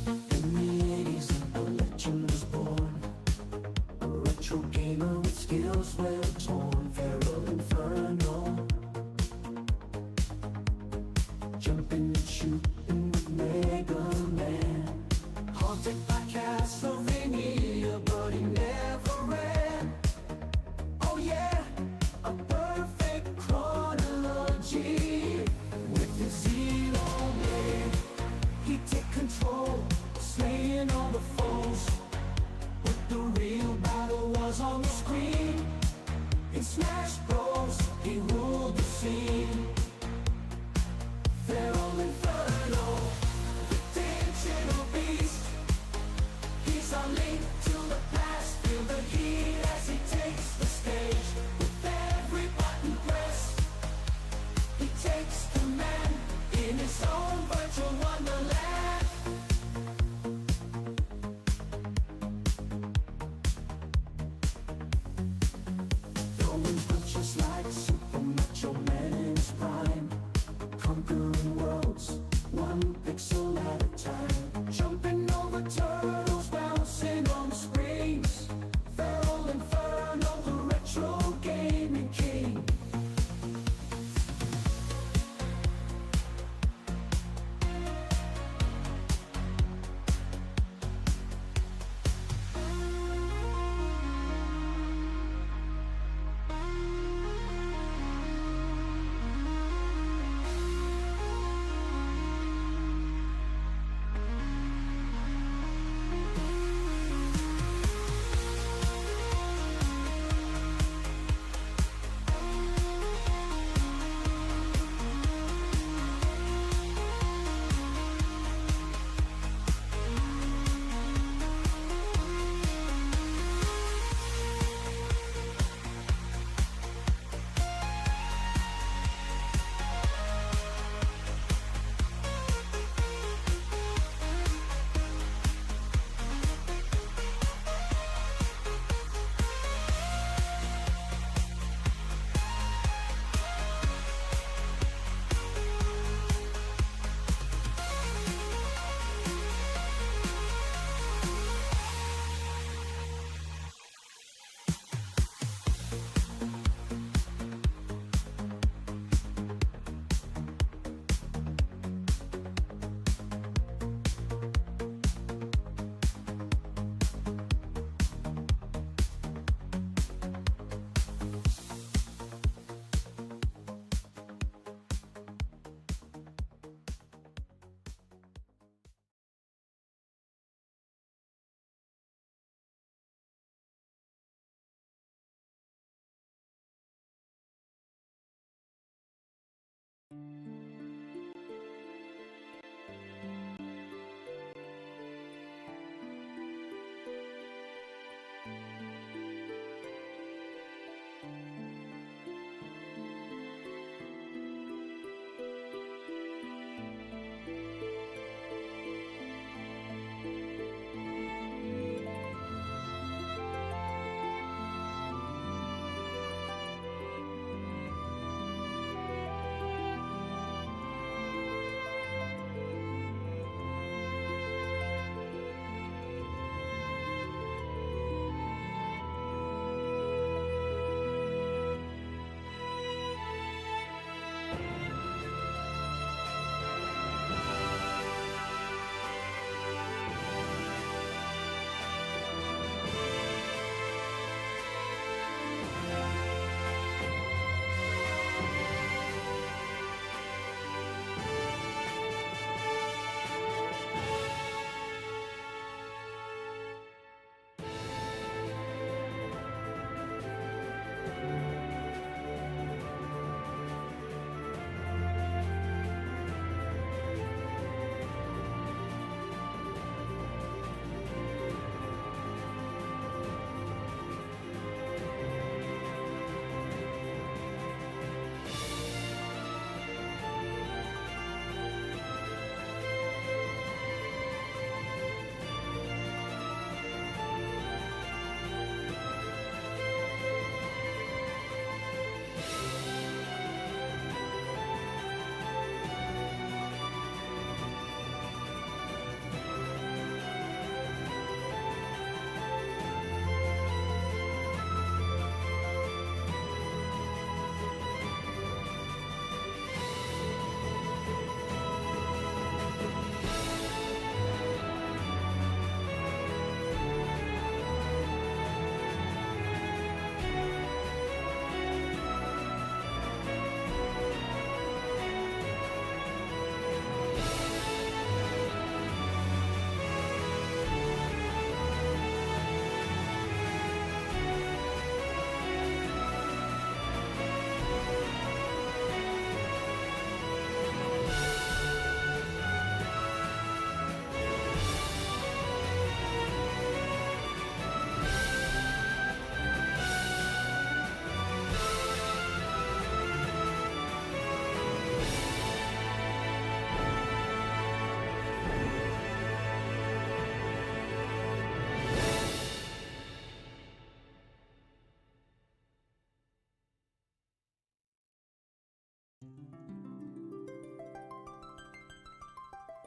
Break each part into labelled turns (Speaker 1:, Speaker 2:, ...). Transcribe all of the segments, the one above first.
Speaker 1: In the 80s, a legend was born, a retro gamer with skills well torn. FeralInferno, jumping and shooting with Mega Man, haunted by Castlevania, but he never ran. Oh yeah, a perfect chronology. With his zero blade, he take control, slaying all the foes. But the real battle was on the screen. In Smash Bros, he ruled the scene. FeralInferno, the digital beast. He's our link to the past. Feel the heat as he takes the stage. With every button pressed, he takes command in his own virtual wonderland. Throwing punches like Super Macho Man in his prime, conquering worlds, one pixel at a time. Jumping over turtles, bouncing on the screens. FeralInferno, the retro gaming king.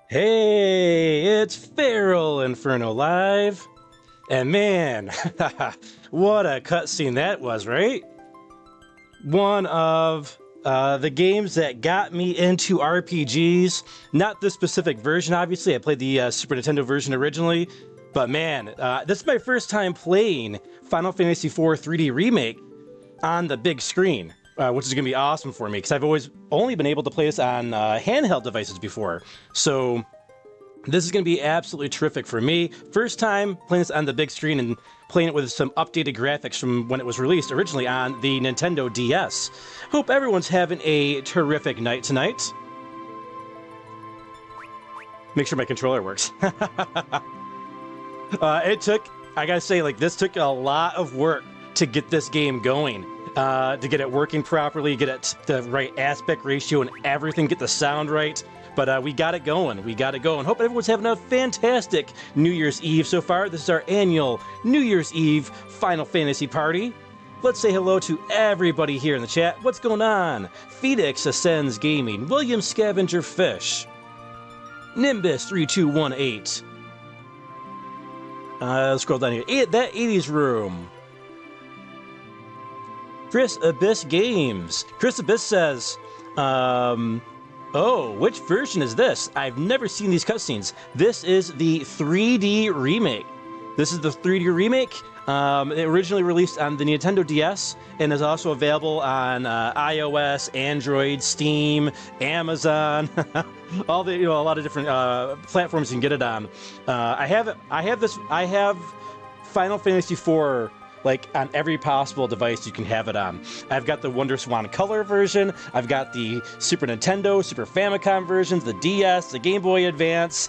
Speaker 2: Hey, it's FeralInferno live, and man, what a cutscene that was, right? One of the games that got me into RPGs. Not this specific version, obviously. I played the Super Nintendo version originally, but man, this is my first time playing Final Fantasy IV 3D Remake on the big screen, which is going to be awesome for me because I've always only been able to play this on handheld devices before. So this is going to be absolutely terrific for me. First time playing this on the big screen and playing it with some updated graphics from when it was released originally on the Nintendo DS. Hope everyone's having a terrific night tonight. Make sure my controller works. I gotta say, like, this took a lot of work to get this game going. To get it working properly, get it the right aspect ratio and everything, get the sound right. But we got it going. We got it going. Hope everyone's having a fantastic New Year's Eve so far. This is our annual New Year's Eve Final Fantasy party. Let's say hello to everybody here in the chat. What's going on? Phoenix Ascends Gaming, William Scavenger Fish, Nimbus 3218. Let's scroll down here. That 80s Room. Chris Abyss Games. Chris Abyss says, oh, which version is this? I've never seen these cutscenes. This is the 3D remake. This is the 3D remake. It originally released on the Nintendo DS and is also available on iOS, Android, Steam, Amazon, all the a lot of different platforms you can get it on. I have Final Fantasy IV. Like on every possible device you can have it on. I've got the WonderSwan Color version. I've got the Super Nintendo, Super Famicom versions, the DS, the Game Boy Advance.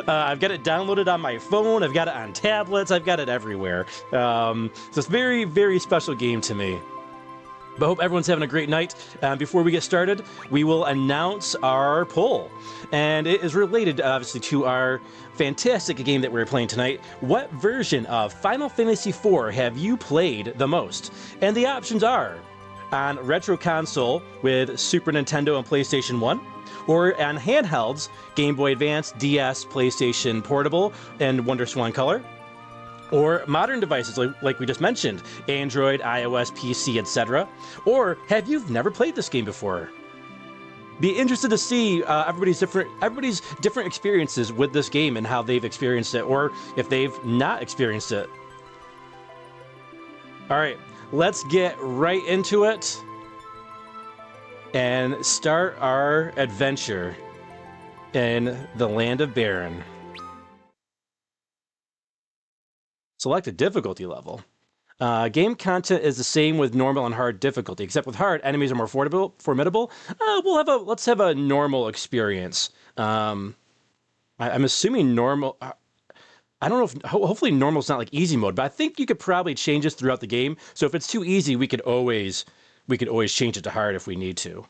Speaker 2: I've got it downloaded on my phone. I've got it on tablets. I've got it everywhere. So it's a very, very special game to me. But I hope everyone's having a great night. Before we get started, we will announce our poll. And it is related, obviously, to our fantastic game that we're playing tonight. What version of Final Fantasy IV have you played the most? And the options are on Retro Console with Super Nintendo and PlayStation 1, or on handhelds, Game Boy Advance, DS, PlayStation Portable, and WonderSwan Color, or modern devices like we just mentioned, Android, iOS, PC, etc. Or have you never played this game before? Be interested to see everybody's different experiences with this game and how they've experienced it, or if they've not experienced it. All right, let's get right into it and start our adventure in the land of Baron. Select a difficulty level. Game content is the same with normal and hard difficulty, except with hard, enemies are more formidable. Let's have a normal experience. I'm assuming normal. I don't know if hopefully normal's not like easy mode, but I think you could probably change this throughout the game. So if it's too easy, we could always change it to hard if we need to.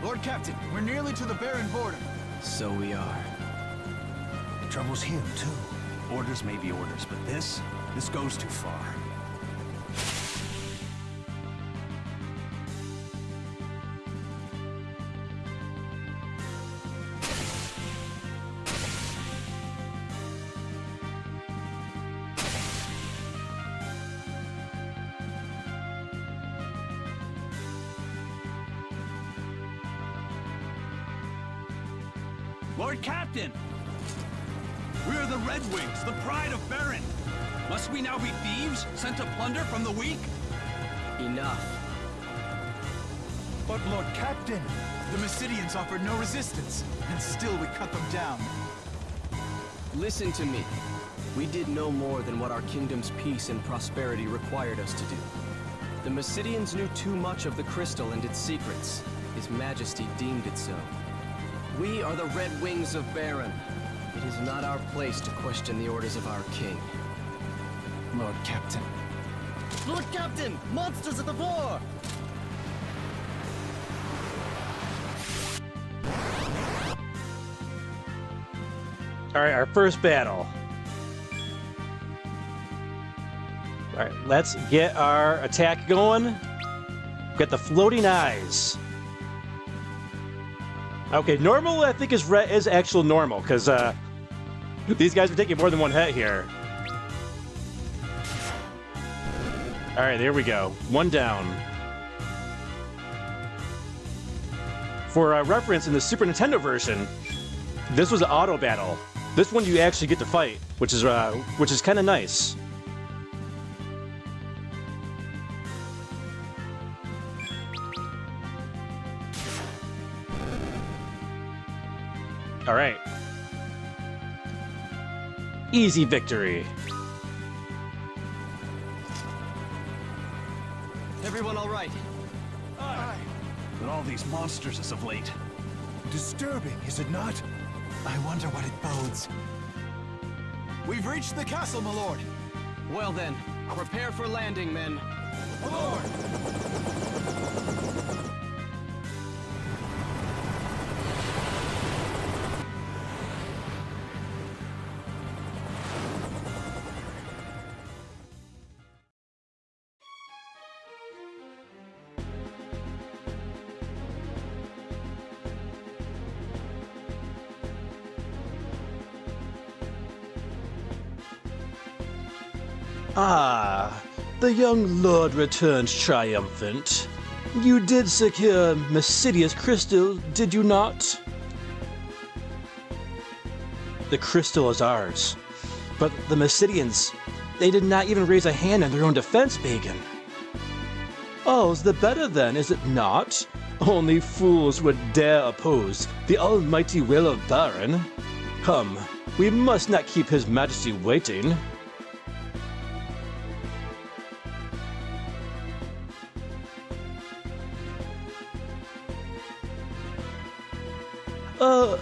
Speaker 3: Lord Captain, we're nearly to the Baron border.
Speaker 4: So we are.
Speaker 3: It troubles him, too. Orders may be orders, but this goes too far.
Speaker 5: Lord Captain! We're the Red Wings, the pride of Baron! Must we now be thieves, sent to plunder from the weak?
Speaker 4: Enough.
Speaker 3: But Lord Captain, the Mysidians offered no resistance, and still we cut them down.
Speaker 4: Listen to me. We did no more than what our kingdom's peace and prosperity required us to do. The Mysidians knew too much of the crystal and its secrets. His Majesty deemed it so. We are the Red Wings of Baron. It is not our place to question the orders of our king.
Speaker 3: Lord Captain.
Speaker 4: Lord Captain! Monsters at the fore!
Speaker 2: Alright, our first battle. Alright, let's get our attack going. Get the floating eyes. Okay, normal I think is actual normal, because these guys are taking more than one hit here. Alright, there we go. One down. For reference, in the Super Nintendo version, this was an auto battle. This one you actually get to fight, which is kind of nice. All right. Easy victory.
Speaker 4: Everyone all right?
Speaker 3: But all these monsters as of late.
Speaker 6: Disturbing, is it not? I wonder what it bodes.
Speaker 5: We've reached the castle, my lord.
Speaker 4: Well then, prepare for landing, men.
Speaker 5: My lord.
Speaker 2: Ah, the young lord returns triumphant. You did secure Mysidius crystal, did you not? The crystal is ours. But the Mysidians, they did not even raise a hand in their own defense, Pagan. All's the better then, is it not? Only fools would dare oppose the almighty will of Baron. Come, we must not keep his majesty waiting.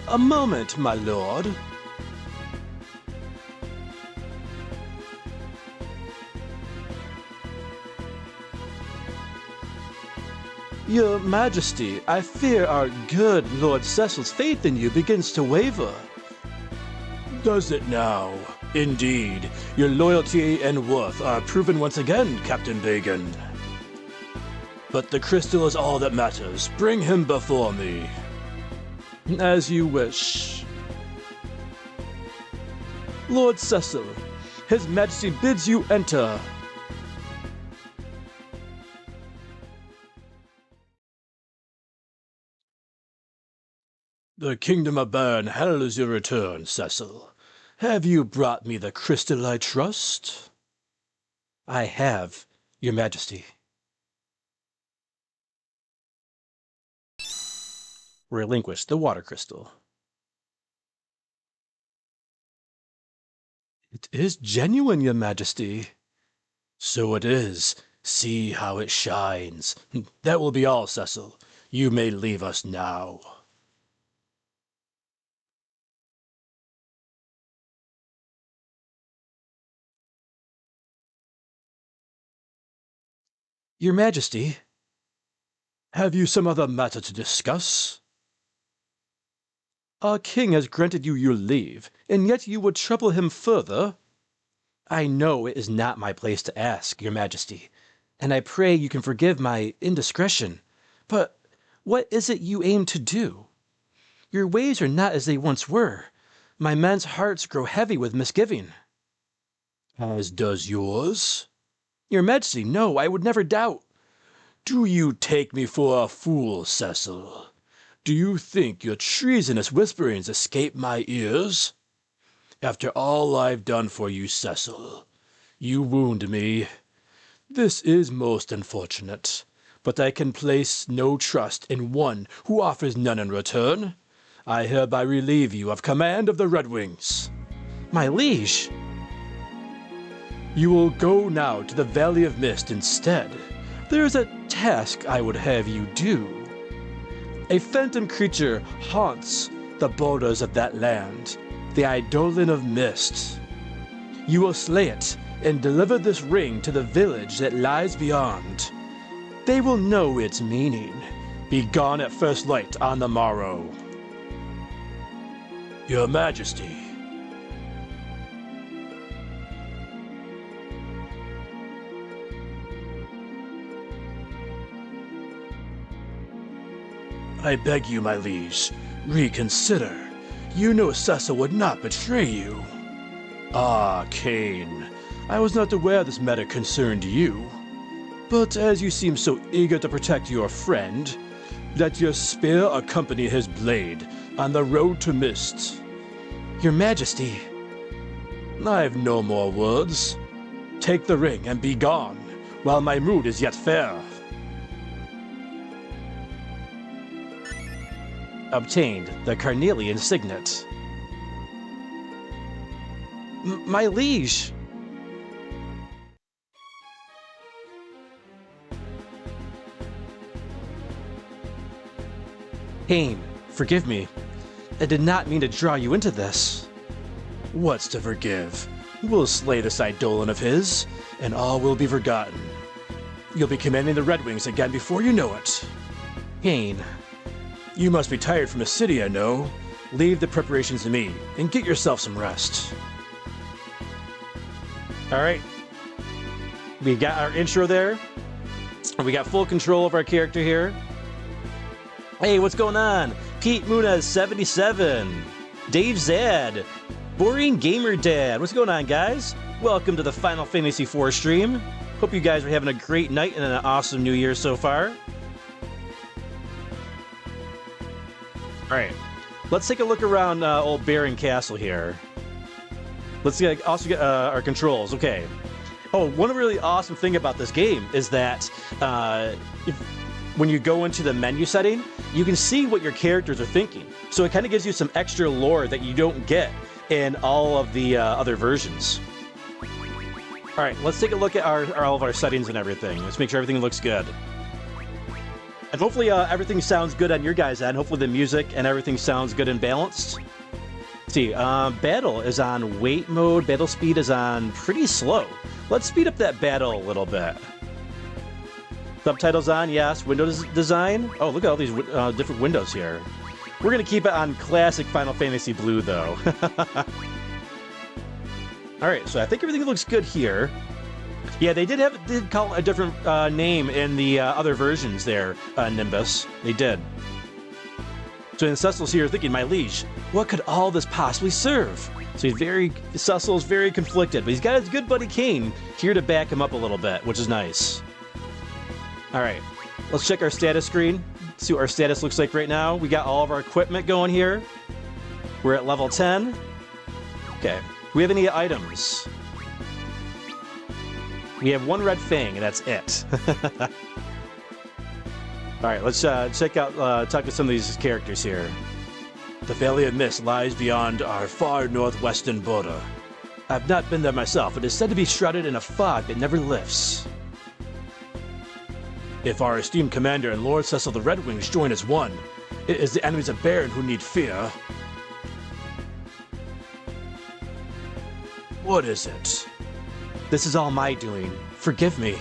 Speaker 2: A moment, my lord. Your Majesty, I fear our good Lord Cecil's faith in you begins to waver. Does it now? Indeed, your loyalty and worth are proven once again, Captain Bagan. But the crystal is all that matters. Bring him before me. As you wish. Lord Cecil, His Majesty bids you enter. The Kingdom of Baron hails your return, Cecil. Have you brought me the crystal I trust? I have, your Majesty. Relinquish the water crystal. It is genuine, your Majesty. So it is. See how it shines. That will be all, Cecil. You may leave us now. Your Majesty, have you some other matter to discuss? Our king has granted you your leave, and yet you would trouble him further? I know it is not my place to ask, your Majesty, and I pray you can forgive my indiscretion. But what is it you aim to do? Your ways are not as they once were. My men's hearts grow heavy with misgiving. As does yours? Your Majesty, no, I would never doubt. Do you take me for a fool, Cecil? Do you think your treasonous whisperings escape my ears? After all I've done for you, Cecil, you wound me. This is most unfortunate, but I can place no trust in one who offers none in return. I hereby relieve you of command of the Red Wings. My liege! You will go now to the Valley of Mist instead. There is a task I would have you do. A phantom creature haunts the borders of that land, the Eidolon of Mist. You will slay it and deliver this ring to the village that lies beyond. They will know its meaning. Be gone at first light on the morrow. Your Majesty,
Speaker 6: I beg you, my liege, reconsider. You know Cecil would not betray you. Ah, Cain, I was not aware this matter concerned you. But as you seem so eager to protect your friend, let your spear accompany his blade on the road to mist.
Speaker 2: Your Majesty.
Speaker 6: I've no more words. Take the ring and be gone, while my mood is yet fair.
Speaker 2: Obtained the Carnelian Signet. My liege! Cain, forgive me. I did not mean to draw you into this.
Speaker 6: What's to forgive? We'll slay this Eidolon of his, and all will be forgotten. You'll be commanding the Red Wings again before you know it.
Speaker 2: Cain.
Speaker 6: You must be tired from the city, I know. Leave the preparations to me, and get yourself some rest.
Speaker 2: Alright. We got our intro there. We got full control of our character here. Hey, what's going on? Pete Munez 77. Dave Zad. Boring Gamer Dad. What's going on, guys? Welcome to the Final Fantasy IV stream. Hope you guys are having a great night and an awesome new year so far. Alright. Let's take a look around old Baron Castle here. Let's also get our controls. Okay. Oh, one really awesome thing about this game is that when you go into the menu setting, you can see what your characters are thinking. So it kind of gives you some extra lore that you don't get in all of the other versions. All right, let's take a look at all of our settings and everything. Let's make sure everything looks good. And hopefully everything sounds good on your guys' end. Hopefully the music and everything sounds good and balanced. Let's see, battle is on wait mode. Battle speed is on pretty slow. Let's speed up that battle a little bit. Subtitles on, yes. Windows design. Oh, look at all these different windows here. We're going to keep it on classic Final Fantasy Blue, though. Alright, so I think everything looks good here. Yeah, they did call a different name in the other versions there, Nimbus. They did. So Cecil's here thinking, my liege, what could all this possibly serve? So Cecil's very conflicted, but he's got his good buddy Cain here to back him up a little bit, which is nice. Alright, let's check our status screen. See what our status looks like right now. We got all of our equipment going here. We're at level 10. Okay. Do we have any items? We have one red fang, and that's it. Alright, let's check out, talk to some of these characters here.
Speaker 6: The Valley of Mist lies beyond our far northwestern border. I've not been there myself, but it is said to be shrouded in a fog that never lifts. If our esteemed commander and Lord Cecil the Red Wings join as one, it is the enemies of Baron who need fear. What is it?
Speaker 2: This is all my doing. Forgive me.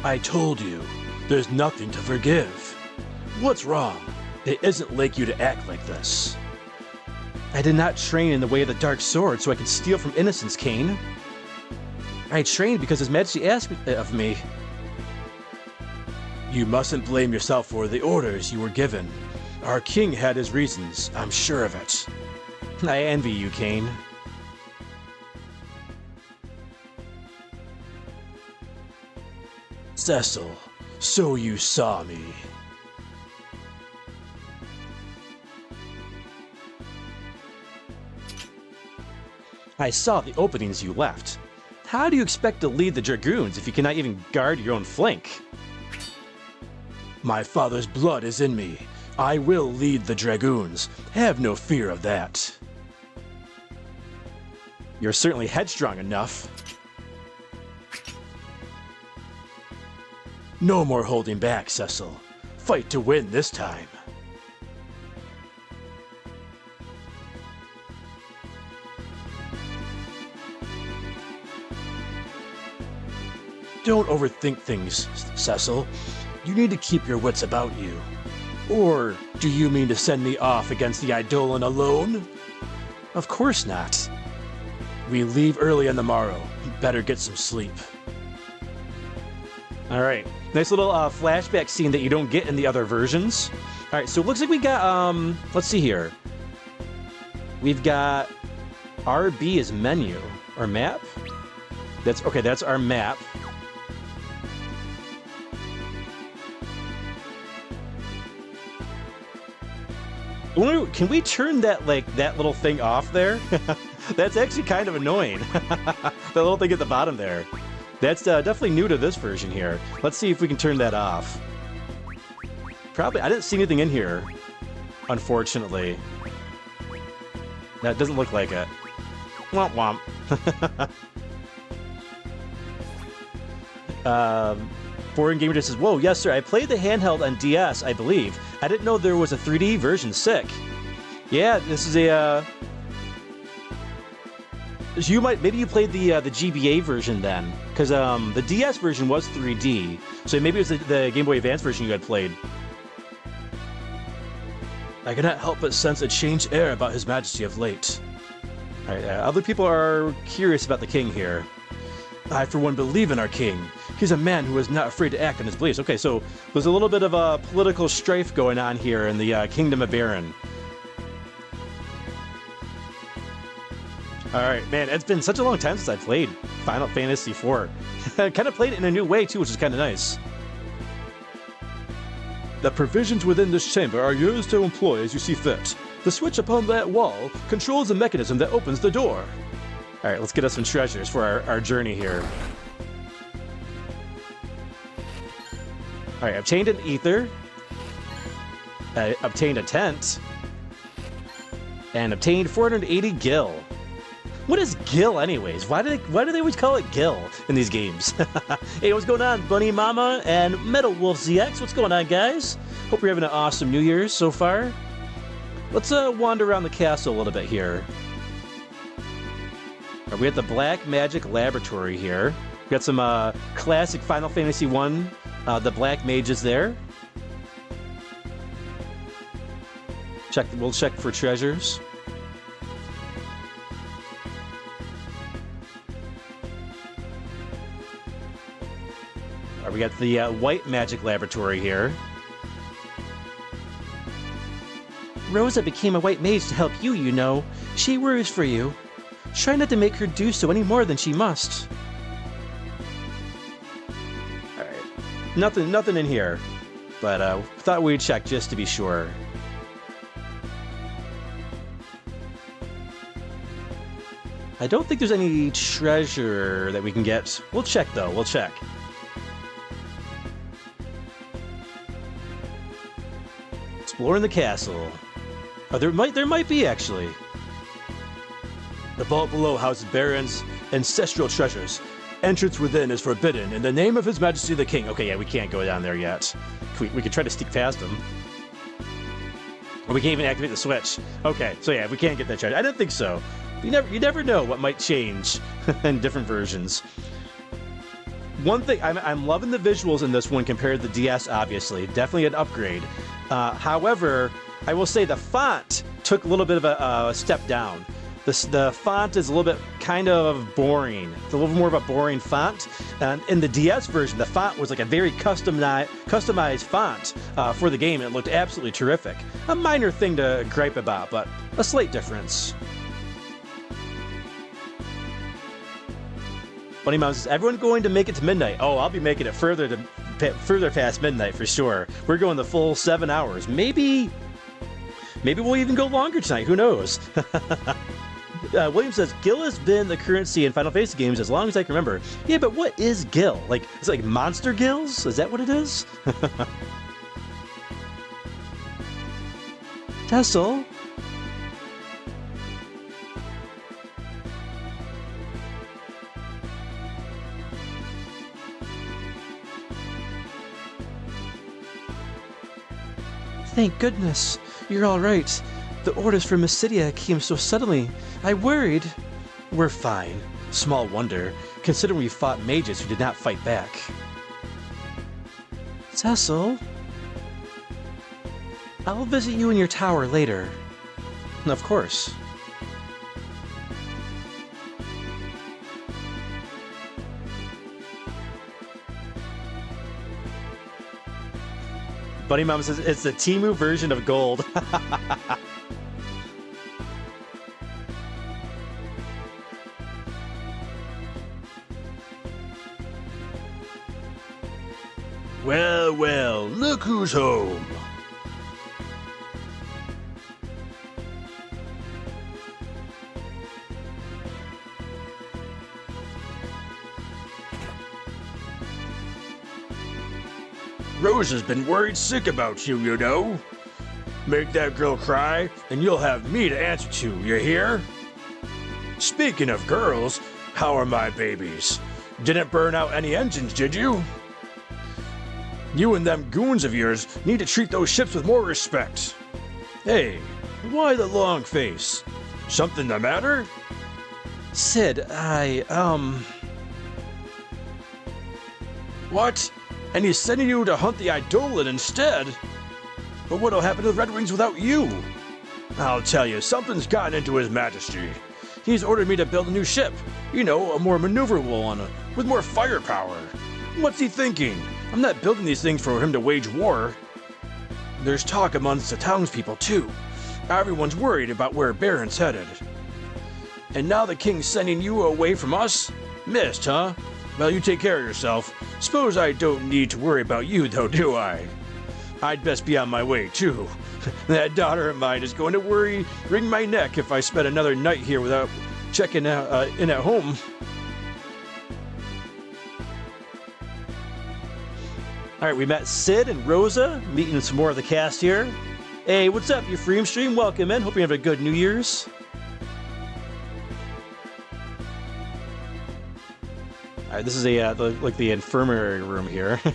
Speaker 6: I told you, there's nothing to forgive. What's wrong? It isn't like you to act like this.
Speaker 2: I did not train in the way of the dark sword so I could steal from innocence, Cain. I trained because His Majesty asked of me.
Speaker 6: You mustn't blame yourself for the orders you were given. Our king had his reasons, I'm sure of it.
Speaker 2: I envy you, Cain.
Speaker 6: Cecil, so you saw me.
Speaker 2: I saw the openings you left. How do you expect to lead the Dragoons if you cannot even guard your own flank?
Speaker 6: My father's blood is in me. I will lead the Dragoons. Have no fear of that.
Speaker 2: You're certainly headstrong enough.
Speaker 6: No more holding back, Cecil. Fight to win this time. Don't overthink things, Cecil. You need to keep your wits about you. Or do you mean to send me off against the Eidolon alone?
Speaker 2: Of course not.
Speaker 6: We leave early on the morrow. Better get some sleep.
Speaker 2: Alright, Nice little flashback scene that you don't get in the other versions. All right, so it looks like we got, let's see here. We've got RB as menu, or map. That's, okay, that's our map. Can we turn that, like, that little thing off there? That's actually kind of annoying. That little thing at the bottom there. That's definitely new to this version here. Let's see if we can turn that off. Probably, I didn't see anything in here, unfortunately. That doesn't look like it. Womp womp. Foreign Gamer just says, whoa, yes sir, I played the handheld on DS, I believe. I didn't know there was a 3D version, sick. Yeah, this is a, so maybe you played the GBA version then, because the DS version was 3D, so maybe it was the Game Boy Advance version you had played.
Speaker 6: I cannot help but sense a changed air about His Majesty of late.
Speaker 2: All right, other people are curious about the king here.
Speaker 6: I, for one, believe in our king. He's a man who is not afraid to act on his beliefs.
Speaker 2: Okay, so there's a little bit of a political strife going on here in the Kingdom of Baron. All right, man, it's been such a long time since I played Final Fantasy IV. I kind of played it in a new way, too, which is kind of nice.
Speaker 6: The provisions within this chamber are yours to employ as you see fit. The switch upon that wall controls the mechanism that opens the door.
Speaker 2: All right, let's get us some treasures for our journey here. All right, obtained an ether. Obtained a tent. And obtained 480 gil. What is gil, anyways? Why do they always call it gil in these games? Hey, what's going on, Bunny Mama and Metal Wolf ZX? What's going on, guys? Hope you're having an awesome New Year's so far. Let's wander around the castle a little bit here. We at the Black Magic Laboratory here. We got some classic Final Fantasy I, the Black Mages there. We'll check for treasures. We got the White Magic Laboratory here. Rosa became a white mage to help you, you know. She worries for you. Try not to make her do so any more than she must. Alright. Nothing in here. But thought we'd check just to be sure. I don't think there's any treasure that we can get. We'll check though, we'll check. Exploring the castle. Oh, there might be actually.
Speaker 6: The vault below houses Baron's ancestral treasures. Entrance within is forbidden in the name of His Majesty the King.
Speaker 2: Okay, yeah, we can't go down there yet. We could try to sneak past him. Or we can't even activate the switch. Okay, so yeah, we can't get that treasure. I didn't think so. You never know what might change in different versions. One thing, I'm loving the visuals in this one compared to the DS, obviously. Definitely an upgrade. However, I will say the font took a little bit of a step down. The font is a little bit kind of boring. It's a little more of a boring font. And in the DS version, the font was like a very customized font for the game. And it looked absolutely terrific. A minor thing to gripe about, but a slight difference. Bunny Mom says, everyone going to make it to midnight? Oh, I'll be making it further past midnight for sure. We're going the full 7 hours. Maybe we'll even go longer tonight. Who knows? William says, Gil has been the currency in Final Fantasy games as long as I can remember. Yeah, but what is Gil? Like, is it like monster gills? Is that what it is? Tessel? Thank goodness. You're all right. The orders for Mysidia came so suddenly. I worried. We're fine. Small wonder, considering we fought mages who did not fight back. Cecil? I'll visit you in your tower later. Of course. Bunny Mama says it's the Temu version of gold.
Speaker 6: Well, well, look who's home. Rose has been worried sick about you, you know. Make that girl cry, and you'll have me to answer to, you hear? Speaking of girls, how are my babies? Didn't burn out any engines, did you? You and them goons of yours need to treat those ships with more respect. Hey, why the long face? Something the matter?
Speaker 2: Sid,
Speaker 6: What? And he's sending you to hunt the Eidolon instead? But what'll happen to the Red Wings without you? I'll tell you, something's gotten into His Majesty. He's ordered me to build a new ship. You know, a more maneuverable one, with more firepower. What's he thinking? I'm not building these things for him to wage war. There's talk amongst the townspeople, too. Everyone's worried about where Baron's headed. And now the king's sending you away from us? Missed, huh? Well, you take care of yourself. Suppose I don't need to worry about you, though, do I? I'd best be on my way, too. That daughter of mine is going to wring my neck if I spend another night here without checking in at home.
Speaker 2: all right, we met Sid and Rosa, meeting some more of the cast here. Hey, what's up, you Freem Stream? Welcome in. Hope you have a good New Year's. All right, this is like the infirmary room here. It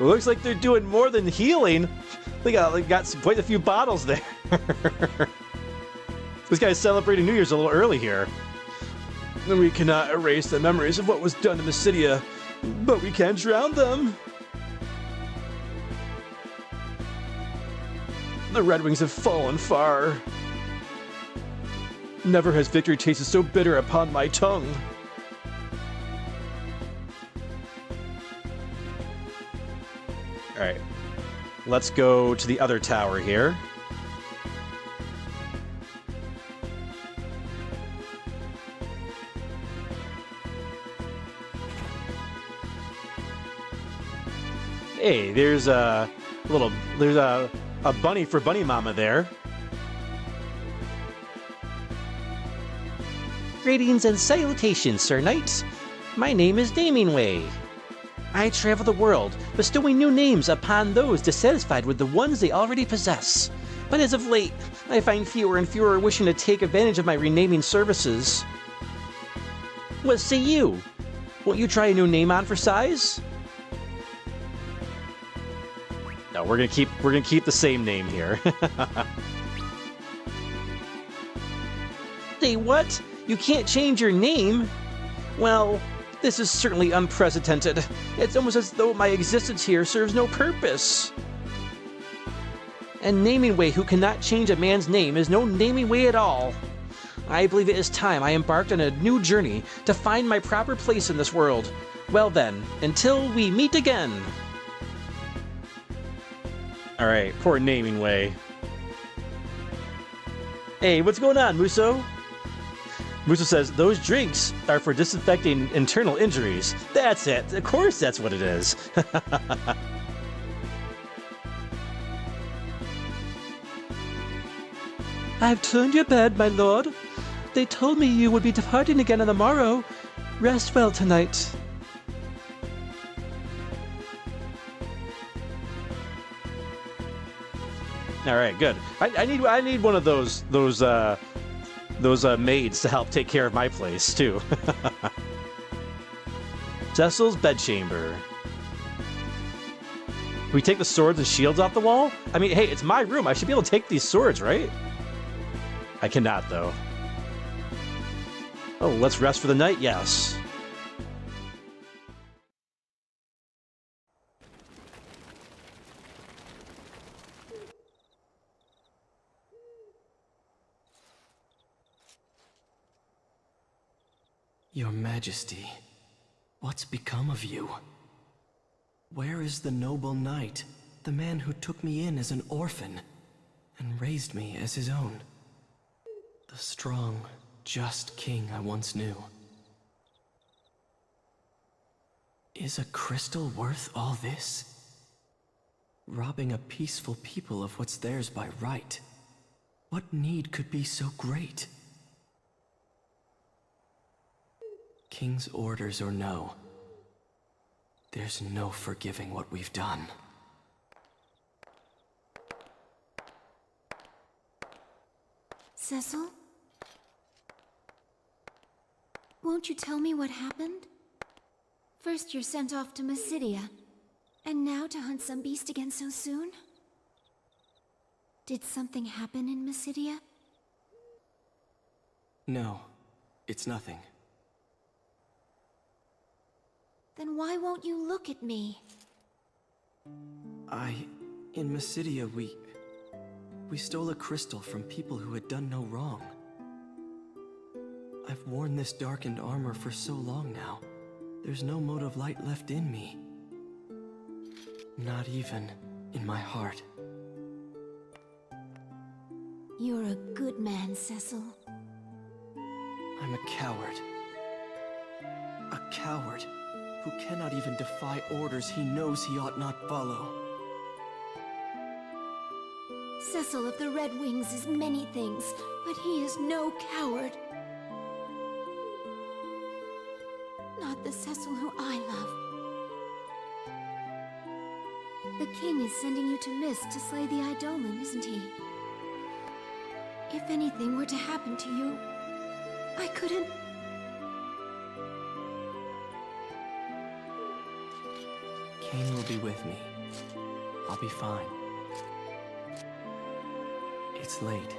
Speaker 2: looks like they're doing more than healing. They got quite a few bottles there. This guy's celebrating New Year's a little early here. We cannot erase the memories of what was done to Mysidia, but we can drown them. The Red Wings have fallen far. Never has victory tasted so bitter upon my tongue. All right, let's go to the other tower here. Hey, there's a bunny for Bunny Mama there. Greetings and salutations, Sir Knights. My name is Damingway. I travel the world, bestowing new names upon those dissatisfied with the ones they already possess. But as of late, I find fewer and fewer wishing to take advantage of my renaming services. What say you? Won't you try a new name on for size? No, we're gonna keep the same name here. Say what? You can't change your name? Well, this is certainly unprecedented. It's almost as though my existence here serves no purpose. And Namingway who cannot change a man's name is no Namingway at all. I believe it is time I embarked on a new journey to find my proper place in this world. Well then, until we meet again. Alright, poor Namingway. Hey, what's going on, Muso? Muso says, those drinks are for disinfecting internal injuries. That's it. Of course that's what it is. I've turned your bed, my lord. They told me you would be departing again on the morrow. Rest well tonight. All right, good. I need one of those maids to help take care of my place too. Jessel's bedchamber. We take the swords and shields off the wall? I mean, hey, it's my room. I should be able to take these swords, right? I cannot, though. Oh, let's rest for the night? Yes.
Speaker 4: Your Majesty, what's become of you? Where is the noble knight, the man who took me in as an orphan and raised me as his own? The strong, just king I once knew. Is a crystal worth all this? Robbing a peaceful people of what's theirs by right. What need could be so great? King's orders or no, there's no forgiving what we've done.
Speaker 7: Cecil? Won't you tell me what happened? First you're sent off to Mysidia, and now to hunt some beast again so soon? Did something happen in Mysidia?
Speaker 4: No, it's nothing.
Speaker 7: Then why won't you look at me?
Speaker 4: In Mysidia, we stole a crystal from people who had done no wrong. I've worn this darkened armor for so long now. There's no mote of light left in me. Not even in my heart.
Speaker 7: You're a good man, Cecil.
Speaker 4: I'm a coward. A coward who cannot even defy orders he knows he ought not follow.
Speaker 7: Cecil of the Red Wings is many things, but he is no coward. Not the Cecil who I love. The king is sending you to Mist to slay the Eidolon, isn't he? If anything were to happen to you, I couldn't...
Speaker 4: Cain will be with me. I'll be fine. It's late.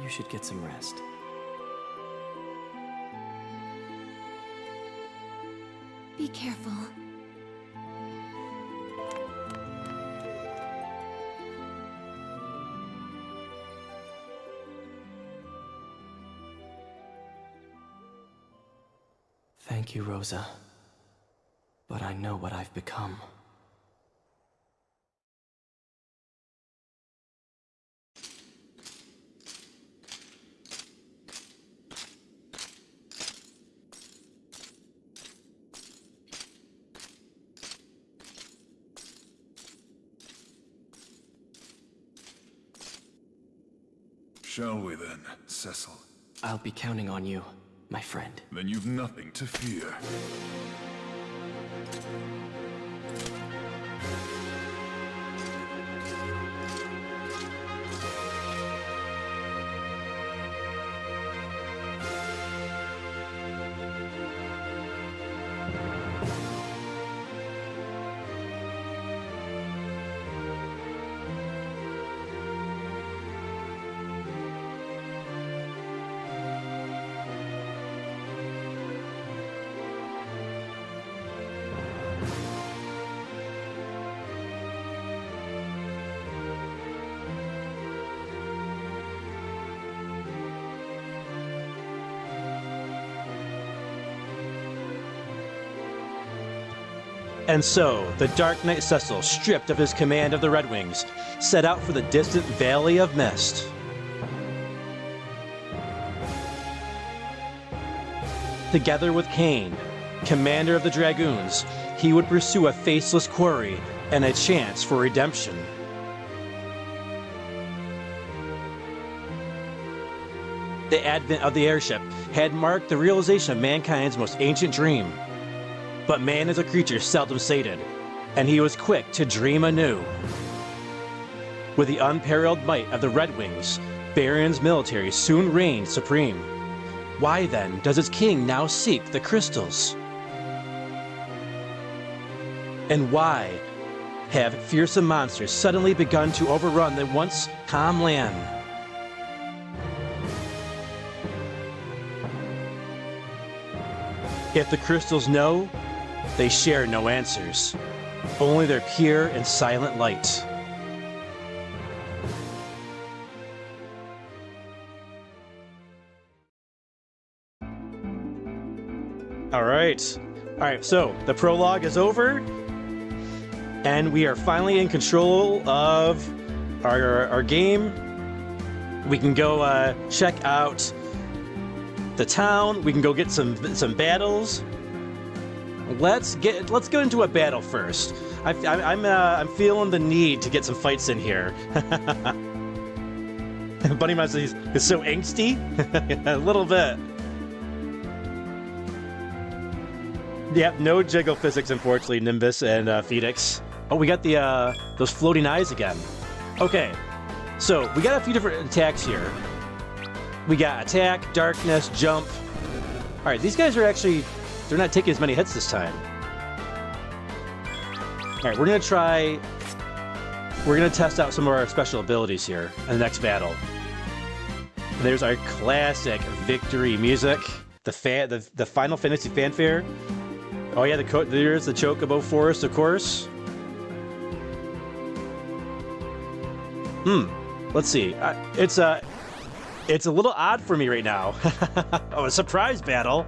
Speaker 4: You should get some rest.
Speaker 7: Be careful.
Speaker 4: Thank you, Rosa. But I know what I've become.
Speaker 8: Shall we then, Cecil?
Speaker 4: I'll be counting on you, my friend.
Speaker 8: Then you've nothing to fear.
Speaker 2: And so, the Dark Knight Cecil, stripped of his command of the Red Wings, set out for the distant Valley of Mist. Together with Cain, commander of the Dragoons, he would pursue a faceless quarry and a chance for redemption. The advent of the airship had marked the realization of mankind's most ancient dream. But man is a creature seldom sated, and he was quick to dream anew. With the unparalleled might of the Red Wings, Baron's military soon reigned supreme. Why then does its king now seek the crystals? And why have fearsome monsters suddenly begun to overrun the once calm land? If the crystals know, they share no answers, only their pure and silent light. All right, so the prologue is over. And we are finally in control of our game. We can go check out the town. We can go get some battles. Let's go into a battle first. I'm feeling the need to get some fights in here. Bunny Mouse is so angsty. A little bit. Yep, no jiggle physics, unfortunately, Nimbus and Phoenix. Oh, we got the those floating eyes again. Okay, so we got a few different attacks here. We got attack, darkness, jump. All right, these guys are actually, they're not taking as many hits this time. All right, we're gonna test out some of our special abilities here in the next battle. There's our classic victory music, the Final Fantasy fanfare. Oh yeah, there's the Chocobo Forest, of course. Let's see. It's a little odd for me right now. Oh, a surprise battle.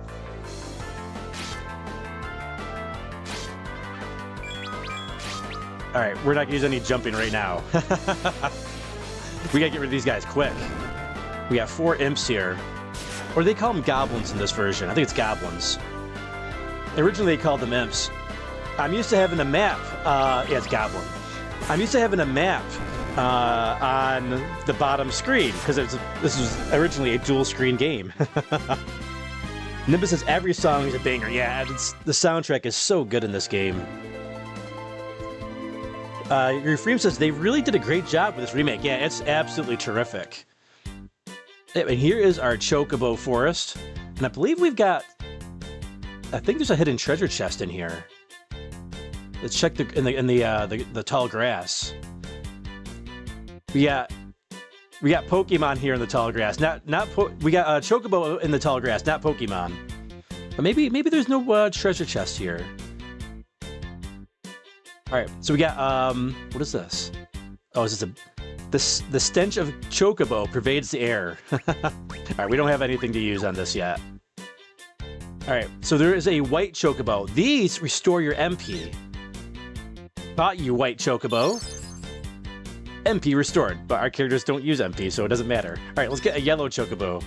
Speaker 2: All right, we're not gonna use any jumping right now. We gotta get rid of these guys quick. We got 4 imps here. Or they call them goblins in this version. I think it's goblins. Originally they called them imps. I'm used to having a map. Yeah, it's goblin. I'm used to having a map on the bottom screen because this was originally a dual screen game. Nimbus says every song is a banger. Yeah, the soundtrack is so good in this game. Refreem says they really did a great job with this remake. Yeah, it's absolutely terrific. And here is our Chocobo Forest, and I believe we've got. I think there's a hidden treasure chest in here. Let's check the tall grass. We got Pokemon here in the tall grass. We got Chocobo in the tall grass, not Pokemon. But maybe there's no treasure chest here. All right, so we got what is this? Oh, is this the stench of Chocobo pervades the air. All right, we don't have anything to use on this yet. All right, so there is a white Chocobo. These restore your MP. Got you, white Chocobo. MP restored, but our characters don't use MP, so it doesn't matter. All right, let's get a yellow Chocobo.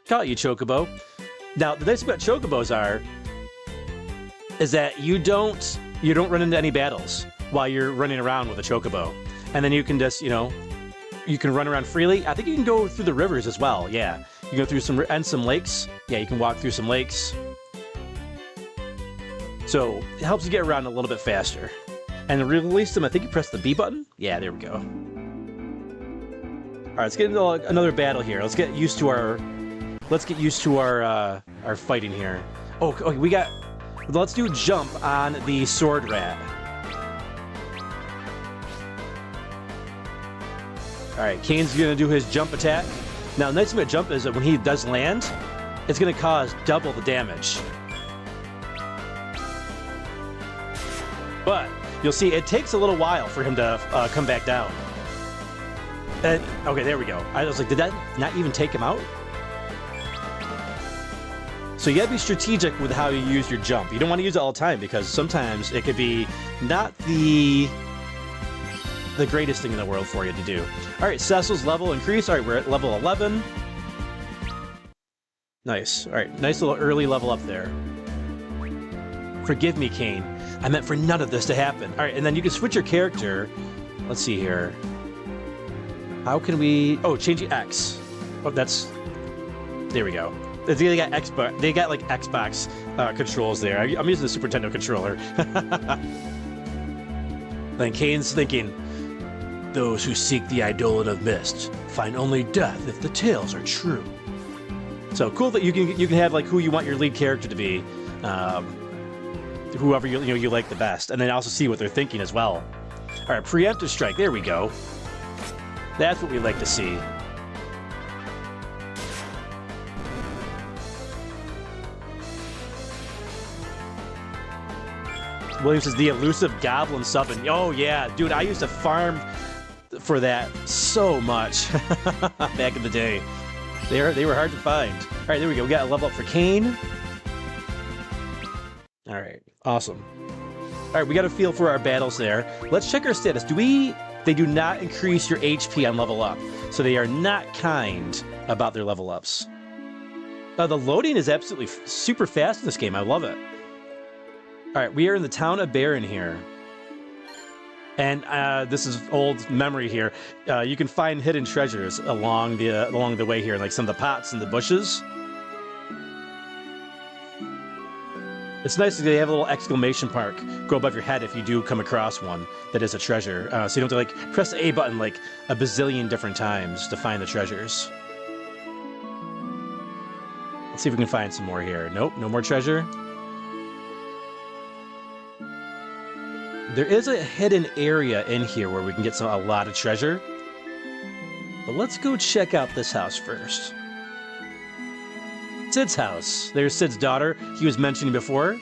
Speaker 2: Got you, Chocobo. Now, the nice thing about Chocobos is that you don't run into any battles while you're running around with a Chocobo. And then you can just, you can run around freely. I think you can go through the rivers as well, yeah. You can go through some lakes. Yeah, you can walk through some lakes. So it helps you get around a little bit faster. And to release them, I think you press the B button. Yeah, there we go. All right, let's get into another battle here. Let's get used to our fighting here. Oh, okay, let's do jump on the sword rat. All right, Kane's gonna do his jump attack. Now, the nice thing about jump is that when he does land, it's gonna cause double the damage. But you'll see it takes a little while for him to come back down. And okay, there we go. I was like, did that not even take him out? So you gotta be strategic with how you use your jump. You don't want to use it all the time because sometimes it could be not the greatest thing in the world for you to do. All right, Cecil's level increase. All right, we're at level 11. Nice. All right, nice little early level up there. Forgive me, Kane. I meant for none of this to happen. All right, and then you can switch your character. Let's see here. How can we... Oh, changing X. Oh, that's... There we go. They got Xbox. They got like Xbox controls there. I'm using the Super Nintendo controller. Then Kane's thinking, those who seek the Eidolon of Mist find only death if the tales are true. So cool that you can have like who you want your lead character to be, whoever you like the best, and then also see what they're thinking as well. All right, preemptive strike. There we go. That's what we like to see. Williams is the elusive goblin summon. Oh yeah, dude, I used to farm for that so much back in the day. They were hard to find. All right, there we go. We got a level up for Kane. All right, awesome. All right, we got a feel for our battles there. Let's check our status. They do not increase your HP on level up, so they are not kind about their level ups. The loading is absolutely super fast in this game. I love it. All right, we are in the town of Baron here. And this is old memory here. You can find hidden treasures along the way here, like some of the pots and the bushes. It's nice that they have a little exclamation mark go above your head if you do come across one that is a treasure. So you don't have to like press the A button like a bazillion different times to find the treasures. Let's see if we can find some more here. Nope, no more treasure. There is a hidden area in here where we can get a lot of treasure. But let's go check out this house first. Sid's house. There's Sid's daughter he was mentioning before.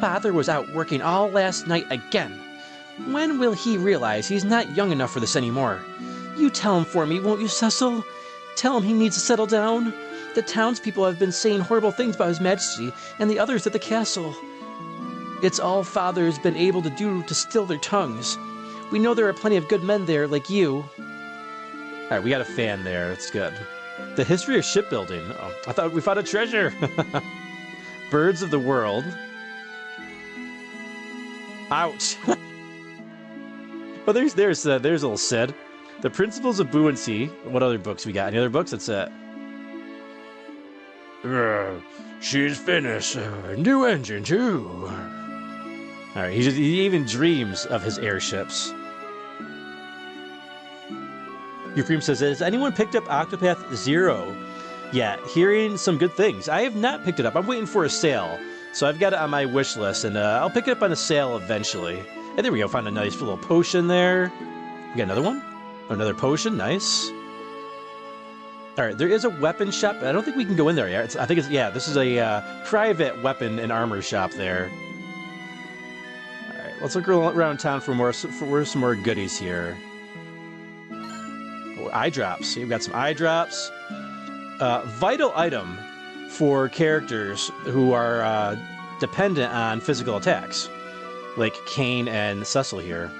Speaker 2: Father was out working all last night again. When will he realize he's not young enough for this anymore? You tell him for me, won't you, Cecil? Tell him he needs to settle down. The townspeople have been saying horrible things about His Majesty and the others at the castle. It's all Father's been able to do to still their tongues. We know there are plenty of good men there, like you. All right, we got a fan there. That's good. The history of shipbuilding. Oh, I thought we found a treasure. Birds of the world. Ouch. But there's little Sid. The Principles of Buoyancy. What other books we got? Any other books? That's it.
Speaker 6: She's finished. New engine, too.
Speaker 2: All right, he even dreams of his airships. Euphraim says, has anyone picked up Octopath Zero yet? Hearing some good things. I have not picked it up. I'm waiting for a sale. So I've got it on my wish list, and I'll pick it up on a sale eventually. And there we go. Found a nice little potion there. We got another one? Another potion. Nice. All right, there is a weapon shop. I don't think we can go in there yet. I think this is a private weapon and armor shop there. All right, let's look around town for some more goodies here. Oh, eye drops. So you've got some eye drops. Vital item for characters who are dependent on physical attacks, like Kane and Cecil here.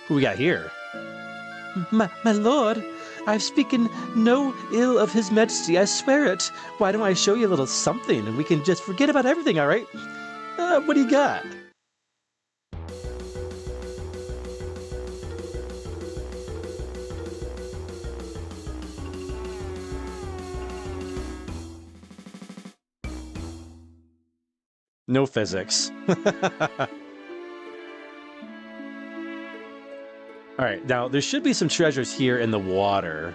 Speaker 2: Who we got here?
Speaker 9: My lord, I've spoken no ill of His Majesty, I swear it. Why don't I show you a little something, and we can just forget about everything, all right?
Speaker 2: What do you got? No physics. All right, now there should be some treasures here in the water.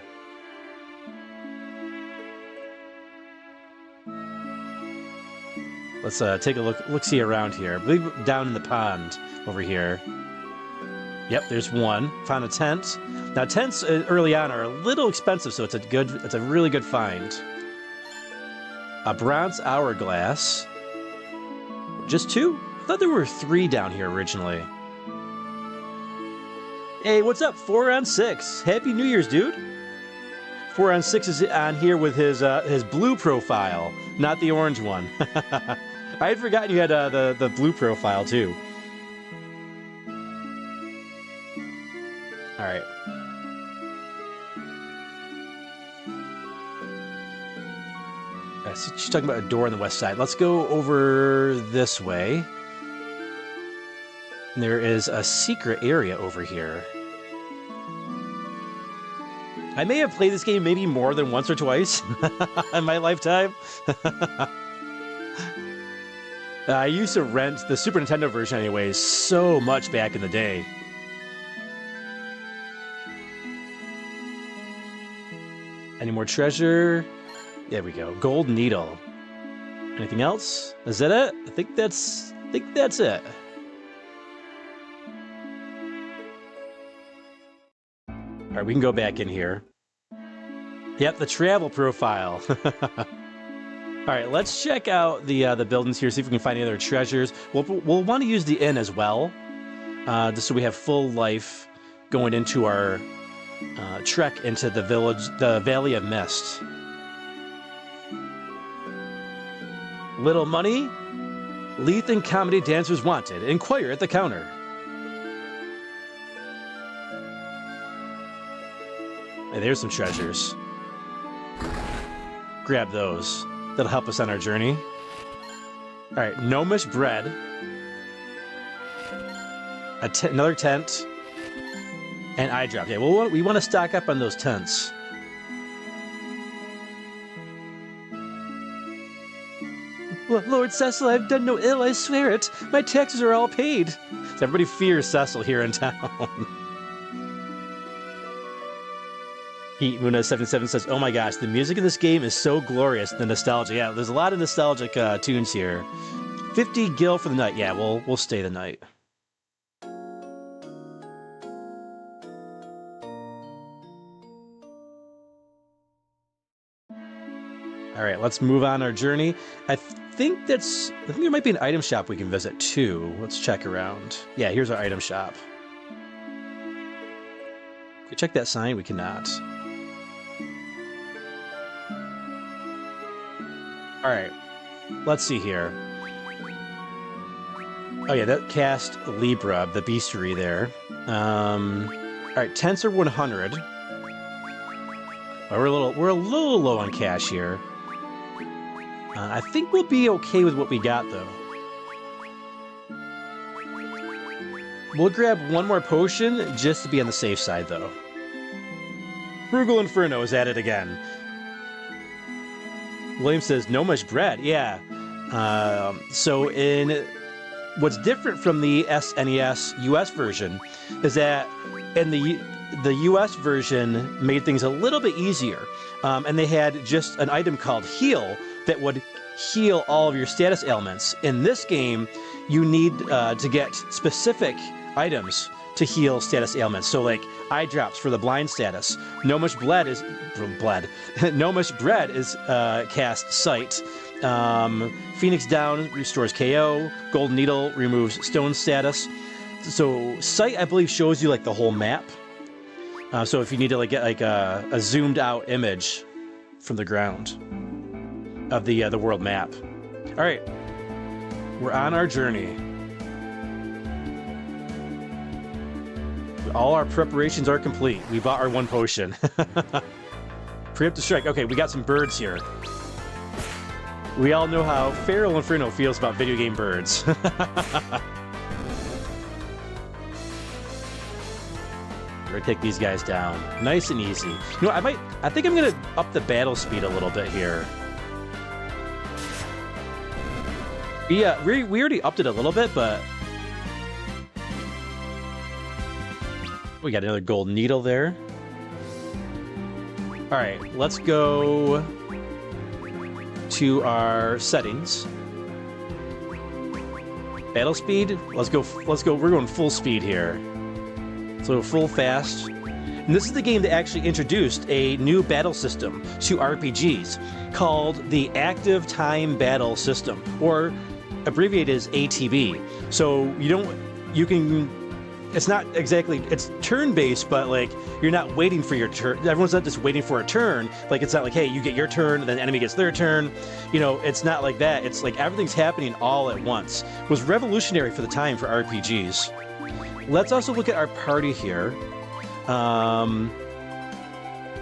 Speaker 2: Let's take a look-see around here. I believe down in the pond over here. Yep, there's one. Found a tent. Now tents early on are a little expensive, so it's a really good find. A bronze hourglass. Just two? I thought there were three down here originally. Hey, what's up? 4 on 6. Happy New Year's, dude. 4 on 6 is on here with his blue profile, not the orange one. I had forgotten you had the blue profile too. All right. She's talking about a door on the west side. Let's go over this way. There is a secret area over here. I may have played this game maybe more than once or twice in my lifetime. I used to rent the Super Nintendo version anyways so much back in the day. Any more treasure? There we go. Gold needle. Anything else? Is that it? I think that's it. All right, we can go back in here. Yep, the travel profile. All right, let's check out the buildings here, see if we can find any other treasures. We'll want to use the inn as well, just so we have full life going into our trek into the Valley of Mist. Little money. Leith and comedy dancers wanted. Inquire at the counter. Hey, there's some treasures. Grab those. That'll help us on our journey. All right, gnomish bread. Another tent. And eye drop. Yeah, well, we want to stock up on those tents. Lord Cecil, I've done no ill, I swear it. My taxes are all paid. So everybody fears Cecil here in town. Heat Muna77 says, oh my gosh, the music in this game is so glorious, the nostalgia. Yeah, there's a lot of nostalgic tunes here. 50 gil for the night. Yeah, we'll stay the night. All right, let's move on our journey. I think there might be an item shop we can visit too. Let's check around. Yeah, here's our item shop. Can we check that sign? We cannot. All right, let's see here. Oh yeah, that cast Libra, the beastery there. All right, tents are 100. We're a little low on cash here. I think we'll be okay with what we got, though. We'll grab one more potion just to be on the safe side, though. FeralInferno is at it again. William says, no much bread. Yeah. So what's different from the SNES US version is that in the US version made things a little bit easier. And they had just an item called Heal that would heal all of your status ailments. In this game, you need to get specific items to heal status ailments. So like eye drops for the blind status. Gnomish bread is cast sight. Phoenix Down restores KO. Golden Needle removes stone status. So sight, I believe, shows you like the whole map. So if you need to like get like a zoomed out image from the ground of the world map. All right, we're on our journey. All our preparations are complete. We bought our one potion. Preemptive strike. Okay, we got some birds here. We all know how FeralInferno feels about video game birds. We're gonna take these guys down, nice and easy. You know, I think I'm gonna up the battle speed a little bit here. Yeah, we already upped it a little bit, but we got another golden needle there. All right, let's go to our settings. Battle speed. Let's go. We're going full speed here. So full fast. And this is the game that actually introduced a new battle system to RPGs called the Active Time Battle System, or abbreviated as ATB. So it's not exactly, it's turn-based, but like you're not waiting for your turn. Everyone's not just waiting for a turn. Like it's not like, hey, you get your turn and then the enemy gets their turn. You know, it's not like that. It's like everything's happening all at once. It was revolutionary for the time for RPGs. Let's also look at our party here. I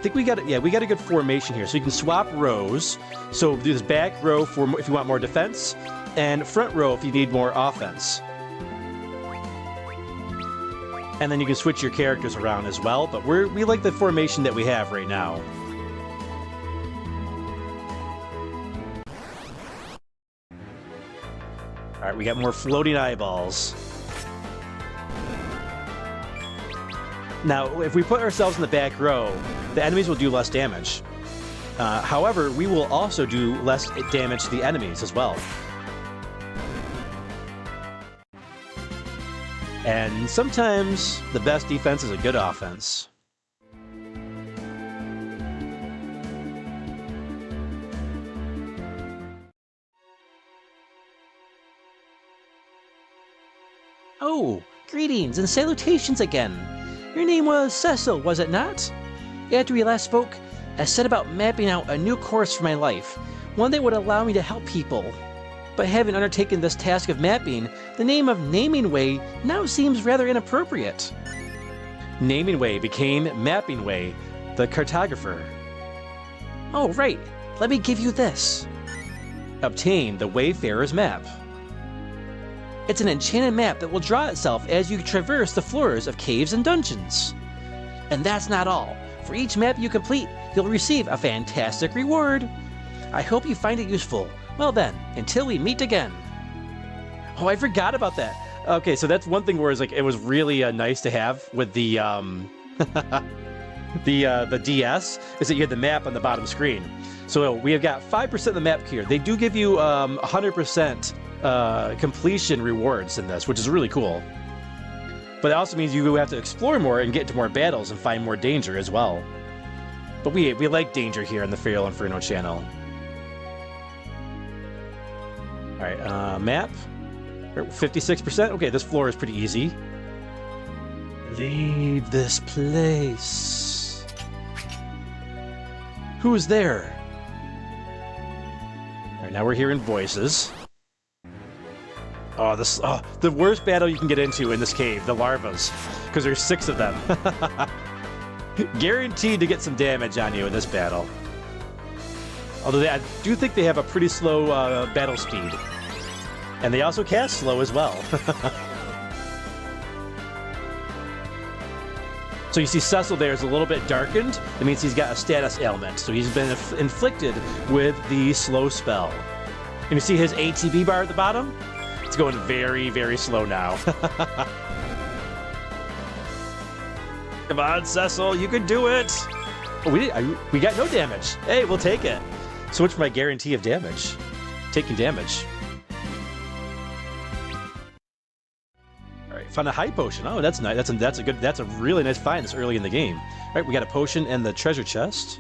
Speaker 2: think we got a good formation here. So you can swap rows. So do this back row for if you want more defense, and front row if you need more offense. And then you can switch your characters around as well, but we like the formation that we have right now. All right, we got more floating eyeballs. Now, if we put ourselves in the back row, the enemies will do less damage. However, we will also do less damage to the enemies as well. And sometimes the best defense is a good offense.
Speaker 9: Oh, greetings and salutations again. Your name was Cecil, was it not? After we last spoke, I set about mapping out a new course for my life, one that would allow me to help people. but having undertaken this task of mapping, the name of Naming Way now seems rather inappropriate.
Speaker 2: Naming Way became Mapping Way, the cartographer.
Speaker 9: Oh, right. Let me give you this.
Speaker 2: Obtain the Wayfarer's Map.
Speaker 9: It's an enchanted map that will draw itself as you traverse the floors of caves and dungeons. And that's not all. For each map you complete, you'll receive a fantastic reward. I hope you find it useful. Well then, until we meet again.
Speaker 2: Oh, I forgot about that. Okay, so that's one thing where it was really nice to have with the the DS, is that you had the map on the bottom screen. So we have got 5% of the map here. They do give you 100% completion rewards in this, which is really cool. But it also means you have to explore more and get into more battles and find more danger as well. But we like danger here on the FeralInferno channel. Alright, map. 56%. Okay, this floor is pretty easy.
Speaker 9: Leave this place. Who's there?
Speaker 2: Alright, now we're hearing voices. Oh, the worst battle you can get into in this cave, the larvas. Because there's 6 of them. Guaranteed to get some damage on you in this battle. Although I do think they have a pretty slow battle speed. And they also cast slow as well. So you see Cecil there is a little bit darkened. That means he's got a status ailment. So he's been inflicted with the slow spell. And you see his ATB bar at the bottom? It's going very, very slow now. Come on, Cecil, you can do it! Oh, we got no damage. Hey, we'll take it. Switch for my guarantee of damage. Taking damage. Alright, found a high potion. Oh, that's nice. That's a really nice find this early in the game. Alright, we got a potion and the treasure chest.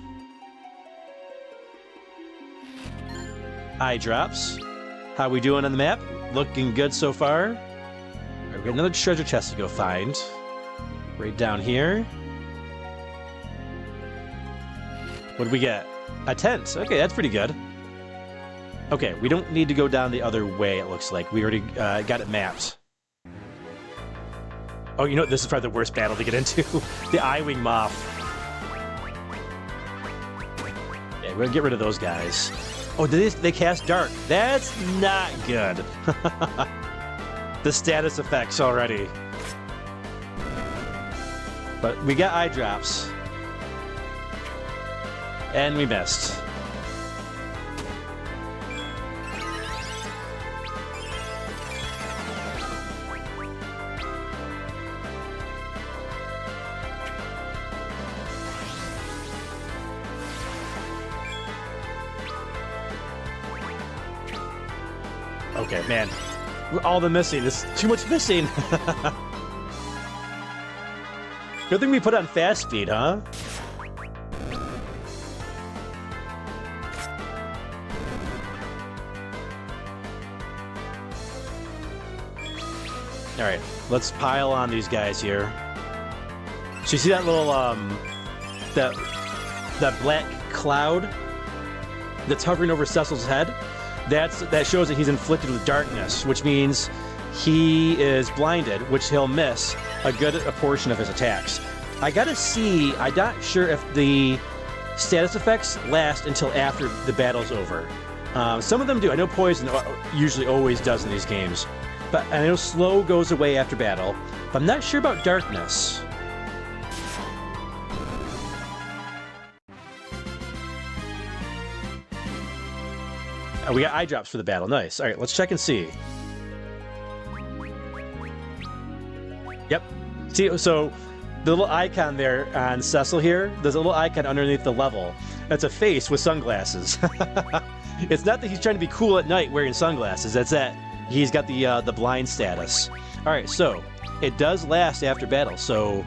Speaker 2: Eye drops. How we doing on the map? Looking good so far. Alright, we got another treasure chest to go find. Right down here. What do we get? A tent. Okay, that's pretty good. Okay, we don't need to go down the other way, it looks like. We already got it mapped. Oh, you know what? This is probably the worst battle to get into. The Eye-Wing Moth. Yeah, we're gonna get rid of those guys. Oh, they cast Dark. That's not good. The status effects already. But we got eye drops. And we missed. Okay, man. All the missing. There's too much missing. Good thing we put on fast speed, huh? Alright, let's pile on these guys here. So you see that little, that black cloud that's hovering over Cecil's head? That shows that he's inflicted with darkness, which means he is blinded, which he'll miss a portion of his attacks. I gotta see, I'm not sure if the status effects last until after the battle's over. Some of them do. I know Poison usually always does in these games. But I know Slow goes away after battle, but I'm not sure about Darkness. Oh, we got eye drops for the battle. Nice. All right, let's check and see. Yep. See, so the little icon there on Cecil here, there's a little icon underneath the level. That's a face with sunglasses. It's not that he's trying to be cool at night wearing sunglasses. That's that he's got the blind status. All right, so it does last after battle. So,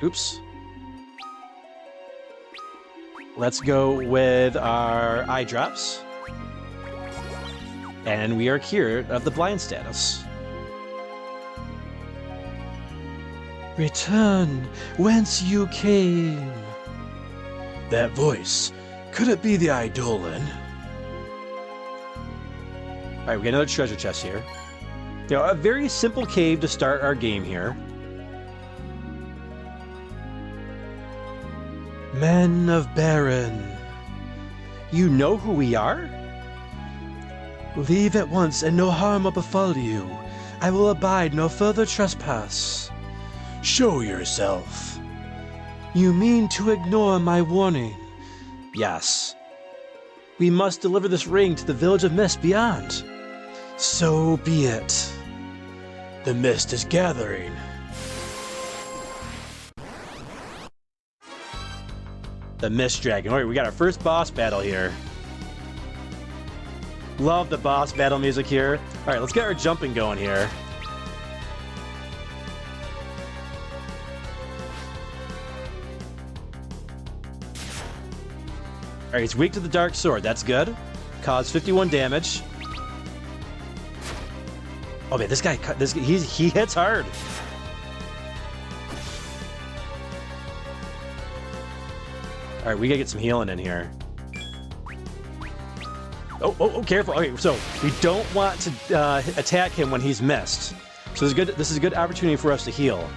Speaker 2: oops. Let's go with our eye drops. And we are cured of the blind status.
Speaker 6: Return whence you came. That voice, could it be the Eidolon?
Speaker 2: All right, we got another treasure chest here. You know, a very simple cave to start our game here.
Speaker 6: Men of Baron,
Speaker 2: You know who we are?
Speaker 6: leave at once and no harm will befall you. I will abide no further trespass. Show yourself. You mean to ignore my warning?
Speaker 2: Yes. We must deliver this ring to the village of Mist beyond.
Speaker 6: So be it. The mist is gathering.
Speaker 2: The Mist Dragon. All right, we got our first boss battle here. Love the boss battle music here. All right, let's get our jumping going here. All right, he's weak to the Dark Sword. That's good. Caused 51 damage. Oh man, this guy, he hits hard. All right, we gotta get some healing in here. Oh, careful. Okay, so we don't want to attack him when he's missed. So this is a good opportunity for us to heal.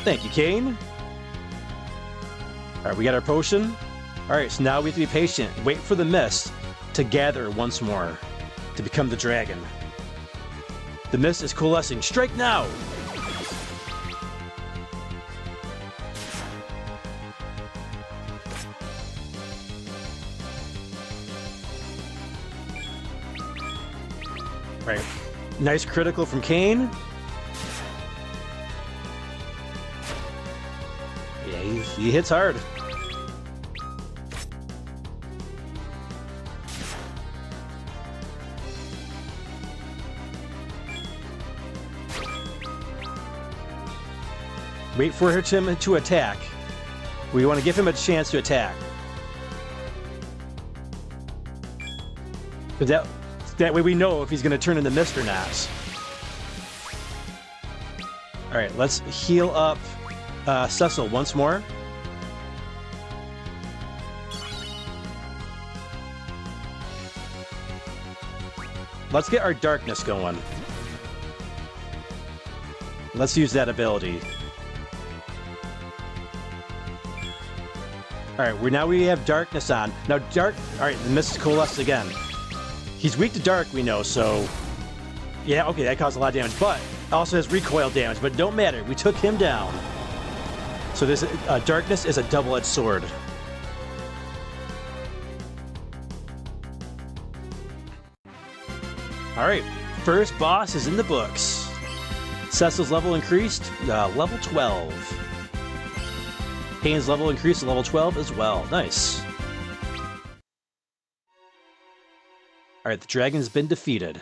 Speaker 2: Thank you, Kane. All right, we got our potion. All right, so now we have to be patient. Wait for the mist to gather once more, to become the dragon. The mist is coalescing. Strike now! Right. Nice critical from Kane. Yeah, he hits hard. Wait for him to attack. We want to give him a chance to attack. But that way we know if he's going to turn into mist or not. All right, let's heal up Cecil once more. Let's get our darkness going. Let's use that ability. All right, now we have darkness on. Now dark. All right, the mist is coalesced again. He's weak to dark, we know. So, yeah, okay, that caused a lot of damage, but also has recoil damage. But don't matter, we took him down. So this darkness is a double-edged sword. All right, first boss is in the books. Cecil's level increased, level 12. Kane's level increased to level 12 as well. Nice. Alright, the dragon's been defeated.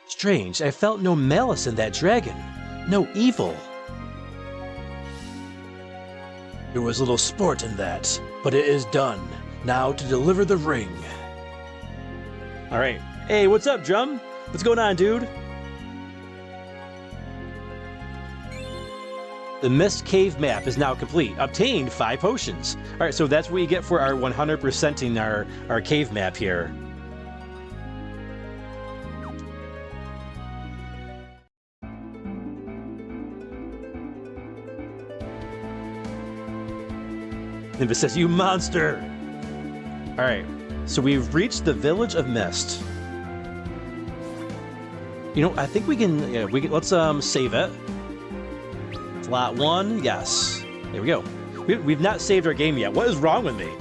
Speaker 2: Strange, I felt no malice in that dragon. No evil.
Speaker 6: There was little sport in that, but it is done. Now to deliver the ring.
Speaker 2: Alright. Hey, what's up, Drum? What's going on, dude? The Mist Cave map is now complete. Obtained 5 potions. Alright, so that's what you get for our 100%ing our cave map here. Nimbus says, "You monster!" Alright, so we've reached the village of Mist. You know, I think we can, let's save it. Slot 1, yes. There we go. We've not saved our game yet. What is wrong with me?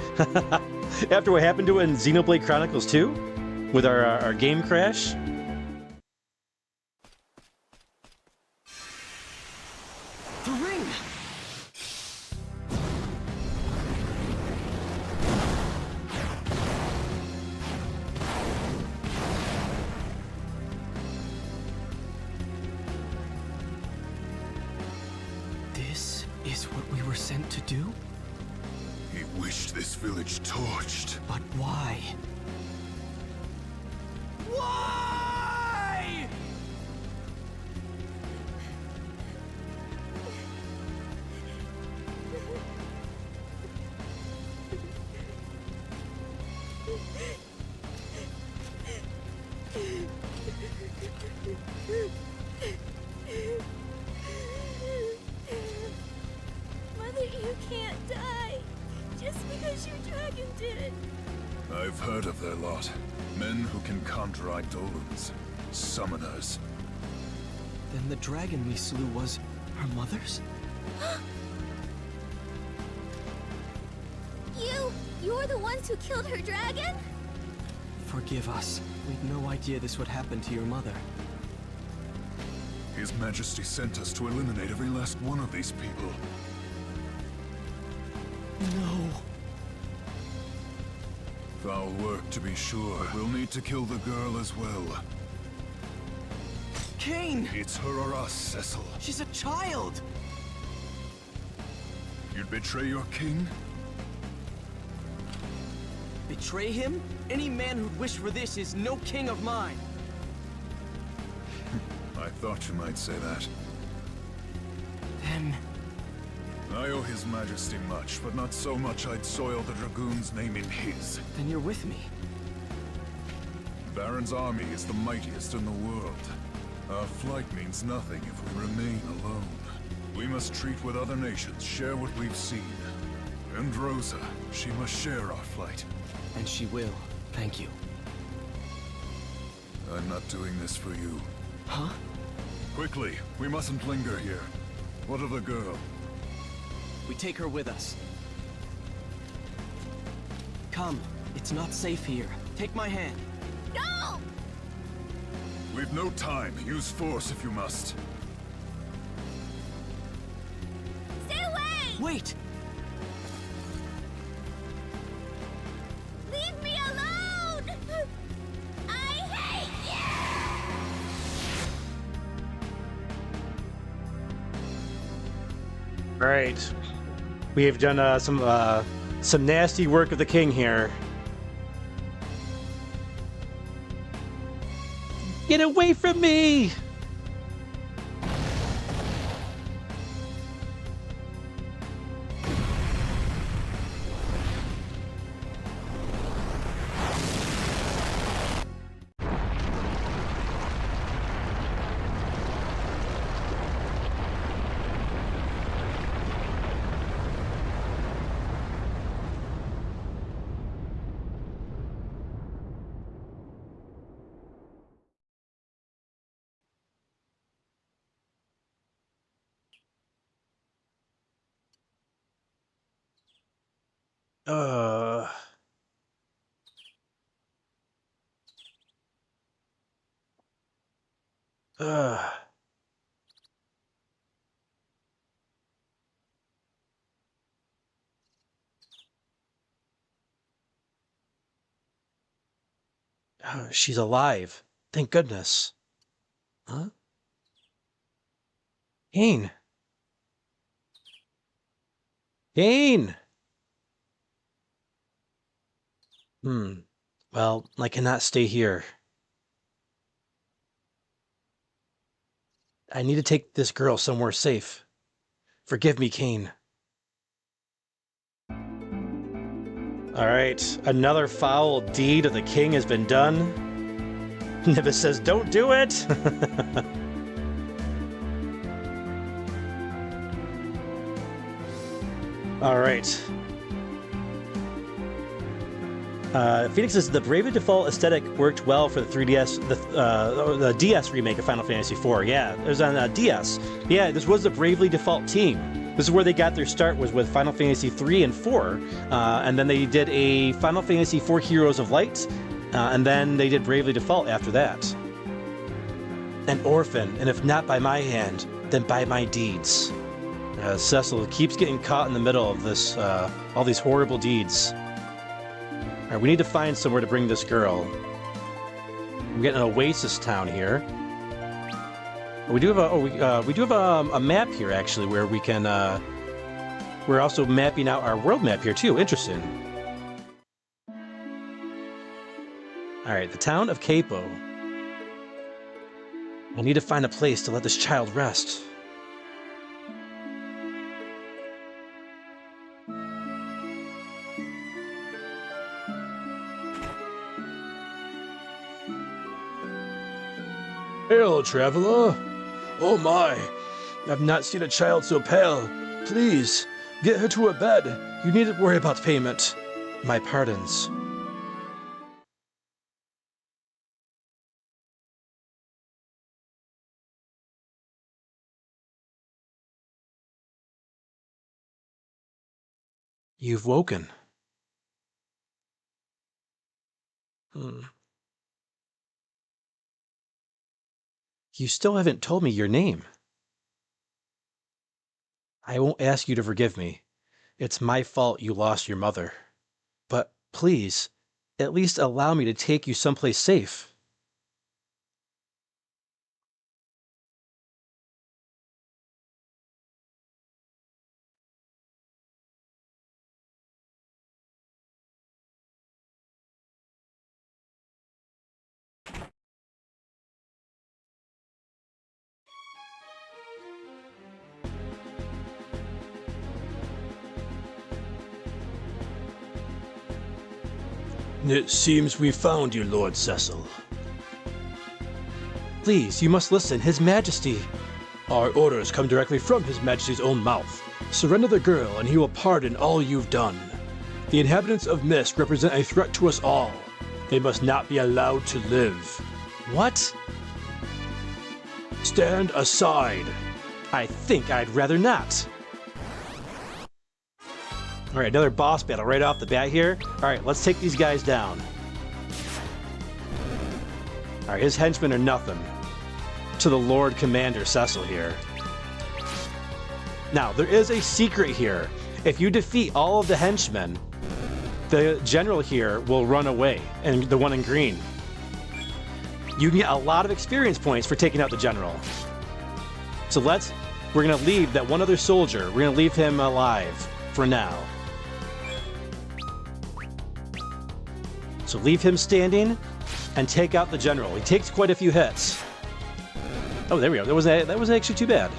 Speaker 2: After what happened to it in Xenoblade Chronicles 2? With our game crash?
Speaker 4: The ring! This is what we were sent to do?
Speaker 8: He wished this village torched.
Speaker 4: But why? Why?
Speaker 8: I've heard of their lot. Men who can conjure eidolons. Summoners.
Speaker 4: Then the dragon we slew was her mother's?
Speaker 7: You're the ones who killed her dragon?
Speaker 4: Forgive us. We'd no idea this would happen to your mother.
Speaker 8: His Majesty sent us to eliminate every last one of these people.
Speaker 4: No.
Speaker 8: Foul work, to be sure. We'll need to kill the girl as well.
Speaker 4: Cain!
Speaker 8: It's her or us, Cecil.
Speaker 4: She's a child!
Speaker 8: You'd betray your king?
Speaker 4: Betray him? Any man who'd wish for this is no king of mine.
Speaker 8: I thought you might say that.
Speaker 4: Then...
Speaker 8: I owe His Majesty much, but not so much I'd soil the Dragoon's name in his.
Speaker 4: Then you're with me.
Speaker 8: Baron's army is the mightiest in the world. Our flight means nothing if we remain alone. We must treat with other nations, share what we've seen. And Rosa, she must share our flight.
Speaker 4: And she will. Thank you.
Speaker 8: I'm not doing this for you.
Speaker 4: Huh?
Speaker 8: Quickly, we mustn't linger here. What of the girl?
Speaker 4: We take her with us. Come. It's not safe here. Take my hand.
Speaker 7: No!
Speaker 8: We've no time. Use force if you must.
Speaker 7: Stay away!
Speaker 4: Wait!
Speaker 7: Leave me alone! I hate you!
Speaker 2: Right. We have done some nasty work of the king here. Get away from me! Uh. Uh. Oh, she's alive. Thank goodness. Huh? Cain. Cain! Well, I cannot stay here. I need to take this girl somewhere safe. Forgive me, Cain. Alright, another foul deed of the king has been done. Nibis says, don't do it! Alright. Phoenix says the Bravely Default aesthetic worked well for the 3DS, the DS remake of Final Fantasy IV. Yeah, it was on DS. Yeah, this was the Bravely Default team. This is where they got their start, was with Final Fantasy III and IV, and then they did a Final Fantasy IV Heroes of Light, and then they did Bravely Default after that. An orphan, and if not by my hand, then by my deeds. Cecil keeps getting caught in the middle of this, all these horrible deeds. All right, we need to find somewhere to bring this girl. We're getting an oasis town here. We do have we do have a map here actually where we can. We're also mapping out our world map here too. Interesting. All right, the town of Capo. I need to find a place to let this child rest.
Speaker 6: Hail, traveler! Oh my! I've not seen a child so pale. Please, get her to a bed. You needn't worry about payment.
Speaker 2: My pardons. You've woken. You still haven't told me your name. I won't ask you to forgive me. It's my fault you lost your mother. But please, at least allow me to take you someplace safe.
Speaker 6: It seems we found you, Lord Cecil.
Speaker 2: Please, you must listen. His Majesty.
Speaker 6: Our orders come directly from His Majesty's own mouth. Surrender the girl, and he will pardon all you've done. The inhabitants of Mist represent a threat to us all. They must not be allowed to live.
Speaker 2: What?
Speaker 6: Stand aside.
Speaker 2: I think I'd rather not. All right, another boss battle right off the bat here. All right, let's take these guys down. All right, his henchmen are nothing to the Lord Commander Cecil here. Now, there is a secret here. If you defeat all of the henchmen, the general here will run away, and the one in green. You can get a lot of experience points for taking out the general. So we're gonna leave that one other soldier, we're gonna leave him alive for now. So leave him standing and take out the general. He takes quite a few hits. Oh, there we go. That wasn't actually too bad.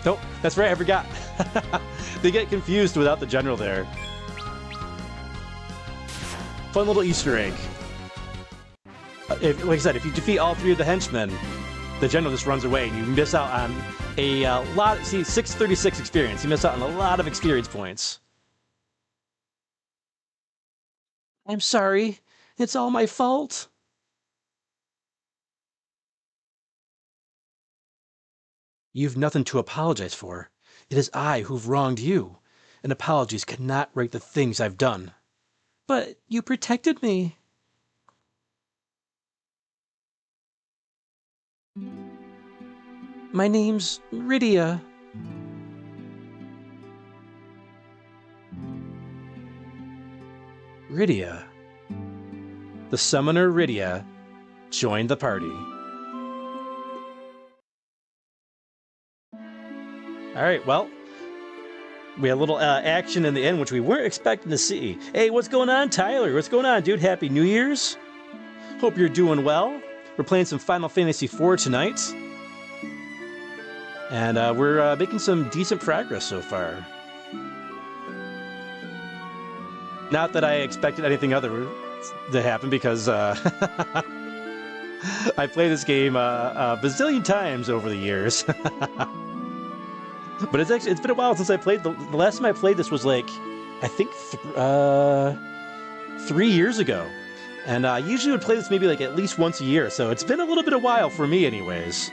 Speaker 2: Nope, that's right, I forgot. They get confused without the general there. Fun little Easter egg. Like I said, if you defeat all three of the henchmen, the general just runs away and you miss out on a lot. See, 636 experience. You miss out on a lot of experience points. I'm sorry. It's all my fault. You've nothing to apologize for. It is I who've wronged you, and apologies cannot right the things I've done. But you protected me. My name's Rydia. Rydia. The summoner Rydia joined the party. Alright, well, we had a little action in the end, which we weren't expecting to see. Hey, what's going on, Tyler? What's going on, dude? Happy New Year's. Hope you're doing well. We're playing some Final Fantasy IV tonight. And we're making some decent progress so far. Not that I expected anything other to happen, because I played this game a bazillion times over the years. But it's been a while since I played. The last time I played this was like, I think 3 years ago. And I usually would play this maybe like at least once a year, so it's been a little bit of a while for me anyways.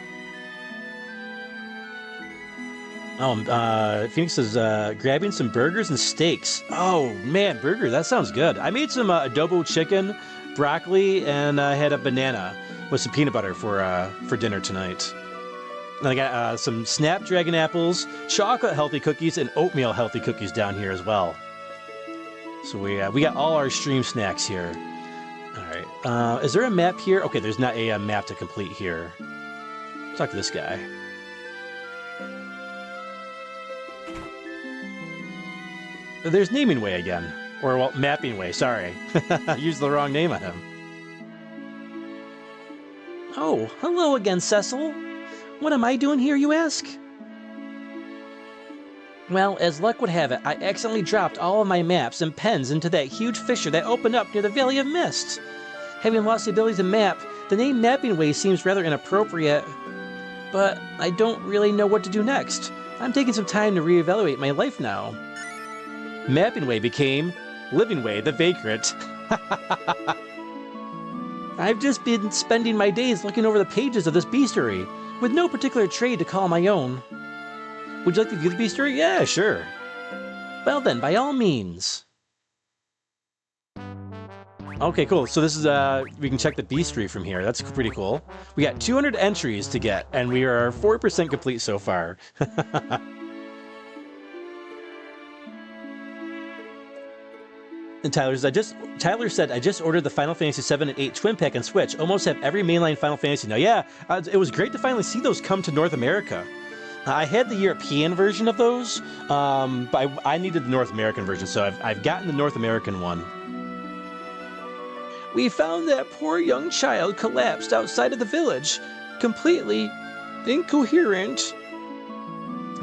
Speaker 2: Oh, Phoenix is grabbing some burgers and steaks. Oh man, burger, that sounds good. I made some adobo chicken, broccoli, and I had a banana with some peanut butter for dinner tonight. And I got some Snapdragon apples, chocolate healthy cookies, and oatmeal healthy cookies down here as well. So we got all our stream snacks here. All right, is there a map here? Okay, there's not a map to complete here. Let's talk to this guy. There's Naming Way again. Or, well, Mapping Way, sorry. I used the wrong name on him. Oh, hello again, Cecil. What am I doing here, you ask? Well, as luck would have it, I accidentally dropped all of my maps and pens into that huge fissure that opened up near the Valley of Mist. Having lost the ability to map, the name Mapping Way seems rather inappropriate. But I don't really know what to do next. I'm taking some time to reevaluate my life now. Mapping Way became Living Way the Vagrant. I've just been spending my days looking over the pages of this bestiary, with no particular trade to call my own. Would you like to view the bestiary? Yeah, sure. Well then, by all means. Okay, cool. So this is, we can check the bestiary from here. That's pretty cool. We got 200 entries to get, and we are 4% complete so far. And Tyler said, I just ordered the Final Fantasy 7 and 8 Twin Pack and Switch. Almost have every mainline Final Fantasy now. Yeah, it was great to finally see those come to North America. I had the European version of those, but I needed the North American version, so I've gotten the North American one. We found that poor young child collapsed outside of the village, completely incoherent.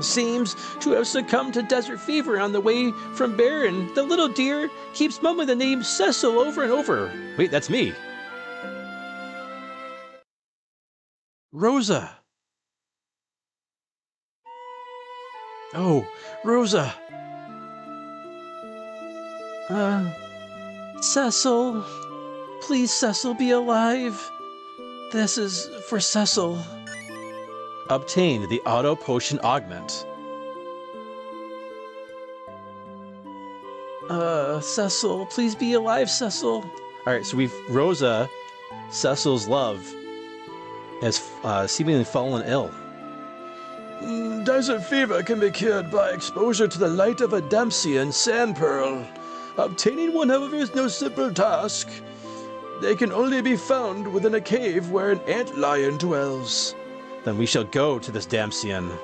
Speaker 2: Seems to have succumbed to desert fever on the way from Baron. The little dear keeps mumbling the name Cecil over and over. Wait, that's me. Rosa. Oh, Rosa. Cecil. Please, Cecil, be alive. This is for Cecil. Obtain the Auto Potion Augment. Cecil, please be alive, Cecil. Alright, so we've Rosa, Cecil's love, has seemingly fallen ill.
Speaker 6: Desert fever can be cured by exposure to the light of a Dempsey sand pearl. Obtaining one, however, is no simple task. They can only be found within a cave where an antlion dwells.
Speaker 2: Then we shall go to this Damsian.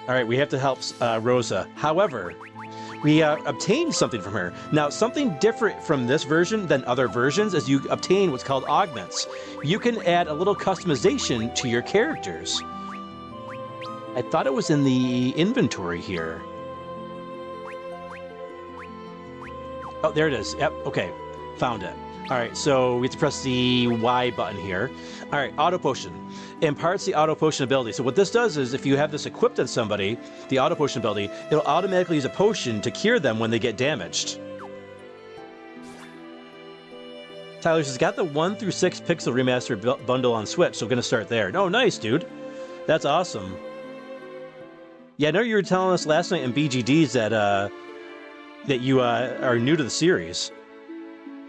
Speaker 2: Alright, we have to help Rosa. However, we obtained something from her. Now, something different from this version than other versions is you obtain what's called augments. You can add a little customization to your characters. I thought it was in the inventory here. Oh, there it is. Yep, okay. Found it. Alright, so we have to press the Y button here. Alright, Auto Potion. Imparts the Auto Potion ability. So what this does is, if you have this equipped on somebody, the Auto Potion ability, it'll automatically use a potion to cure them when they get damaged. Tyler says, got the 1 through 6 Pixel Remaster bundle on Switch, so we're going to start there. Oh, nice, dude. That's awesome. Yeah, I know you were telling us last night in BGDs that you are new to the series.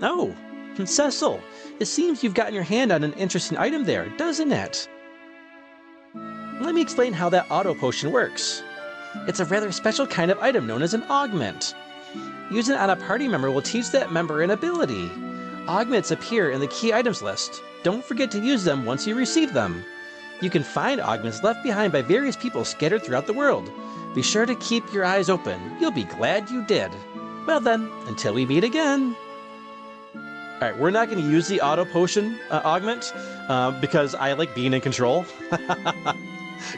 Speaker 2: Oh, Cecil, it seems you've gotten your hand on an interesting item there, doesn't it? Let me explain how that auto potion works. It's a rather special kind of item known as an augment. Using it on a party member will teach that member an ability. Augments appear in the key items list. Don't forget to use them once you receive them. You can find augments left behind by various people scattered throughout the world. Be sure to keep your eyes open. You'll be glad you did. Well then, until we meet again. Alright, we're not going to use the auto potion augment because I like being in control.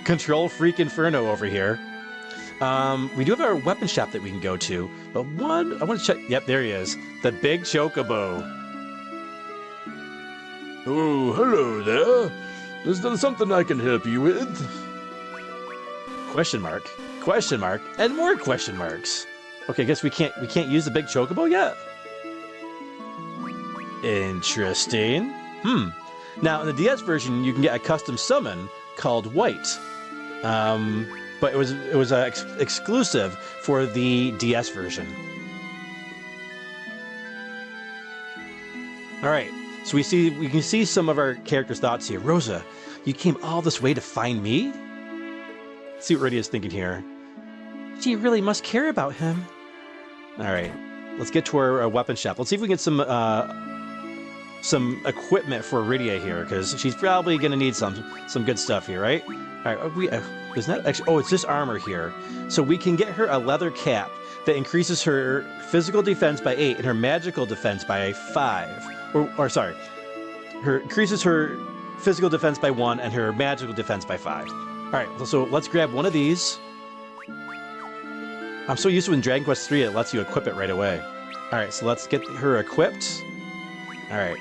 Speaker 2: Control freak Inferno over here. We do have our weapon shop that we can go to, but I want to check. Yep, there he is. The big chocobo.
Speaker 6: Oh, hello there. Is there something I can help you with?
Speaker 2: Question mark, and more question marks. Okay, I guess we can't use the big chocobo yet. Interesting. Now, in the DS version, you can get a custom summon called White. But it was exclusive for the DS version. Alright, so we can see some of our characters' thoughts here. Rosa, you came all this way to find me? Let's see what Rydia's thinking here. She really must care about him. Alright, let's get to our weapon shop. Let's see if we can get some equipment for Rydia here, because she's probably going to need some good stuff here, right? Alright, isn't that actually... Oh, it's just armor here. So we can get her a leather cap that increases her physical defense by 8 and her magical defense by 5. Or sorry, increases her physical defense by 1 and her magical defense by 5. Alright, so let's grab one of these. I'm so used to in Dragon Quest III, it lets you equip it right away. Alright, so let's get her equipped. Alright.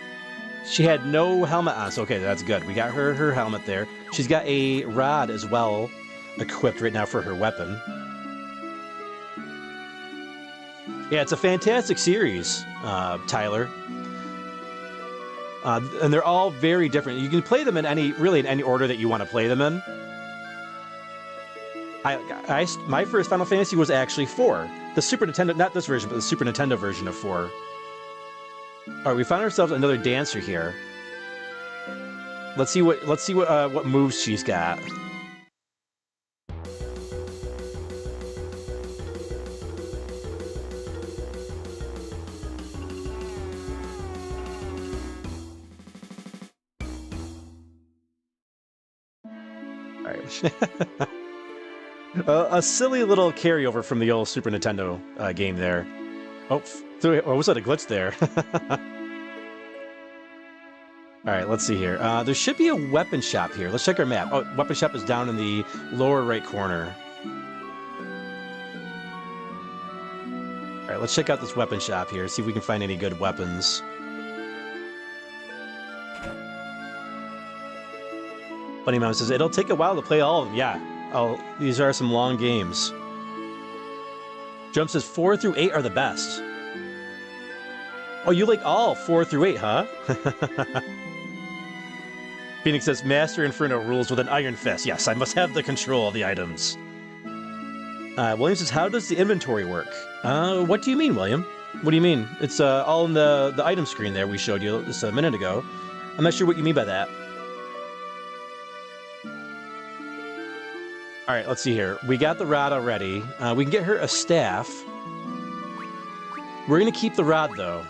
Speaker 2: She had no helmet on, so okay, that's good. We got her helmet there. She's got a rod as well equipped right now for her weapon. Yeah, it's a fantastic series, Tyler. And they're all very different. You can play them in any order that you want to play them in. My first Final Fantasy was actually 4. The Super Nintendo, not this version, but the Super Nintendo version of 4. All right, we found ourselves another dancer here. Let's see what moves she's got. All right. A silly little carryover from the old Super Nintendo game there. Oh, was that a glitch there? All right, let's see here. There should be a weapon shop here. Let's check our map. Oh, weapon shop is down in the lower right corner. All right, let's check out this weapon shop here. See if we can find any good weapons. Bunny Mom says, it'll take a while to play all of them. Yeah. These are some long games. Jump says 4 through 8 are the best. Oh, you like all 4 through 8, huh? Phoenix says, Master Inferno rules with an iron fist. Yes, I must have the control of the items. William says, how does the inventory work? What do you mean, William? What do you mean? It's all in the item screen there we showed you just a minute ago. I'm not sure what you mean by that. All right, let's see here. We got the rod already. We can get her a staff. We're going to keep the rod, though.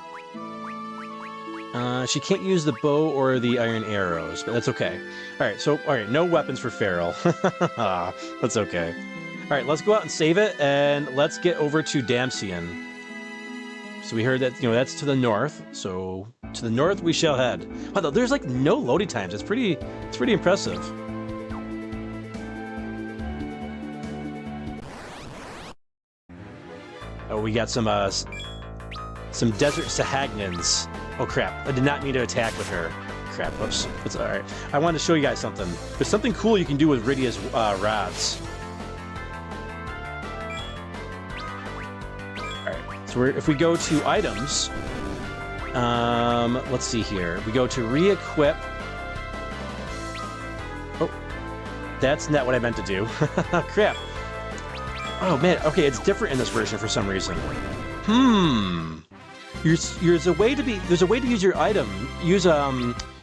Speaker 2: She can't use the bow or the iron arrows, but that's okay. All right, no weapons for Feral. That's okay. All right, let's go out and save it, and let's get over to Damcian. So we heard that, that's to the north. So to the north we shall head. Wow, there's like no loading times. It's pretty impressive. Oh, we got some desert Sahagnans. Oh crap, I did not mean to attack with her. Crap, whoops. It's alright. I wanted to show you guys something. There's something cool you can do with Rydia's rods. Alright, so if we go to items, let's see here. We go to re-equip. Oh, that's not what I meant to do. Crap. Oh man, okay, it's different in this version for some reason. There's a way to use your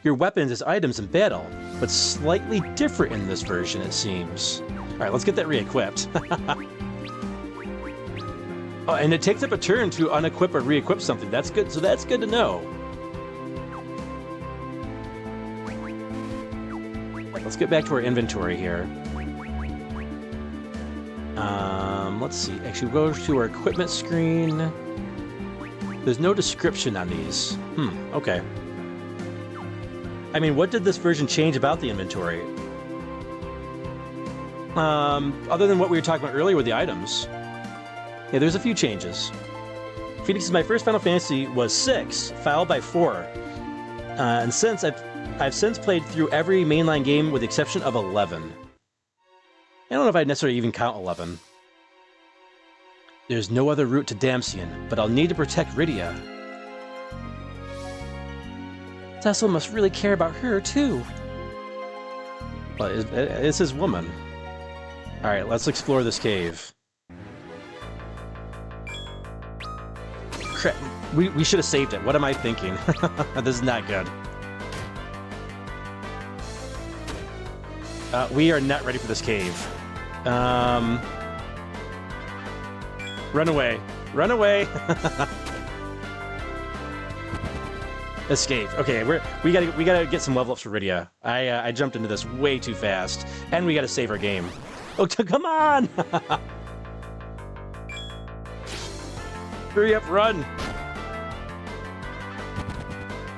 Speaker 2: your weapons as items in battle, but slightly different in this version, it seems. All right, let's get that re-equipped. Oh, and it takes up a turn to unequip or re-equip something. That's good. So that's good to know. Let's get back to our inventory here. Let's see. Actually, we'll go to our equipment screen. There's no description on these. Okay. I mean, what did this version change about the inventory? Other than what we were talking about earlier with the items. Yeah, there's a few changes. Phoenix says, my first Final Fantasy was 6, followed by 4. And since I've since played through every mainline game with the exception of 11. I don't know if I'd necessarily even count 11. There's no other route to Damcian, but I'll need to protect Rydia. Cecil must really care about her, too. Well, it's his woman. Alright, let's explore this cave. Crap, we should have saved it. What am I thinking? This is not good. We are not ready for this cave. Run away. Run away! Escape. Okay, we gotta get some level ups for Rydia. I jumped into this way too fast, and we gotta save our game. Oh, come on! Hurry up, run!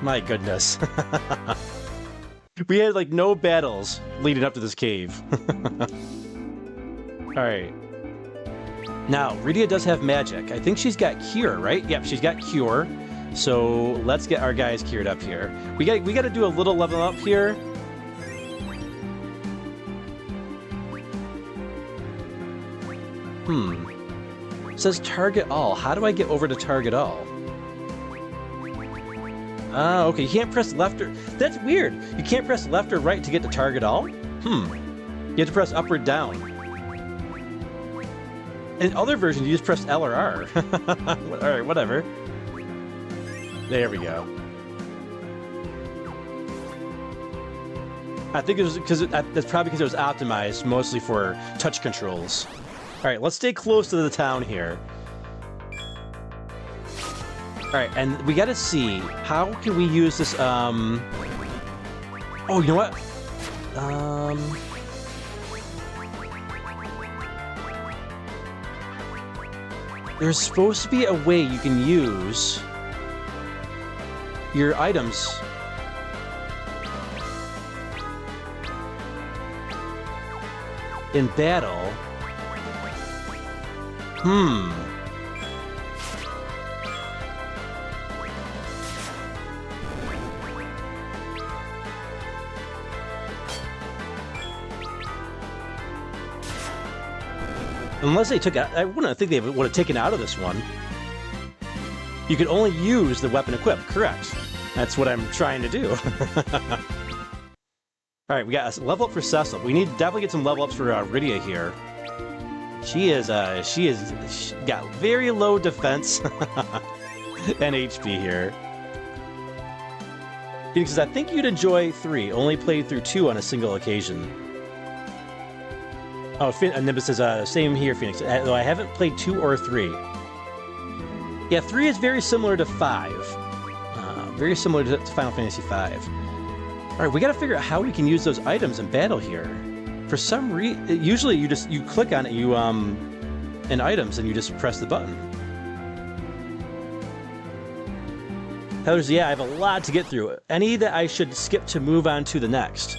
Speaker 2: My goodness. We had like no battles leading up to this cave. Alright. Now, Rydia does have magic. I think she's got Cure, right? Yep, she's got Cure. So let's get our guys cured up here. We got to do a little level up here. It says target all. How do I get over to target all? Ah, okay. You can't press left or... That's weird. You can't press left or right to get to target all? You have to press up or down. In other versions, you just press L or R. All right, whatever. There we go. I think it was because that's probably because it was optimized mostly for touch controls. All right, let's stay close to the town here. All right, and we got to see how can we use this. Oh, you know what? There's supposed to be a way you can use your items. In battle. Unless they took out, I wouldn't think they would have taken out of this one. You could only use the weapon equipped, correct? That's what I'm trying to do. All right, we got a level up for Cecil. We need to definitely get some level ups for Rydia here. She got very low defense and HP here. Phoenix says, I think you'd enjoy 3. Only played through 2 on a single occasion. Oh, Nimbus says, same here, Phoenix. Though I haven't played 2 or 3. Yeah, 3 is very similar to 5. Very similar to Final Fantasy 5. All right, we got to figure out how we can use those items in battle here. For some reason, usually you click on it, in items, and you just press the button. Heather's, yeah, I have a lot to get through. Any that I should skip to move on to the next?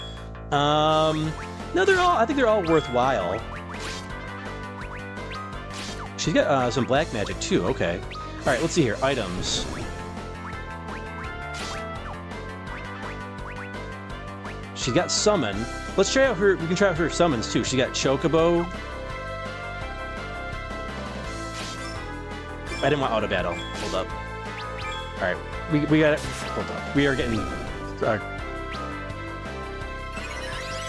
Speaker 2: No, I think they're all worthwhile. She's got some black magic too. Okay. All right, let's see here. Items. She got summon. Let's try out her. We can try out her summons too. She got chocobo. I didn't want auto battle. Hold up. All right, we got it. Hold up. We are getting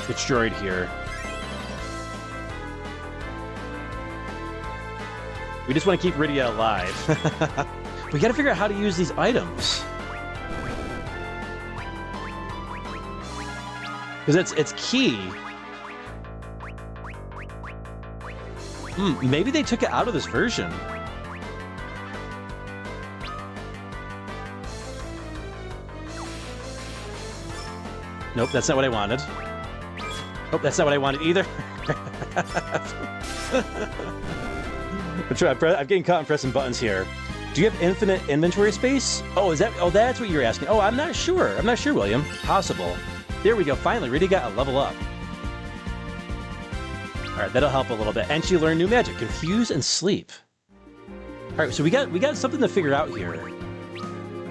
Speaker 2: destroyed here. We just want to keep Rydia alive. We got to figure out how to use these items. Because it's key. Maybe they took it out of this version. Nope, that's not what I wanted. Oh, that's not what I wanted either. I'm getting caught in pressing buttons here. Do you have infinite inventory space? Oh, that's what you're asking. Oh, I'm not sure. I'm not sure, William. Possible. There we go. Finally, Rydia got a level up. All right, that'll help a little bit. And she learned new magic: confuse and sleep. All right, so we got something to figure out here.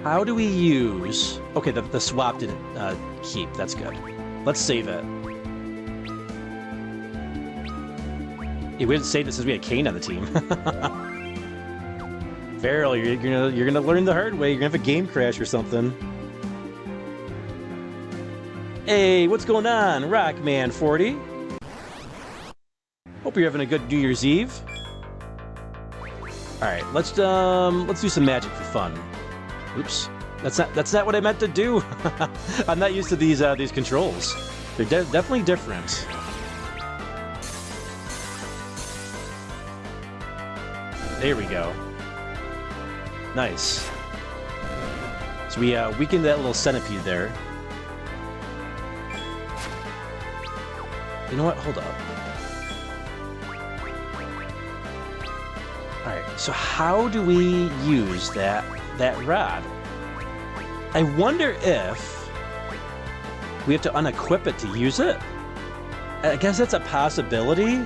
Speaker 2: How do we use? Okay, the swap didn't keep. That's good. Let's save it. Yeah, we didn't save this since we had Kane on the team. Feral, you're gonna learn the hard way. You're gonna have a game crash or something. Hey, what's going on, Rockman40? Hope you're having a good New Year's Eve. All right, let's do some magic for fun. Oops, that's not what I meant to do. I'm not used to these controls. They're definitely different. There we go. Nice. So we weakened that little centipede there. You know what? Hold up. All right. So how do we use that rod? I wonder if we have to unequip it to use it. I guess that's a possibility.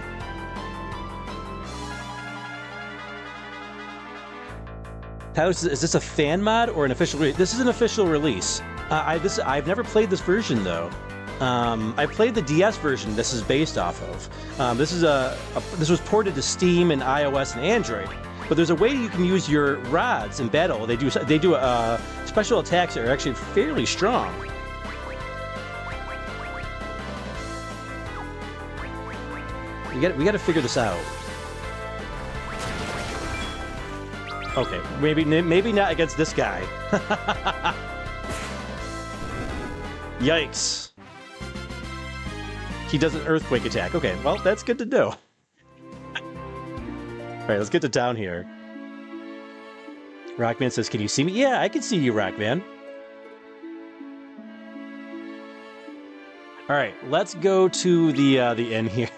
Speaker 2: Is this a fan mod or an official release? This is an official release. I've never played this version though. I played the DS version this is based off of. This was ported to Steam and iOS and Android. But there's a way you can use your rods in battle. They do special attacks that are actually fairly strong. We got to figure this out. Okay, maybe not against this guy. Yikes. He does an earthquake attack. Okay, well, that's good to know. Alright, let's get to down here. Rockman says, can you see me? Yeah, I can see you, Rockman. Alright, let's go to the inn here.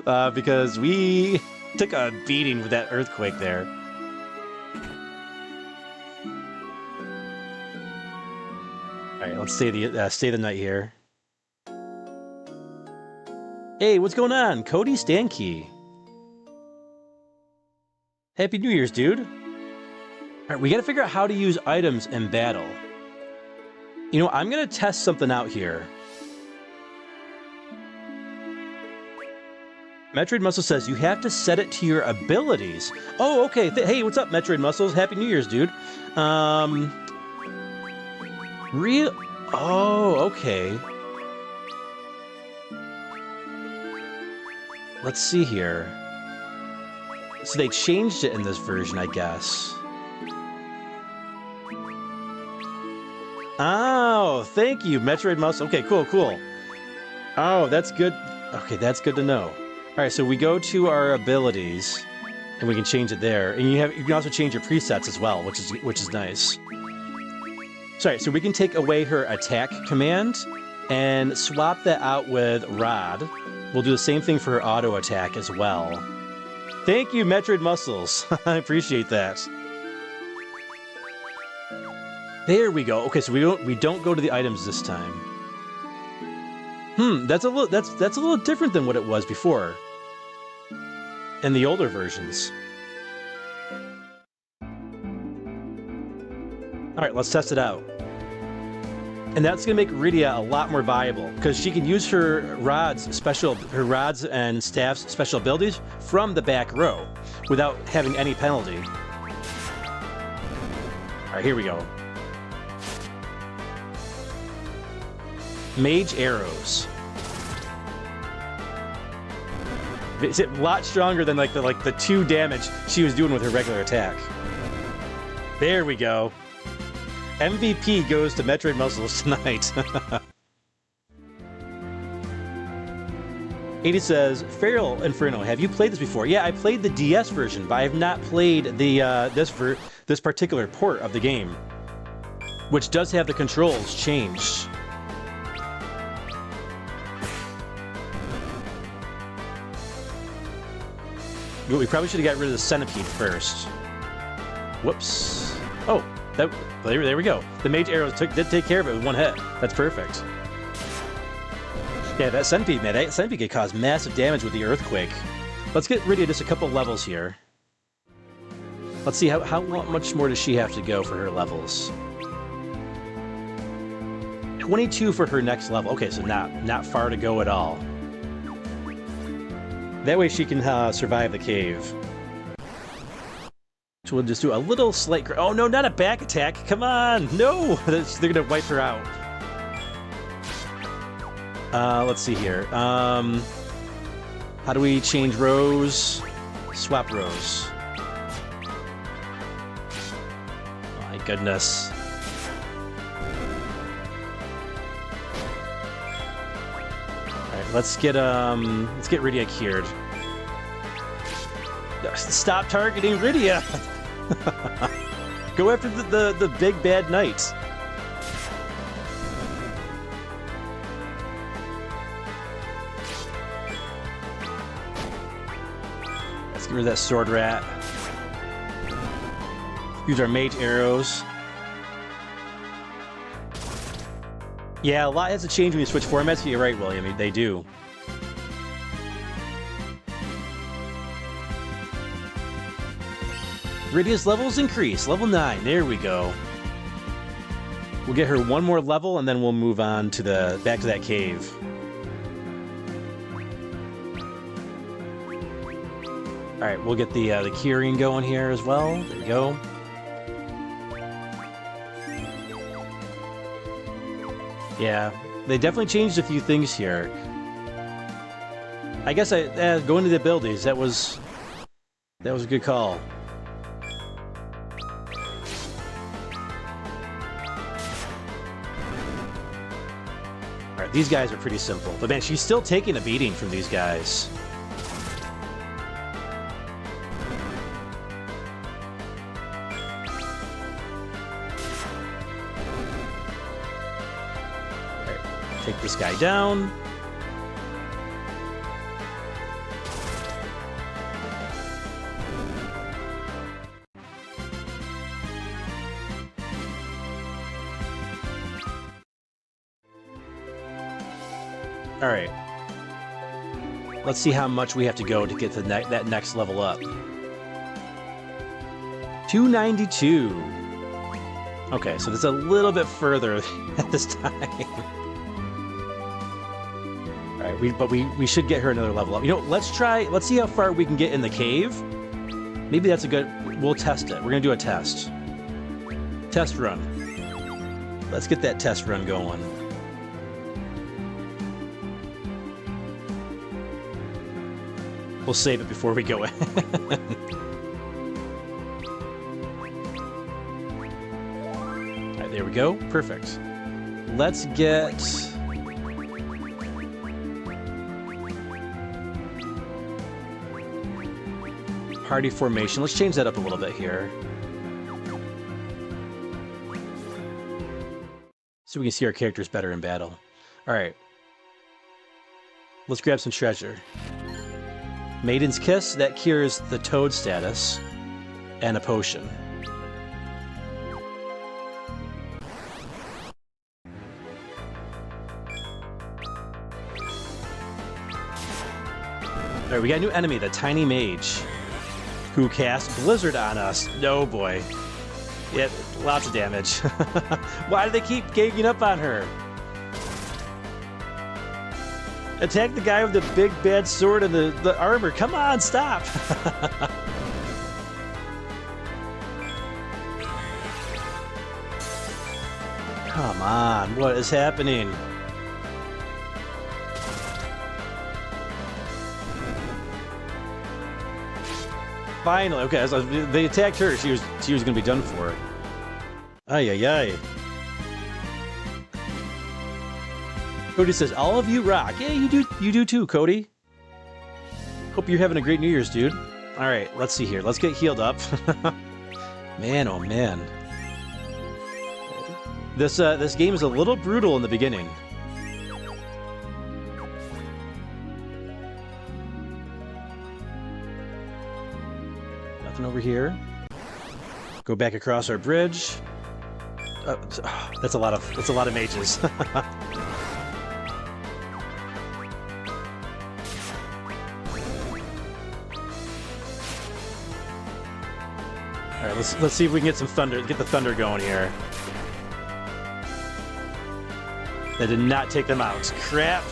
Speaker 2: Because we took a beating with that earthquake there. Alright, let's stay the night here. Hey, what's going on? Cody Stankey. Happy New Year's, dude. Alright, we gotta figure out how to use items in battle. You know, I'm gonna test something out here. Metroid Muscle says you have to set it to your abilities. Oh, okay. Hey, what's up, Metroid Muscles? Happy New Year's, dude. Oh, okay. Let's see here. So they changed it in this version, I guess. Oh, thank you, Metroid Muscle. Okay, cool. Oh, that's good. Okay, that's good to know. All right, so we go to our abilities, and we can change it there. And you can also change your presets as well, which is nice. Sorry, so we can take away her attack command and swap that out with Rod. We'll do the same thing for her auto attack as well. Thank you, Metroid Muscles. I appreciate that. There we go. Okay, so we don't go to the items this time. That's a little different than what it was before. In the older versions. Alright, let's test it out. And that's going to make Rydia a lot more viable, because she can use her rods and staff's special abilities from the back row, without having any penalty. Alright, here we go. Mage arrows. It's a lot stronger than like the 2 damage she was doing with her regular attack. There we go. MVP goes to Metroid Muscles tonight. 80 says, FeralInferno, have you played this before? Yeah, I played the DS version, but I have not played the this particular port of the game, which does have the controls changed. We probably should have got rid of the centipede first. Whoops. Oh, there we go. The mage arrows did take care of it with one hit. That's perfect. Yeah, that centipede, man. That centipede could cause massive damage with the earthquake. Let's get rid of just a couple levels here. Let's see how much more does she have to go for her levels. 22 for her next level. Okay, so not far to go at all. That way she can survive the cave. So we'll just do a little slight... Oh, no, not a back attack. Come on. No. They're going to wipe her out. Let's see here. How do we change rows? Swap rows. Oh, my goodness. Let's get Rydia cured. Stop targeting Rydia! Go after the big bad knight. Let's get rid of that sword rat. Use our mage arrows. Yeah, a lot has to change when you switch formats. You're right, William. They do. Rydia's levels increase. Level 9. There we go. We'll get her one more level, and then we'll move on to back to that cave. All right, we'll get the curing going here as well. There we go. Yeah, they definitely changed a few things here. I guess going to the abilities, that was a good call. Alright, these guys are pretty simple. But man, she's still taking a beating from these guys. Alright, take this guy down. All right. Let's see how much we have to go to get to that next level up. 292. Okay, so that's a little bit further at this time. All right, but we should get her another level up. You know, let's see how far we can get in the cave. Maybe that's a good. We'll test it. We're gonna do a test. Test run. Let's get that test run going. We'll save it before we go in. Alright, there we go. Perfect. Let's get... party formation. Let's change that up a little bit here. So we can see our characters better in battle. Alright. Let's grab some treasure. Maiden's Kiss, that cures the toad status, and a potion. Alright, we got a new enemy, the Tiny Mage, who casts Blizzard on us. Oh boy. Yep, lots of damage. Why do they keep ganging up on her? Attack the guy with the big bad sword and the armor. Come on, stop! Come on, what is happening? Finally, okay, so they attacked her. She was gonna be done for it. Ay ay ay. Cody says, all of you rock. Yeah, you do too, Cody. Hope you're having a great New Year's, dude. All right, let's see here. Let's get healed up. Man, oh man. This game is a little brutal in the beginning. Nothing over here. Go back across our bridge. That's a lot of mages. All right, let's see if we can get some thunder. Get the thunder going here. That did not take them out. Crap.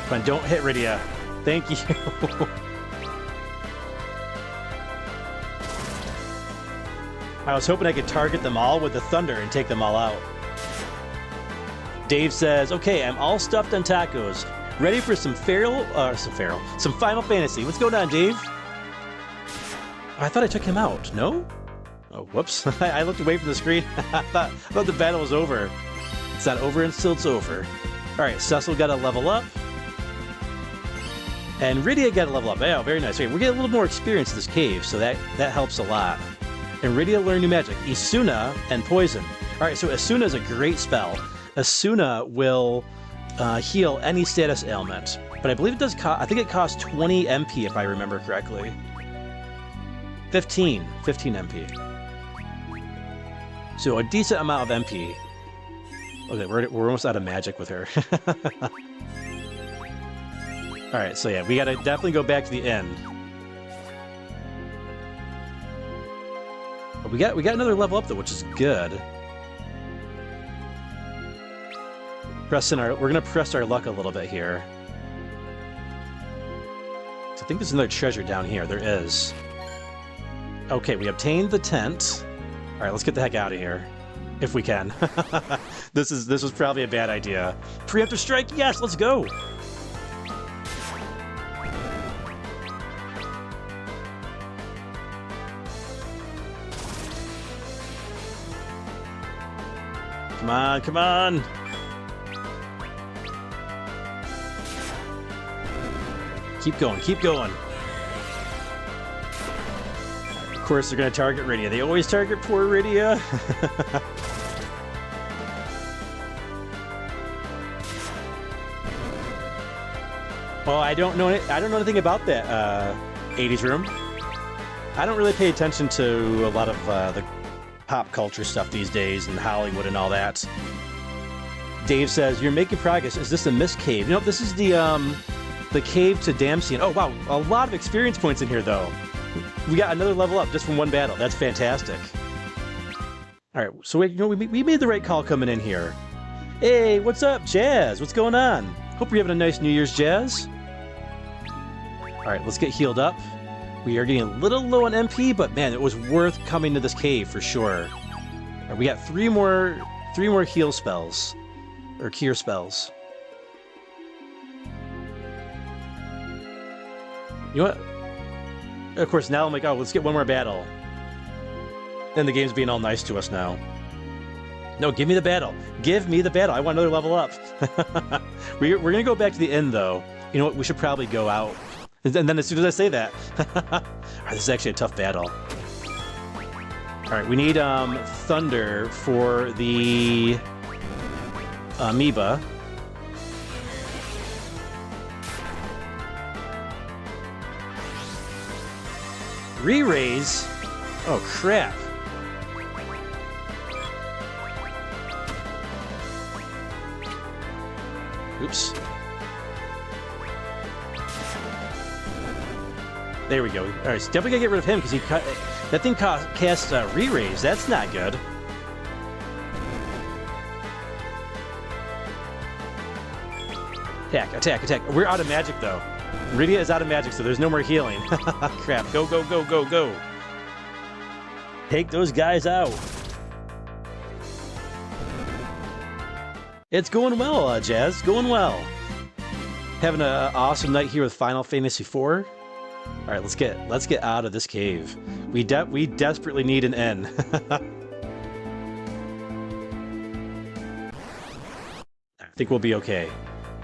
Speaker 2: Come on, don't hit Rydia. Thank you. I was hoping I could target them all with the thunder and take them all out. Dave says, okay, I'm all stuffed on tacos. Ready for some some Final Fantasy. What's going on, Dave? I thought I took him out. No? Oh, whoops. I looked away from the screen. I thought the battle was over. It's not over until it's over. All right, Cecil got to level up. And Rydia got to level up. Oh, very nice. Okay, we're getting a little more experience in this cave, so that helps a lot. And Rydia learned new magic. Isuna and Poison. All right, so Isuna is a great spell. Isuna will heal any status ailment. But I believe it does I think it costs 20 MP if I remember correctly. 15 MP. So a decent amount of MP. Okay, we're almost out of magic with her. All right, so yeah, we gotta definitely go back to the end. But we got another level up though, which is good. We're gonna press our luck a little bit here. So I think there's another treasure down here. There is. Okay, we obtained the tent. All right, let's get the heck out of here, if we can. This was probably a bad idea. Preemptive strike, yes, let's go. Come on, come on! Keep going, keep going. Of course, they're going to target Rydia. They always target poor Rydia. Oh, I don't know anything about that 80s room. I don't really pay attention to a lot of the pop culture stuff these days and Hollywood and all that. Dave says, "You're making progress. Is this the Mist Cave?" You know, this is the cave to Damsian. Oh, wow. A lot of experience points in here, though. We got another level up just from one battle. That's fantastic. All right, so we made the right call coming in here. Hey, what's up, Jazz? What's going on? Hope you're having a nice New Year's, Jazz. All right, let's get healed up. We are getting a little low on MP, but man, it was worth coming to this cave for sure. All right, we got three more heal spells, or cure spells. You know what? Of course, now I'm like, oh, let's get one more battle. And the game's being all nice to us now. No, give me the battle. Give me the battle. I want another level up. We're going to go back to the inn, though. You know what? We should probably go out. And then as soon as I say that... Alright, this is actually a tough battle. Alright, we need Thunder for the amoeba. Re-raise? Oh, crap. Oops. There we go. Alright, so definitely gotta get rid of him because that thing casts re-raise. That's not good. Attack, attack, attack. We're out of magic, though. Rydia is out of magic, so there's no more healing. Crap. Go, go, go, go, go. Take those guys out. It's going well, Jazz. Going well. Having an awesome night here with Final Fantasy IV. All right, let's get out of this cave. We desperately need an N. I think we'll be okay.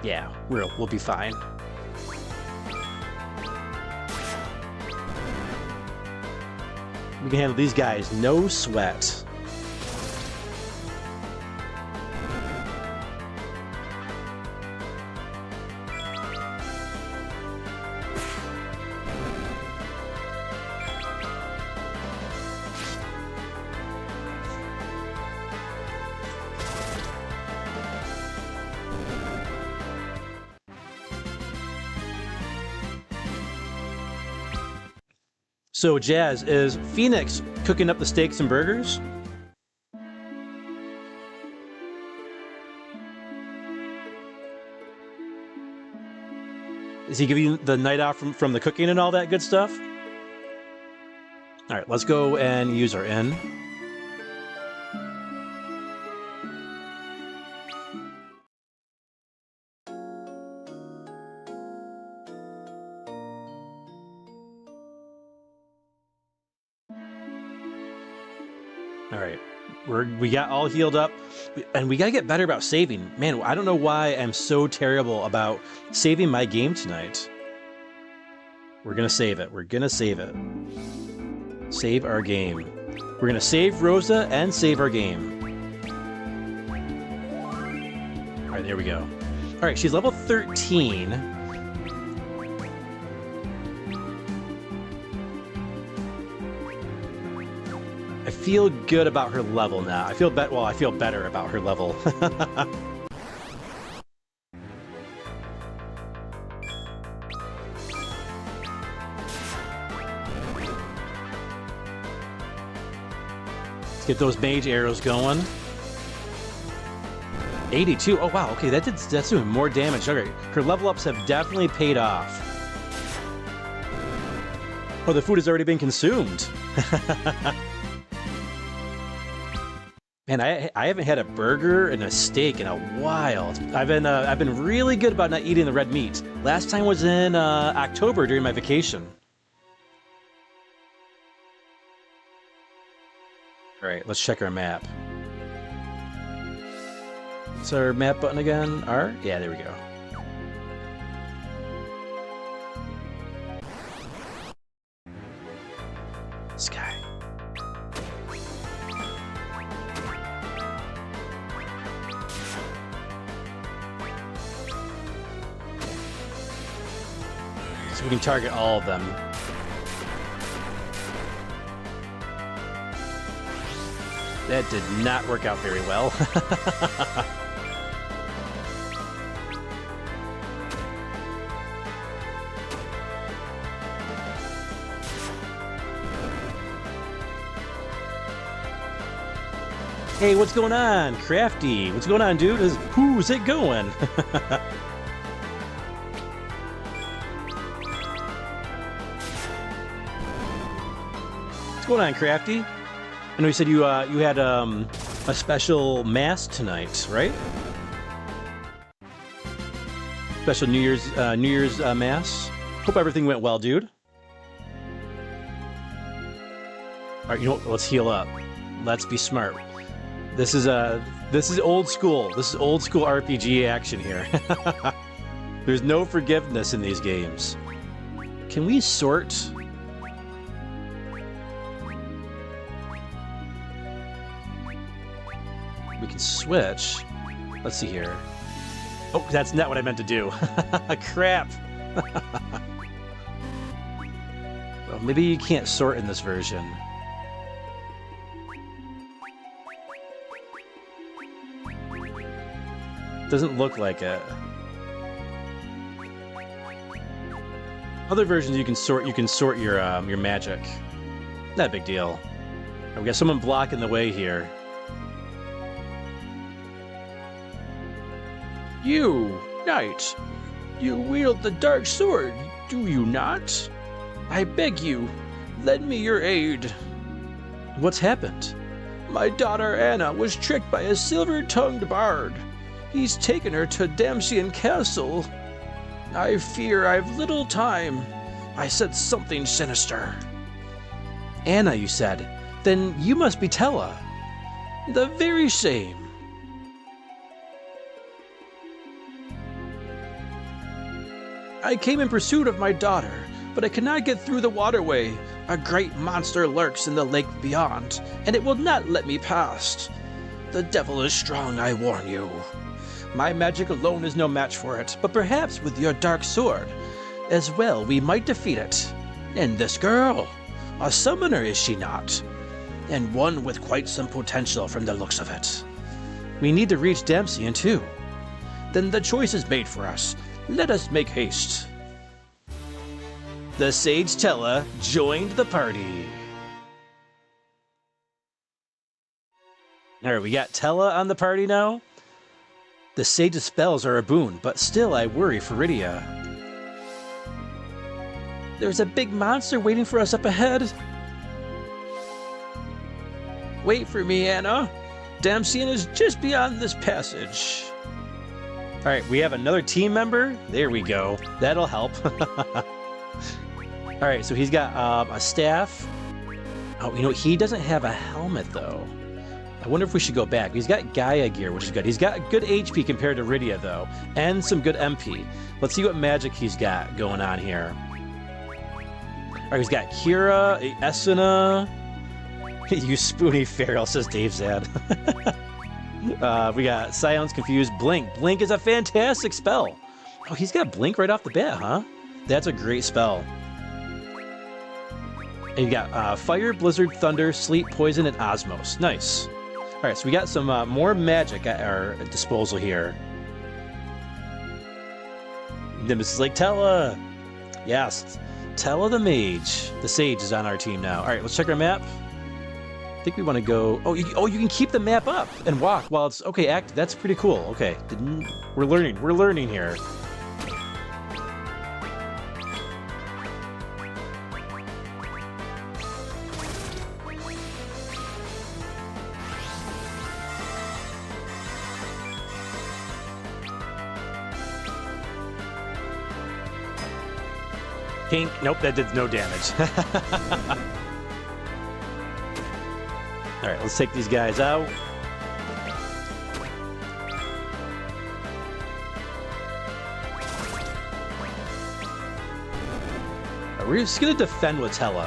Speaker 2: Yeah, we'll be fine. We can handle these guys, no sweat. So, Jazz, is Phoenix cooking up the steaks and burgers? Is he giving you the night off from the cooking and all that good stuff? All right, let's go and use our N. All right, we got all healed up, and we gotta get better about saving. Man, I don't know why I'm so terrible about saving my game tonight. We're gonna save it. We're gonna save it. Save our game. We're gonna save Rosa and save our game. All right, there we go. All right, she's level 13. I feel good about her level now. I feel better about her level. Let's get those mage arrows going. 82. Oh wow. Okay, that's doing more damage. Okay, her level ups have definitely paid off. Oh, the food has already been consumed. Man, I haven't had a burger and a steak in a while. I've been really good about not eating the red meat. Last time was in October during my vacation. All right, let's check our map. What's our map button again? R? Yeah, there we go. Sky. So we can target all of them. That did not work out very well. Hey, what's going on? Crafty, what's going on, dude? Who's it going? What's going on, Crafty? I know you said you had a special mass tonight, right? Special New Year's mass. Hope everything went well, dude. All right, you know what? Let's heal up. Let's be smart. This is old school. This is old school RPG action here. There's no forgiveness in these games. Can we sort? We can switch. Let's see here. Oh, that's not what I meant to do. Crap. Well, maybe you can't sort in this version. Doesn't look like it. Other versions you can sort your magic. Not a big deal. We got someone blocking the way here.
Speaker 6: You, knight, you wield the dark sword, do you not? I beg you, lend me your aid.
Speaker 2: What's happened?
Speaker 6: My daughter Anna was tricked by a silver-tongued bard. He's taken her to Damsian Castle. I fear I've little time. I said something sinister.
Speaker 2: Anna, you said. Then you must be Tella.
Speaker 6: The very same. I came in pursuit of my daughter, but I cannot get through the waterway. A great monster lurks in the lake beyond, and it will not let me past. The devil is strong, I warn you. My magic alone is no match for it, but perhaps with your dark sword as well we might defeat it. And this girl, a summoner is she not? And one with quite some potential from the looks of it.
Speaker 2: We need to reach Damsian too.
Speaker 6: Then the choice is made for us. Let us make haste.
Speaker 2: The Sage Tella joined the party. Alright, we got Tella on the party now. The Sage's spells are a boon, but still I worry for Rydia.
Speaker 6: There's a big monster waiting for us up ahead. Wait for me, Anna. Damsian is just beyond this passage.
Speaker 2: Alright, we have another team member. There we go. That'll help. Alright, so he's got a staff. Oh, you know, he doesn't have a helmet, though. I wonder if we should go back. He's got Gaia gear, which is good. He's got good HP compared to Rydia, though, and some good MP. Let's see what magic he's got going on here. Alright, he's got Kira, Esuna. You spoony feral, says Dave Zad. We got Silence, Confused, Blink. Blink is a fantastic spell. Oh, he's got Blink right off the bat, huh? That's a great spell. And you got Fire, Blizzard, Thunder, Sleep, Poison, and Osmos. Nice. Alright, so we got some more magic at our disposal here. Nemesis Lake Tella. Yes, Tella the Mage. The Sage is on our team now. Alright, let's check our map. I think we want to go... Oh, you can keep the map up and walk while it's... Okay, active. That's pretty cool. Okay. We're learning. We're learning here. Pink. Nope, that did no damage. All right, let's take these guys out. we're just gonna defend with Tella.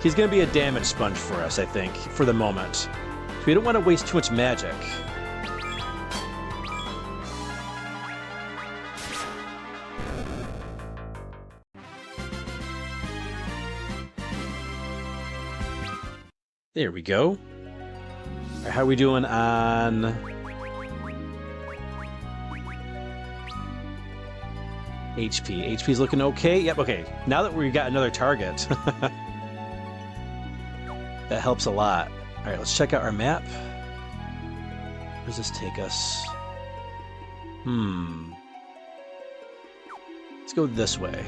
Speaker 2: He's gonna be a damage sponge for us, I think, for the moment. We don't want to waste too much magic. There we go. All right, how are we doing on... HP? HP's looking okay. Yep, okay. Now that we've got another target, that helps a lot. All right, let's check out our map. Where does this take us? Let's go this way.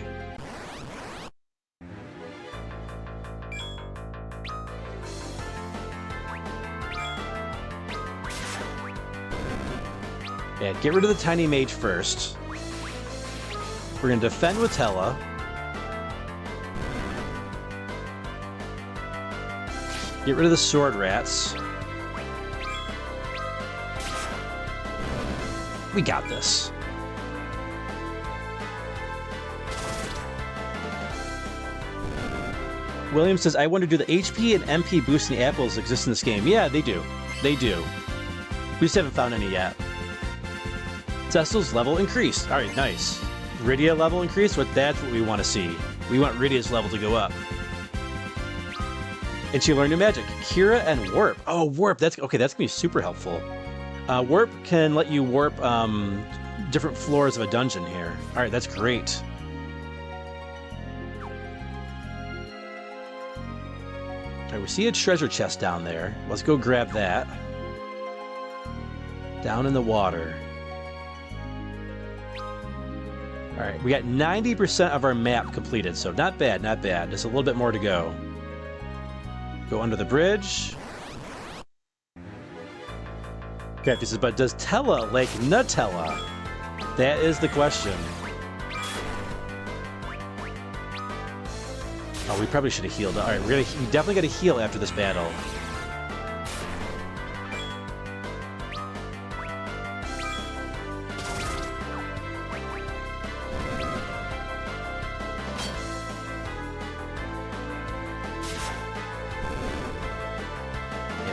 Speaker 2: Yeah, get rid of the tiny mage first. We're gonna defend with Tella. Get rid of the sword rats. We got this. William says, I wonder, do the HP and MP boosting apples exist in this game? Yeah, they do. They do. We just haven't found any yet. Cecil's level increased. All right, nice. Rydia level increased? That's what we want to see. We want Rydia's level to go up. And she learned new magic. Kira and Warp. Oh, Warp. That's okay. That's going to be super helpful. Warp can let you warp different floors of a dungeon here. All right, that's great. All right, we see a treasure chest down there. Let's go grab that. Down in the water. All right, we got 90% of our map completed, so not bad, not bad. Just a little bit more to go. Go under the bridge. Crafty says, but does Tella like Nutella? That is the question. Oh, we probably should have healed. All right, we definitely got to heal after this battle.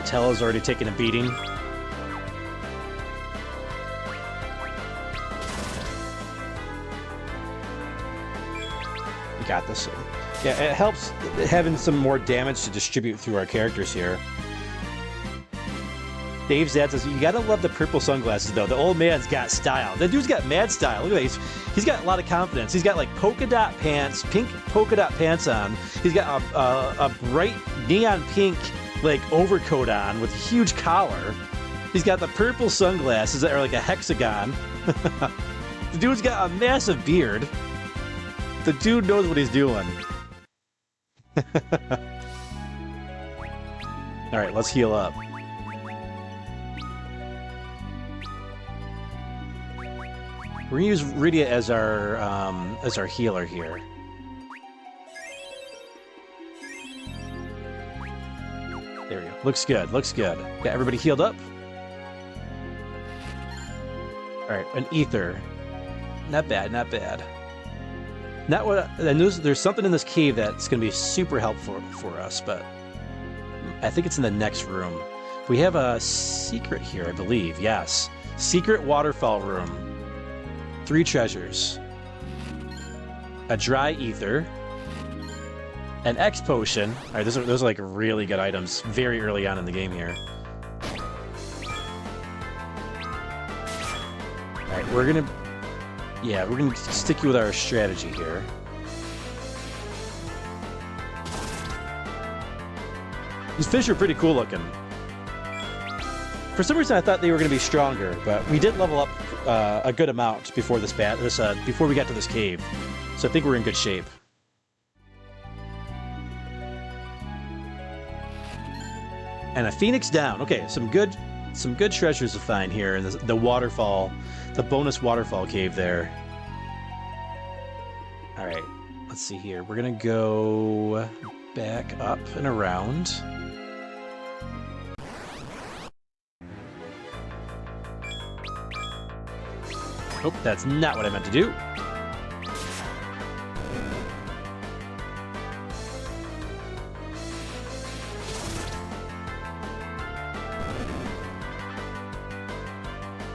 Speaker 2: Tella's already taken a beating. We got this. Yeah, it helps having some more damage to distribute through our characters here. Dave's dad says, you gotta love the purple sunglasses, though. The old man's got style. That dude's got mad style. Look at that. He's got a lot of confidence. He's got, like, polka dot pants, pink polka dot pants on. He's got a bright neon pink, like, overcoat on with a huge collar. He's got the purple sunglasses that are like a hexagon. The dude's got a massive beard. The dude knows what he's doing. All right, let's heal up. We're gonna use Rydia as our healer here. There we go. Looks good. Looks good. Got everybody healed up. All right, an ether. Not bad. Not bad. Not what. And there's something in this cave that's going to be super helpful for us, but I think it's in the next room. We have a secret here, I believe. Yes, secret waterfall room. 3 treasures. A dry ether. An X potion. All right, those are like really good items very early on in the game here. All right, we're gonna stick with our strategy here. These fish are pretty cool looking. For some reason, I thought they were gonna be stronger, but we did level up a good amount before before we got to this cave, so I think we're in good shape. And a phoenix down. Okay, some good treasures to find here in the waterfall, the bonus waterfall cave there. All right, let's see here. We're gonna go back up and around. Oh, that's not what I meant to do.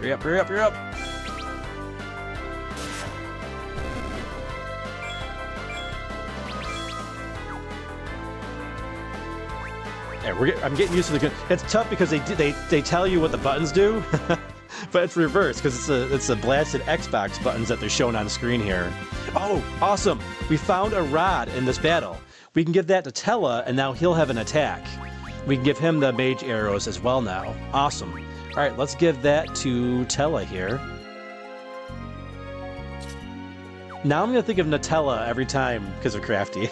Speaker 2: Hurry up, hurry up, hurry up! Yeah, I'm getting used to the. It's tough because they tell you what the buttons do, but it's reversed because it's the blasted Xbox buttons that they're showing on screen here. Oh, awesome! We found a rod in this battle. We can give that to Tella, and now he'll have an attack. We can give him the mage arrows as well now. Awesome. All right, let's give that to Tella here. Now I'm gonna think of Nutella every time because of Crafty.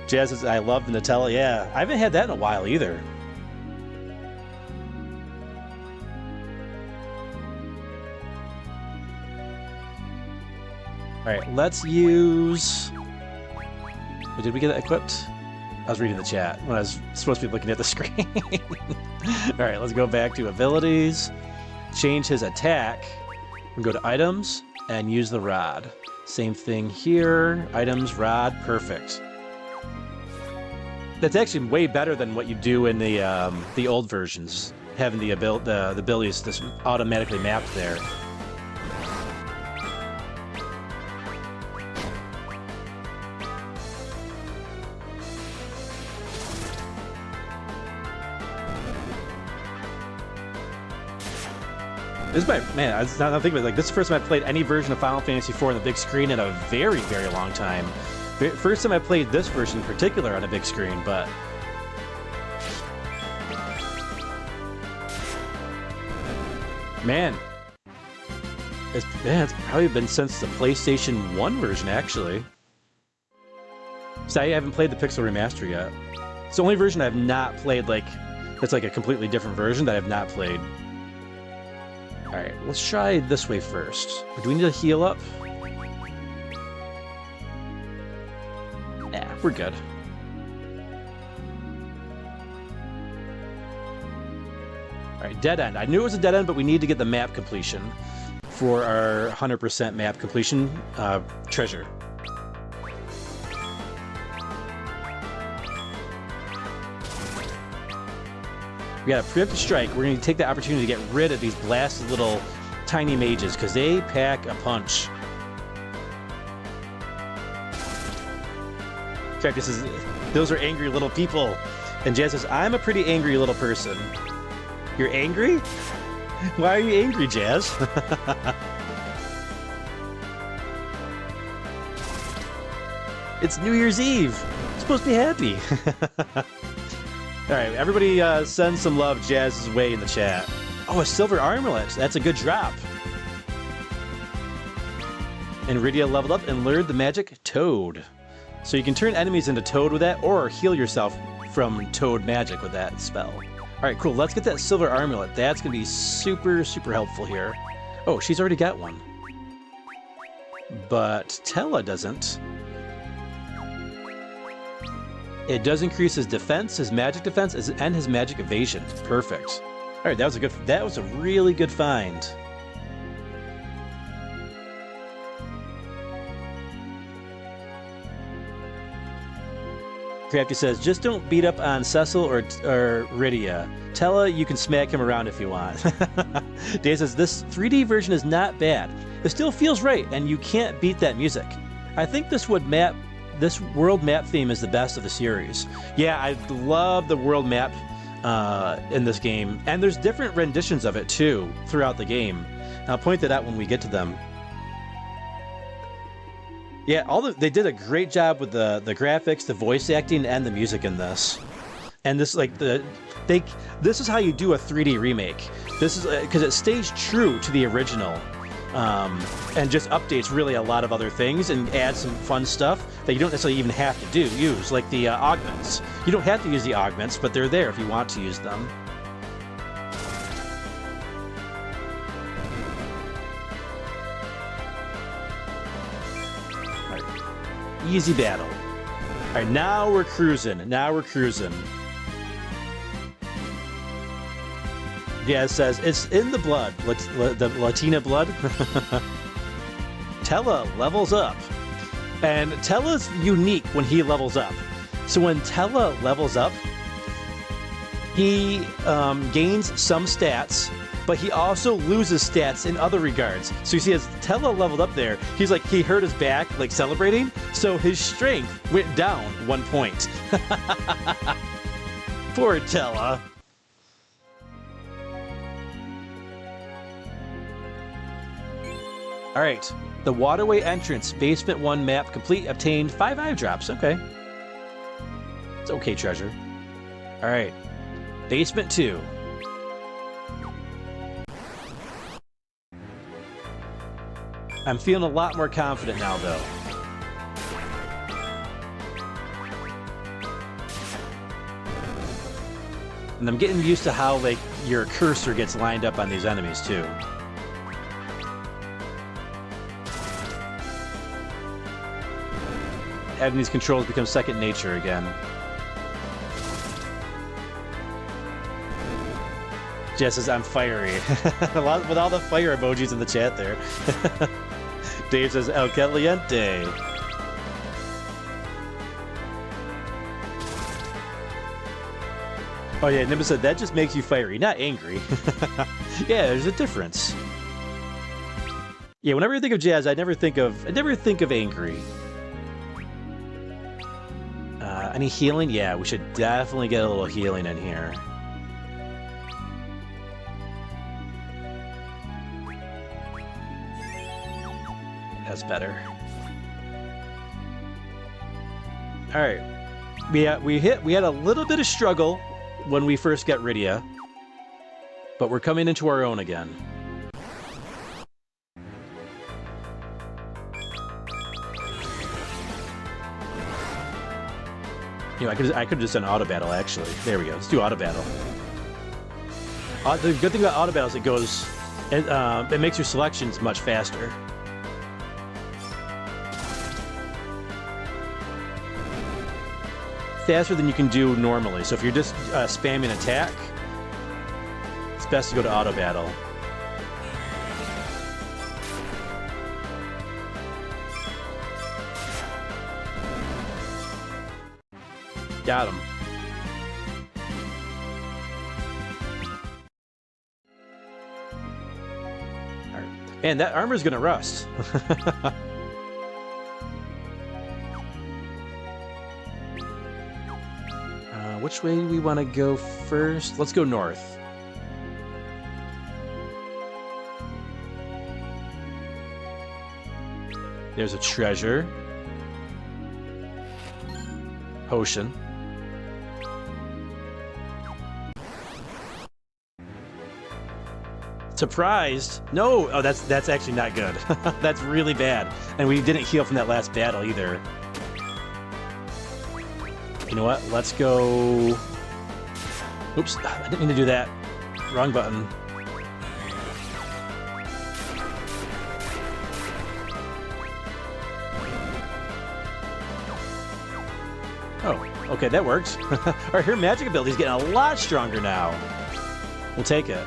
Speaker 2: Jazz says, I love the Nutella. Yeah, I haven't had that in a while either. All right, let's use... Did we get that equipped? I was reading the chat when I was supposed to be looking at the screen. All right, let's go back to abilities, change his attack, and go to items and use the rod. Same thing here, items, rod, perfect. That's actually way better than what you do in the old versions, having the abilities just automatically mapped there. This is my, man, I'm thinking about it, like, this is the first time I've played any version of Final Fantasy IV on the big screen in a very, very long time. First time I played this version in particular on a big screen, but... Man. It's probably been since the PlayStation 1 version, actually. So I haven't played the Pixel Remaster yet. It's the only version I've not played, like, that's like a completely different version that I've not played. Alright, let's try this way first. Do we need to heal up? Nah, we're good. Alright, dead end. I knew it was a dead end, but we need to get the map completion for our 100% map completion treasure. We got a preemptive strike. We're going to take the opportunity to get rid of these blasted little tiny mages because they pack a punch. In fact, those are angry little people. And Jazz says, I'm a pretty angry little person. You're angry? Why are you angry, Jazz? It's New Year's Eve. You're supposed to be happy. Alright, everybody send some love Jazz's way in the chat. Oh, a silver armlet. That's a good drop. And Rydia leveled up and lured the magic Toad. So you can turn enemies into Toad with that, or heal yourself from Toad magic with that spell. Alright, cool. Let's get that silver armlet. That's going to be super, super helpful here. Oh, she's already got one. But Tella doesn't. It does increase his defense, his magic defense, and his magic evasion. Perfect. All right, that was a really good find. Crafty says, just don't beat up on Cecil or Rydia. Tella, you can smack him around if you want. Dave says, this 3D version is not bad. It still feels right, and you can't beat that music. I think this world map theme is the best of the series. Yeah, I love the world map in this game, and there's different renditions of it too throughout the game. I'll point that out when we get to them. Yeah, they did a great job with the graphics, the voice acting, and the music in this. And this, like, this is how you do a 3D remake. This is because it stays true to the original. And just updates really a lot of other things and adds some fun stuff that you don't necessarily even have to use, like the augments. You don't have to use the augments, but they're there if you want to use them. All right. Easy battle. All right, now we're cruising. Yeah, it says, it's in the blood, the Latina blood. Tella levels up. And Tella's unique when he levels up. So when Tella levels up, he gains some stats but he also loses stats in other regards. So you see, as Tella leveled up there, he's like, he hurt his back, like celebrating, so his strength went down 1 point. Poor Tella. All right, the waterway entrance, basement 1 map complete, obtained 5 eye drops. Okay. It's okay, treasure. All right, basement 2. I'm feeling a lot more confident now, though. And I'm getting used to how, like, your cursor gets lined up on these enemies, too. Having these controls become second nature again. Jess says, I'm fiery. With all the fire emojis in the chat there. Dave says, El Caliente. Oh yeah, Nimbus said, that just makes you fiery, not angry. Yeah, there's a difference. Yeah, whenever I think of jazz, I never think of angry. Any healing? Yeah, we should definitely get a little healing in here. That's better. All right, we had a little bit of struggle when we first got Rydia, but we're coming into our own again. You know, I could have just done auto battle actually. There we go. Let's do auto battle. The good thing about auto battle is it makes your selections much faster. Faster than you can do normally. So if you're just spamming attack, it's best to go to auto battle. Got him. All right. Man, that armor's gonna rust. Which way do we want to go first? Let's go north. There's a treasure. Potion. Surprised? No! Oh, that's actually not good. That's really bad. And we didn't heal from that last battle either. You know what? Let's go... Oops, I didn't mean to do that. Wrong button. Oh, okay, that works. Our her magic ability's getting a lot stronger now. We'll take it.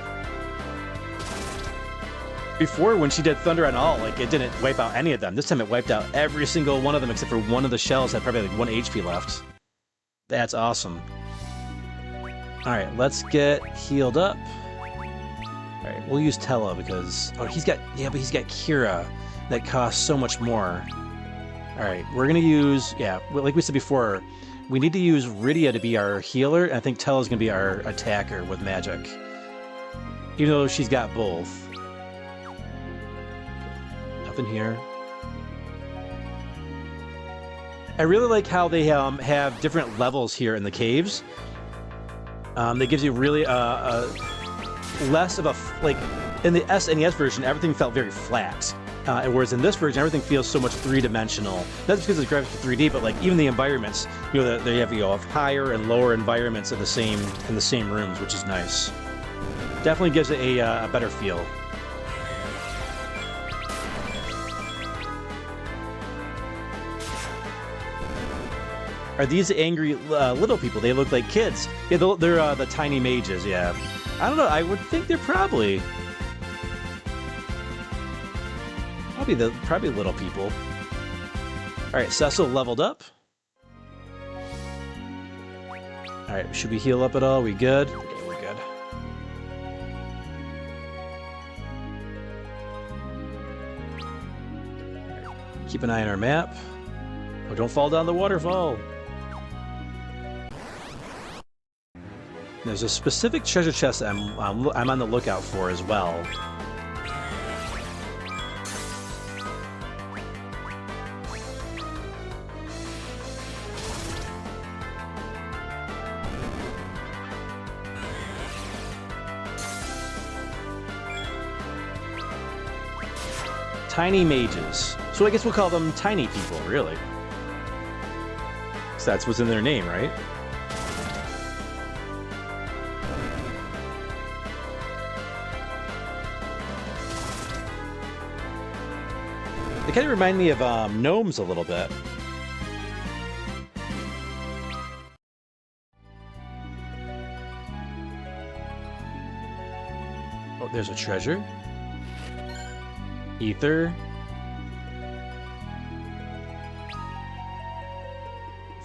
Speaker 2: Before, when she did Thunder on all, like, it didn't wipe out any of them. This time it wiped out every single one of them except for one of the shells that had probably like 1 HP left. That's awesome. Alright, let's get healed up. Alright, we'll use Tella because... Oh, he's got... Yeah, but he's got Kira. That costs so much more. Alright, we're gonna use... Yeah, like we said before, we need to use Rydia to be our healer, and I think Tella's gonna be our attacker with magic. Even though she's got both. Up in here. I really like how they have different levels here in the caves. That gives you really less of a... Like, in the SNES version, everything felt very flat. And whereas in this version, everything feels so much three-dimensional. That's because the graphics are 3D, but like even the environments, you know, they have higher and lower environments in the same rooms, which is nice. Definitely gives it a better feel. Are these angry little people? They look like kids. Yeah, they're the tiny mages, yeah. I don't know, I would think they're probably little people. Alright, Cecil leveled up. Alright, should we heal up at all? We good? Okay, we're good. Keep an eye on our map. Oh, don't fall down the waterfall. There's a specific treasure chest I'm on the lookout for as well. Tiny mages. So I guess we'll call them tiny people, really. So that's what's in their name, right? They kind of remind me of gnomes a little bit. Oh, there's a treasure. Ether.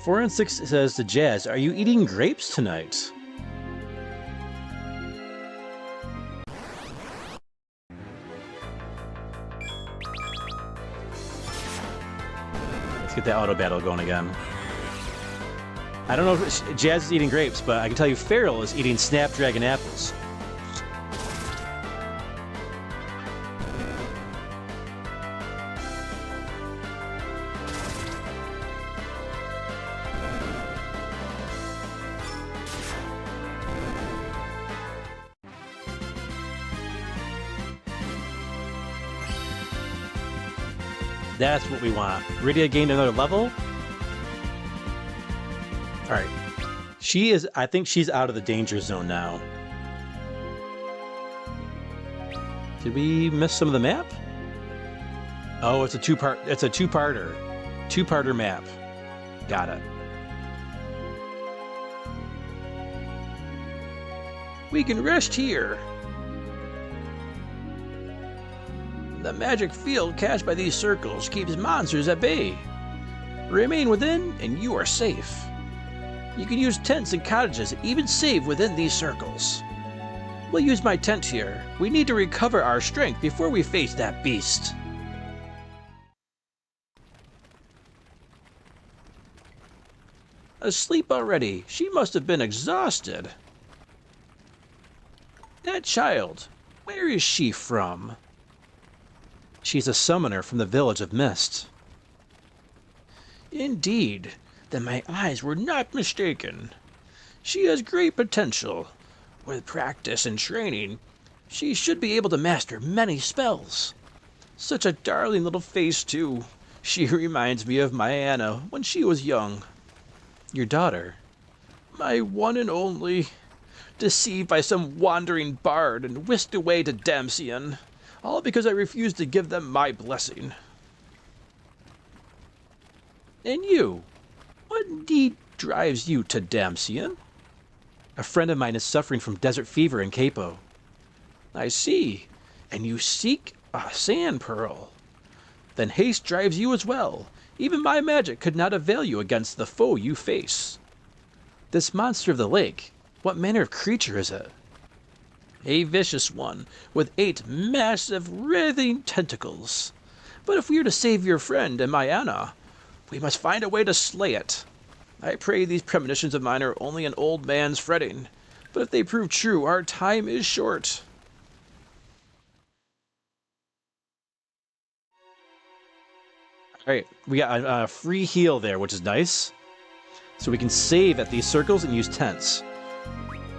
Speaker 2: 4 and 6 says to Jazz, "Are you eating grapes tonight?" Let's get the auto battle going again. I don't know if Jazz is eating grapes, but I can tell you Feral is eating Snapdragon apples. That's what we want. Rydia gained another level. Alright. I think she's out of the danger zone now. Did we miss some of the map? Oh, it's a two-parter. Two-parter map. Got it. We can rest here. The magic field cast by these circles keeps monsters at bay. Remain within, and you are safe. You can use tents and cottages, even save within these circles. We'll use my tent here. We need to recover our strength before we face that beast. Asleep already. She must have been exhausted. That child, where is she from? She's a summoner from the village of Mist. Indeed, then my eyes were not mistaken. She has great potential. With practice and training, she should be able to master many spells. Such a darling little face, too. She reminds me of my Anna when she was young. Your daughter? My one and only. Deceived by some wandering bard and whisked away to Damcian. All because I refused to give them my blessing. And you? What indeed drives you to Damcian? A friend of mine is suffering from desert fever in Capo. I see. And you seek a sand pearl. Then haste drives you as well. Even my magic could not avail you against the foe you face. This monster of the lake, what manner of creature is it? A vicious one, with 8 massive, writhing tentacles. But if we are to save your friend and my Anna, we must find a way to slay it. I pray these premonitions of mine are only an old man's fretting, but if they prove true, our time is short. Alright, we got a free heal there, which is nice. So we can save at these circles and use tents.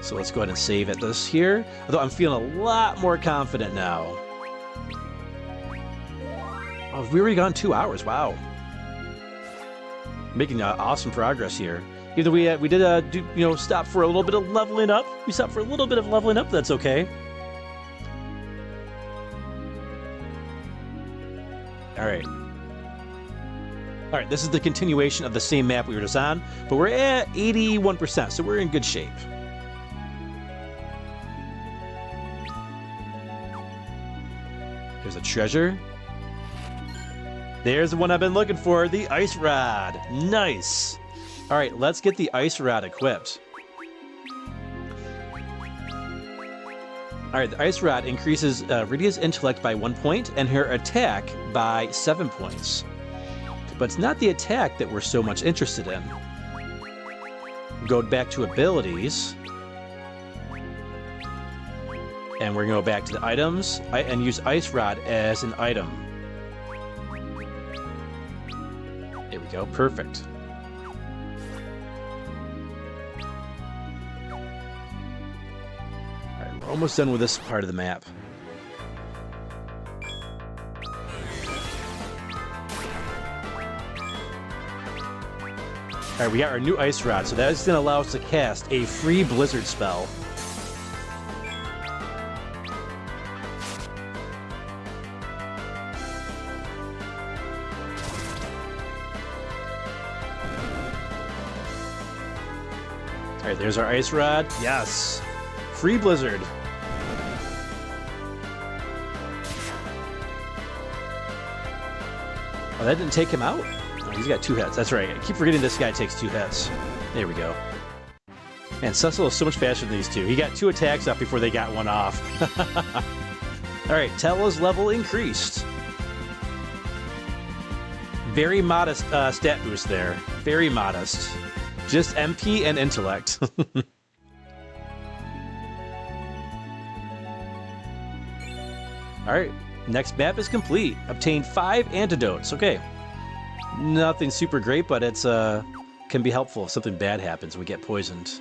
Speaker 2: So let's go ahead and save at this here. Although I'm feeling a lot more confident now. Oh, we've already gone 2 hours. Wow. Making awesome progress here. Either we did stop for a little bit of leveling up. We stopped for a little bit of leveling up. That's okay. All right. All right. This is the continuation of the same map we were just on, but we're at 81%, so we're in good shape. There's a treasure. There's the one I've been looking for, the ice rod. Nice. All right, let's get the ice rod equipped. All right, the ice rod increases Rydia's intellect by 1 point and her attack by 7 points. but it's not the attack that we're so much interested in. Go back to abilities. And we're going to go back to the items and use Ice Rod as an item. There we go. Perfect. Alright, we're almost done with this part of the map. Alright, we got our new Ice Rod, so that is going to allow us to cast a free Blizzard spell. Alright, there's our Ice Rod. Yes! Free Blizzard. Oh, that didn't take him out? Oh, he's got 2 hits. That's right. I keep forgetting this guy takes 2 hits. There we go. Man, Cecil is so much faster than these two. He got 2 attacks up before they got 1 off. Alright, Tella's level increased. Very modest stat boost there. Very modest. Just MP and intellect. Alright, next map is complete. Obtained 5 antidotes. Okay. Nothing super great, but it's can be helpful if something bad happens. We get poisoned.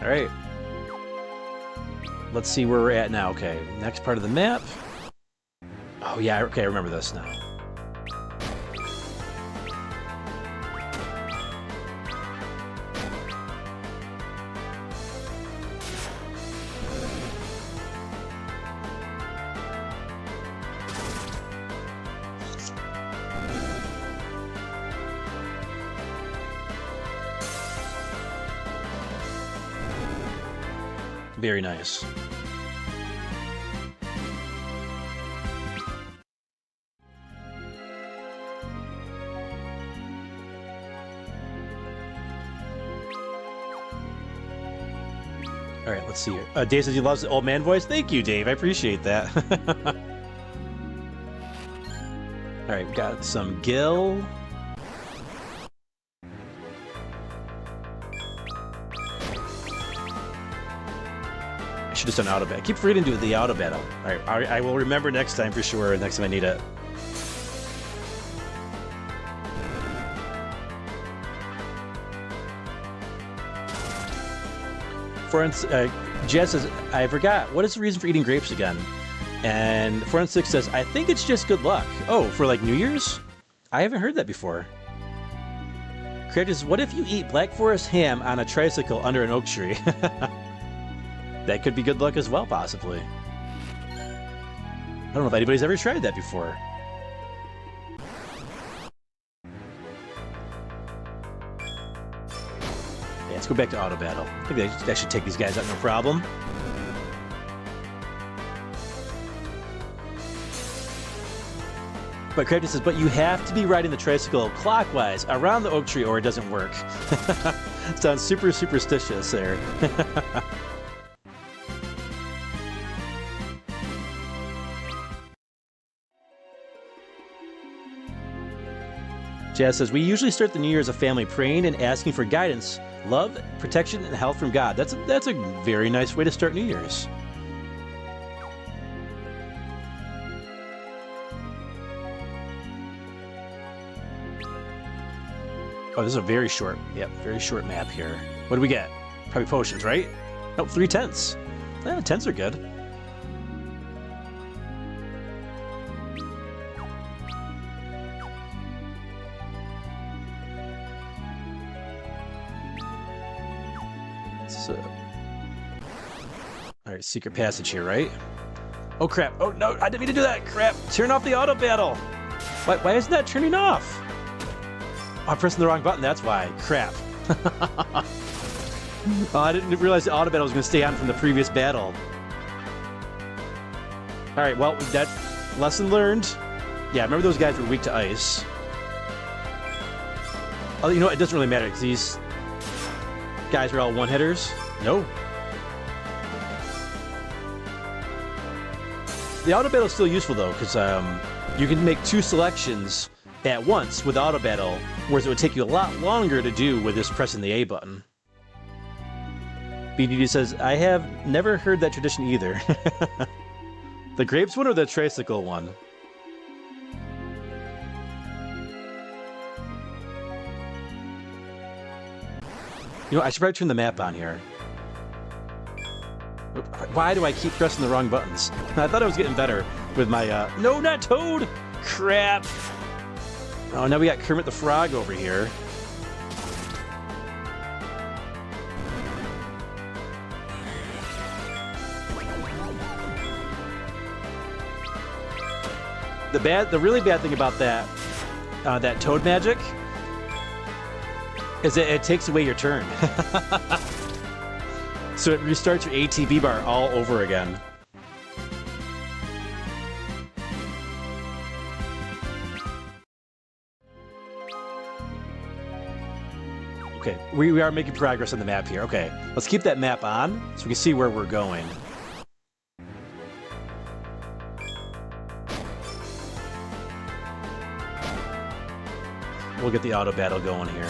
Speaker 2: Alright. Let's see where we're at now. Okay, next part of the map. Oh yeah, okay, I remember this now. Very nice. All right, let's see here. Dave says he loves the old man voice. Thank you, Dave. I appreciate that. All right, we got some Gil. I should have done auto battle. I keep forgetting to do the auto battle. All right, I will remember next time for sure. Next time I need it. For instance, Jazz says, I forgot, what is the reason for eating grapes again? And Forensic says, I think it's just good luck. Oh, for like New Year's? I haven't heard that before. Craig says, what if you eat Black Forest ham on a tricycle under an oak tree? That could be good luck as well, possibly. I don't know if anybody's ever tried that before. Let's go back to auto battle. I think that should take these guys out no problem. But Craig says, but you have to be riding the tricycle clockwise around the oak tree or it doesn't work. Sounds super superstitious there. Jazz says, we usually start the New Year as a family praying and asking for guidance, love, protection, and health from God. That's a very nice way to start New Year's. Oh, this is a very short map here. What do we get? Probably potions, right? Nope, 3 tents. Yeah, tents are good. Alright, secret passage here, right? Oh crap, oh no, I didn't mean to do that, crap! Turn off the auto battle! Why isn't that turning off? Oh, I'm pressing the wrong button, that's why, crap. Oh, I didn't realize the auto battle was going to stay on from the previous battle. Alright, well, that lesson learned. Yeah, remember those guys were weak to ice. Oh, you know what, it doesn't really matter, because these guys are all one-hitters. No. The auto battle is still useful though, because you can make 2 selections at once with auto battle, whereas it would take you a lot longer to do with just pressing the A button. BDD says, I have never heard that tradition either. The grapes one or the tricycle one? You know, I should probably turn the map on here. Why do I keep pressing the wrong buttons? I thought I was getting better with my, no, not Toad! Crap! Oh, now we got Kermit the Frog over here. The really bad thing about that, that Toad magic, is that it takes away your turn. So it restarts your ATB bar all over again. Okay, we are making progress on the map here. Okay, let's keep that map on so we can see where we're going. We'll get the auto battle going here.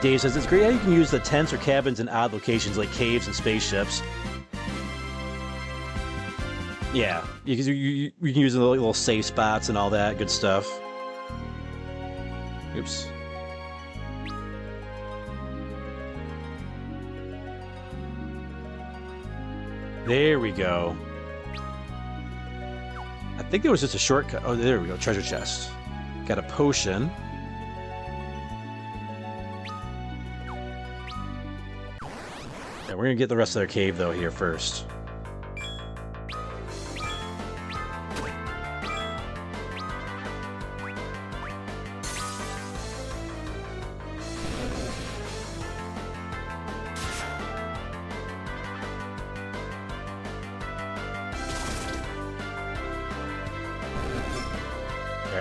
Speaker 2: Dave says, it's great how you can use the tents or cabins in odd locations like caves and spaceships. Yeah, you can use the little safe spots and all that good stuff. Oops. There we go. I think there was just a shortcut. Oh, there we go. Treasure chest. Got a potion. Yeah, we're gonna get the rest of their cave though here first.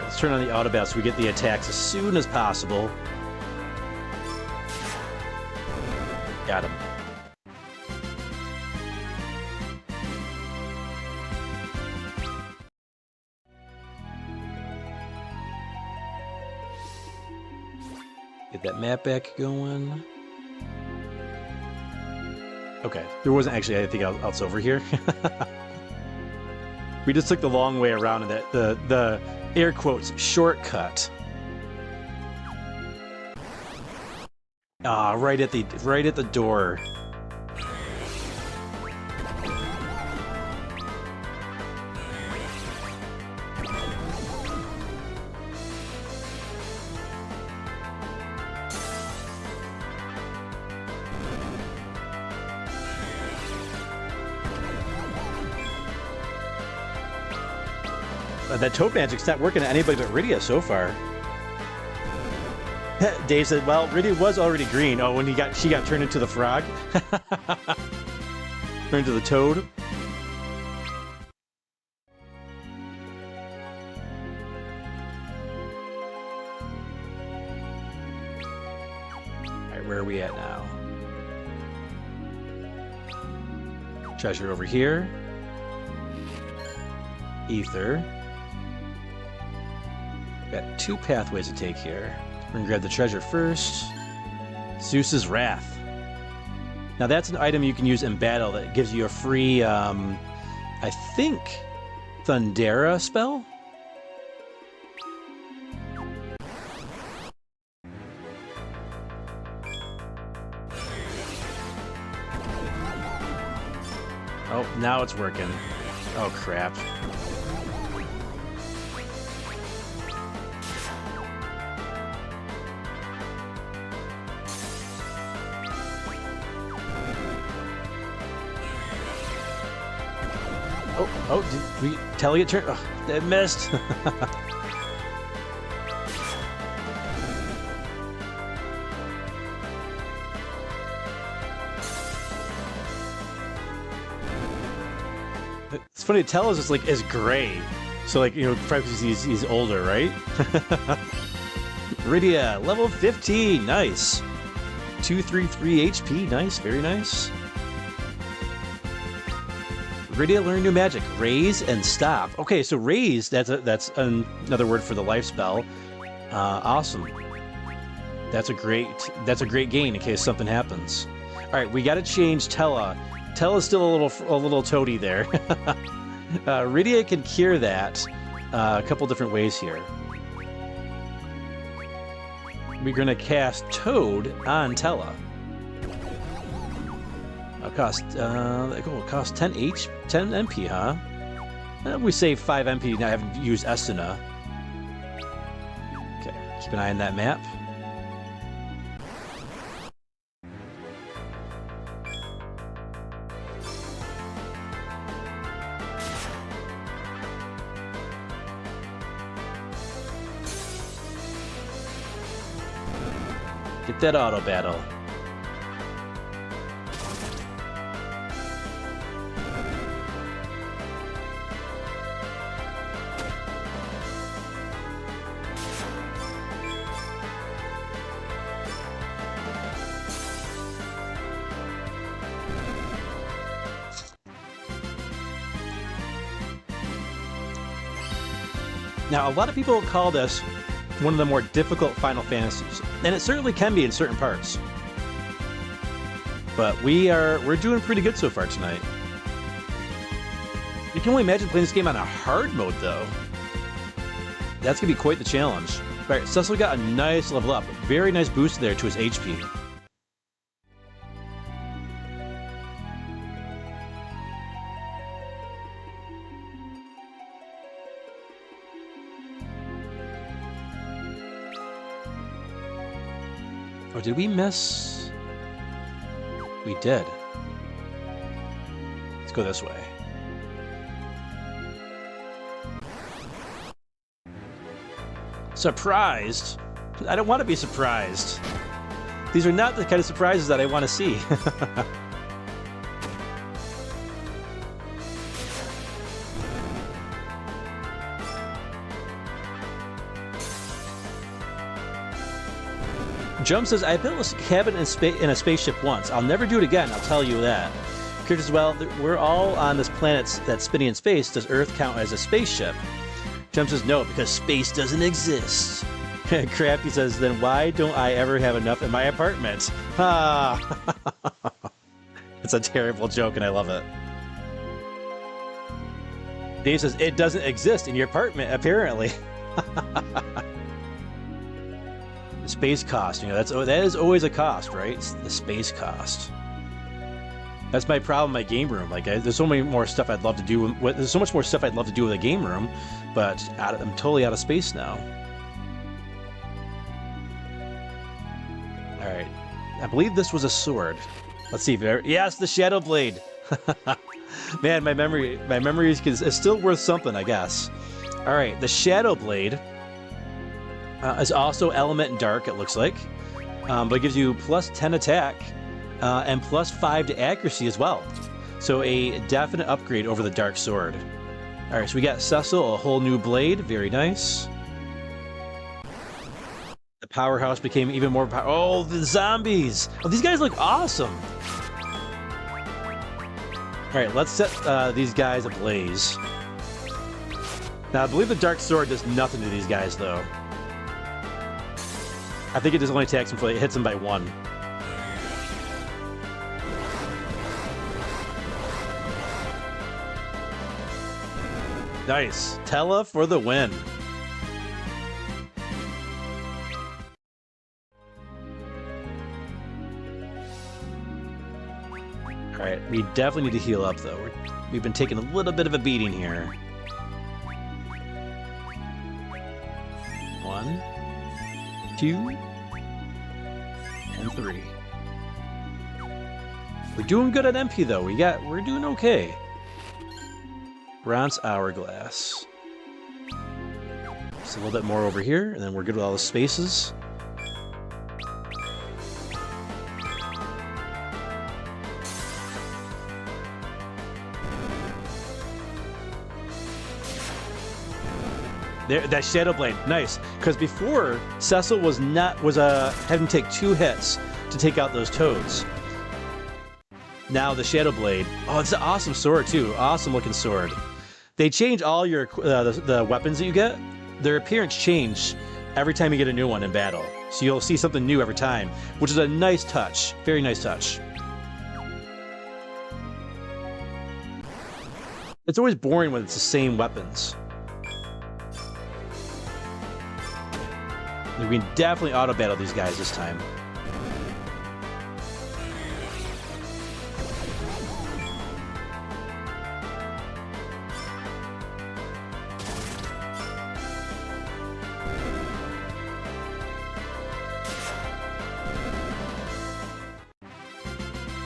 Speaker 2: Let's turn on the auto battle so we get the attacks as soon as possible. Got him. Get that map back going. Okay, there wasn't actually anything else over here. We just took the long way around in that the air quotes shortcut. Ah, right at the door. That Toad magic's not working on anybody but Rydia so far. Dave said, well, Rydia was already green. Oh, when she got turned into the frog? Turned to the Toad? Alright, where are we at now? Treasure over here. Ether. Got 2 pathways to take here. We're gonna grab the treasure first. Zeus's Wrath. Now that's an item you can use in battle that gives you a free, I think, Thundera spell? Oh, now it's working. Oh, crap. Oh, did we tell you to turn? Oh, it missed. It's funny, Tell is like is gray. So, like, you know, probably because he's older, right? Rydia, level 15. Nice. 233 HP. Nice. Very nice. Rydia learn new magic. Raise and stop. Okay, so raise, that's another word for the life spell. Awesome. That's a great gain in case something happens. All right, we got to change Tella. Tella's still a little toady there. Rydia can cure that a couple different ways here. We're going to cast Toad on Tella. It'll cost 10 MP, huh? We save 5 MP now having used Estina. Okay, keep an eye on that map. Get that auto battle. Now, a lot of people call this one of the more difficult Final Fantasies, and it certainly can be in certain parts. But we're doing pretty good so far tonight. You can only imagine playing this game on a hard mode, though. That's gonna be quite the challenge. All right, Cecil got a nice level up, very nice boost there to his HP. Or did we miss? We did. Let's go this way. Surprised? I don't want to be surprised. These are not the kind of surprises that I want to see. Jump says, I built a cabin in a spaceship once. I'll never do it again, I'll tell you that. Kurt as well, we're all on this planet that's spinning in space. Does Earth count as a spaceship? Jump says, no, because space doesn't exist. Crafty says, then why don't I ever have enough in my apartment? Ah. It's a terrible joke and I love it. Dave says, it doesn't exist in your apartment, apparently. The space cost, you know, that is always a cost, right? It's the space cost. That's my problem in my game room. Like, there's so many more stuff I'd love to do. There's so much more stuff I'd love to do with a game room, but I'm totally out of space now. All right, I believe this was a sword. Let's see if yes, the Shadow Blade. Man, my memory is still worth something, I guess. All right, the Shadow Blade. Is also element and dark, it looks like, but it gives you plus 10 attack and plus 5 to accuracy as well. So a definite upgrade over the dark sword. All right, so we got Cecil, a whole new blade, very nice. The powerhouse became even more powerful. Oh, the zombies! Oh, these guys look awesome. All right, let's set these guys ablaze. Now, I believe the dark sword does nothing to these guys, though. I think it just only attacks him, it hits him by 1. Nice. Tella for the win. Alright, we definitely need to heal up, though. We've been taking a little bit of a beating here. 1, 2, and 3. We're doing good at MP though. We're doing okay. Bronze hourglass. Just a little bit more over here, and then we're good with all the spaces. There, that Shadow Blade, nice. Because before, Cecil was having to take 2 hits to take out those toads. Now the Shadow Blade. Oh, it's an awesome sword too. Awesome looking sword. They change all your the weapons that you get. Their appearance change every time you get a new one in battle. So you'll see something new every time, which is a nice touch. Very nice touch. It's always boring when it's the same weapons. We can definitely auto-battle these guys this time.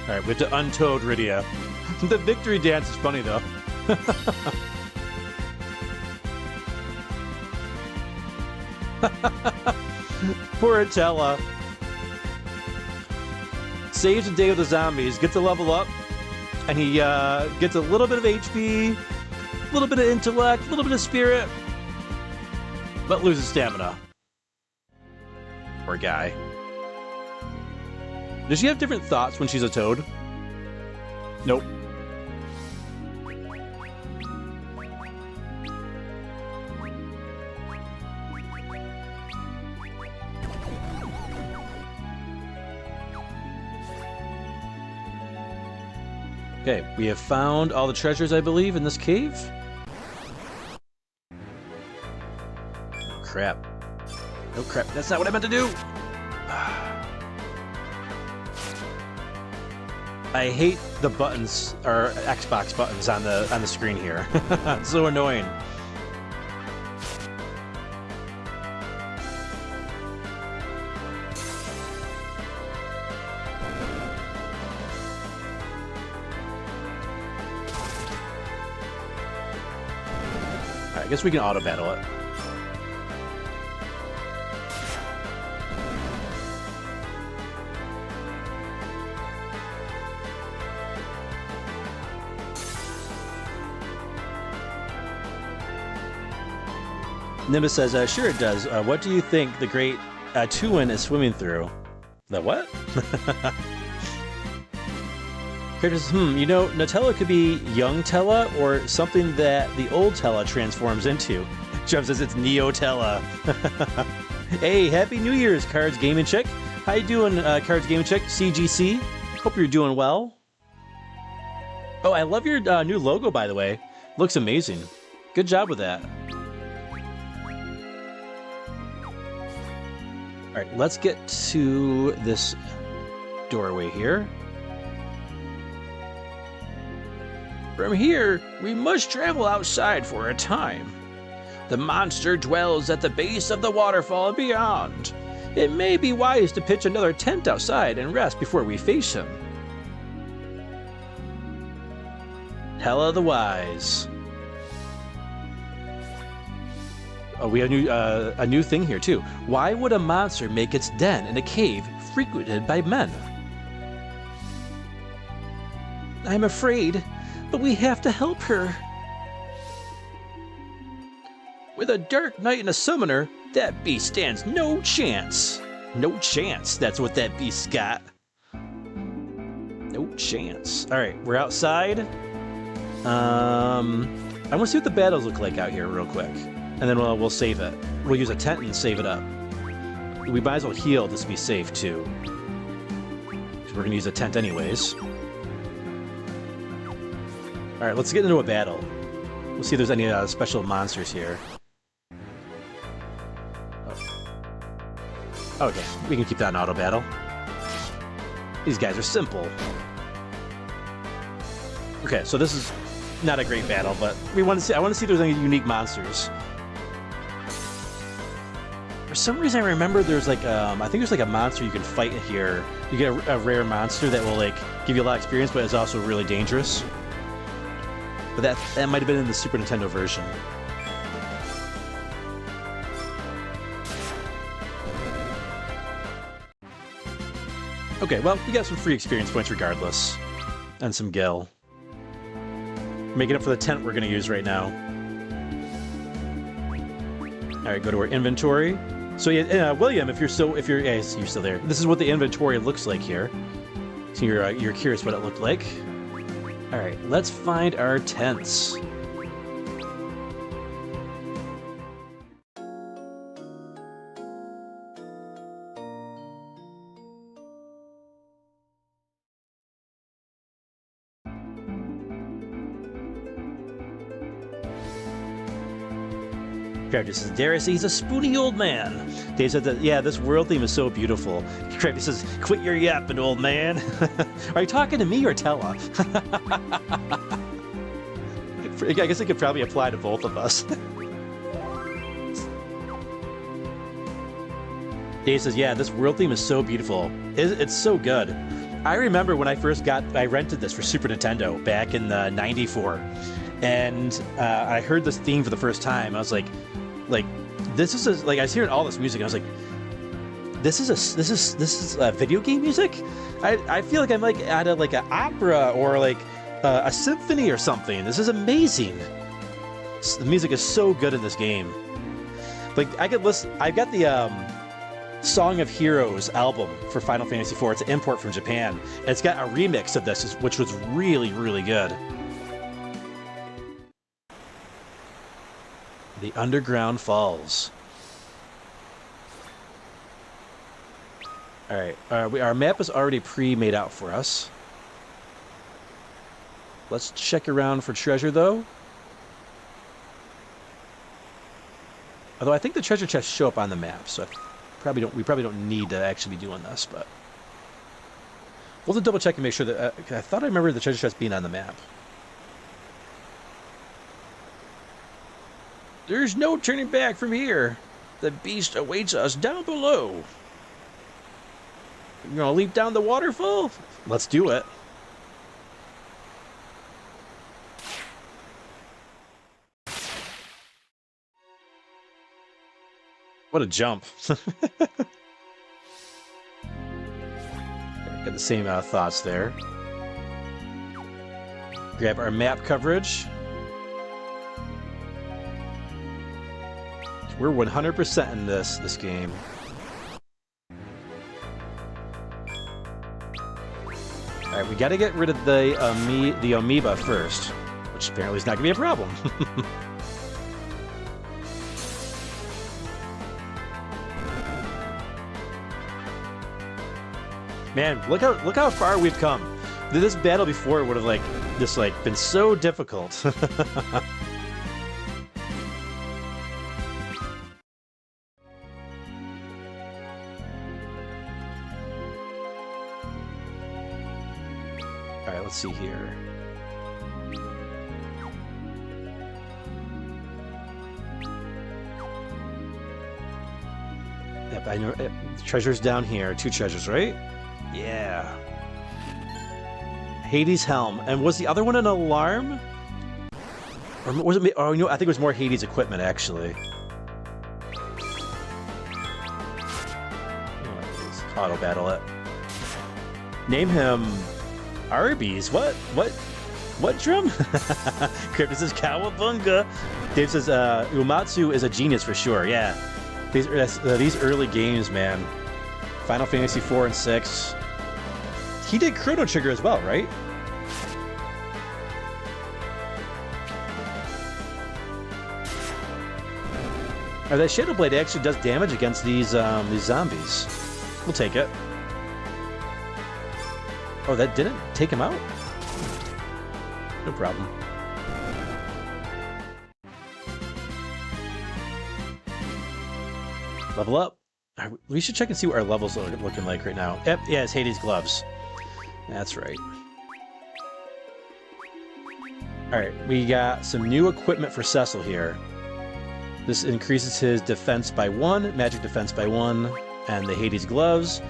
Speaker 2: Alright, we have to untoad Rydia. The victory dance is funny though. Poor Atella. Saves the day with the zombies, gets a level up, and he gets a little bit of HP, a little bit of intellect, a little bit of spirit, but loses stamina. Poor guy. Does she have different thoughts when she's a toad? Nope. Okay, we have found all the treasures, I believe, in this cave. Oh, crap. Oh, crap. That's not what I meant to do! I hate the buttons, or Xbox buttons on the screen here. It's so annoying. Alright, I guess we can auto battle it. Nimbus says, sure it does. What do you think the great Tuin is swimming through? The what? Character says, you know, Nutella could be young Tella or something that the old Tella transforms into. Jeff says it's Neo-Tella. Hey, Happy New Year's, Cards Gaming Chick. How you doing, Cards Gaming Chick? CGC? Hope you're doing well. Oh, I love your new logo, by the way. Looks amazing. Good job with that. Alright, let's get to this doorway here. From here, we must travel outside for a time. The monster dwells at the base of the waterfall and beyond. It may be wise to pitch another tent outside and rest before we face him. Hella the Wise. Oh, we have a new thing here, too. Why would a monster make its den in a cave frequented by men? I'm afraid, but we have to help her. With a dark knight and a summoner, that beast stands no chance. No chance, that's what that beast's got. No chance. Alright, we're outside. I want to see what the battles look like out here real quick. And then we'll save it. We'll use a tent and save it up. We might as well heal just to be safe, too. So we're going to use a tent anyways. Alright, let's get into a battle. We'll see if there's any special monsters here. Oh. Okay, we can keep that in auto battle. These guys are simple. Okay, so this is not a great battle, but I want to see if there's any unique monsters. For some reason, I remember there's like, I think there's like a monster you can fight here. You get a rare monster that will like give you a lot of experience, but is also really dangerous. But that might have been in the Super Nintendo version. Okay, well, we got some free experience points regardless. And some gil. Making up for the tent we're going to use right now. All right, go to our inventory. So yeah, William, if you're you're still there. This is what the inventory looks like here. So you're curious what it looked like. All right, let's find our tents. Crafty says, Darius, he's a spoony old man. Dave said that, yeah, this world theme is so beautiful. Crafty says, quit your yapping, old man. Are you talking to me or Tella? I guess it could probably apply to both of us. Dave says, yeah, this world theme is so beautiful. It's so good. I remember when I rented this for Super Nintendo back in the '94. And I heard this theme for the first time. I was like, this is I was hearing all this music. And I was like, this is video game music. I feel like I'm like at an opera or like a symphony or something. This is amazing. The music is so good in this game. Like I could listen. I've got the Song of Heroes album for Final Fantasy IV. It's an import from Japan. And it's got a remix of this, which was really, really good. The Underground Falls. All right, our map is already pre-made out for us. Let's check around for treasure, though. Although I think the treasure chests show up on the map, so we probably don't need to actually be doing this, but we'll have to double check and make sure that I thought I remember the treasure chest being on the map. There's no turning back from here. The beast awaits us down below. You gonna leap down the waterfall? Let's do it. What a jump. Got the same thoughts there. Grab our map coverage. We're 100% in this game. All right, we got to get rid of the amoeba first, which apparently is not going to be a problem. Man, look how far we've come. This battle before would have been so difficult. All right, let's see here. Yep, I know. Treasure's down here. 2 treasures, right? Yeah. Hades' helm. And was the other one an alarm? Or was it? Oh, I think it was more Hades' equipment, actually. Auto battle it. Name him Arby's. What drum? Crypto says Cowabunga. Dave says Uematsu is a genius for sure. Yeah. These early games, man. Final Fantasy 4 and 6. He did Chrono Trigger as well, right? Oh, that Shadow Blade actually does damage against these zombies. We'll take it. Oh, that didn't take him out? No problem. Level up. We should check and see what our levels are looking like right now. Yep, yeah, it's Hades' gloves. That's right. Alright, we got some new equipment for Cecil here. This increases his defense by 1, magic defense by 1, and the Hades gloves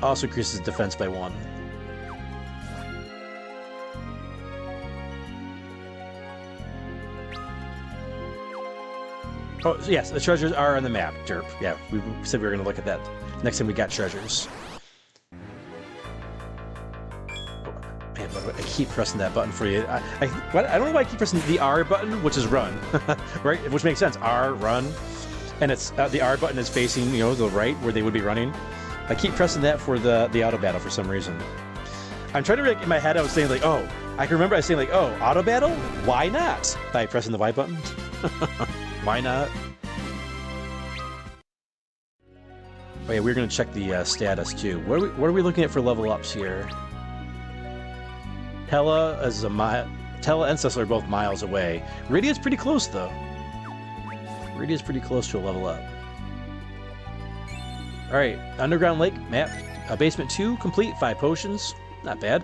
Speaker 2: also increases defense by 1. Oh, yes, the treasures are on the map, derp. Yeah, we said we were going to look at that next time we got treasures. Oh, man, I keep pressing that button for you. I don't know why I keep pressing the R button, which is run, right? Which makes sense. R, run. and it's the R button is facing, you know, the right where they would be running. I keep pressing that for the auto battle for some reason. I'm trying to like, in my head I was saying like, oh, I can remember I was saying like, oh, auto battle? Why not? By pressing the Y button. Why not? Oh yeah, we're gonna check the status too. What are we looking at for level ups here? Tella and Cecil are both miles away. Rydia's pretty close though. Rydia's pretty close to a level up. All right, underground lake map, basement 2 complete, 5 potions, not bad.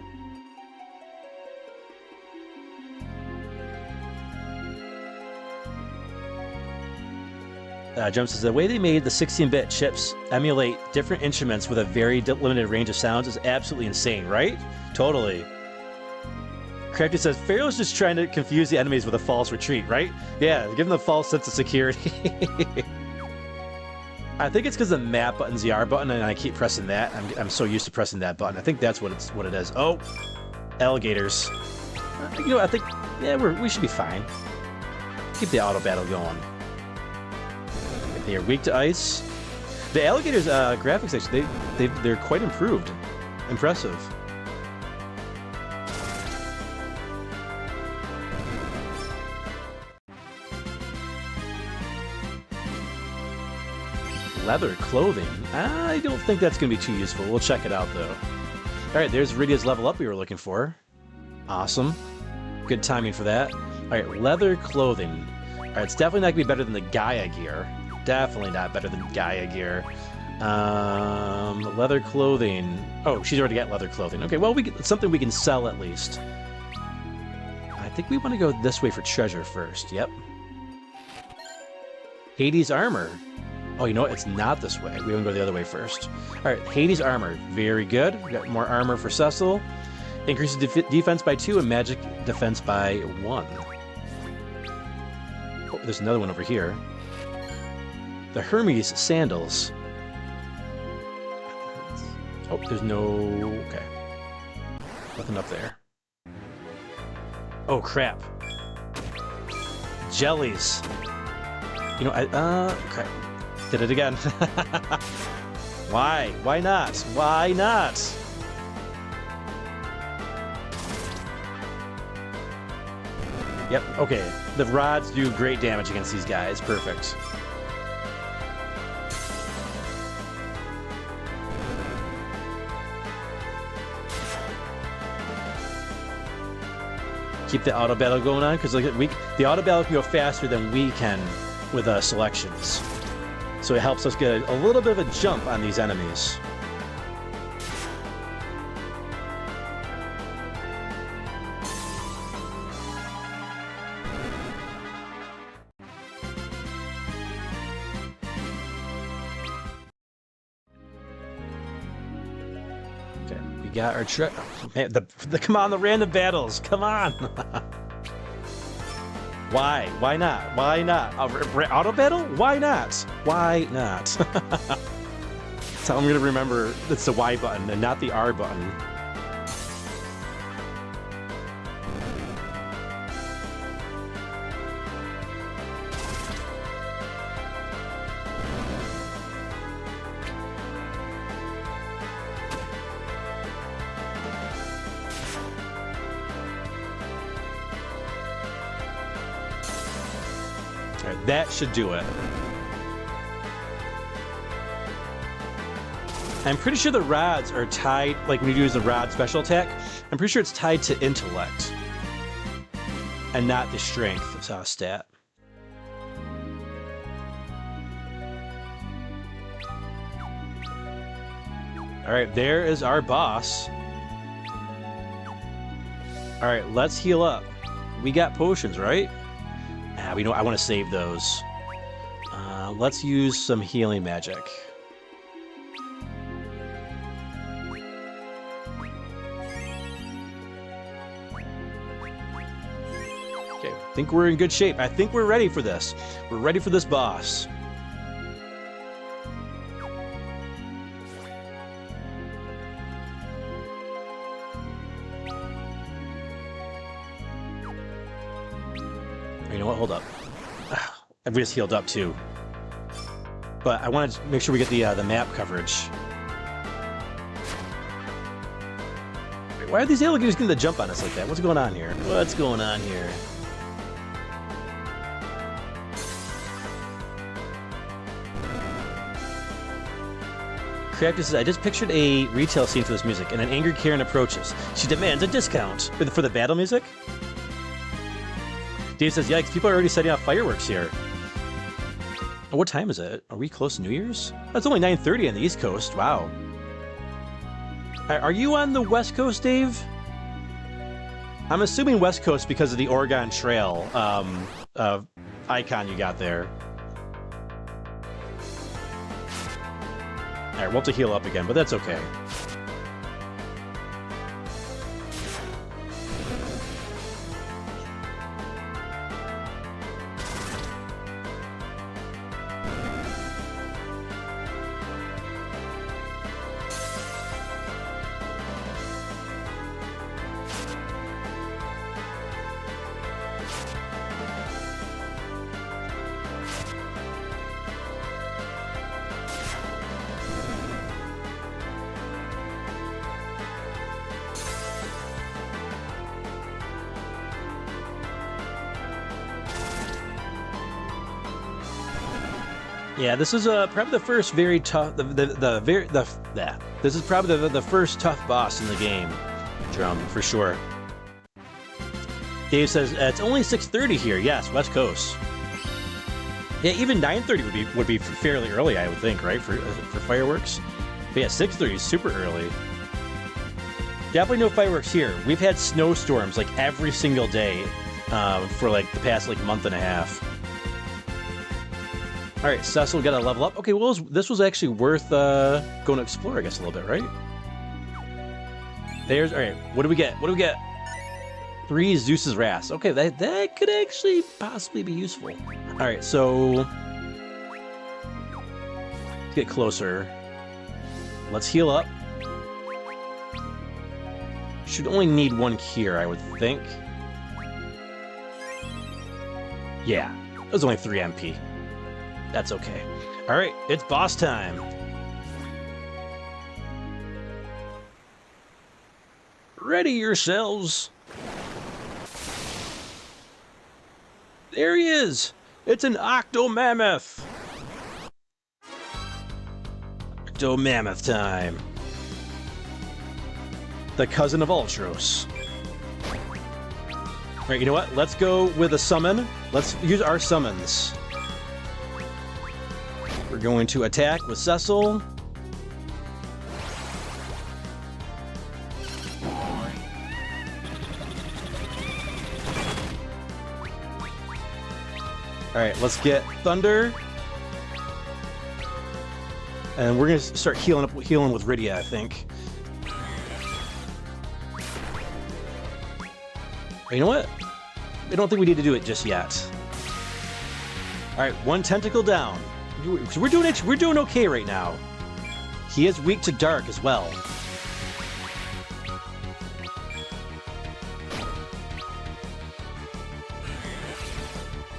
Speaker 2: Jump says, the way they made the 16-bit chips emulate different instruments with a very limited range of sounds is absolutely insane, right? Totally. Crafty says, Feral's just trying to confuse the enemies with a false retreat, right? Yeah, give them a false sense of security. I think it's because the map button's the R button, and I keep pressing that. I'm so used to pressing that button. I think that's what it is. Oh, alligators. You know, I think, yeah, we should be fine. Keep the auto battle going. They are weak to ice. The alligators' graphics actually, they're quite improved. Impressive. Leather clothing. I don't think that's going to be too useful. We'll check it out though. All right, there's Rydia's level up we were looking for. Awesome. Good timing for that. All right, leather clothing. All right, it's definitely not going to be better than the Gaia gear. Definitely not better than Gaia gear. Leather clothing. Oh, she's already got leather clothing. Okay, well, it's something we can sell at least. I think we want to go this way for treasure first. Yep. Hades armor. Oh, you know what? It's not this way. We want to go the other way first. All right, Hades armor. Very good. We got more armor for Cecil. Increases defense by 2 and magic defense by 1. Oh, there's another one over here. The Hermes sandals. Oh, there's no... Okay. Nothing up there. Oh, crap. Jellies. You know, okay. Did it again. Why? Why not? Why not? Yep, okay. The rods do great damage against these guys. Perfect. Keep the auto battle going on because the auto battle can go faster than we can with selections, so it helps us get a little bit of a jump on these enemies. Okay, we got our man, come on, the random battles, come on. Why? Why not? Why not? Auto battle? Why not? Why not? That's how I'm gonna remember it's the Y button and not the R button. That should do it. I'm pretty sure the rods are tied, like when you use the rod special attack, I'm pretty sure it's tied to intellect and not the strength stat. All right, there is our boss. All right, let's heal up. We got potions, right? We know I want to save those. Let's use some healing magic. Okay, I think we're in good shape. I think we're ready for this. We're ready for this boss. You know what? Hold up. We just healed up too. but I wanted to make sure we get the map coverage. Wait, why are these alligators getting the jump on us like that? What's going on here? What's going on here? Crafty says, I just pictured a retail scene for this music, and an angry Karen approaches. She demands a discount. For the battle music? Dave says, yikes, people are already setting off fireworks here. Oh, what time is it? Are we close to New Year's? Oh, it's only 9:30 on the East Coast. Wow. Are you on the West Coast, Dave? I'm assuming West Coast because of the Oregon Trail icon you got there. Alright, we'll have to heal up again, but that's okay. Yeah, this is probably the first very tough. This is probably the first tough boss in the game. Drum for sure. Dave says it's only 6:30 here. Yes, West Coast. Yeah, even 9:30 would be fairly early, I would think, right, for fireworks. But yeah, 6:30 is super early. Definitely no fireworks here. We've had snowstorms like every single day for like the past like month and a half. All right, Cecil got a level up. Okay, well, this was actually worth going to explore, I guess, a little bit, right? There's, all right, what do we get? What do we get? 3 Zeus's Wrath. Okay, that could actually possibly be useful. All right, so let's get closer. Let's heal up. Should only need 1 here, I would think. Yeah, it was only 3 MP. That's okay. All right, it's boss time. Ready yourselves. There he is. It's an Octomammoth. Octomammoth time. The cousin of Ultros. All right, you know what? Let's go with a summon. Let's use our summons. We're going to attack with Cecil. Alright, let's get Thunder. And we're going to start healing with Rydia, I think. You know what? I don't think we need to do it just yet. Alright, 1 tentacle down. So we're doing okay right now. He is weak to dark as well.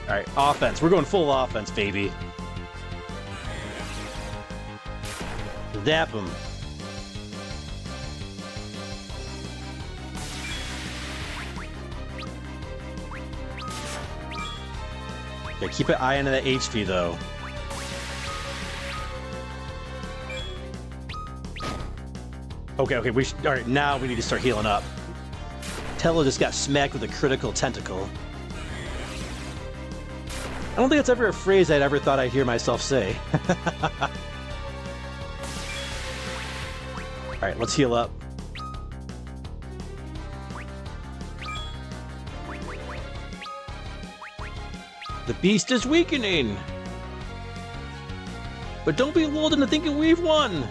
Speaker 2: All right, offense. We're going full offense, baby. Zap him. Okay, keep an eye on that HP though. Okay, all right, now we need to start healing up. Tello just got smacked with a critical tentacle. I don't think that's ever a phrase I'd ever thought I'd hear myself say. Alright, let's heal up. The beast is weakening! But don't be lulled into thinking we've won!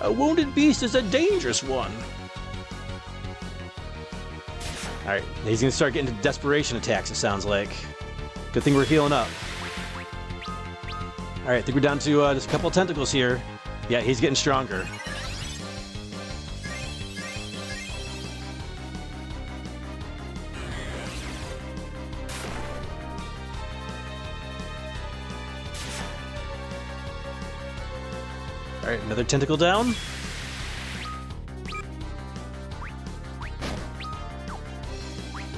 Speaker 2: A wounded beast is a dangerous one. Alright, he's gonna start getting into desperation attacks, it sounds like. Good thing we're healing up. Alright, I think we're down to just a couple of tentacles here. Yeah, he's getting stronger. Alright, another tentacle down.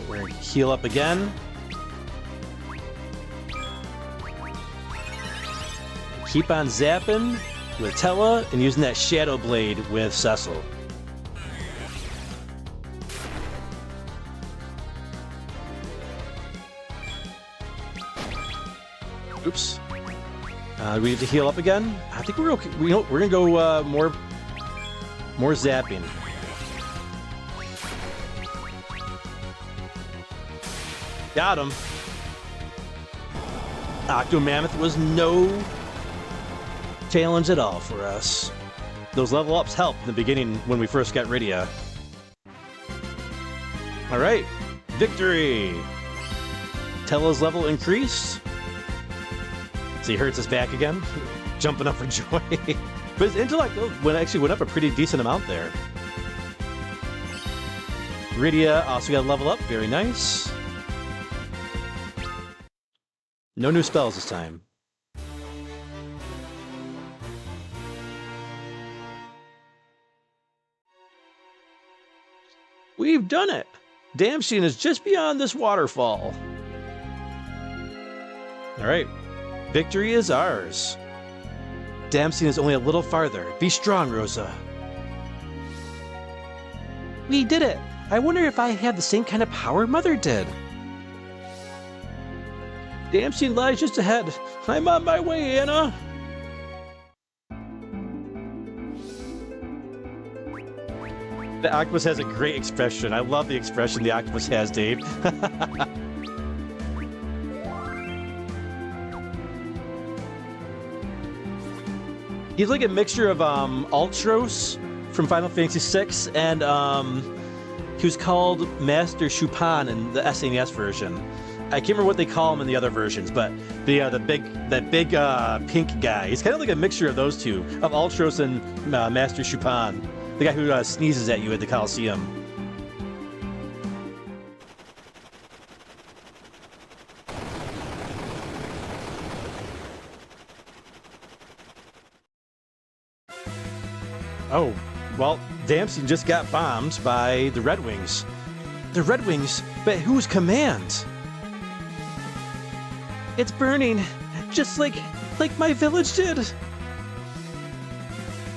Speaker 2: We're gonna heal up again. Keep on zapping with Tella and using that Shadow Blade with Cecil. Oops. We need to heal up again. I think we're okay. We're gonna go more zapping. Got him. Octo Mammoth was no challenge at all for us. Those level ups helped in the beginning when we first got Rydia. All right, victory. Tella's level increased. So he hurts us back again, jumping up for joy. But his intellect actually went up a pretty decent amount there. Rydia also got a level up, very nice. No new spells this time. We've done it! Damstein is just beyond this waterfall. Alright. Victory is ours. Damstein is only a little farther. Be strong, Rosa. We did it! I wonder if I have the same kind of power Mother did. Damstein lies just ahead. I'm on my way, Anna. The octopus has a great expression. I love the expression the octopus has, Dave. He's like a mixture of Ultros from Final Fantasy VI and he was called Master Chupan in the SNES version. I can't remember what they call him in the other versions, but that big pink guy. He's kind of like a mixture of those two, of Ultros and Master Chupan, the guy who sneezes at you at the Coliseum. Oh, well, Damstein just got bombed by the Red Wings. The Red Wings? But whose command? It's burning, just like my village did.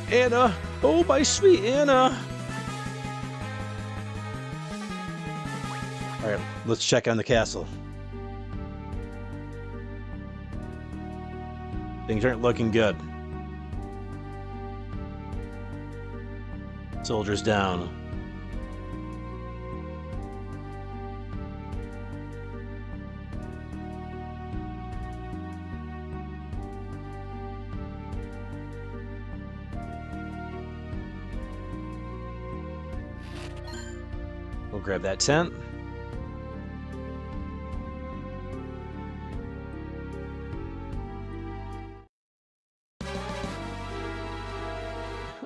Speaker 2: Anna, oh my sweet Anna. All right, let's check on the castle. Things aren't looking good. Soldiers down. We'll grab that tent.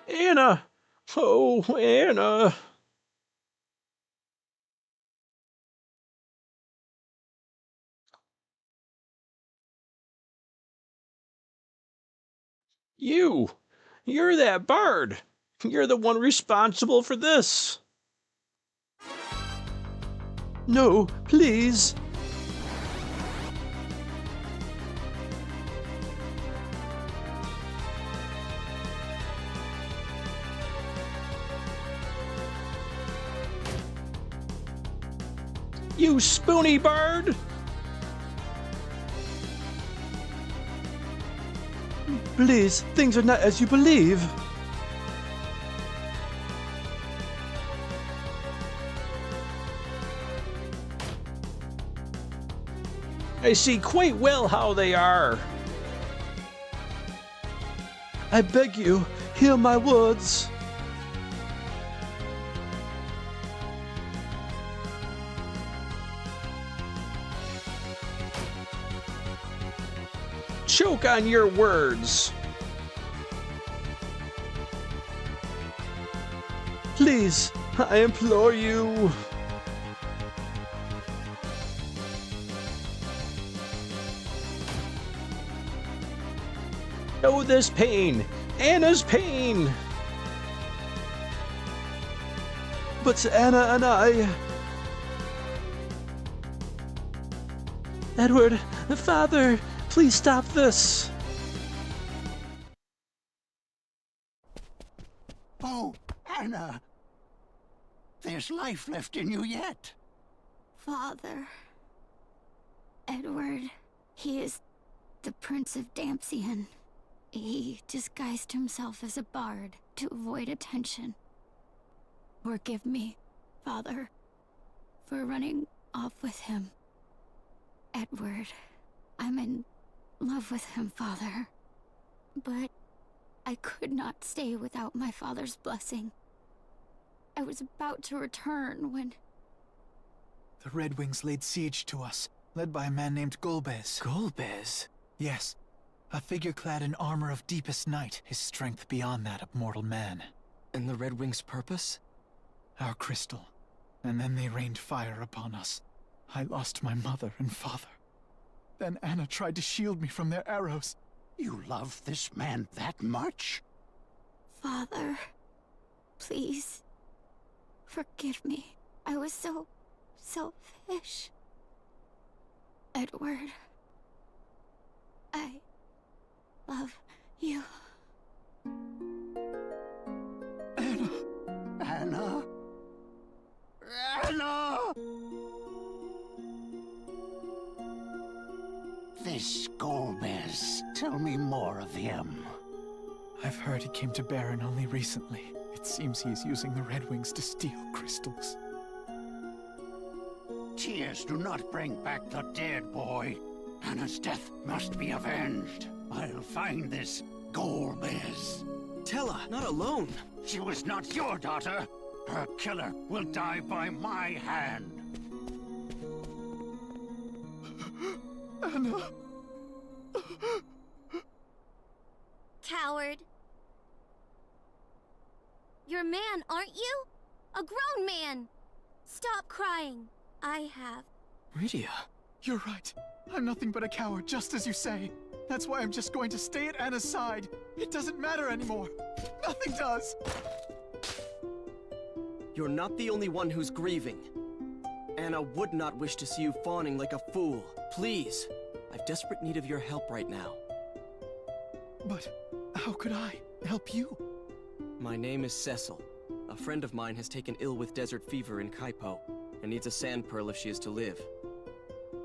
Speaker 2: Anna! Oh, Anna! You're that bard! You're the one responsible for this! No, please! You spoony bard! Please, things are not as you believe. I see quite well how they are. I beg you, heal my words. Choke on your words. Please, I implore you. Oh, this pain! Anna's pain!
Speaker 6: But Anna and I...
Speaker 2: Edward, Father, please stop this!
Speaker 10: Oh, Anna! There's life left in you yet.
Speaker 7: Father. Edward, he is the Prince of Dampian. He disguised himself as a bard to avoid attention. Forgive me, Father, for running off with him. Edward, I'm in love with him, Father. But I could not stay without my father's blessing. I was about to return when...
Speaker 11: The Red Wings laid siege to us, led by a man named Golbez.
Speaker 4: Golbez?
Speaker 11: Yes, a figure clad in armor of deepest night, his strength beyond that of mortal man.
Speaker 4: And the Red Wings' purpose?
Speaker 11: Our crystal. And then they rained fire upon us. I lost my mother and father. Then Anna tried to shield me from their arrows.
Speaker 10: You love this man that much?
Speaker 7: Father, please, forgive me. I was so selfish. Edward, I love you.
Speaker 10: Anna! Anna! Anna! This Golbez. Tell me more of him.
Speaker 11: I've heard he came to Baron only recently. It seems he is using the Red Wings to steal crystals.
Speaker 10: Tears do not bring back the dead, boy. Anna's death must be avenged. I'll find this Golbez.
Speaker 4: Tella, not alone.
Speaker 10: She was not your daughter. Her killer will die by my hand.
Speaker 11: Anna!
Speaker 7: Coward. You're a man, aren't you? A grown man. Stop crying. I have.
Speaker 4: Rydia.
Speaker 11: You're right. I'm nothing but a coward, just as you say. That's why I'm just going to stay at Anna's side. It doesn't matter anymore. Nothing does.
Speaker 4: You're not the only one who's grieving. Anna would not wish to see you fawning like a fool. Please. I've desperate need of your help right now.
Speaker 11: But how could I help you?
Speaker 4: My name is Cecil. A friend of mine has taken ill with desert fever in Kaipo, and needs a sand pearl if she is to live.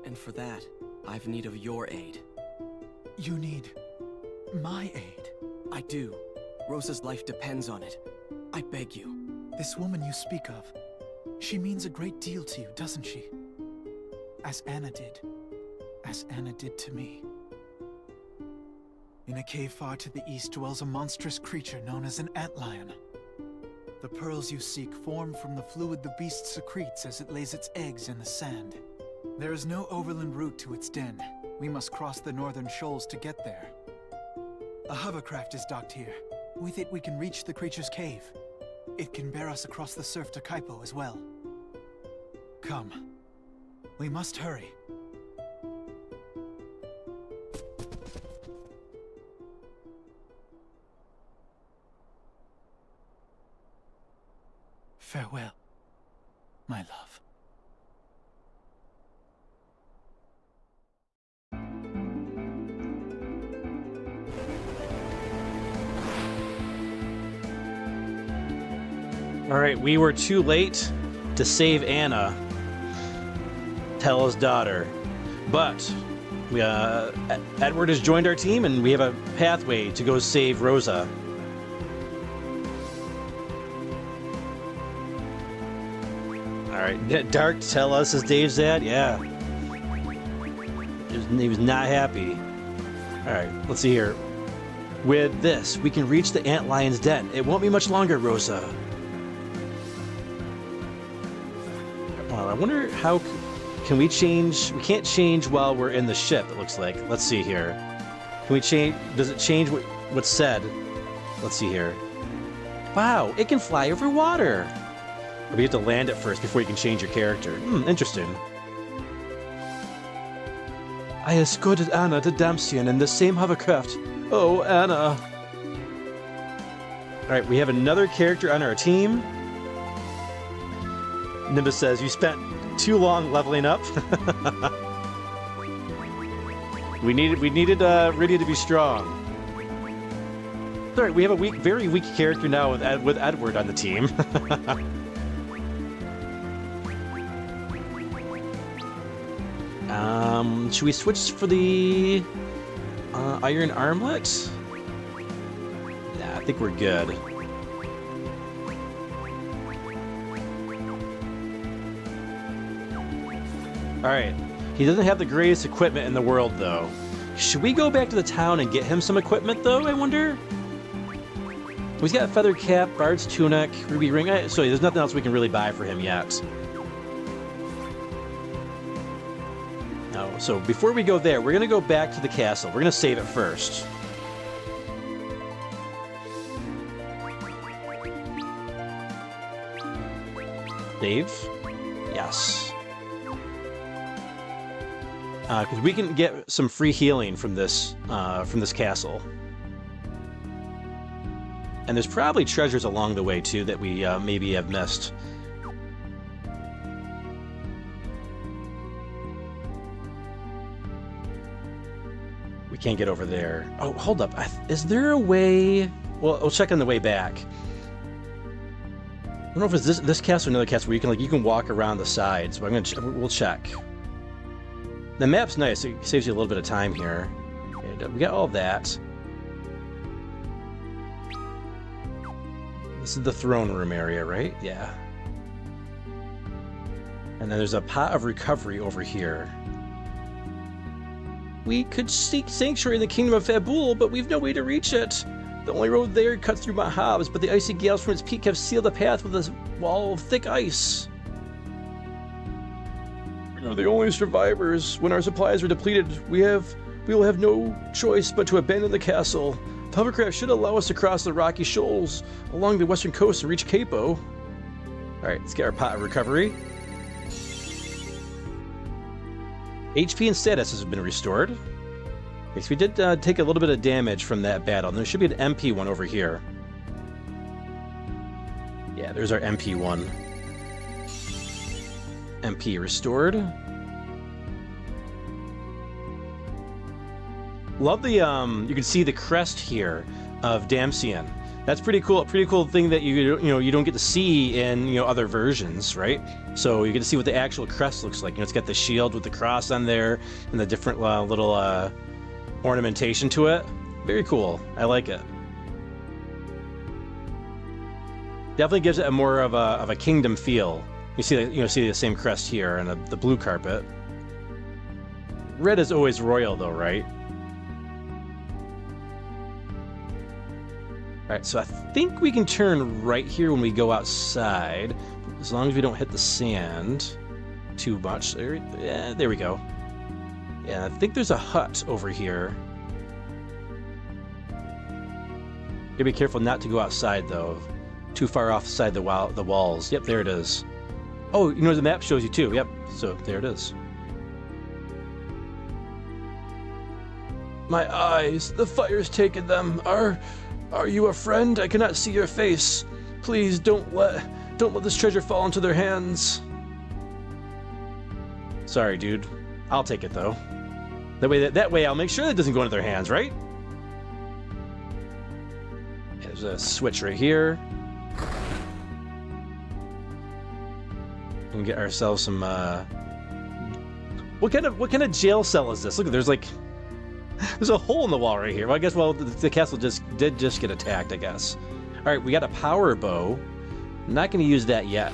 Speaker 4: And for that, I've need of your aid.
Speaker 11: You need my aid?
Speaker 4: I do. Rosa's life depends on it. I beg you.
Speaker 11: This woman you speak of, she means a great deal to you, doesn't she? As Anna did. As Anna did to me. In a cave far to the east dwells a monstrous creature known as an antlion. The pearls you seek form from the fluid the beast secretes as it lays its eggs in the sand. There is no overland route to its den. We must cross the northern shoals to get there. A hovercraft is docked here. With it we can reach the creature's cave. It can bear us across the surf to Kaipo as well. Come. We must hurry. Farewell, my love.
Speaker 2: Alright, we were too late to save Anna, Tella's daughter. But we, Edward has joined our team, and we have a pathway to go save Rosa. Alright, Dark to tell us, as Dave said, yeah. He was not happy. Alright, let's see here. With this, we can reach the Antlion's den. It won't be much longer, Rosa. I wonder how... Can we change... We can't change while we're in the ship, it looks like. Let's see here. Can we change... Does it change what's said? Let's see here. Wow, it can fly over water. Or we have to land it first before you can change your character. Interesting.
Speaker 6: I escorted Anna to Dampian in the same hovercraft
Speaker 2: Oh, Anna. Alright, we have another character on our team. Nimbus says, you spent too long leveling up. we needed Rydia to be strong. Alright, we have a very weak character now with Edward on the team. Should we switch for the iron armlet? Nah, I think we're good. Alright, he doesn't have the greatest equipment in the world, though. Should we go back to the town and get him some equipment, though, I wonder? He's got a feather cap, bard's tunic, ruby ring, so there's nothing else we can really buy for him yet. No, so before we go there, we're going to go back to the castle. We're going to save it first. Save? Yes. Because we can get some free healing from this castle. And there's probably treasures along the way, too, that we maybe have missed. We can't get over there. Oh, hold up. Is there a way... Well, we'll check on the way back. I don't know if it's this castle or another castle where you can walk around the sides, but we'll check. The map's nice. It saves you a little bit of time here. And, we got all that. This is the throne room area, right? Yeah. And then there's a pot of recovery over here. We could seek sanctuary in the kingdom of Fabul, but we've no way to reach it. The only road there cuts through Mahabs, but the icy gales from its peak have sealed the path with a wall of thick ice. We are the only survivors. When our supplies are depleted, we will have no choice but to abandon the castle. The hovercraft should allow us to cross the rocky shoals along the western coast and reach Capo. Alright, let's get our pot of recovery. HP and status has been restored. Okay, so we did take a little bit of damage from that battle. And there should be an MP one over here. Yeah, there's our MP one. MP restored. Love the you can see the crest here of Damcian. That's pretty cool. A pretty cool thing that you don't get to see in other versions, right? So you get to see what the actual crest looks like. It's got the shield with the cross on there and the different little ornamentation to it. Very cool. I like it. Definitely gives it a more of a kingdom feel. You see the same crest here and the blue carpet. Red is always royal, though, right? Alright, so I think we can turn right here when we go outside, as long as we don't hit the sand too much. There we go. Yeah, I think there's a hut over here. Gotta be careful not to go outside, though. Too far off the side of the walls. Yep, there it is. Oh, the map shows you, too. Yep, so there it is. My eyes, the fire's taken them. Are you a friend? I cannot see your face. Please don't let this treasure fall into their hands. Sorry, dude. I'll take it though. That way I'll make sure that it doesn't go into their hands, right? There's a switch right here. We can get ourselves some what kind of jail cell is this? Look, there's a hole in the wall right here. Well, I guess the castle did get attacked, I guess. All right, we got a power bow. I'm not going to use that yet.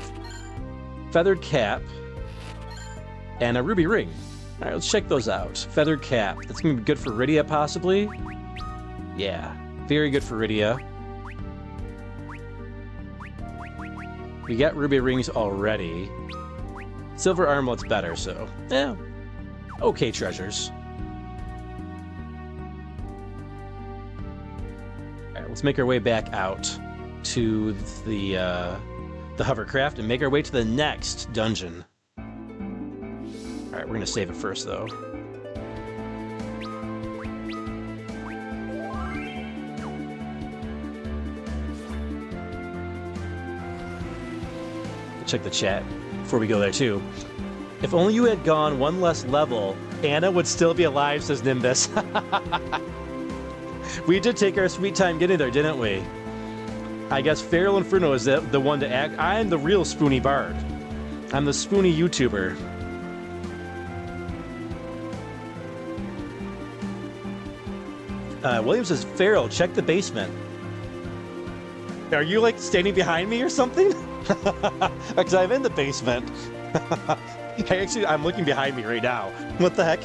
Speaker 2: Feathered cap and a ruby ring. All right, let's check those out. Feathered cap. That's going to be good for Rydia, possibly. Yeah, very good for Rydia. We got ruby rings already. Silver armlet's better, so yeah. Okay, treasures. Let's make our way back out to the hovercraft and make our way to the next dungeon. Alright, we're gonna save it first, though. check the chat before we go there too. If only you had gone one less level, Anna would still be alive, says Nimbus. We did take our sweet time getting there, didn't we? I guess FeralInferno is the one to act. I'm the real Spoony Bard. I'm the Spoony YouTuber. William says, Feral, check the basement. Are you like standing behind me or something? Because I'm in the basement. I'm looking behind me right now. What the heck?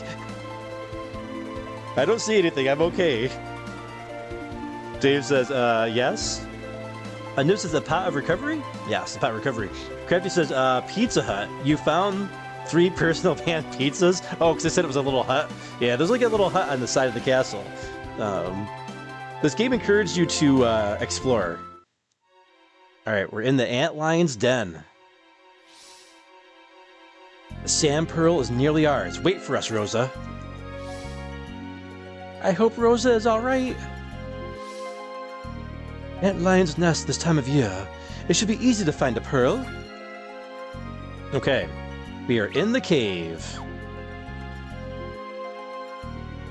Speaker 2: I don't see anything. I'm okay. Dave says, yes. Noob says, a pot of recovery? Yes, the pot of recovery. Crafty says, Pizza Hut. You found 3 personal pan pizzas? Oh, because I said it was a little hut. Yeah, there's like a little hut on the side of the castle. This game encouraged you to explore. Alright, we're in the Antlion's Den. The sand pearl is nearly ours. Wait for us, Rosa. I hope Rosa is alright. Antlion's nest this time of year. It should be easy to find a pearl. Okay, we are in the cave.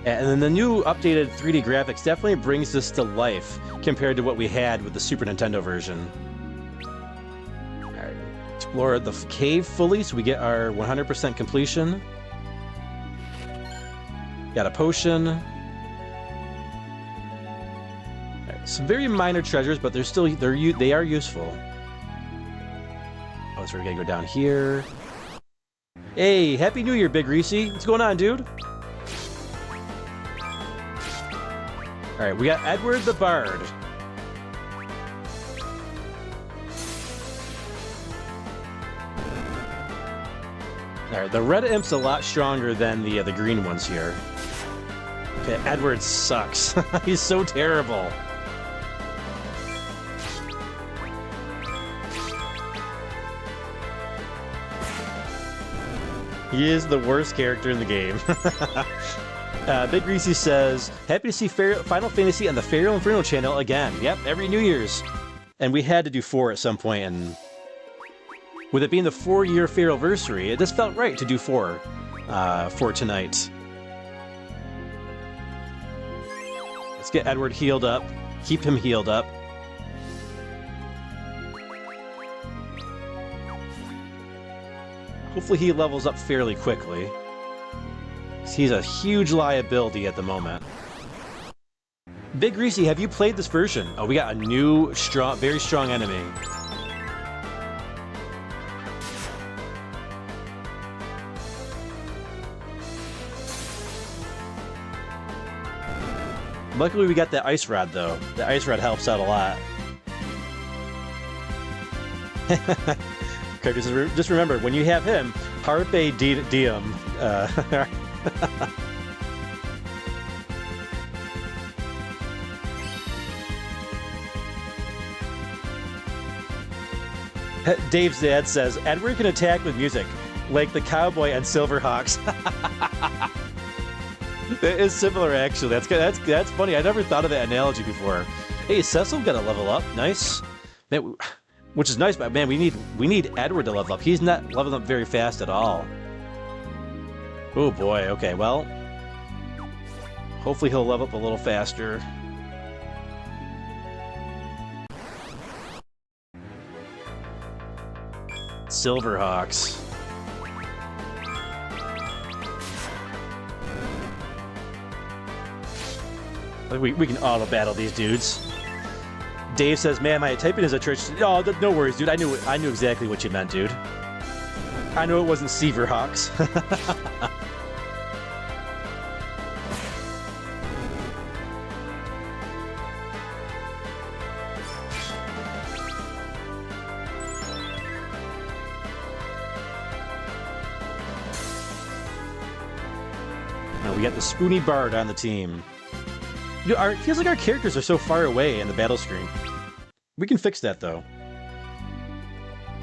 Speaker 2: And then the new updated 3D graphics definitely brings this to life compared to what we had with the Super Nintendo version. Alright, explore the cave fully so we get our 100% completion. Got a potion. Alright, some very minor treasures, but they are useful. Oh, so we're gonna go down here. Hey, Happy New Year, Big Reese. What's going on, dude? Alright, we got Edward the Bard. Alright, the red imp's a lot stronger than the green ones here. Okay, Edward sucks. He's so terrible. He is the worst character in the game. Big Greasy says, happy to see Final Fantasy on the FeralInferno channel again. Yep, every New Year's. And we had to do 4 at some point, and with it being the 4-year Feralversary, it just felt right to do 4 for tonight. Let's get Edward healed up. Keep him healed up. Hopefully he levels up fairly quickly. He's a huge liability at the moment. Big Greasy, have you played this version? Oh, we got a new, very strong enemy. Luckily, we got that ice rod, though. The ice rod helps out a lot. Just remember, when you have him, Harpe Diem. Dave's dad says, Edward can attack with music, like the cowboy and Silverhawks. It is similar, actually. That's funny. I never thought of that analogy before. Hey, Cecil got to level up. Nice. Man, which is nice, but man, we need Edward to level up. He's not leveling up very fast at all. Oh boy, okay, well, hopefully he'll level up a little faster. Silverhawks. We can auto battle these dudes. Dave says, "Man, my typing is a church." Oh, no worries, dude. I knew exactly what you meant, dude. I know it wasn't Seaverhawks. Now we got the Spoony Bard on the team. You know, it feels like our characters are so far away in the battle screen. We can fix that, though.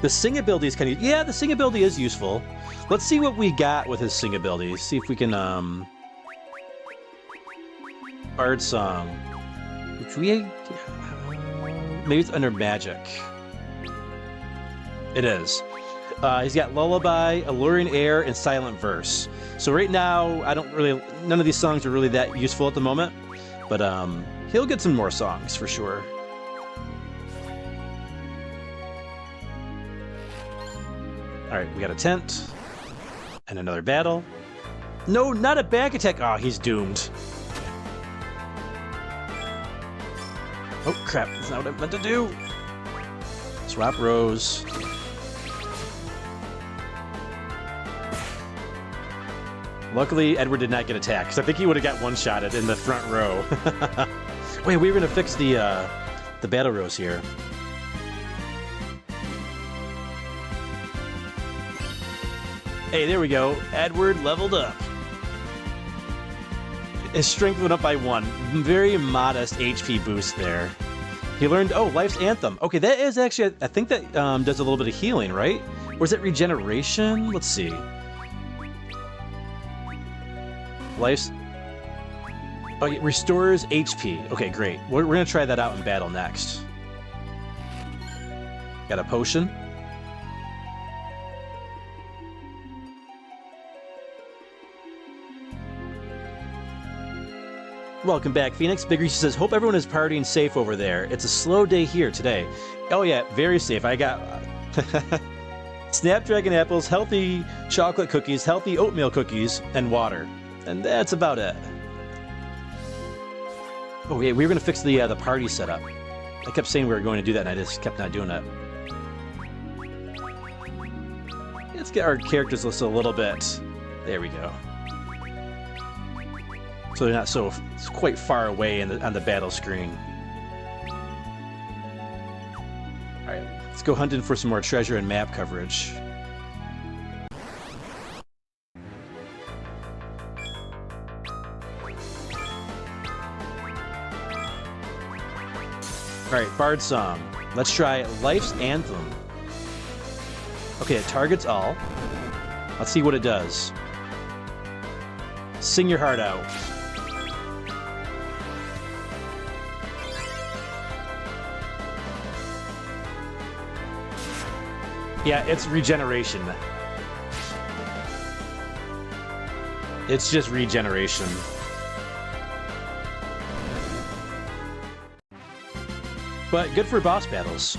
Speaker 2: The sing ability is kind of... Yeah, the sing ability is useful. Let's see what we got with his sing ability. See if we can, Bard Song. Which we... maybe it's under Magic. It is. He's got Lullaby, Alluring Air, and Silent Verse. So right now, none of these songs are really that useful at the moment, but he'll get some more songs for sure. All right, we got a tent and another battle. No, not a back attack. Oh, he's doomed. Oh, crap. That's not what I meant to do. Swap rows. Luckily, Edward did not get attacked, because I think he would have got one-shotted in the front row. Wait, we were going to fix the battle rows here. Hey, there we go. Edward leveled up. His strength went up by 1. Very modest HP boost there. He learned, oh, Life's Anthem. Okay, that is actually, I think that does a little bit of healing, right? Or is it regeneration? Let's see. Life's... Oh, it restores HP. Okay, great. We're going to try that out in battle next. Got a potion. Welcome back, Phoenix. Big Reese says, hope everyone is partying safe over there. It's a slow day here today. Oh yeah, very safe. I got Snapdragon apples, healthy chocolate cookies, healthy oatmeal cookies, and water. And that's about it. Oh yeah, we were going to fix the party setup. I kept saying we were going to do that, and I just kept not doing it. Let's get our characters list a little bit. There we go. So they're not so it's quite far away on the battle screen. All right, let's go hunting for some more treasure and map coverage. All right, Bard Song. Let's try Life's Anthem. Okay, it targets all. Let's see what it does. Sing your heart out. Yeah, it's regeneration. It's just regeneration. But good for boss battles.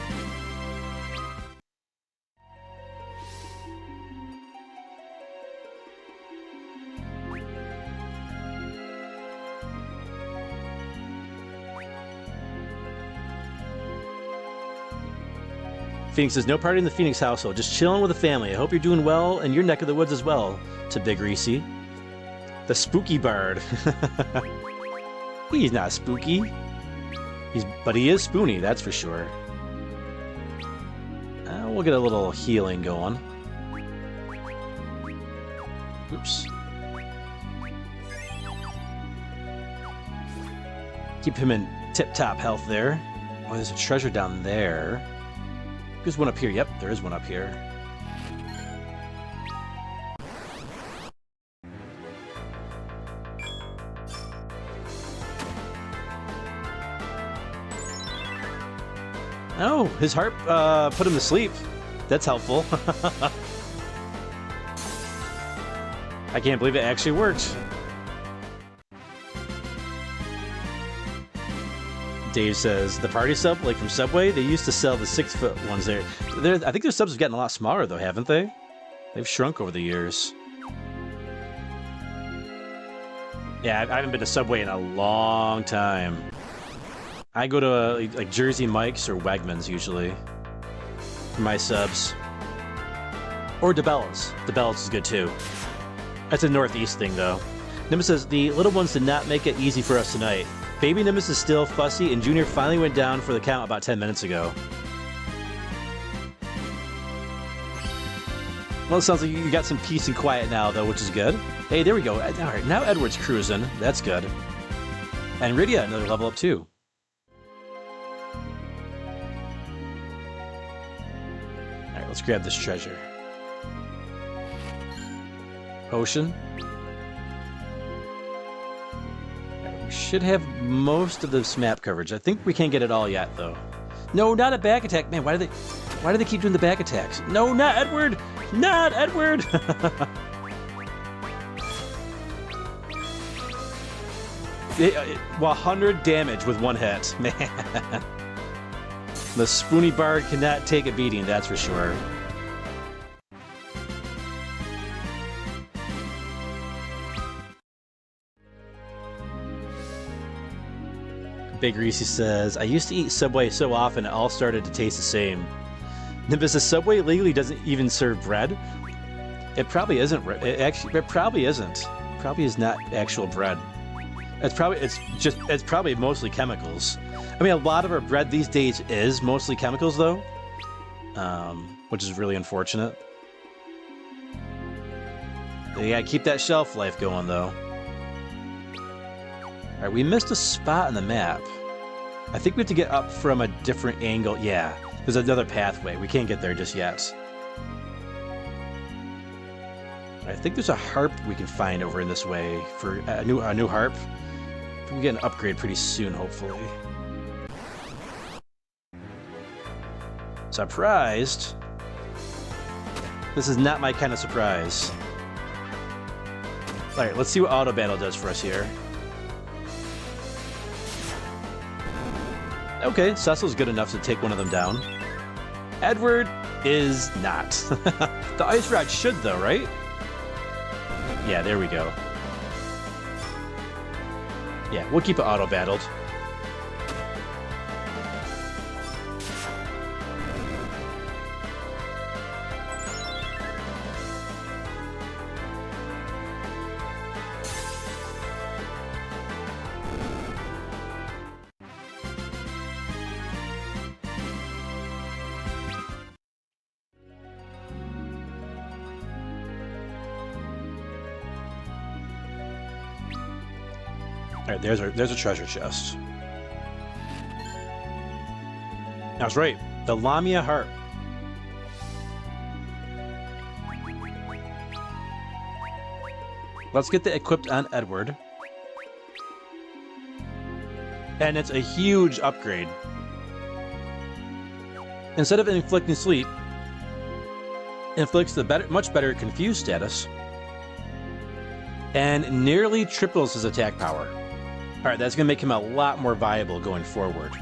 Speaker 2: Phoenix says, no party in the Phoenix household, just chilling with the family. I hope you're doing well in your neck of the woods as well, to Big Reese. The spooky bard. He's not spooky. But he is spoony, that's for sure. We'll get a little healing going. Oops. Keep him in tip-top health there. Oh, there's a treasure down there. There's one up here. Yep, there is one up here. Oh, his harp put him to sleep. That's helpful. I can't believe it actually worked. Dave says, the party sub, like from Subway, they used to sell the 6-foot ones there. I think their subs have gotten a lot smaller, though, haven't they? They've shrunk over the years. Yeah, I haven't been to Subway in a long time. I go to like Jersey Mike's or Wegmans usually for my subs. Or DeBella's. DeBella's is good too. That's a Northeast thing, though. Nimbus says, the little ones did not make it easy for us tonight. Baby Nimbus is still fussy, and Junior finally went down for the count about 10 minutes ago. Well, it sounds like you got some peace and quiet now, though, which is good. Hey, there we go. All right, now Edward's cruising. That's good. And Rydia, another level up, too. All right, let's grab this treasure. Potion. We should have most of this map coverage. I think we can't get it all yet, though. No, not a back attack. Man, why did they... Why do they keep doing the back attacks? No, not Edward! Not Edward! Well, 100 damage with one hit. Man. The Spoony Bard cannot take a beating, that's for sure. Big Reese says, I used to eat Subway so often it all started to taste the same. Nimbus, the Subway legally doesn't even serve bread? It probably isn't. It probably isn't. Probably is not actual bread. It's probably mostly chemicals. I mean, a lot of our bread these days is mostly chemicals, though, which is really unfortunate. They gotta keep that shelf life going, though. All right, we missed a spot on the map. I think we have to get up from a different angle. Yeah, there's another pathway. We can't get there just yet. I think there's a harp we can find over in this way for a new harp. We get an upgrade pretty soon, hopefully. Surprised? This is not my kind of surprise. Alright, let's see what auto battle does for us here. Okay, Cecil's good enough to take one of them down. Edward is not. The Ice Rod should, though, right? Yeah, there we go. Yeah, we'll keep it auto-battled. Alright, there's a treasure chest. That's right, the Lamia harp. Let's get that equipped on Edward. And it's a huge upgrade. Instead of inflicting sleep, inflicts the much better confused status, and nearly triples his attack power. Alright, that's going to make him a lot more viable going forward.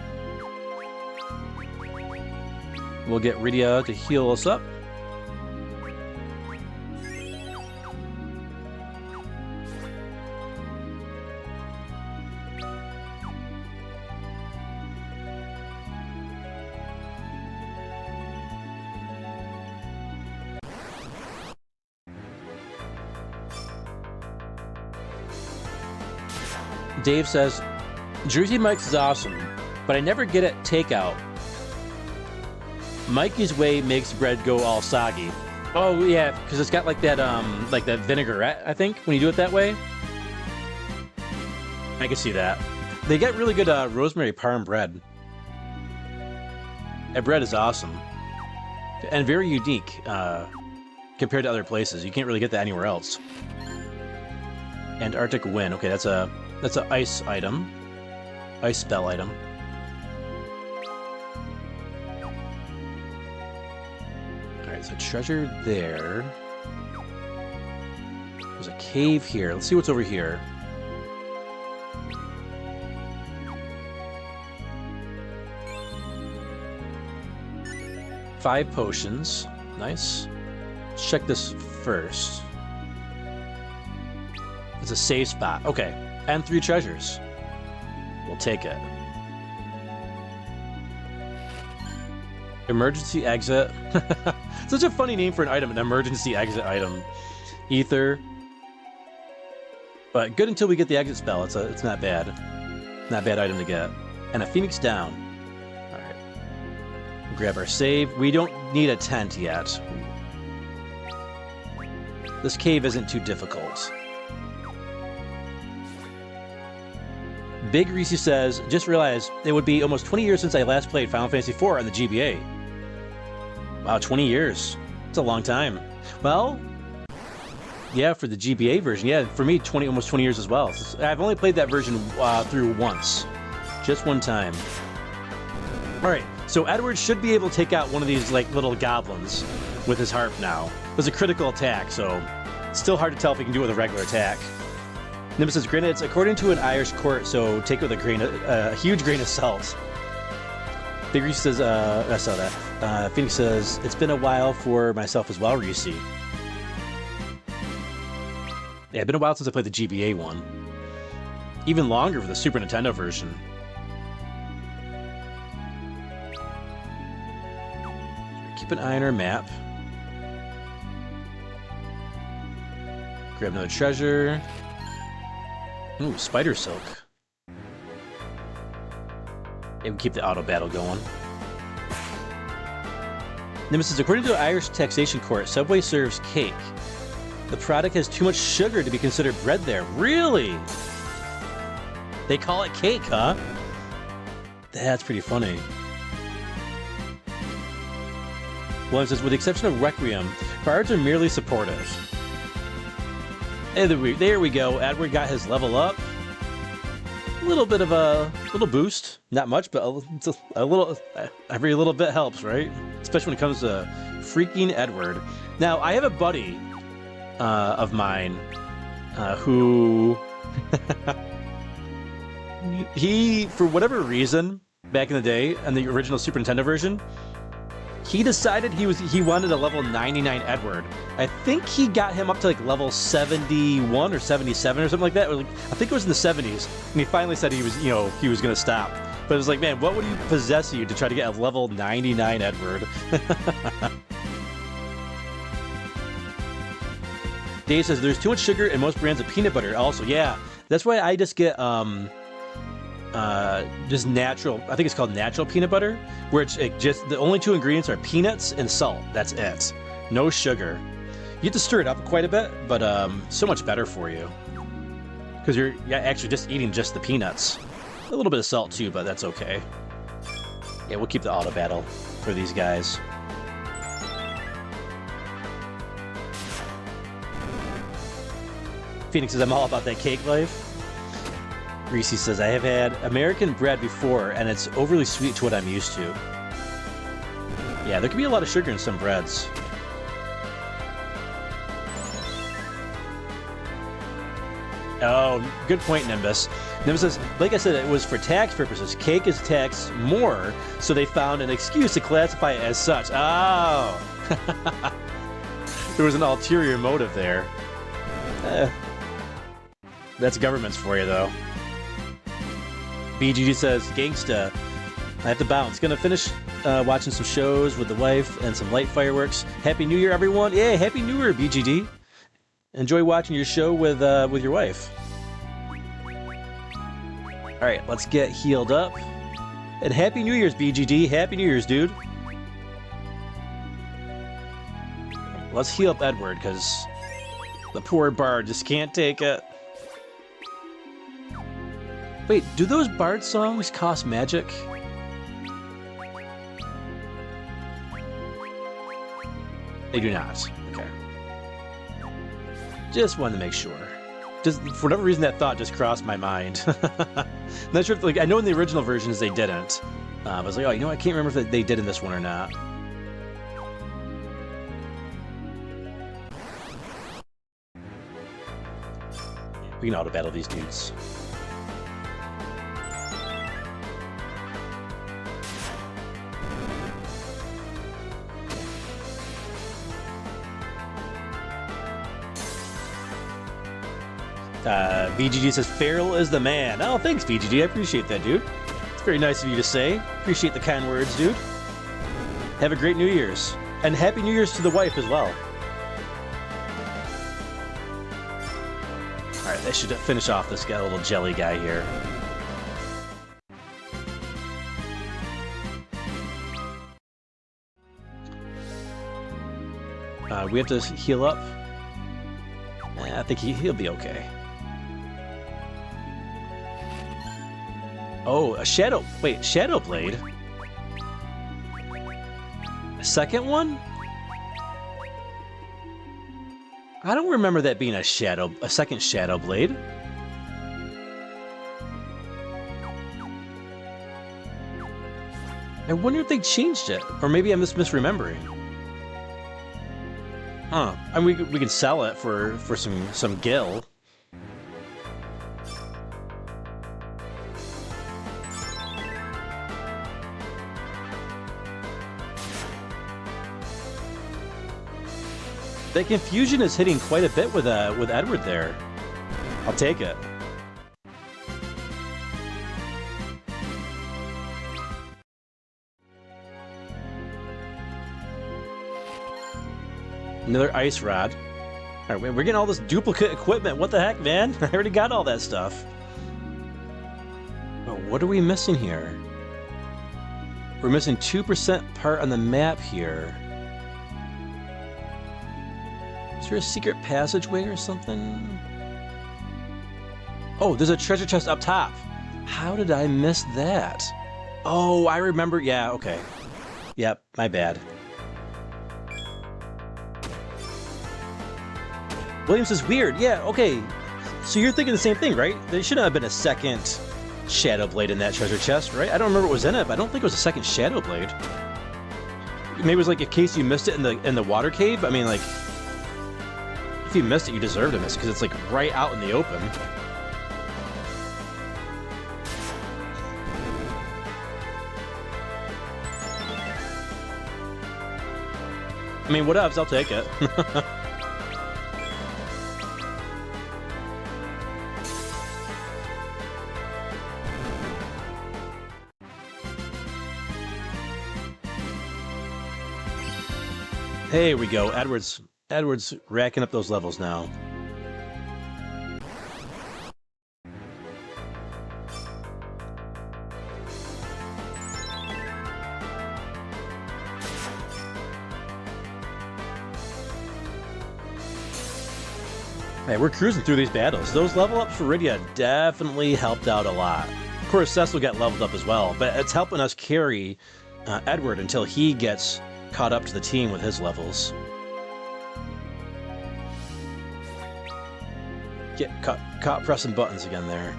Speaker 2: We'll get Rydia to heal us up. Dave says, Jersey Mike's is awesome, but I never get it takeout. Mikey's way makes bread go all soggy. Oh yeah, because it's got like that vinaigrette, I think, when you do it that way. I can see that. They get really good rosemary parm bread. That bread is awesome. And very unique compared to other places. You can't really get that anywhere else. Antarctic Wind. Okay, that's an ice item. Ice spell item. Alright, so treasure there. There's a cave here. Let's see what's over here. Five potions. Nice. Let's check this first. It's a save spot. Okay. And 3 treasures. We'll take it. Emergency exit. Such a funny name for an item, an emergency exit item. Ether. But good until we get the exit spell. It's not bad. Not a bad item to get. And a Phoenix down. Alright. We'll grab our save. We don't need a tent yet. This cave isn't too difficult. Big Reese says, just realized it would be almost 20 years since I last played Final Fantasy IV on the GBA. Wow, 20 years. It's a long time. Well, yeah, for the GBA version. Yeah, for me, almost 20 years as well. I've only played that version through once. Just one time. Alright, So Edward should be able to take out one of these like little goblins with his harp now. It was a critical attack, so it's still hard to tell if he can do it with a regular attack. Nimbus says, granted, it's according to an Irish court, so take it with a huge grain of salt. Big Reese says, I saw that. Phoenix says, it's been a while for myself as well, Reese. Yeah, it's been a while since I played the GBA one. Even longer for the Super Nintendo version. Keep an eye on our map. Grab another treasure. Ooh, spider silk. Yeah, we keep the auto battle going. Nimbus says, according to the Irish taxation court, Subway serves cake. The product has too much sugar to be considered bread there. Really? They call it cake, huh? That's pretty funny. William says, with the exception of Requiem, bards are merely supportive. And there we go. Edward got his level up. A little bit of a little boost. Not much, but a little. Every little bit helps, right? Especially when it comes to freaking Edward. Now, I have a buddy of mine who he, for whatever reason, back in the day, on the original Super Nintendo version, he decided he wanted a level 99 Edward. I think he got him up to like level 71 or 77 or something like that. I think it was in the 70s, and he finally said he was going to stop. But it was like, man, what would you possess you to try to get a level 99 Edward? Dave says there's too much sugar in most brands of peanut butter. Also, yeah, that's why I just get just natural. I think it's called natural peanut butter, where it just the only two ingredients are peanuts and salt. That's it. No sugar. You have to stir it up quite a bit, but so much better for you because you're actually just eating just the peanuts. A little bit of salt too, but that's okay. Yeah, we'll keep the auto battle for these guys. Phoenix says, I'm all about that cake life. Reese says, I have had American bread before, and it's overly sweet to what I'm used to. Yeah, there can be a lot of sugar in some breads. Oh, good point, Nimbus. Nimbus says, like I said, it was for tax purposes. Cake is taxed more, so they found an excuse to classify it as such. Oh! There was an ulterior motive there. That's governments for you, though. BGG says, Gangsta, I have to bounce. Gonna finish watching some shows with the wife and some light fireworks. Happy New Year, everyone. Yeah, Happy New Year, BGD. Enjoy watching your show with your wife. All right, let's get healed up. And Happy New Year's, BGD. Happy New Year's, dude. Let's heal up Edward, because the poor bard just can't take it. Wait, do those bard songs cost magic? They do not. Okay. Just wanted to make sure. Just for whatever reason, that thought just crossed my mind. Not sure if, like, I know in the original versions they didn't. I was like, oh, you know, I can't remember if they did in this one or not. We can auto battle these dudes. BGG says, Feral is the man. Oh, thanks, BGG. I appreciate that, dude. It's very nice of you to say. Appreciate the kind words, dude. Have a great New Year's. And Happy New Year's to the wife as well. Alright, they should finish off this guy, little jelly guy here. We have to heal up. I think he'll be okay. Oh, a Shadow... Wait, Shadow Blade? A second one? I don't remember that being a second Shadow Blade. I wonder if they changed it, or maybe I'm just misremembering. Huh? I mean, we could sell it for some gil. That confusion is hitting quite a bit with Edward there. I'll take it. Another ice rod. All right, we're getting all this duplicate equipment. What the heck, man? I already got all that stuff. Oh, what are we missing here? We're missing 2% part on the map here. Is there a secret passageway or something? Oh, there's a treasure chest up top. How did I miss that? Oh, I remember. Yeah, okay. Yep, my bad. Williams is weird. Yeah, okay. So you're thinking the same thing, right? There shouldn't have been a second Shadow Blade in that treasure chest, right? I don't remember what was in it, but I don't think it was a second Shadow Blade. Maybe it was like in case you missed it in the water cave. I mean, like, if you missed it, you deserve to miss it because it's like right out in the open. I mean, whatevs, I'll take it. There we go. Edward's racking up those levels now. Hey, we're cruising through these battles. Those level ups for Rydia definitely helped out a lot. Of course, Cecil got leveled up as well, but it's helping us carry Edward until he gets caught up to the team with his levels. Get caught pressing buttons again there.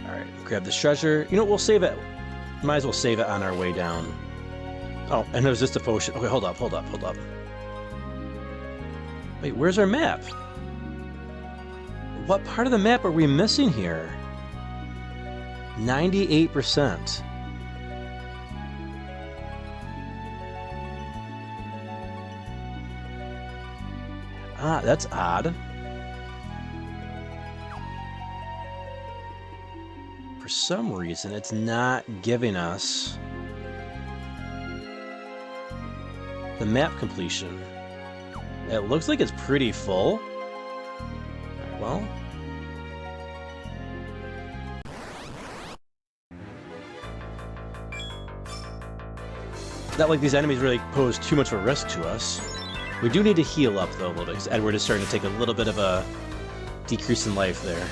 Speaker 2: Alright, grab this treasure. You know what, we'll save it. Might as well save it on our way down. Oh, and there's just a potion. Okay, hold up. Wait, where's our map? What part of the map are we missing here? 98%. Ah, that's odd. For some reason, it's not giving us the map completion. It looks like it's pretty full. Alright, well. Not like these enemies really pose too much of a risk to us. We do need to heal up, though, a little bit, because Edward is starting to take a little bit of a decrease in life there.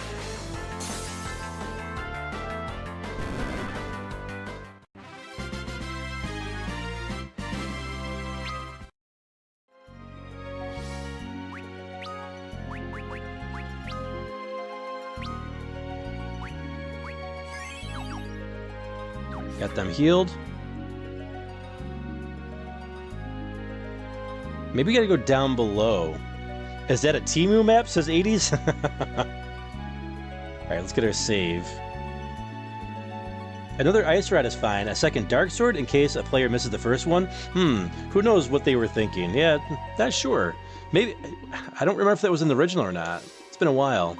Speaker 2: Got them healed. Maybe we gotta go down below. Is that a Temu map, says 80s? Alright, let's get our save. Another ice rod is fine. A second dark sword in case a player misses the first one. Who knows what they were thinking. Yeah, not sure. Maybe, I don't remember if that was in the original or not. It's been a while.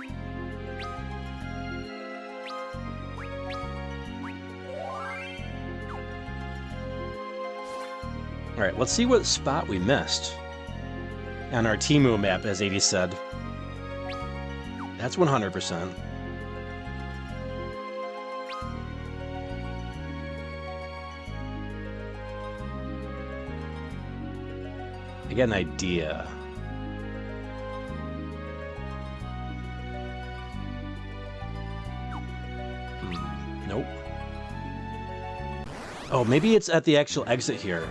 Speaker 2: Alright, let's see what spot we missed. On our Temu map, as 80 said. That's 100%. I got an idea. Nope. Oh, maybe it's at the actual exit here.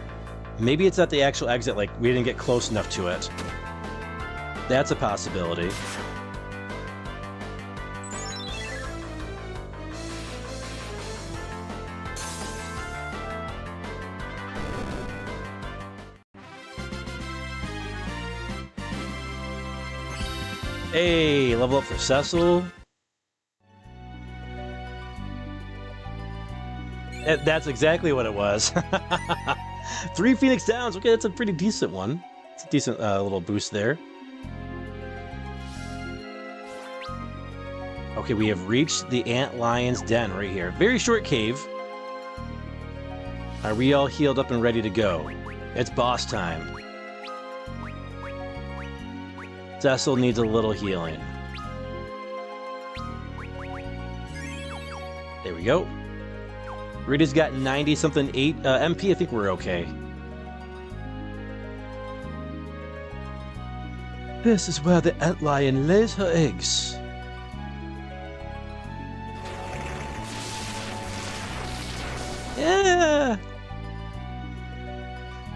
Speaker 2: Maybe it's at the actual exit, like we didn't get close enough to it. That's a possibility. Hey, level up for Cecil. That's exactly what it was. 3 Phoenix Downs. Okay, that's a pretty decent one. It's a decent little boost there. Okay, we have reached the Ant Lion's den right here. Very short cave. Are we all healed up and ready to go? It's boss time. Cecil needs a little healing. There we go. Rita's got 90-something 8 MP. I think we're okay.
Speaker 6: This is where the ant lion lays her eggs.
Speaker 2: Yeah!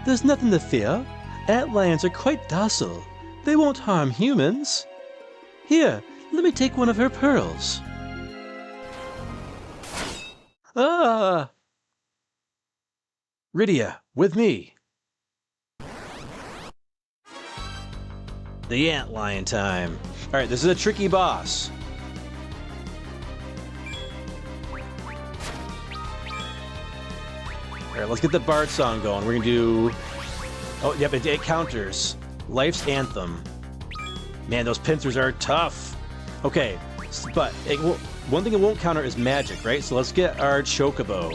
Speaker 6: There's nothing to fear. Ant lions are quite docile. They won't harm humans. Here, let me take one of her pearls.
Speaker 2: Ah! Rydia, with me. The Ant Lion time. Alright, this is a tricky boss. Alright, let's get the Bard song going. We're gonna do... Oh, yep, it counters. Life's Anthem. Man, those pincers are tough. Okay, but one thing it won't counter is magic, right? So let's get our Chocobo.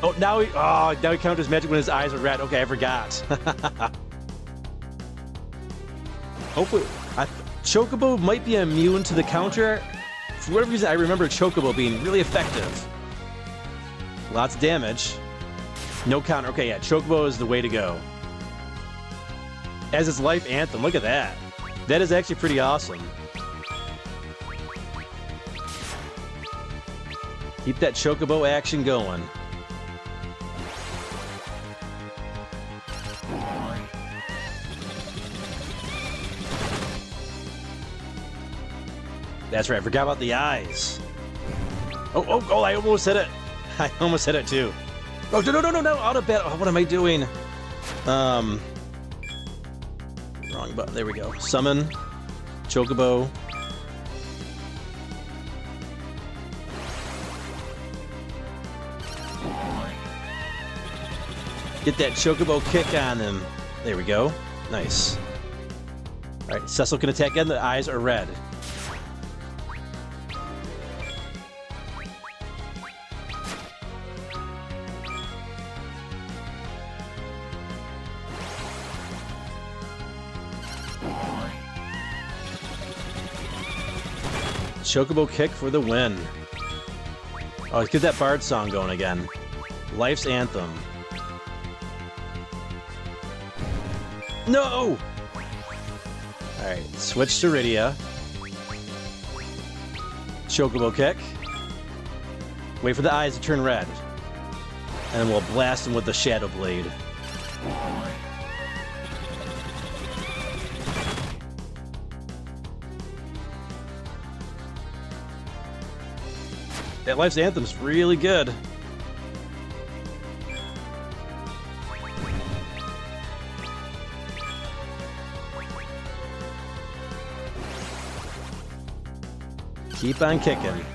Speaker 2: Oh, now he counters magic when his eyes are red. Okay, I forgot. Hopefully, Chocobo might be immune to the counter. For whatever reason, I remember Chocobo being really effective. Lots of damage. No counter. Okay, yeah, Chocobo is the way to go. As its life anthem, look at that. That is actually pretty awesome. Keep that Chocobo action going. That's right, I forgot about the eyes. Oh, I almost hit it. I almost hit it too. Oh, no, out of bed. Oh, what am I doing? Wrong button, there we go. Summon, Chocobo. Get that Chocobo kick on him. There we go. Nice. All right, Cecil can attack again. The eyes are red. Chocobo kick for the win. Oh, let's get that Bard song going again. Life's Anthem. No! Alright, switch to Rydia. Chocobo kick. Wait for the eyes to turn red. And then we'll blast him with the Shadow Blade. That Life's Anthem's really good. Keep on kicking.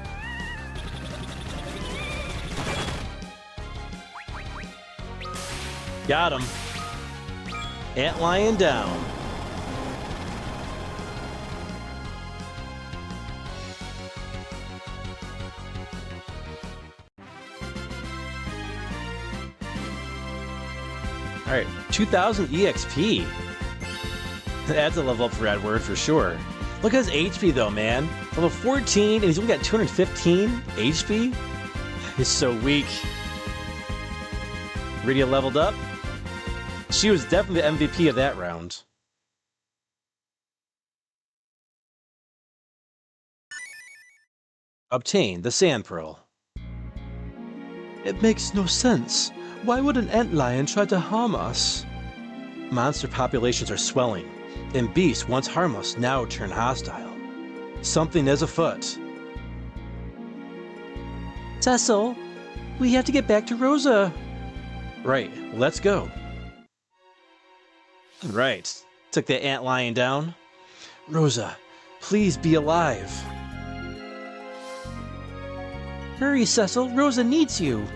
Speaker 2: Got him. Ant Lion down. Alright, 2000 EXP. That's a level up for Edward for sure. Look at his HP though, man. Level 14 and he's only got 215 HP? He's so weak. Rydia leveled up. She was definitely the MVP of that round. Obtain the Sand Pearl.
Speaker 6: It makes no sense. Why would an antlion try to harm us?
Speaker 2: Monster populations are swelling, and beasts once harmless now turn hostile. Something is afoot.
Speaker 6: Cecil, we have to get back to Rosa.
Speaker 2: Right, let's go. Right, Took that antlion down. Rosa, please be alive.
Speaker 9: Hurry, Cecil. Rosa needs you.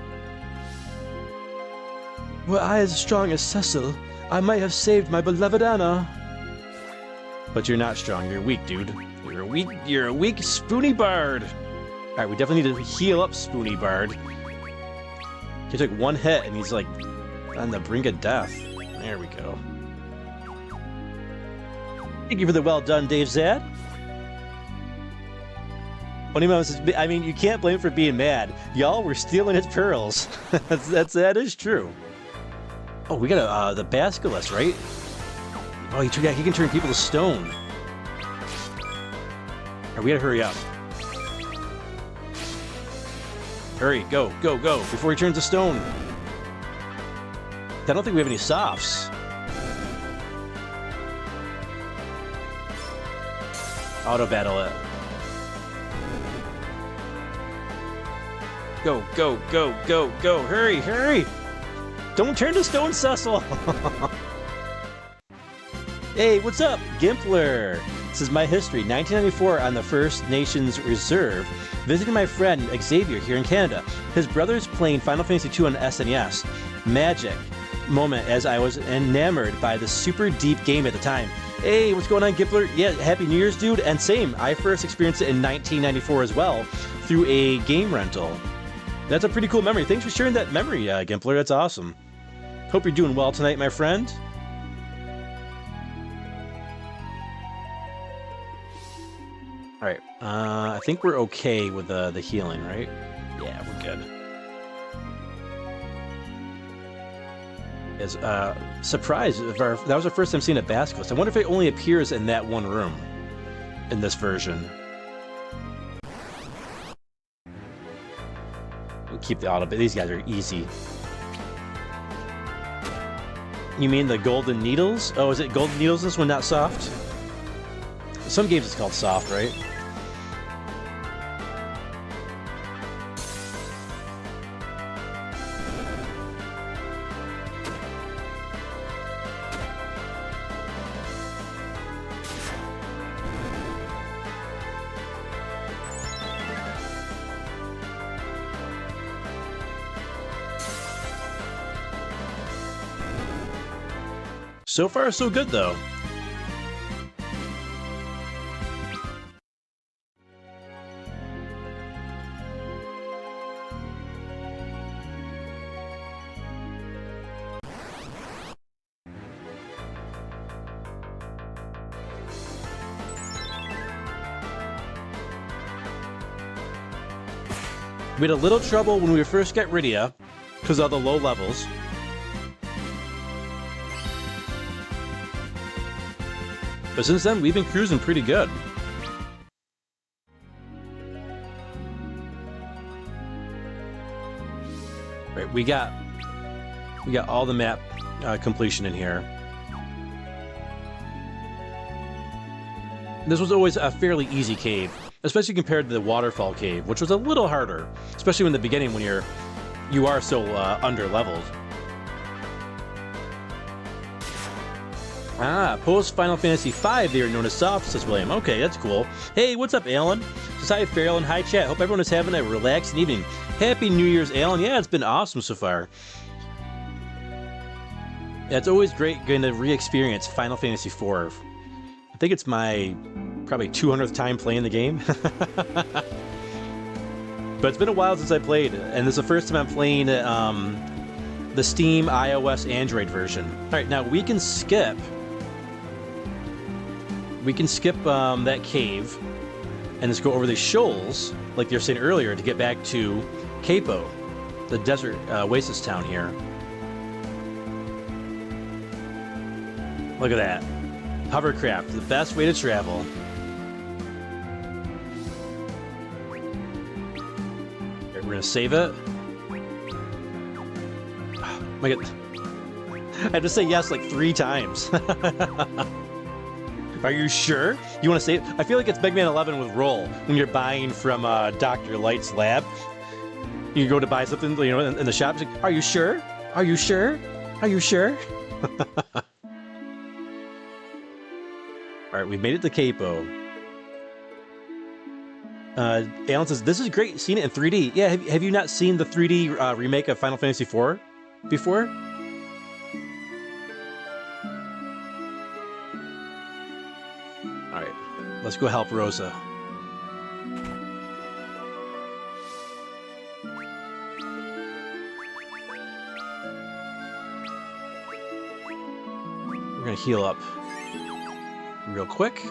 Speaker 6: Were I as strong as Cecil, I might have saved my beloved Anna.
Speaker 2: But you're not strong. You're weak, dude. You're a weak Spoony Bard. All right, we definitely need to heal up Spoony Bard. He took one hit and he's like on the brink of death. There we go. Thank you for the well done, Dave Zad. Funny Mom says, I mean, you can't blame him for being mad. Y'all were stealing his pearls. that is true. Oh, we got the Basilisk, right? Oh, he can turn people to stone. Alright, we gotta hurry up. Hurry, go, go, go, before he turns to stone. I don't think we have any softs. Auto battle it. Go, go, go, go, go, hurry, hurry! Don't turn to stone, Cecil! Hey, what's up, Gimpler? This is my history. 1994 on the First Nations Reserve. Visiting my friend Xavier here in Canada. His brother's playing Final Fantasy II on SNES. Magic moment as I was enamored by the super deep game at the time. Hey, what's going on, Gimpler? Yeah, Happy New Year's, dude. And same, I first experienced it in 1994 as well through a game rental. That's a pretty cool memory. Thanks for sharing that memory, Gimpler. That's awesome. Hope you're doing well tonight, my friend. All right, I think we're okay with the healing, right? Yeah, we're good. Is surprised that was our first time seeing a Basilisk. I wonder if it only appears in that one room in this version. We'll keep the auto, but these guys are easy. You mean the golden needles? Oh, is it golden needles? This one not soft? Some games it's called soft, right? So far, so good, though. We had a little trouble when we first got Rydia because of the low levels. But since then, we've been cruising pretty good. Right, we got all the map completion in here. This was always a fairly easy cave, especially compared to the waterfall cave, which was a little harder, especially in the beginning when you are so under leveled. Ah, post Final Fantasy V, they are known as soft, says William. Okay, that's cool. Hey, what's up, Alan? Says hi, Feral, and hi, chat. Hope everyone is having a relaxing evening. Happy New Year's, Alan. Yeah, it's been awesome so far. Yeah, it's always great getting to re-experience Final Fantasy IV. I think it's my probably 200th time playing the game. But it's been a while since I played, and this is the first time I'm playing the Steam, iOS, Android version. All right, now we can skip that cave and just go over the shoals, like you were saying earlier, to get back to Capo, the desert oasis town here. Look at that. Hovercraft, the best way to travel. Okay, we're gonna save it. Oh my God. I had to say yes like 3 times. Are you sure? You want to save? I feel like it's Mega Man 11 with Roll when you're buying from Dr. Light's lab. You go to buy something, you know, in the shop. It's like, are you sure? Are you sure? Are you sure? Alright, we've made it to Capo. Alan says, this is great, seen it in 3D. Yeah, have you not seen the 3D remake of Final Fantasy IV before? Alright, let's go help Rosa. We're gonna heal up real quick.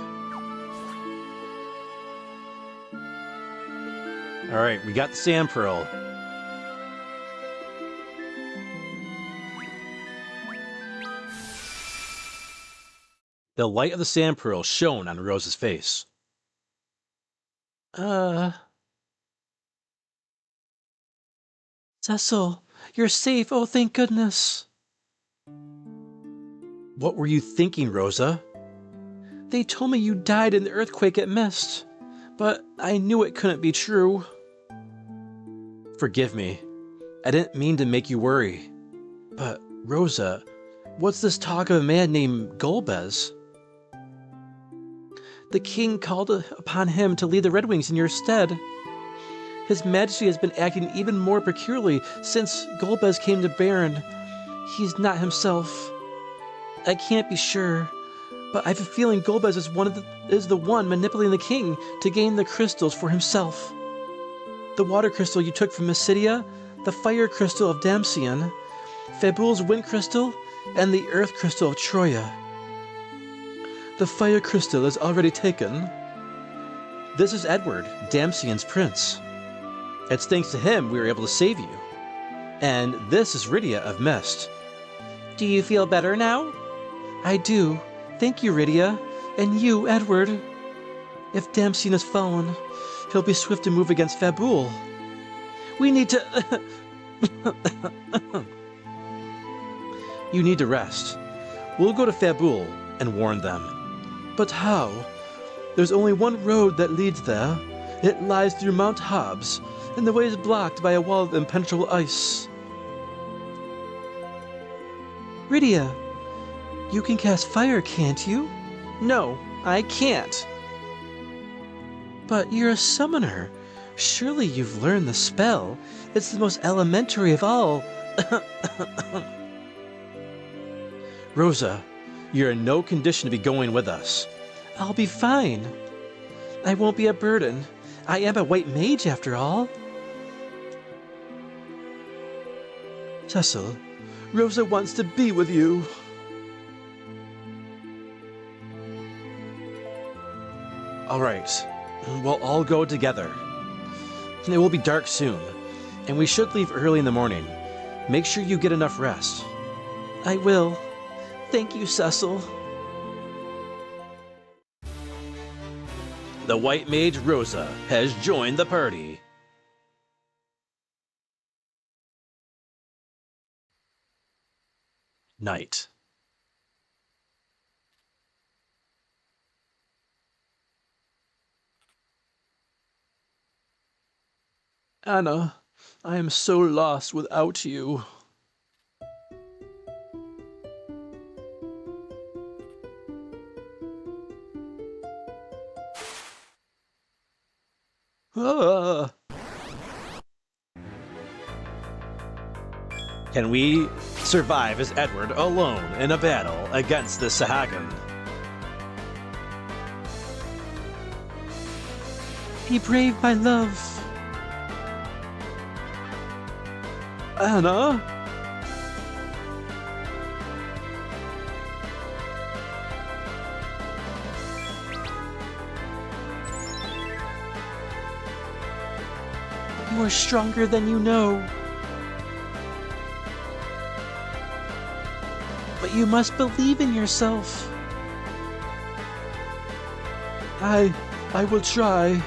Speaker 2: Alright, we got the Sand Pearl. The light of the Sand Pearl shone on Rose's face. Cecil, you're safe, oh thank goodness. What were you thinking, Rosa? They told me you died in the earthquake at Mist, but I knew it couldn't be true. Forgive me. I didn't mean to make you worry. But, Rosa, what's this talk of a man named Golbez? The king called upon him to lead the Red Wings in your stead. His Majesty has been acting even more peculiarly since Golbez came to Baron. He's not himself. I can't be sure, but I have a feeling Golbez is the one manipulating the king to gain the crystals for himself. The water crystal you took from Mysidia, the fire crystal of Damcian, Fabul's wind crystal, and the earth crystal of Troya. The fire crystal is already taken. This is Edward, Damcian's prince. It's thanks to him we were able to save you. And this is Rydia of Mist. Do you feel better now? I do. Thank you, Rydia. And you, Edward. If Damcian has fallen, he'll be swift to move against Fabul. We need to... You need to rest. We'll go to Fabul and warn them. But how? There's only one road that leads there. It lies through Mount Hobbs, and the way is blocked by a wall of impenetrable ice. Rydia, you can cast fire, can't you? No, I can't. But you're a summoner. Surely you've learned the spell. It's the most elementary of all. Rosa, you're in no condition to be going with us. I'll be fine. I won't be a burden. I am a white mage after all. Cecil, Rosa wants to be with you. All right, we'll all go together. It will be dark soon, and we should leave early in the morning. Make sure you get enough rest. I will. Thank you, Cecil. The white mage Rosa has joined the party. Night. Anna, I am so lost without you. Can we survive as Edward alone in a battle against the Sahagan? Be brave, my love. Anna? You are stronger than you know. But you must believe in yourself. I will try.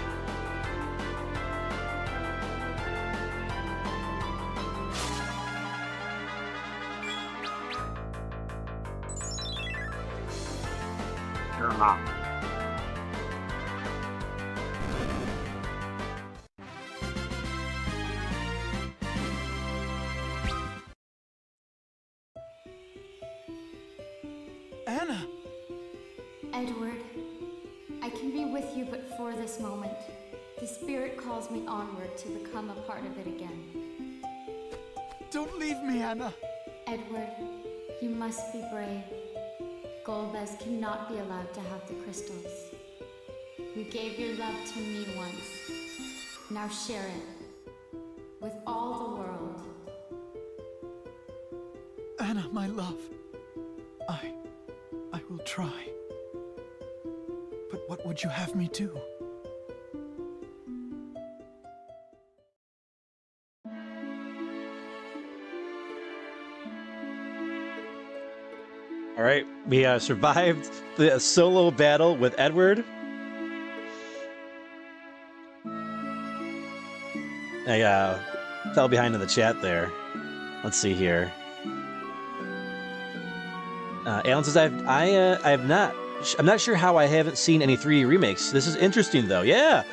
Speaker 11: Anna!
Speaker 7: Edward. with you but for this moment. The spirit calls me onward to become a part of it again.
Speaker 11: Don't leave me, Anna.
Speaker 7: Edward, you must be brave. Golbez cannot be allowed to have the crystals. You gave your love to me once. Now share it with all the world.
Speaker 11: Anna, my love. I will try. But what would you have me do?
Speaker 2: All right, we survived the solo battle with Edward. I fell behind in the chat there. Let's see here. Alan says I'm not sure how I haven't seen any 3D remakes. This is interesting though. Yeah.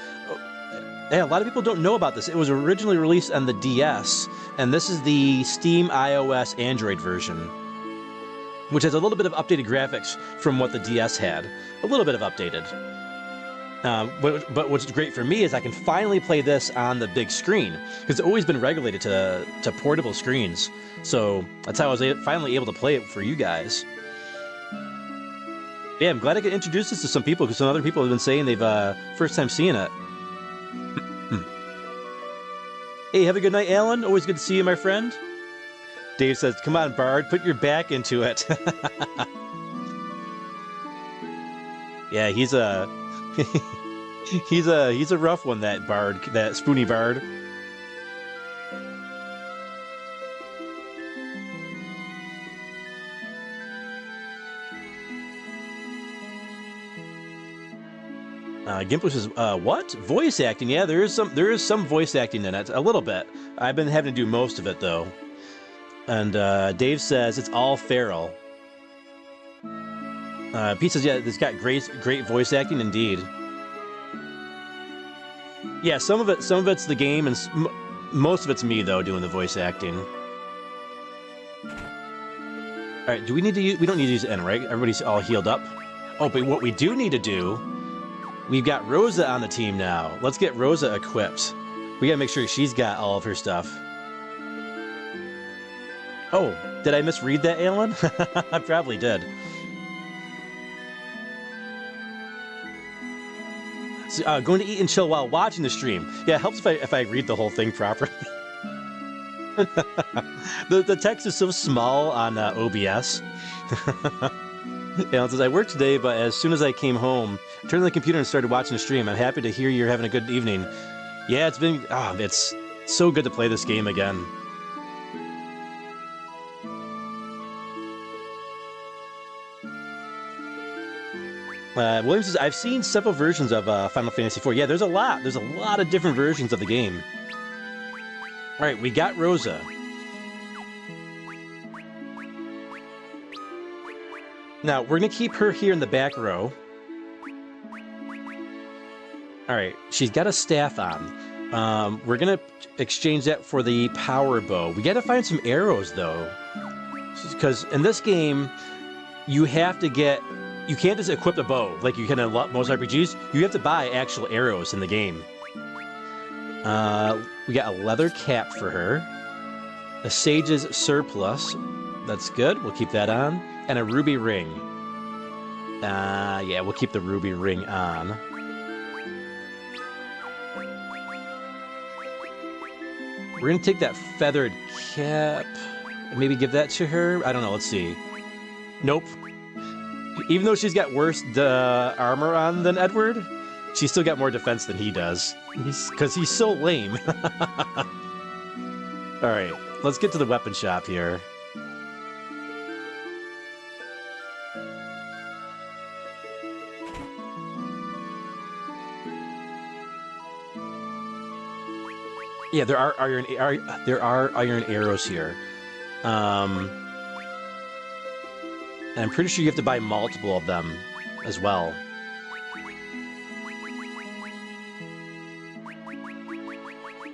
Speaker 2: Yeah, a lot of people don't know about this. It was originally released on the DS, and this is the Steam iOS Android version, which has a little bit of updated graphics from what the DS had. A little bit of updated. But what's great for me is I can finally play this on the big screen, because it's always been regulated to portable screens. So that's how I was finally able to play it for you guys. Yeah, I'm glad I could introduce this to some people, because some other people have been saying they've first time seeing it. Hey, have a good night, Alan. Always good to see you, my friend. Dave says, come on, Bard, put your back into it. Yeah, he's a he's a rough one, that Bard, that Spoony Bard. Gimpler says, what? Voice acting? Yeah, there is some voice acting in it, a little bit. I've been having to do most of it though. And Dave says it's all Feral. Pete says, yeah, it's got great voice acting indeed. Yeah, some of it's the game, and most of it's me though doing the voice acting. All right, do we need to use? We don't need to use N, right? Everybody's all healed up. Oh, but what we do need to do, we've got Rosa on the team now. Let's get Rosa equipped. We gotta make sure she's got all of her stuff. Oh, did I misread that, Alan? I probably did. So, going to eat and chill while watching the stream. Yeah, it helps if I read the whole thing properly. the text is so small on OBS. Alan says, I worked today, but as soon as I came home, turned on the computer and started watching the stream. I'm happy to hear you're having a good evening. Yeah, it's so good to play this game again. William says, I've seen several versions of Final Fantasy IV. Yeah, there's a lot. There's a lot of different versions of the game. All right, we got Rosa. Now, we're going to keep her here in the back row. All right, she's got a staff on. We're going to exchange that for the power bow. We got to find some arrows, though. Because in this game, you have to get... You can't just equip the bow like you can in most RPGs. You have to buy actual arrows in the game. We got a leather cap for her. A sage's surplus. That's good. We'll keep that on. And a ruby ring. Yeah, we'll keep the ruby ring on. We're going to take that feathered cap and maybe give that to her. I don't know. Let's see. Nope. Even though she's got worse armor on than Edward, she's still got more defense than he does. Because he's so lame. Alright, let's get to the weapon shop here. Yeah, there are iron arrows here. And I'm pretty sure you have to buy multiple of them as well.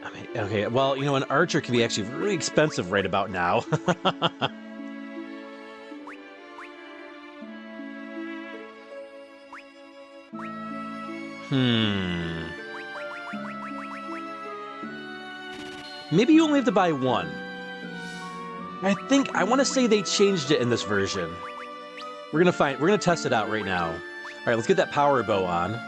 Speaker 2: I mean, okay, well, you know, an archer can be actually really expensive right about now. Maybe you only have to buy one. I want to say they changed it in this version. We're gonna test it out right now. All right, let's get that power bow on.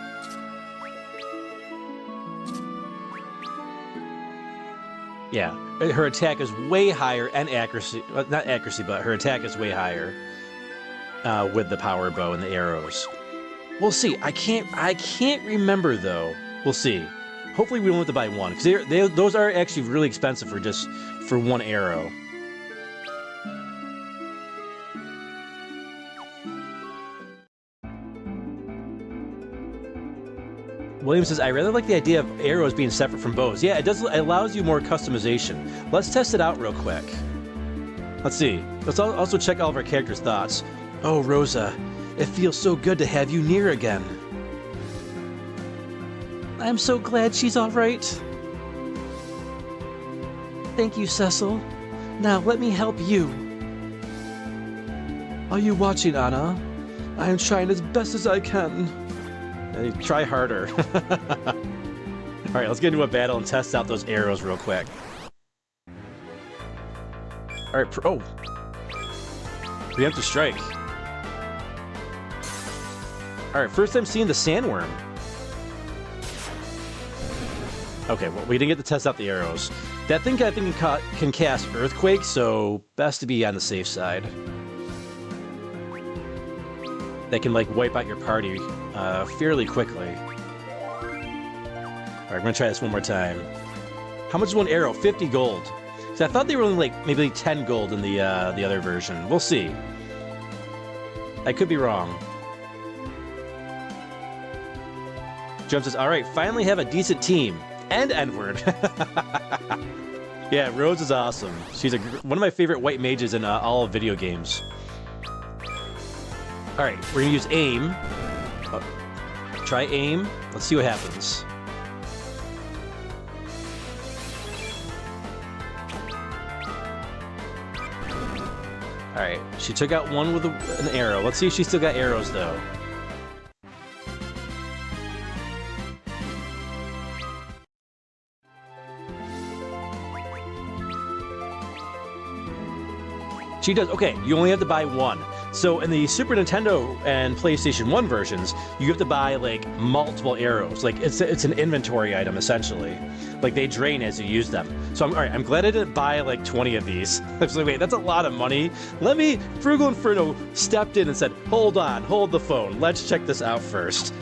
Speaker 2: Yeah, her attack is way higher and accuracy, well, not accuracy, but her attack is way higher with the power bow and the arrows. We'll see. I can't remember though. We'll see. Hopefully we won't have to buy one, because those are actually really expensive for one arrow. William says, I really like the idea of arrows being separate from bows. Yeah, it allows you more customization. Let's test it out real quick. Let's see. Let's also check all of our characters' thoughts. Oh, Rosa, it feels so good to have you near again. I'm so glad she's all right. Thank you, Cecil. Now let me help you. Are you watching, Anna? I am trying as best as I can. Try harder. All right, let's get into a battle and test out those arrows real quick. All right, oh. Preemptive strike. All right, first time seeing the sandworm. Okay, well, we didn't get to test out the arrows. That thing I think can cast Earthquake, so best to be on the safe side. That can, like, wipe out your party fairly quickly. All right, I'm gonna try this one more time. How much is one arrow? 50 gold. So I thought they were only, like, maybe 10 gold in the other version. We'll see. I could be wrong. Jump says, all right, finally have a decent team. And N-word. Yeah, Rose is awesome. She's one of my favorite white mages in all video games. All right, we're gonna use aim. Oh, try aim. Let's see what happens. All right, she took out one with an arrow. Let's see if she still got arrows though. She does. Okay, you only have to buy one. So in the Super Nintendo and PlayStation 1 versions, you have to buy, like, multiple arrows. Like, it's an inventory item, essentially. Like, they drain as you use them. So, all right, I'm glad I didn't buy, like, 20 of these. I was like, wait, that's a lot of money. FeralInferno stepped in and said, hold on, hold the phone. Let's check this out first.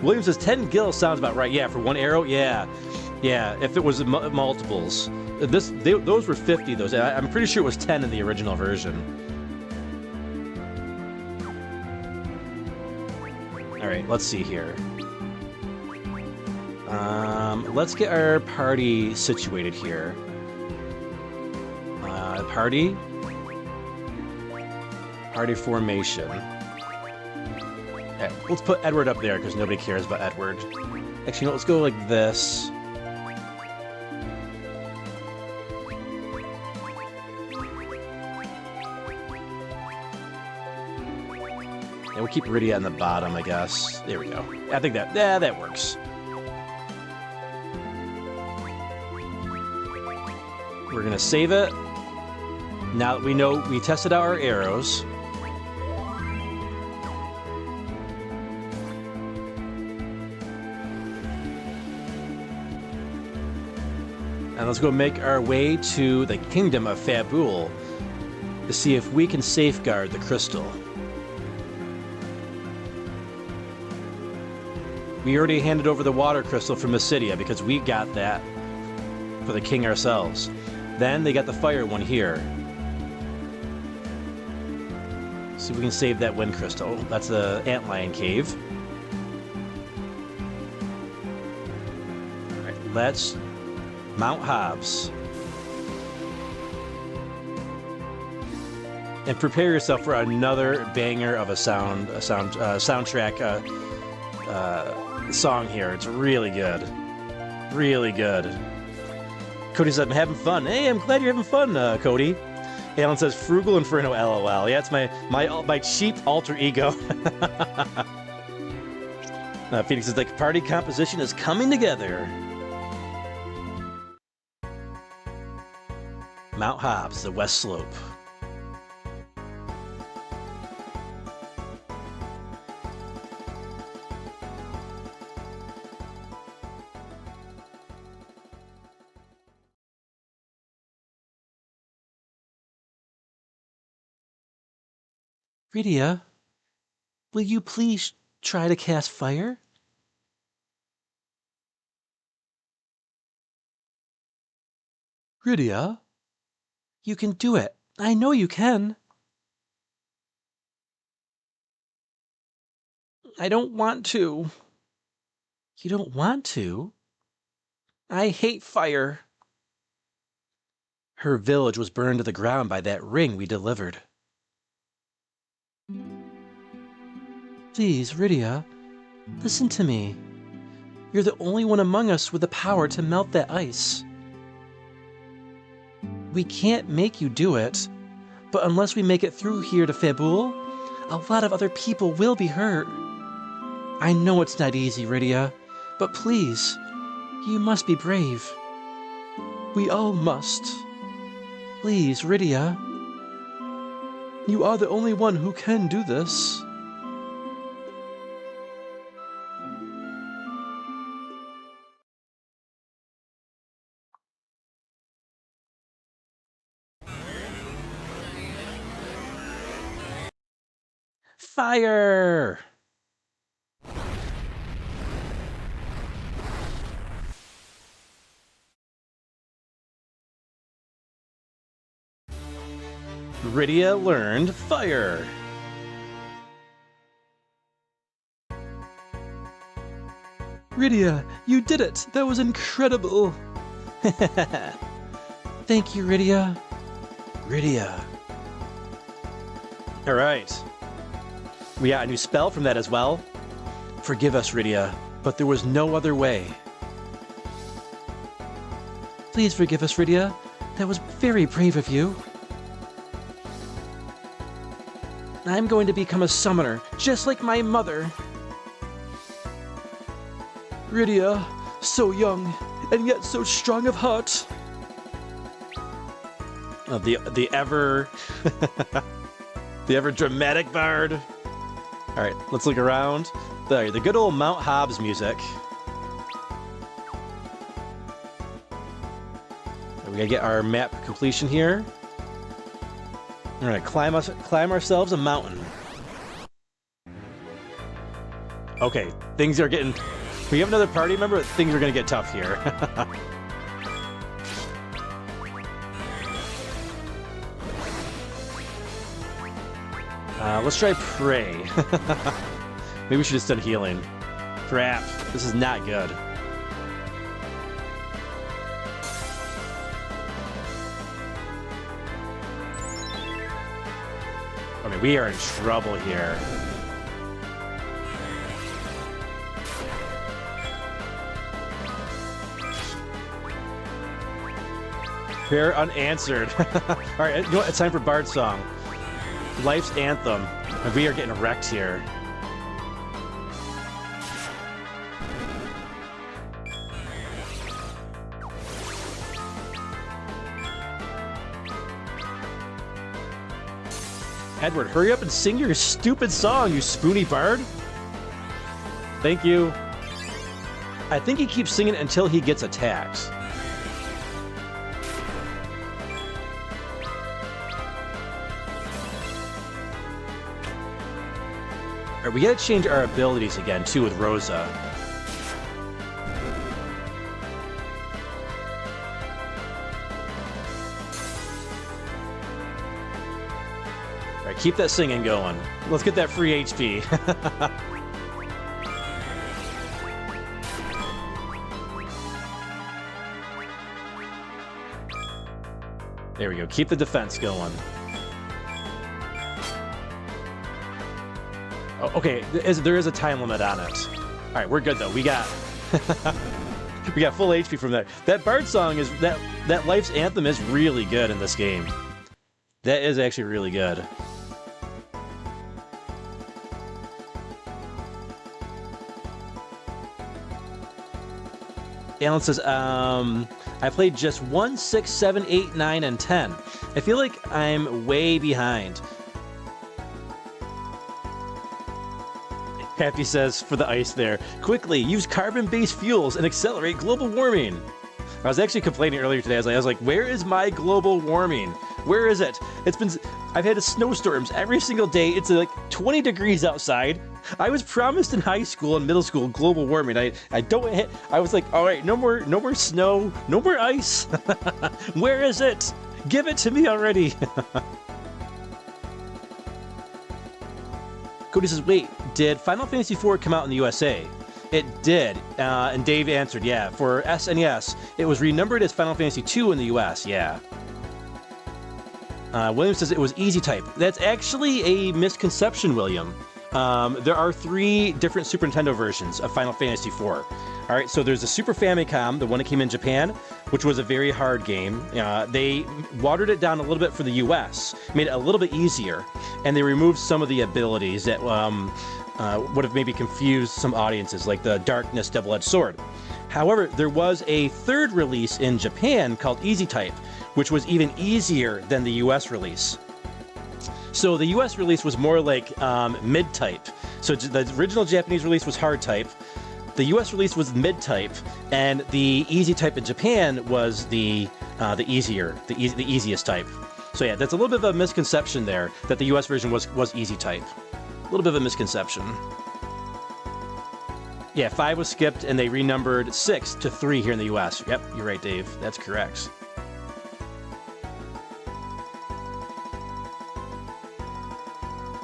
Speaker 2: William says, 10 gills sounds about right. Yeah, for one arrow? Yeah. Yeah, if it was multiples. Those were 50, those. I'm pretty sure it was 10 in the original version. All right, let's see here. Let's get our party situated here. Party formation. Okay, let's put Edward up there because nobody cares about Edward. Actually, no, let's go like this. And we'll keep Rydia on the bottom, I guess. There we go. I think that works. We're gonna save it. Now that we know we tested out our arrows. And let's go make our way to the Kingdom of Fabul to see if we can safeguard the crystal. We already handed over the water crystal from Mysidia because we got that for the king ourselves. Then they got the fire one here. See if we can save that wind crystal. That's the antlion cave. All right, let's mount Hobbs. And prepare yourself for another banger of a soundtrack song here. It's really good. Really good. Cody said, I'm having fun. Hey, I'm glad you're having fun, Cody. Alan says, FeralInferno, LOL. Yeah, it's my cheap alter ego. Phoenix is like, party composition is coming together. Mount Hobbs, the west slope. Rydia, will you please try to cast fire? Rydia, you can do it. I know you can. I don't want to. You don't want to? I hate fire. Her village was burned to the ground by that ring we delivered. Please, Rydia, listen to me. You're the only one among us with the power to melt that ice. We can't make you do it, but unless we make it through here to Fabul, a lot of other people will be hurt. I know it's not easy, Rydia, but please, you must be brave. We all must. Please, Rydia. You are the only one who can do this. Fire! Rydia learned fire. Rydia, you did it! That was incredible! Thank you, Rydia. Rydia. Alright. We got a new spell from that as well. Forgive us, Rydia, but there was no other way. Please forgive us, Rydia. That was very brave of you. I'm going to become a summoner, just like my mother. Rydia, so young, and yet so strong of heart. The ever... the ever dramatic bard. Alright, let's look around. There, the good old Mount Hobbs music. We gotta get our map completion here. We're gonna climb ourselves a mountain. Okay, things are getting... We have another party member, but things are gonna get tough here. Let's try pray. Maybe we should have done healing. Crap, this is not good. I mean, we are in trouble here. Prayer unanswered. Alright, you know what? It's time for Bard Song. Life's Anthem. And we are getting wrecked here. Edward, hurry up and sing your stupid song, you spoony bard. Thank you. I think he keeps singing until he gets attacked. All right, we gotta change our abilities again, too, with Rosa. All right, keep that singing going. Let's get that free HP. There we go. Keep the defense going. Oh, okay, there is a time limit on it. All right, we're good though. We got we got full HP from that. That Bard song is that Life's Anthem is really good in this game. That is actually really good. Alan says, I played just 1, 6, 7, 8, 9, and 10. I feel like I'm way behind. Happy says, for the ice there, quickly, use carbon-based fuels and accelerate global warming. I was actually complaining earlier today. I was like, where is my global warming? Where is it? I've had snowstorms every single day. It's like 20 degrees outside. I was promised in high school and middle school global warming. I was like, all right, no more snow, no more ice. Where is it? Give it to me already. Cody says, wait, did Final Fantasy IV come out in the USA? It did, and Dave answered, yeah. For SNES, it was renumbered as Final Fantasy II in the US, yeah. William says it was easy type. That's actually a misconception, William. There are 3 different Super Nintendo versions of Final Fantasy IV. All right, so there's the Super Famicom, the one that came in Japan, which was a very hard game. They watered it down a little bit for the US, made it a little bit easier, and they removed some of the abilities that would have maybe confused some audiences, like the Darkness Double-Edged Sword. However, there was a 3rd release in Japan called Easy Type, which was even easier than the US release. So the US release was more like mid-type. So the original Japanese release was hard type. The US release was mid-type, and the easy type in Japan was the easiest type. So yeah, that's a little bit of a misconception there, that the US version was easy type. A little bit of a misconception. Yeah, 5 was skipped, and they renumbered 6 to 3 here in the US. Yep, you're right, Dave. That's correct.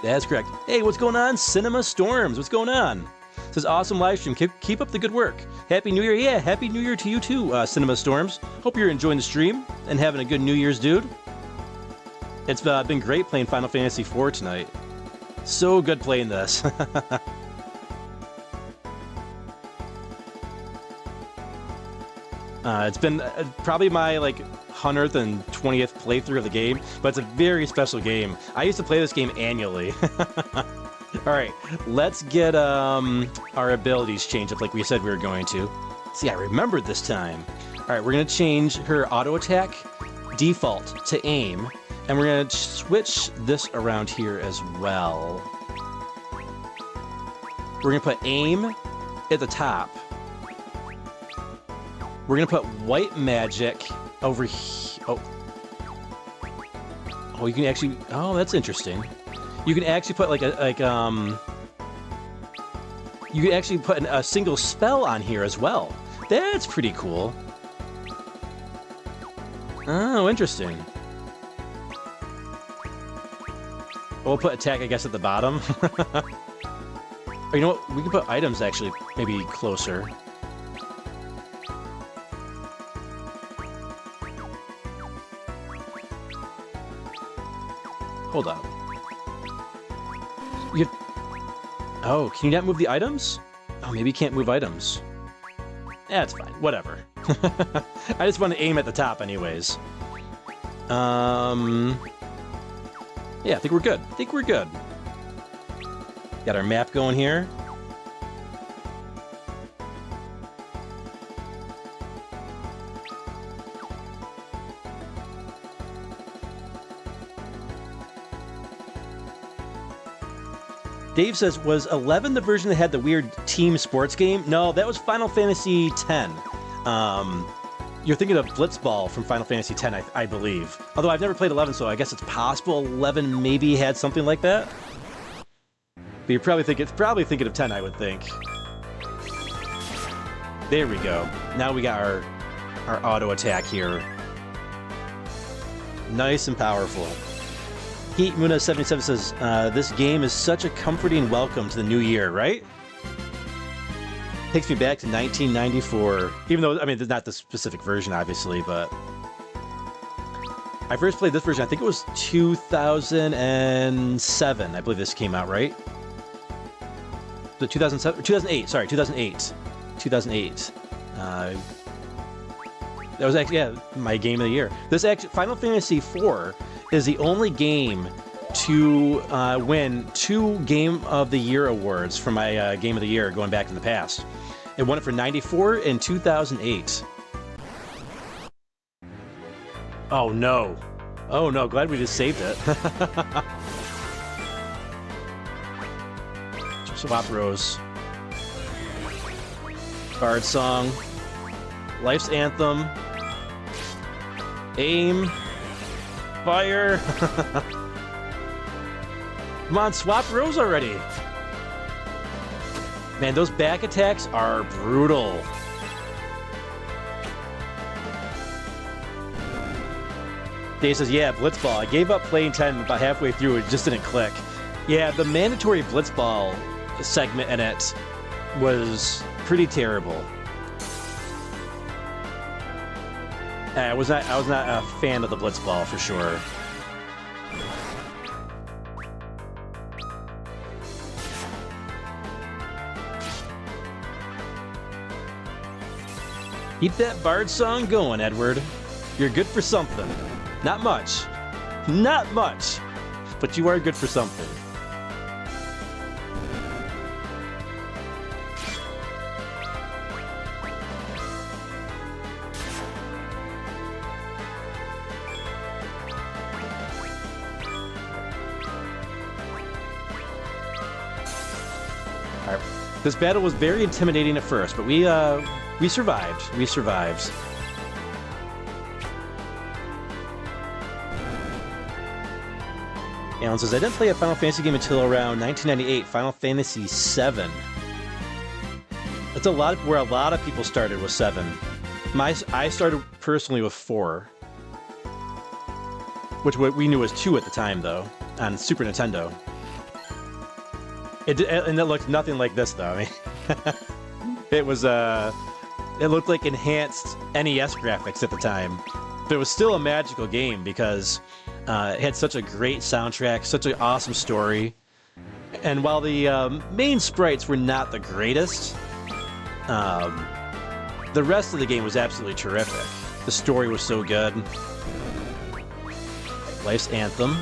Speaker 2: That's correct. Hey, what's going on? Cinema Storms, what's going on? It says, awesome live stream. Keep up the good work. Happy New Year. Yeah, Happy New Year to you too, Cinema Storms. Hope you're enjoying the stream and having a good New Year's, dude. It's been great playing Final Fantasy IV tonight. So good playing this. It's been probably my 100th and 20th playthrough of the game, but it's a very special game. I used to play this game annually. All right, let's get our abilities changed up like we said we were going to. See, I remembered this time. All right, we're gonna change her auto attack default to aim, and we're gonna switch this around here as well. We're gonna put aim at the top. We're gonna put white magic over here. Oh, you can actually. Oh, that's interesting. You can actually put you can actually put a single spell on here as well. That's pretty cool. Oh, interesting. We'll put attack, I guess, at the bottom. Or you know what? We can put items actually maybe closer. Hold up. Oh, can you not move the items? Oh, maybe you can't move items. Yeah, it's fine. Whatever. I just want to aim at the top anyways. Yeah, I think we're good. Got our map going here. Dave says, was 11 the version that had the weird team sports game? No, that was Final Fantasy X. You're thinking of Blitzball from Final Fantasy X, I believe. Although I've never played 11, so I guess it's possible 11 maybe had something like that. But you're probably thinking of 10, I would think. There we go. Now we got our auto attack here. Nice and powerful. Heat Muna77 says, this game is such a comforting welcome to the new year, right? Takes me back to 1994. Even though, I mean, there's not the specific version, obviously, but... I first played this version, I think it was 2007, I believe this came out, right? The 2007, 2008, sorry, 2008. 2008. That was actually, yeah, my game of the year. This actually, Final Fantasy IV is the only game to win 2 Game of the Year awards for my Game of the Year going back in the past. It won it for 94 in 2008. Oh no. Oh no, glad we just saved it. Swap Rose. Bard Song. Life's Anthem. Aim. Fire. Come on, swap Rose already. Man, those back attacks are brutal. Dave says, yeah, Blitzball. I gave up playing time about halfway through. It just didn't click. Yeah, the mandatory Blitzball segment in it was pretty terrible. I was not a fan of the Blitzball for sure. Keep that Bard song going, Edward. You're good for something. Not much. Not much. But you are good for something. All right. This battle was very intimidating at first, but we survived. We survived. Alan says, I didn't play a Final Fantasy game until around 1998, Final Fantasy VII. That's where a lot of people started with 7. I started personally with 4. Which we knew was 2 at the time, though, on Super Nintendo. And it looked nothing like this, though. I mean, it looked like enhanced NES graphics at the time. But it was still a magical game because it had such a great soundtrack, such an awesome story. And while the main sprites were not the greatest, the rest of the game was absolutely terrific. The story was so good. Life's Anthem.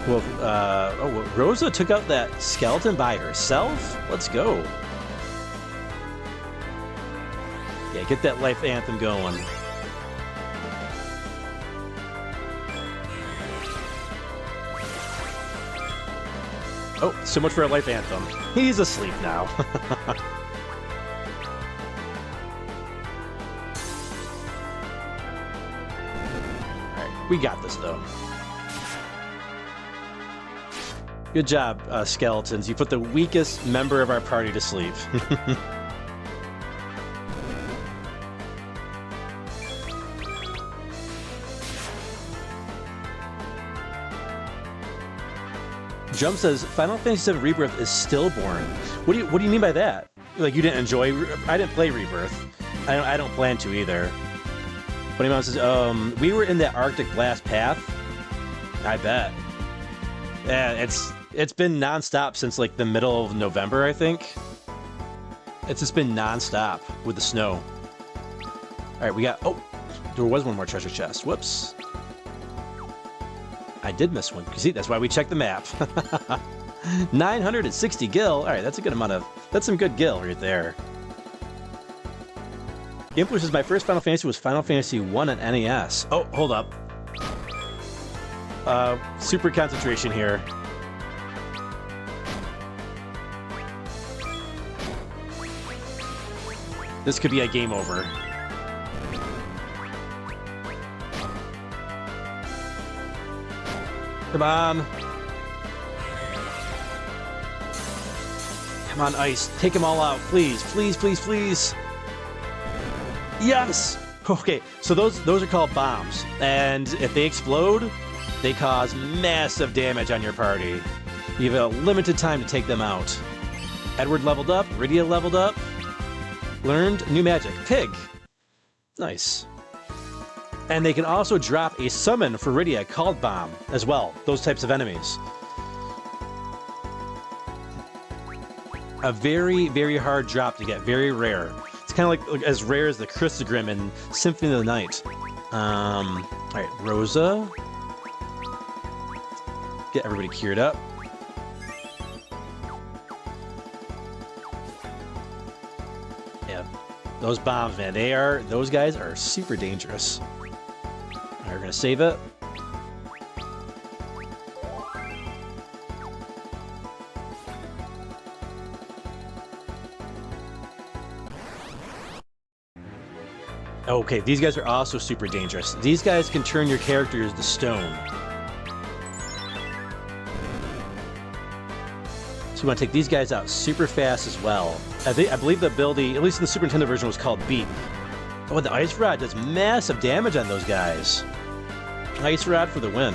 Speaker 2: Well, Rosa took out that skeleton by herself? Let's go. Yeah, get that Life Anthem going. Oh, so much for a Life Anthem. He's asleep now. Alright, we got this though. Good job, skeletons. You put the weakest member of our party to sleep. Jump says, Final Fantasy VII Rebirth is stillborn. What do you mean by that? Like, you didn't enjoy... I didn't play Rebirth. I don't plan to either. Bunny Mom says, we were in that Arctic Blast path. I bet. Yeah, it's been non-stop since, like, the middle of November, I think. It's just been non-stop with the snow. Alright, we got... Oh! There was one more treasure chest. Whoops. I did miss one. See, that's why we checked the map. 960 gil. All right, that's a good amount of... That's some good gil right there. Gimpler says, my first Final Fantasy was Final Fantasy 1 on NES. Oh, hold up. Super concentration here. This could be a game over. Come on. Come on, Ice. Take them all out, please. Please, please, please. Yes! Okay, so those are called bombs. And if they explode, they cause massive damage on your party. You have a limited time to take them out. Edward leveled up. Rydia leveled up. Learned new magic. Pig. Nice. And they can also drop a summon for Rydia called Bomb as well. Those types of enemies. A very, very hard drop to get. Very rare. It's kind of like as rare as the Christogrim in Symphony of the Night. Alright, Rosa. Get everybody cured up. Yeah, those bombs, man, those guys are super dangerous. All right, we're gonna save it. Okay, these guys are also super dangerous. These guys can turn your characters to stone. So we want to take these guys out super fast as well. I believe the ability, at least in the Super Nintendo version, was called Beat. Oh, the Ice Rod does massive damage on those guys. Ice Rod for the win.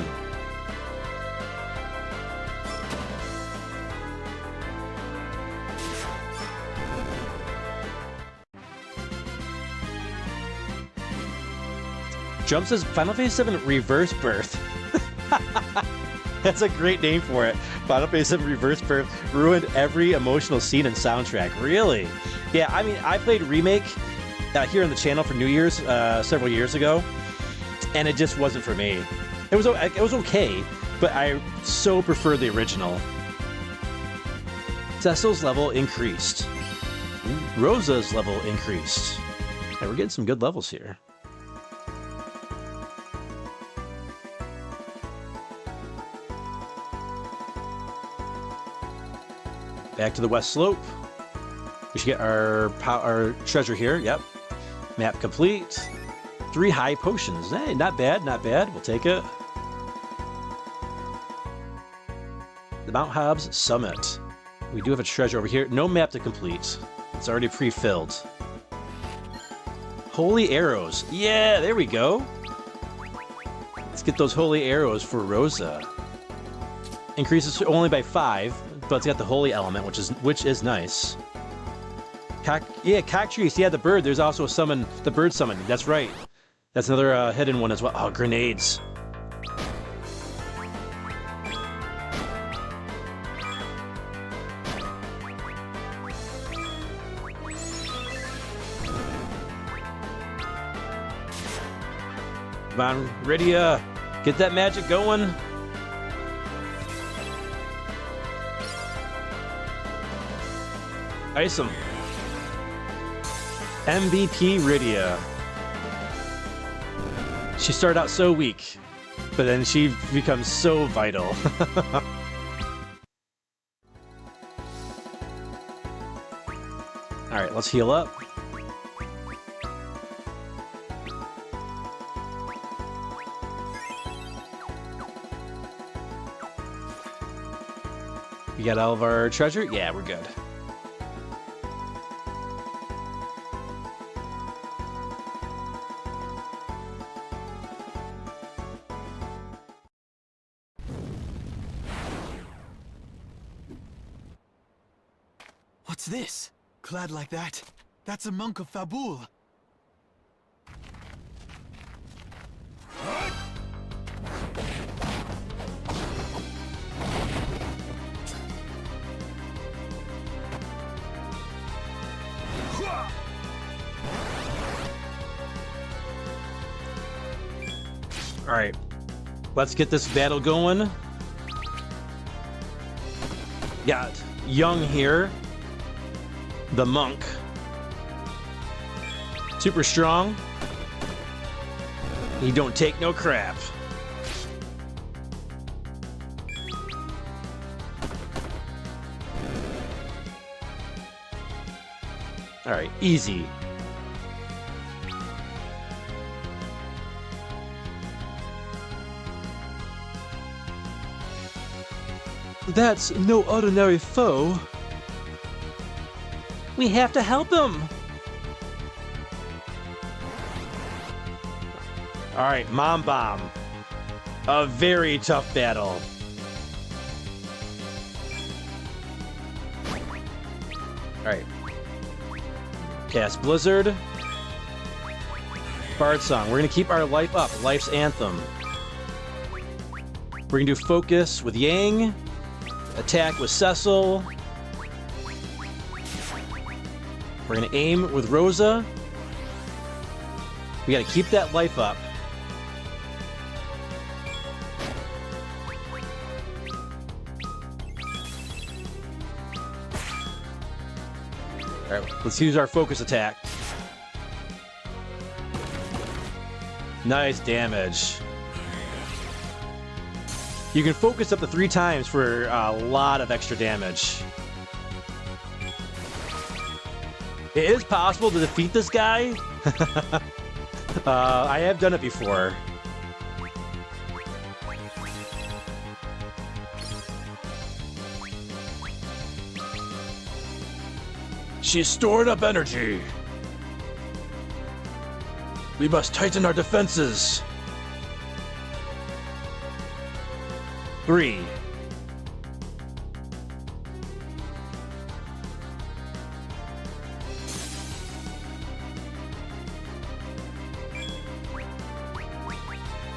Speaker 2: Jump says Final Fantasy VII Reverse Birth. That's a great name for it. Final Fantasy VII Reverse Birth ruined every emotional scene and soundtrack. Really? Yeah, I mean, I played Remake here on the channel for New Year's several years ago, and it just wasn't for me. It was okay, but I so prefer the original. Cecil's level increased. Rosa's level increased. Yeah, we're getting some good levels here. Back to the west slope. We should get our treasure here. Yep. Map complete. 3 high potions. Hey, not bad, not bad. We'll take it. The Mount Hobbs Summit. We do have a treasure over here. No map to complete. It's already pre-filled. Holy arrows. Yeah, there we go. Let's get those holy arrows for Rosa. Increases only by 5. But it's got the holy element, which is nice. Cockatrice. Yeah, the bird. There's also a summon, the bird summon. That's right. That's another hidden one as well. Oh, grenades. Come on, Rydia. Get that magic going. Ice him. MVP Rydia. She started out so weak, but then she becomes so vital. Alright, let's heal up. We got all of our treasure? Yeah, we're good.
Speaker 11: What's this? Clad like that? That's a monk of Fabul.
Speaker 2: Alright, let's get this battle going. Got Young here. The monk. Super strong. He don't take no crap. Alright, easy. That's no ordinary foe. We have to help him! Alright, Mom Bomb. A very tough battle. Alright. Cast Blizzard. Bard Song. We're gonna keep our life up. Life's Anthem. We're gonna do Focus with Yang. Attack with Cecil. We're gonna aim with Rosa. We gotta keep that life up. All right, let's use our focus attack. Nice damage. You can focus up to 3 times for a lot of extra damage. It is possible to defeat this guy. I have done it before.
Speaker 6: She's stored up energy. We must tighten our defenses.
Speaker 2: 3.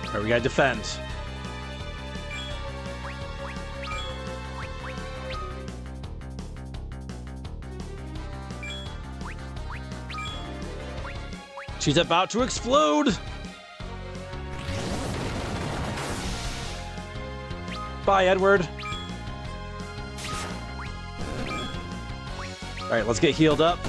Speaker 2: All right, we gotta defend. She's about to explode! Bye, Edward. Alright, let's get healed up.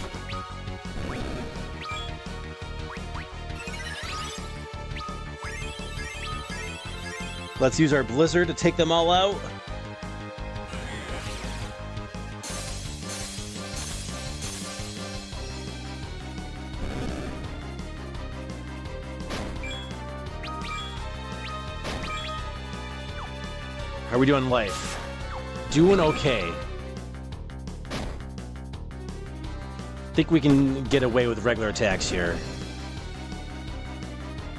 Speaker 2: Let's use our Blizzard to take them all out. How are we doing life? Doing okay. Think we can get away with regular attacks here.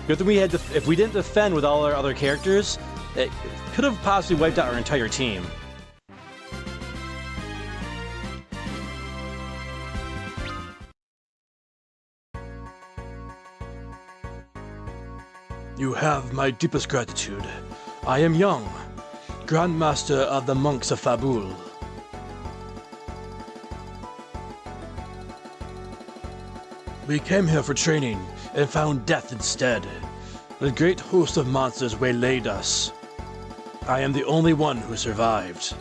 Speaker 2: Good thing we had to, if we didn't defend with all our other characters, it could have possibly wiped out our entire team.
Speaker 6: You have my deepest gratitude. I am Young, Grand Master of the Monks of Fabul. We came here for training and found death instead. The great host of monsters waylaid us. I am the only one who survived.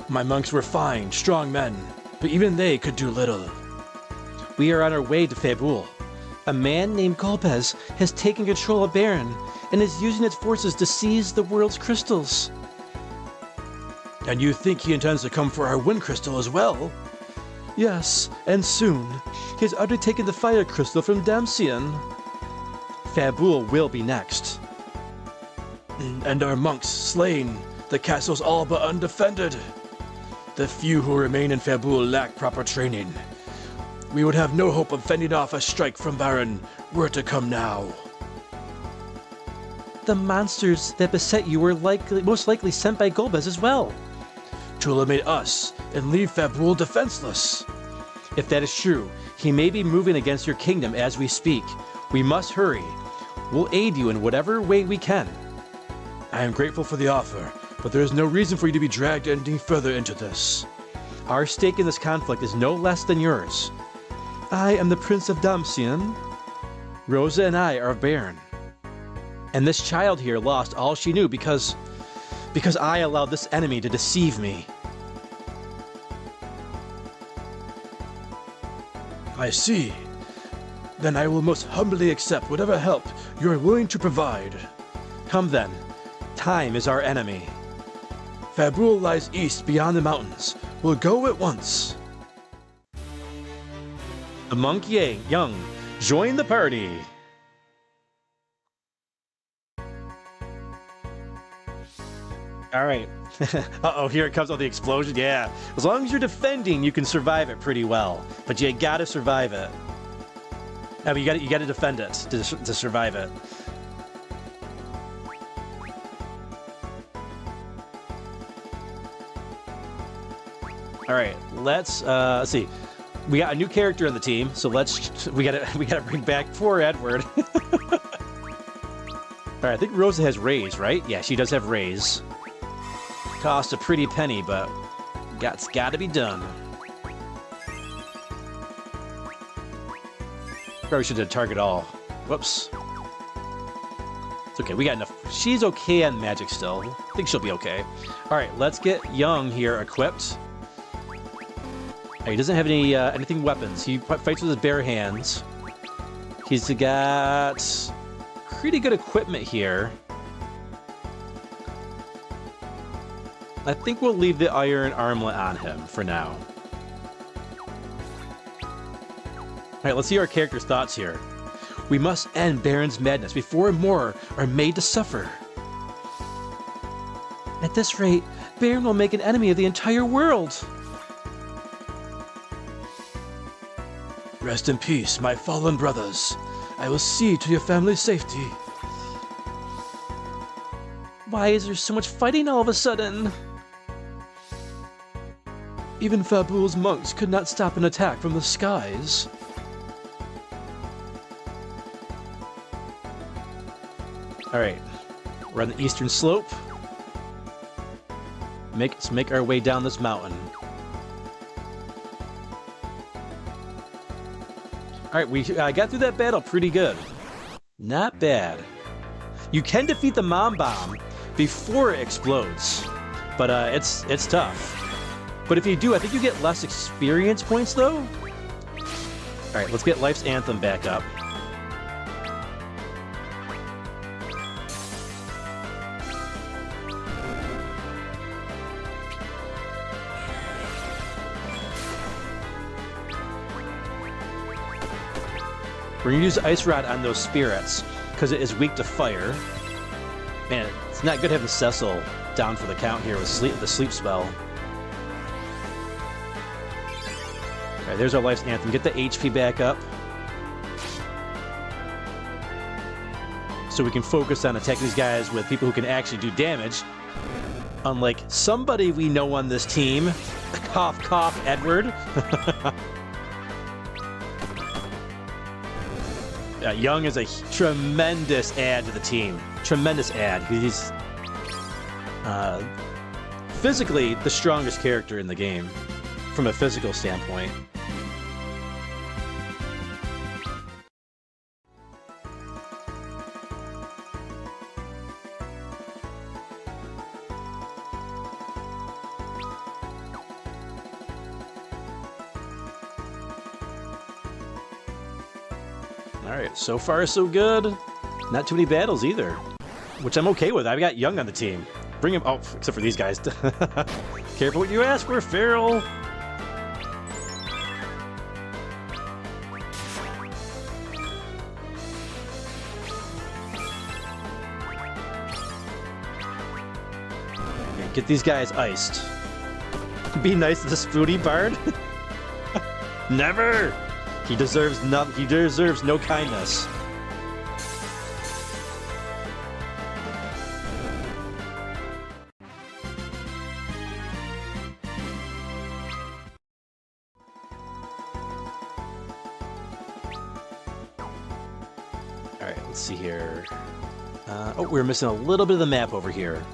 Speaker 6: My monks were fine, strong men, but even they could do little.
Speaker 2: We are on our way to Fabul. A man named Golbez has taken control of Baron and is using its forces to seize the world's crystals.
Speaker 6: And you think he intends to come for our wind crystal as well?
Speaker 2: Yes, and soon. He has undertaken the fire crystal from Damsian. Fabul will be next.
Speaker 6: And our monks slain, the castle's all but undefended. The few who remain in Fabul lack proper training. We would have no hope of fending off a strike from Baron were to come now.
Speaker 2: The monsters that beset you were most likely sent by Golbez as well.
Speaker 6: To eliminate us and leave Fabul defenseless.
Speaker 2: If that is true, he may be moving against your kingdom as we speak. We must hurry. We'll aid you in whatever way we can.
Speaker 6: I am grateful for the offer, but there is no reason for you to be dragged any further into this.
Speaker 2: Our stake in this conflict is no less than yours. I am the Prince of Damsian. Rosa and I are Baron. And this child here lost all she knew because I allowed this enemy to deceive me.
Speaker 6: I see. Then I will most humbly accept whatever help you are willing to provide.
Speaker 2: Come then. Time is our enemy.
Speaker 6: Fabul lies east beyond the mountains. We'll go at once.
Speaker 2: The monk Young, join the party. All right. Uh-oh, here it comes with the explosion. Yeah. As long as you're defending, you can survive it pretty well. But you gotta survive it. I mean, you gotta defend it to survive it. All right, let's see. We got a new character in the team, so we gotta bring back poor Edward. All right, I think Rosa has Raise, right? Yeah, she does have Raise. Cost a pretty penny, but it's got to be done. Probably should have target all. Whoops. It's okay, we got enough. She's okay on magic still. I think she'll be okay. All right, let's get Young here equipped. He doesn't have any anything weapons. He fights with his bare hands. He's got pretty good equipment here. I think we'll leave the iron armlet on him for now. Alright, let's see our character's thoughts here. We must end Baron's madness before more are made to suffer. At this rate, Baron will make an enemy of the entire world.
Speaker 6: Rest in peace, my fallen brothers. I will see to your family's safety.
Speaker 2: Why is there so much fighting all of a sudden?
Speaker 6: Even Fabul's monks could not stop an attack from the skies.
Speaker 2: Alright, we're on the eastern slope. Let's make our way down this mountain. Alright, we got through that battle pretty good. Not bad. You can defeat the Mom Bomb before it explodes, but it's tough. But if you do, I think you get less experience points, though. Alright, let's get Life's Anthem back up. We're going to use Ice Rod on those spirits, because it is weak to fire. Man, it's not good having Cecil down for the count here with the sleep spell. Alright, there's our Life's Anthem. Get the HP back up. So we can focus on attacking these guys with people who can actually do damage. Unlike somebody we know on this team. Cough, cough, Edward. Young is a tremendous add to the team. Tremendous add. He's physically the strongest character in the game from a physical standpoint. Alright, so far so good. Not too many battles either, which I'm okay with. I've got Young on the team. Bring him... Oh, except for these guys. Careful what you ask for, Feral. Okay, get these guys iced. Be nice to this foodie bard. Never! He deserves no kindness. Alright, let's see here. Oh, we're missing a little bit of the map over here.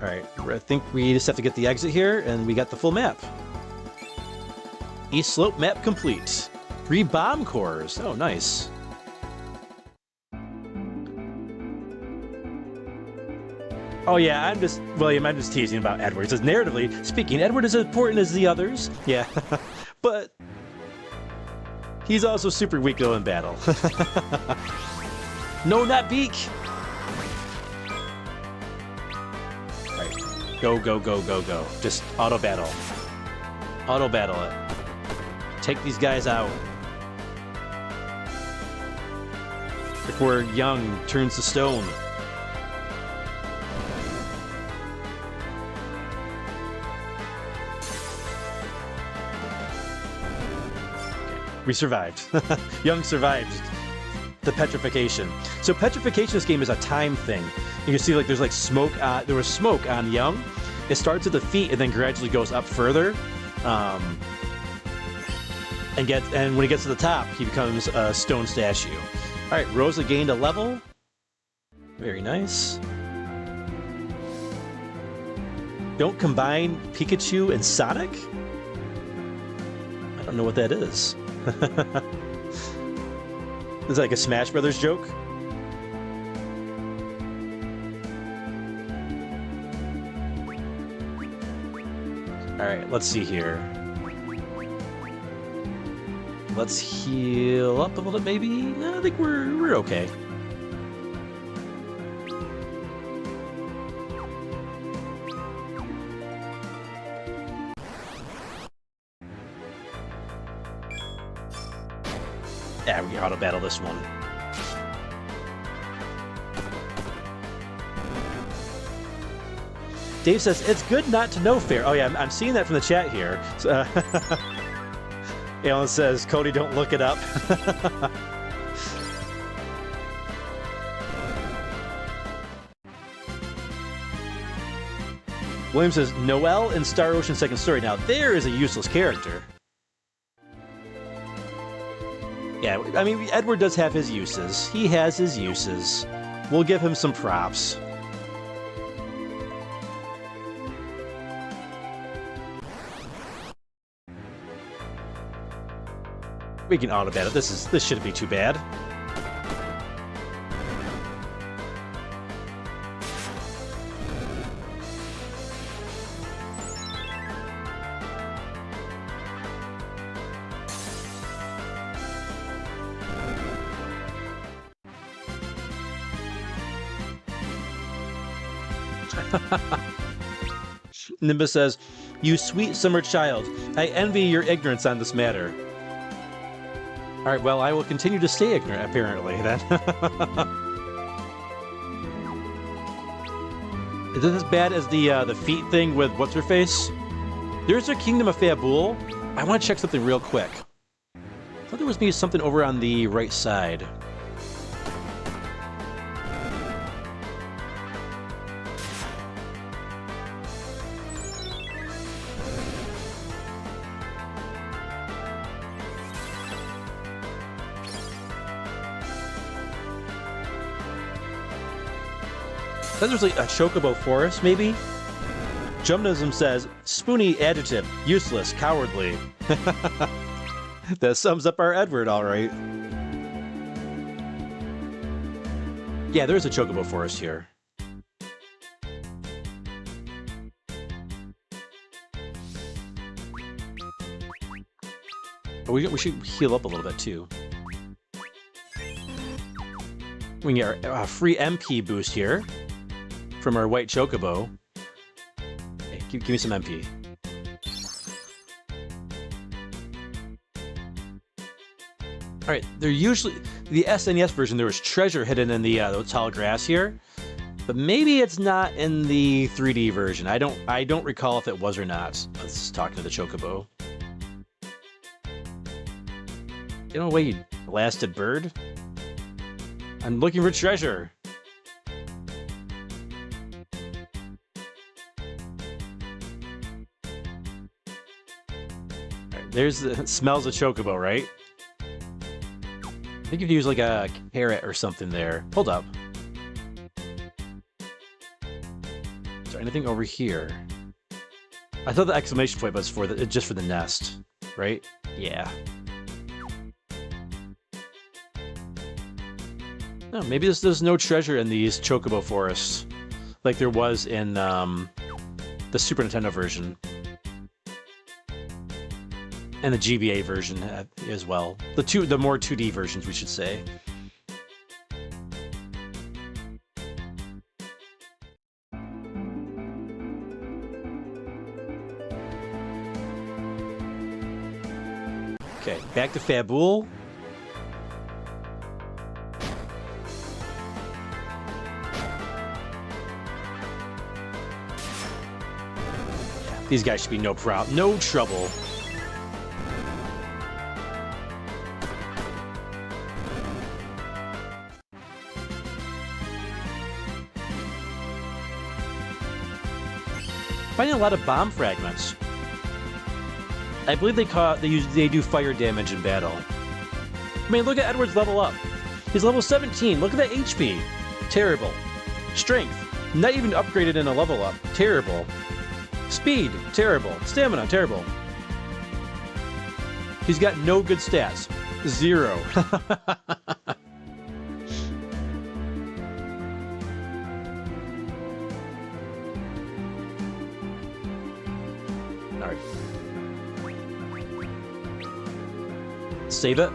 Speaker 2: Alright, I think we just have to get the exit here, and we got the full map. East Slope map complete. 3 bomb cores. Oh, nice. Oh yeah, William, I'm just teasing about Edward. It says, narratively speaking, Edward is as important as the others. Yeah, but he's also super weak though in battle. No, not Beak! Right, go, go, go, go, go. Just auto battle. Auto battle it. Take these guys out. Before Young turns to stone. We survived. Young survived the petrification. So petrification in this game is a time thing. You can see like there's like smoke. There was smoke on Young. It starts at the feet and then gradually goes up further. And when he gets to the top, he becomes a stone statue. All right, Rosa gained a level. Very nice. Don't combine Pikachu and Sonic? I don't know what that is. Is that like a Smash Brothers joke? Alright, let's see here. Let's heal up a little bit, maybe? I think we're okay. Yeah, we can auto battle this one. Dave says, it's good not to know fair. Oh yeah, I'm seeing that from the chat here. So, Alan says, Cody, don't look it up. William says, Noelle in Star Ocean Second Story. Now, there is a useless character. Yeah, I mean, Edward does have his uses. He has his uses. We'll give him some props. We can auto battle. This shouldn't be too bad. Nimbus says, you sweet summer child, I envy your ignorance on this matter. Alright, well, I will continue to stay ignorant, apparently, then. Is it as bad as the feet thing with what's-her-face? There's a Kingdom of Fabul. I want to check something real quick. I thought there was maybe something over on the right side. I thought there's like a Chocobo Forest, maybe? Jumnism says, Spoony adjective, useless, cowardly. That sums up our Edward, alright. Yeah, there's a Chocobo Forest here. But we should heal up a little bit, too. We can get our free MP boost here from our white Chocobo. Hey, give me some MP. Alright, they're usually... The SNES version, there was treasure hidden in the tall grass here. But maybe it's not in the 3D version. I don't recall if it was or not. Let's talk to the Chocobo. Get away, you blasted bird. I'm looking for treasure. Right, there's the smells of Chocobo, right? I think if you use like a carrot or something there. Hold up. Is there anything over here? I thought the exclamation point was for the just for the nest, right? Yeah. No, maybe there's no treasure in these Chocobo forests, like there was in the Super Nintendo version, and the GBA version as well. The more 2D versions, we should say. Okay, back to Fabul. These guys should be no trouble. Finding a lot of bomb fragments. I believe they do fire damage in battle. I mean, look at Edward's level up. He's level 17. Look at that HP. Terrible. Strength. Not even upgraded in a level up. Terrible. Speed, terrible. Stamina, terrible. He's got no good stats. 0. Alright, Save it.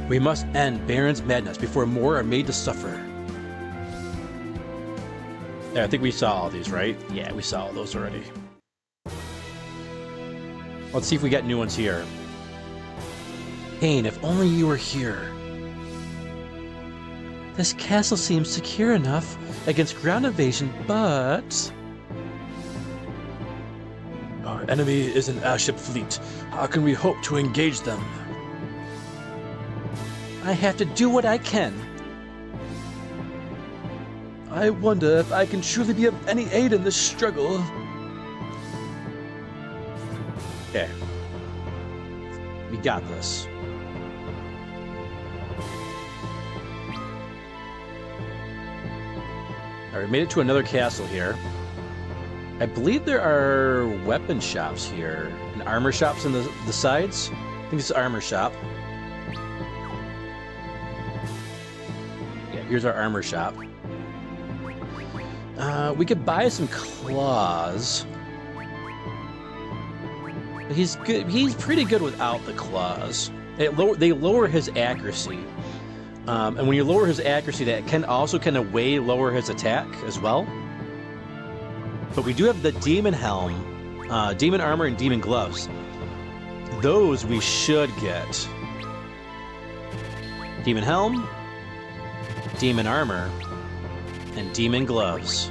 Speaker 2: We must end Baron's madness before more are made to suffer. Yeah, I think we saw all these, right? Yeah, we saw all those already. Let's see if we got new ones here. Cain, if only you were here. This castle seems secure enough against ground invasion, but...
Speaker 6: Our enemy is an airship fleet. How can we hope to engage them?
Speaker 9: I have to do what I can.
Speaker 6: I wonder if I can truly be of any aid in this struggle.
Speaker 2: Okay. We got this. Alright, we made it to another castle here. I believe there are weapon shops here. And armor shops on the sides. I think it's an armor shop. Yeah, here's our armor shop. We could buy some claws. He's good. He's pretty good without the claws. They lower his accuracy, and when you lower his accuracy, that can also kind of way lower his attack as well. But we do have the demon helm, demon armor, and demon gloves. Those we should get. Demon helm, demon armor, and demon gloves.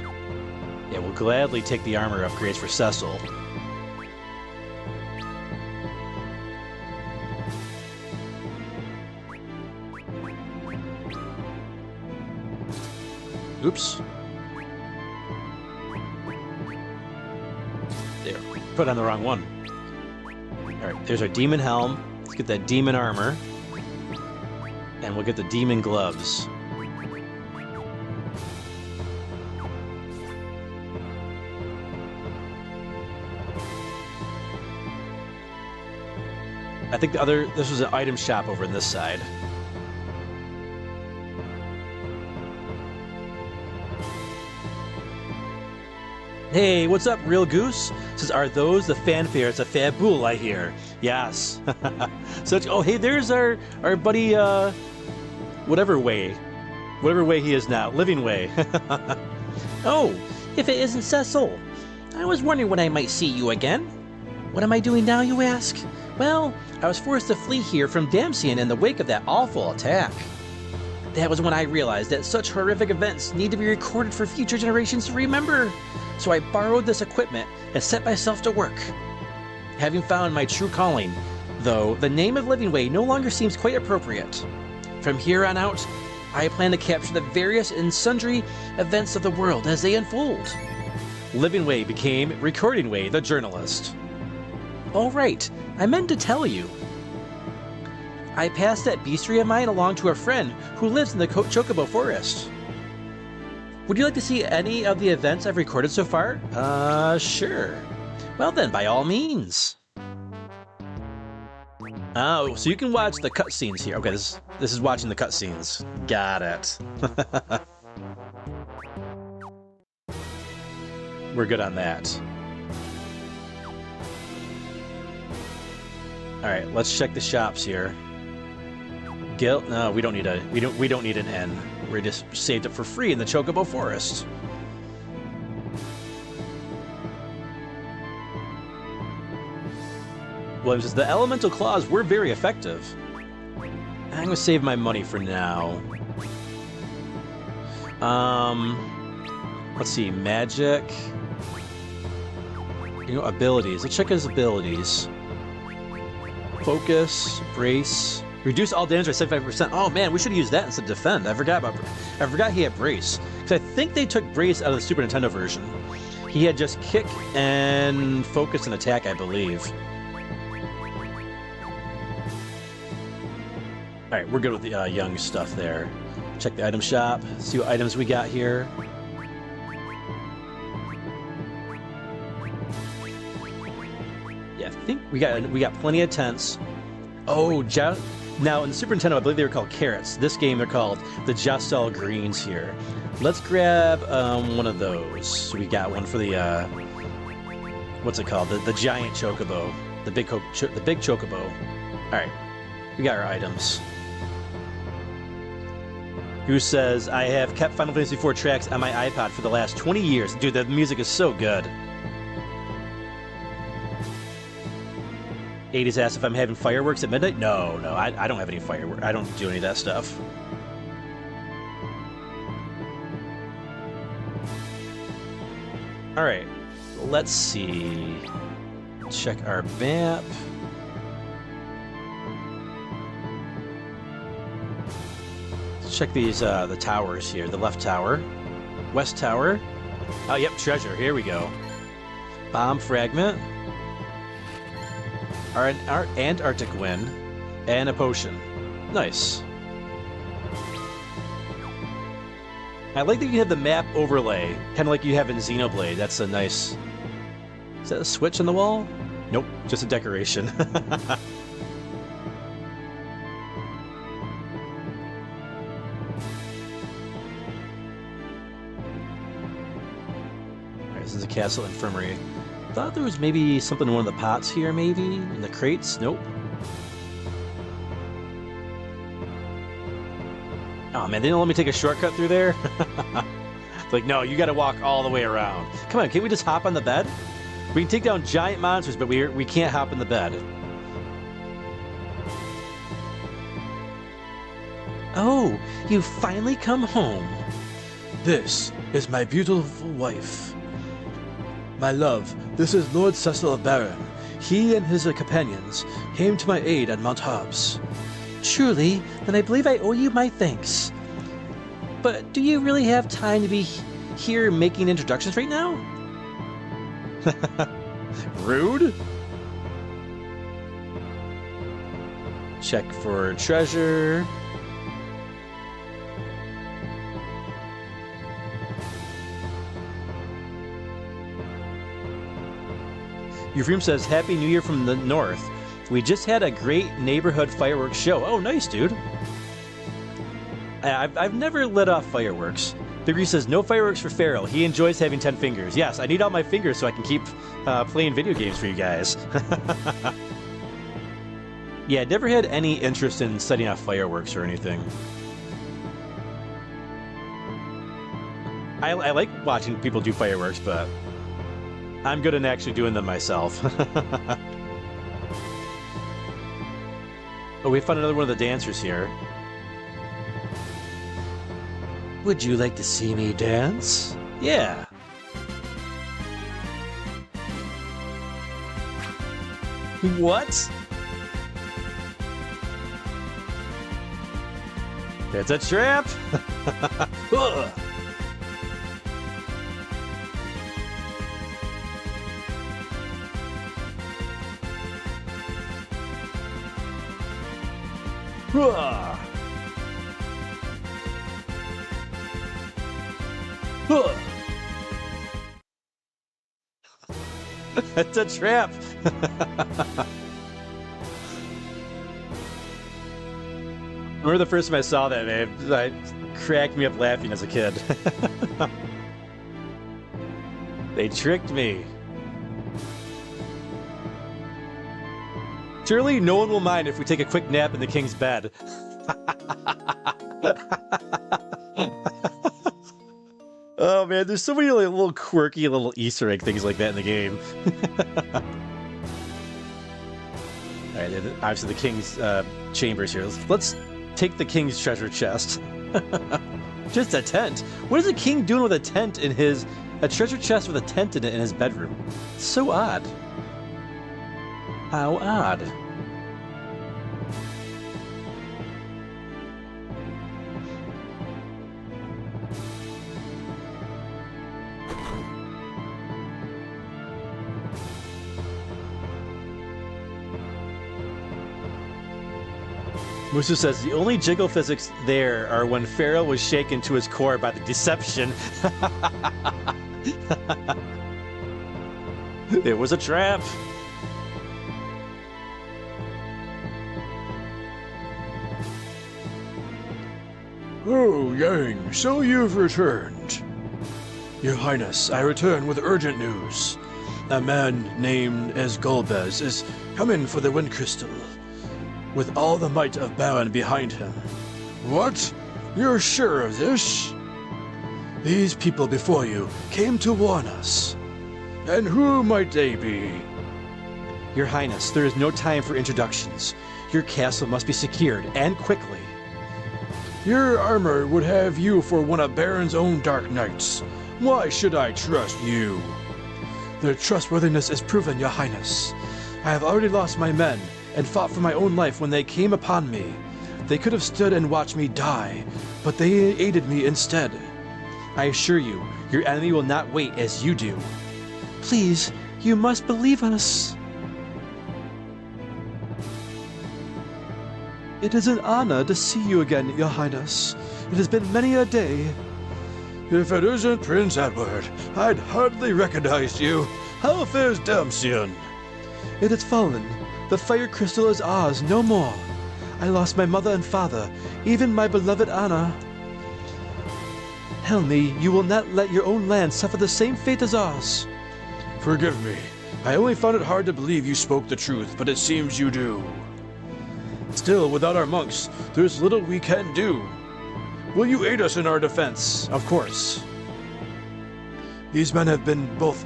Speaker 2: Yeah, we'll gladly take the armor upgrades for Cecil. Oops. There, put on the wrong one. Alright, there's our demon helm. Let's get that demon armor. And we'll get the demon gloves. I think this was an item shop over on this side. Hey, what's up, Real Goose? Says, are those the fanfares of Fabul, I hear? Yes. Oh, hey, there's our buddy, whatever way he is now, Living Way.
Speaker 9: Oh, if it isn't Cecil. I was wondering when I might see you again. What am I doing now, you ask? Well, I was forced to flee here from Damsian in the wake of that awful attack. That was when I realized that such horrific events need to be recorded for future generations to remember. So I borrowed this equipment and set myself to work. Having found my true calling, though, the name of Living Way no longer seems quite appropriate. From here on out, I plan to capture the various and sundry events of the world as they unfold.
Speaker 2: Living Way became Recording Way, the journalist.
Speaker 9: Oh right, I meant to tell you. I passed that beastry of mine along to a friend who lives in the Chocobo Forest. Would you like to see any of the events I've recorded so far? Sure. Well then, by all means.
Speaker 2: Oh, so you can watch the cutscenes here. Okay, this is watching the cutscenes. Got it. We're good on that. All right, let's check the shops here. Guilt? No, we don't need an N. We just saved it for free in the Chocobo Forest. Well, the elemental claws were very effective. I'm gonna save my money for now. Let's see, magic. Abilities. Let's check his abilities. Focus, brace, reduce all damage by 75%. Oh man, we should have used that instead of defend. I forgot he had brace. Because I think they took brace out of the Super Nintendo version. He had just kick and focus and attack, I believe. Alright, we're good with the young stuff there. Check the item shop, see what items we got here. Yeah, I think we got plenty of tents. Oh, now in the Super Nintendo, I believe they were called carrots. This game, they're called the Jastel Greens here. Let's grab one of those. We got one for the what's it called? The giant chocobo, the big chocobo. All right, we got our items. Who says I have kept Final Fantasy IV tracks on my iPod for the last 20 years? Dude, the music is so good. 80s asks if I'm having fireworks at midnight. No, I don't have any fireworks. I don't do any of that stuff. All right, let's see. Check our map. Let's check these the towers here. The left tower, west tower. Oh, yep, treasure. Here we go. Bomb fragment. Our Antarctic wind and a potion. Nice. I like that you have the map overlay, kind of like you have in Xenoblade. That's a nice... Is that a switch on the wall? Nope, just a decoration. Alright, this is a castle infirmary. Thought there was maybe something in one of the pots here, maybe? In the crates? Nope. Oh man, they didn't let me take a shortcut through there? It's like, no, you gotta walk all the way around. Come on, can't we just hop on the bed? We can take down giant monsters, but we can't hop in the bed. Oh, you've finally come home.
Speaker 6: This is my beautiful wife. My love, this is Lord Cecil of Baron. He and his companions came to my aid at Mount Hobbs.
Speaker 9: Truly, then I believe I owe you my thanks. But do you really have time to be here making introductions right now?
Speaker 2: Rude? Check for treasure. Euphrem says, Happy New Year from the north. We just had a great neighborhood fireworks show. Oh, nice, dude. I've never lit off fireworks. Degree says, no fireworks for Feral. He enjoys having 10 fingers. Yes, I need all my fingers so I can keep playing video games for you guys. Yeah, never had any interest in setting off fireworks or anything. I like watching people do fireworks, but I'm good at actually doing them myself. Oh, we found another one of the dancers here.
Speaker 9: Would you like to see me dance?
Speaker 2: Yeah. What? It's a trap! Ugh. Ugh. Ugh. It's a trap! I remember the first time I saw that, man. It cracked me up laughing as a kid. They tricked me. Surely no one will mind if we take a quick nap in the king's bed. Oh man, there's so many like, little quirky little Easter egg things like that in the game. Alright, obviously the king's chambers here. Let's take the king's treasure chest. Just a tent. What is a king doing with a tent in his... a treasure chest with a tent in it in his bedroom? It's so odd. How odd. Musu says, the only jiggle physics there are when Feral was shaken to his core by the deception. It was a trap.
Speaker 6: Oh, Yang, so you've returned. Your Highness, I return with urgent news. A man named as Golbez is coming for the Wind Crystal, with all the might of Baron behind him. What? You're sure of this? These people before you came to warn us. And who might they be?
Speaker 2: Your Highness, there is no time for introductions. Your castle must be secured, and quickly.
Speaker 6: Your armor would have you for one of Baron's own Dark Knights. Why should I trust you? Their trustworthiness is proven, Your Highness. I have already lost my men, and fought for my own life when they came upon me. They could have stood and watched me die, but they aided me instead.
Speaker 2: I assure you, your enemy will not wait as you do.
Speaker 9: Please, you must believe us.
Speaker 6: It is an honor to see you again, Your Highness. It has been many a day. If it isn't Prince Edward, I'd hardly recognize you. How fares Damsian?
Speaker 9: It has fallen. The fire crystal is ours no more. I lost my mother and father, even my beloved Anna. Tell me, you will not let your own land suffer the same fate as ours.
Speaker 6: Forgive me. I only found it hard to believe you spoke the truth, but it seems you do. Still, without our monks, there's little we can do. Will you aid us in our defense?
Speaker 2: Of course.
Speaker 6: These men have both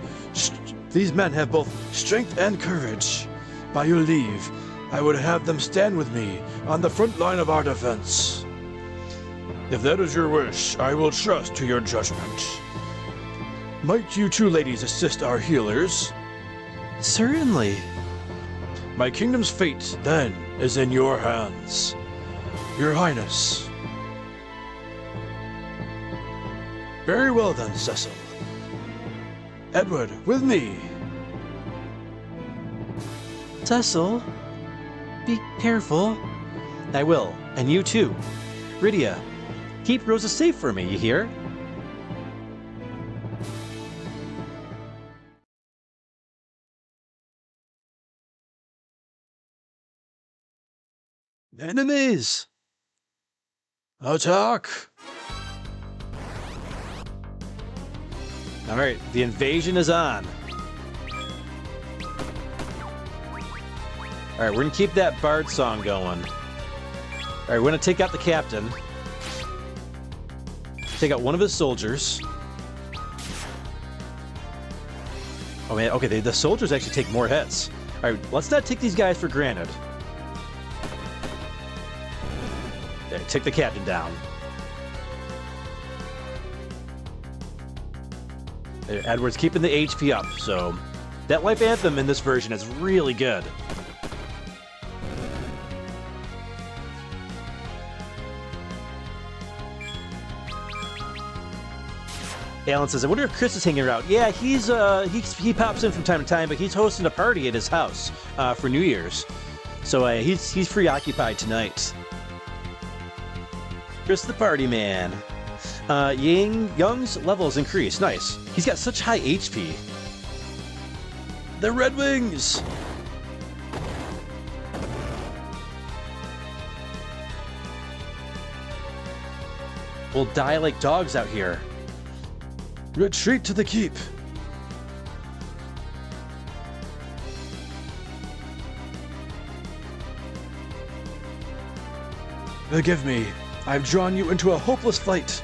Speaker 6: strength and courage. By your leave, I would have them stand with me on the front line of our defense. If that is your wish, I will trust to your judgment. Might you two ladies assist our healers?
Speaker 9: Certainly.
Speaker 6: My kingdom's fate, then, is in your hands. Your Highness. Very well then, Cecil. Edward, with me.
Speaker 9: Cecil, be careful.
Speaker 2: I will, and you too. Rydia, keep Rosa safe for me, you hear?
Speaker 6: Enemies! Attack!
Speaker 2: Alright, the invasion is on. Alright, we're gonna keep that bard song going. Alright, we're gonna take out the captain. Take out one of his soldiers. Oh man, okay, the soldiers actually take more hits. Alright, let's not take these guys for granted. There, take the captain down. There, Edward's keeping the HP up, so... That life anthem in this version is really good. Alan says, I wonder if Chris is hanging around. Yeah, he pops in from time to time, but he's hosting a party at his house for New Year's. So he's preoccupied tonight. Chris the party man. Young's levels increase. Nice. He's got such high HP. The Red Wings! We'll die like dogs out here.
Speaker 6: Retreat to the keep. Forgive me. I've drawn you into a hopeless fight.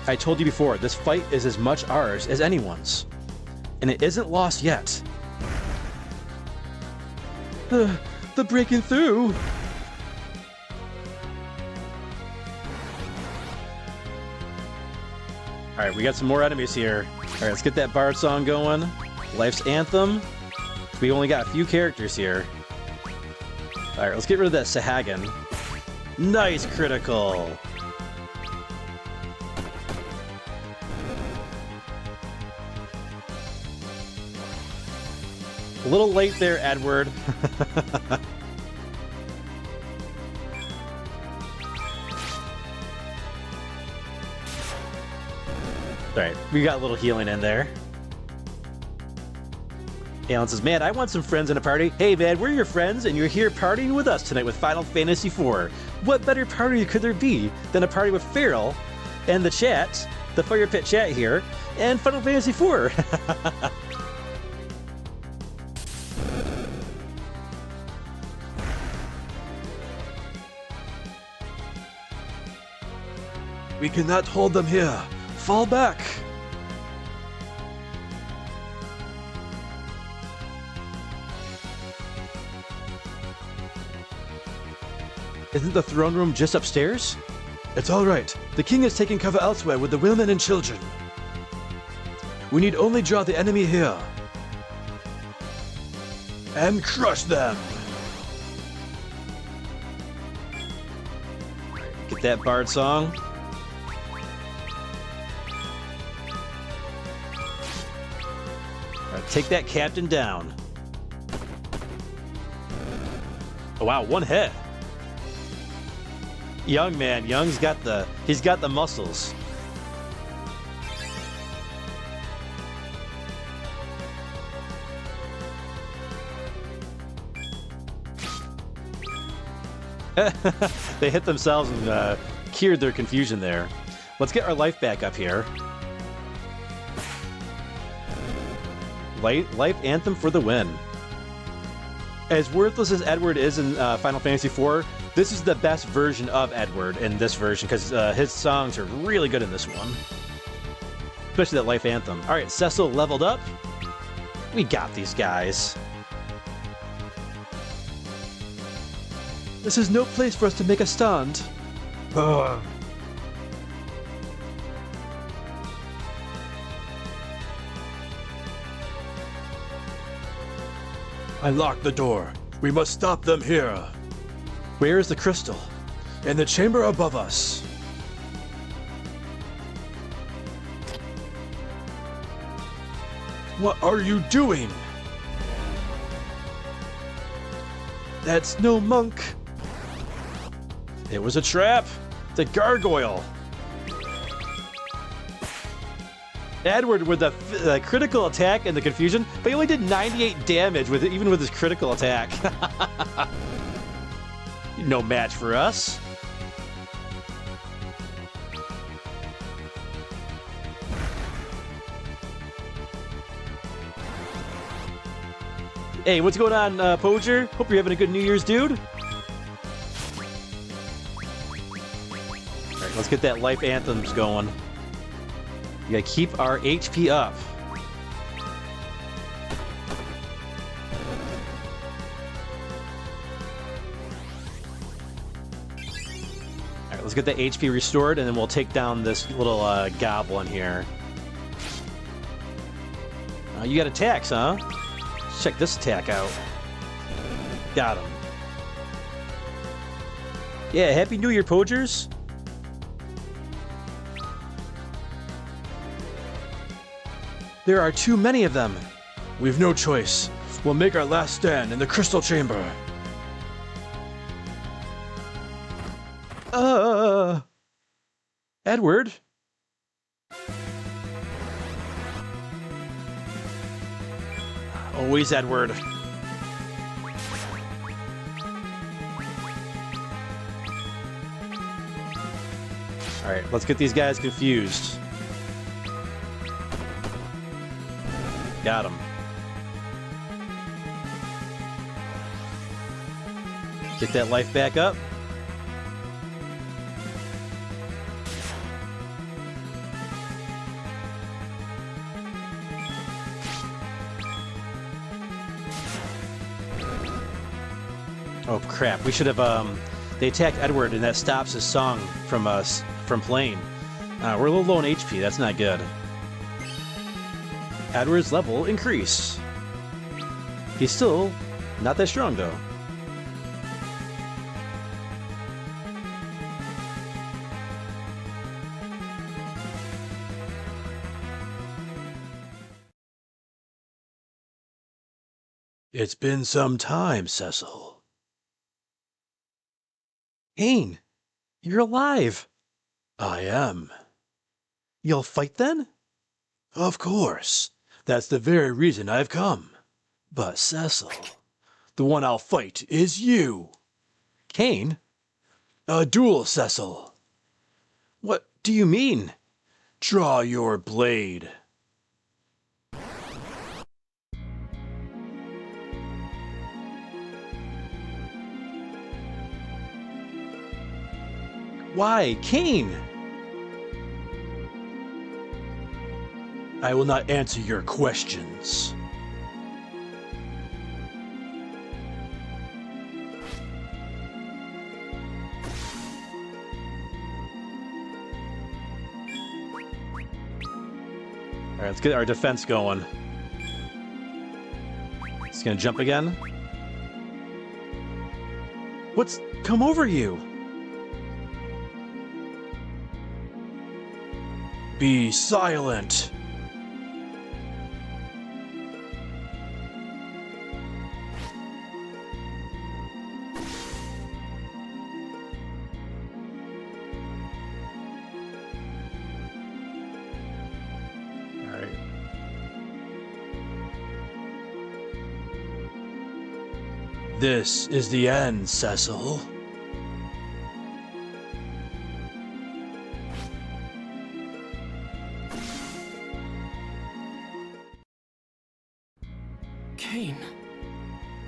Speaker 2: I told you before, this fight is as much ours as anyone's. And it isn't lost yet.
Speaker 6: The breaking through.
Speaker 2: Alright, we got some more enemies here. Alright, let's get that bard song going. Life's Anthem. We only got a few characters here. Alright, let's get rid of that Sahagan. Nice critical! A little late there, Edward. Alright, we got a little healing in there. Alan says, man, I want some friends in a party. Hey man, we're your friends, and you're here partying with us tonight with Final Fantasy IV. what better party could there be than a party with Feral and the chat, the Fire Pit chat here, and Final Fantasy IV?
Speaker 6: We cannot hold them here. Fall back.
Speaker 2: Isn't the throne room just upstairs?
Speaker 6: It's all right. The king is taking cover elsewhere with the women and children. We need only draw the enemy here. And crush them.
Speaker 2: Get that bard song. All right, take that captain down. Oh, wow, one hit. Young man, Young's got the muscles. They hit themselves and cured their confusion there. Let's get our life back up here. Life Anthem for the win. As worthless as Edward is in Final Fantasy IV, this is the best version of Edward in this version because his songs are really good in this one. Especially that Life Anthem. Alright, Cecil leveled up. We got these guys.
Speaker 6: This is no place for us to make a stand. Ugh. I locked the door. We must stop them here.
Speaker 2: Where is the crystal?
Speaker 6: In the chamber above us. What are you doing? That's no monk.
Speaker 2: It was a trap. It's a gargoyle. Edward with the critical attack and the confusion, but he only did 98 damage with it, even with his critical attack. No match for us. Hey, what's going on, Poacher? Hope you're having a good New Year's, dude. Alright, let's get that life anthems going. We gotta keep our HP up. Alright, let's get the HP restored, and then we'll take down this little goblin here. You got attacks, huh? Let's check this attack out. Got him. Yeah, Happy New Year, Poachers.
Speaker 6: There are too many of them. We've no choice. We'll make our last stand in the crystal chamber.
Speaker 2: Edward? Always Edward. Alright, let's get these guys confused. Got him. Get that life back up. Oh crap, we should have they attacked Edward and that stops his song from us from playing. We're a little low on HP, that's not good. Edward's level increase. He's still not that strong though.
Speaker 6: It's been some time, Cecil.
Speaker 2: Ain, you're alive.
Speaker 6: I am.
Speaker 2: You'll fight then?
Speaker 6: Of course. That's the very reason I've come. But Cecil, the one I'll fight is you.
Speaker 2: Kain?
Speaker 6: A duel, Cecil.
Speaker 2: What do you mean?
Speaker 6: Draw your blade.
Speaker 2: Why, Kane?
Speaker 6: I will not answer your questions.
Speaker 2: All right, let's get our defense going. He's gonna jump again. What's come over you?
Speaker 6: Be silent.
Speaker 2: All right.
Speaker 6: This is the end, Cecil.
Speaker 4: Kane,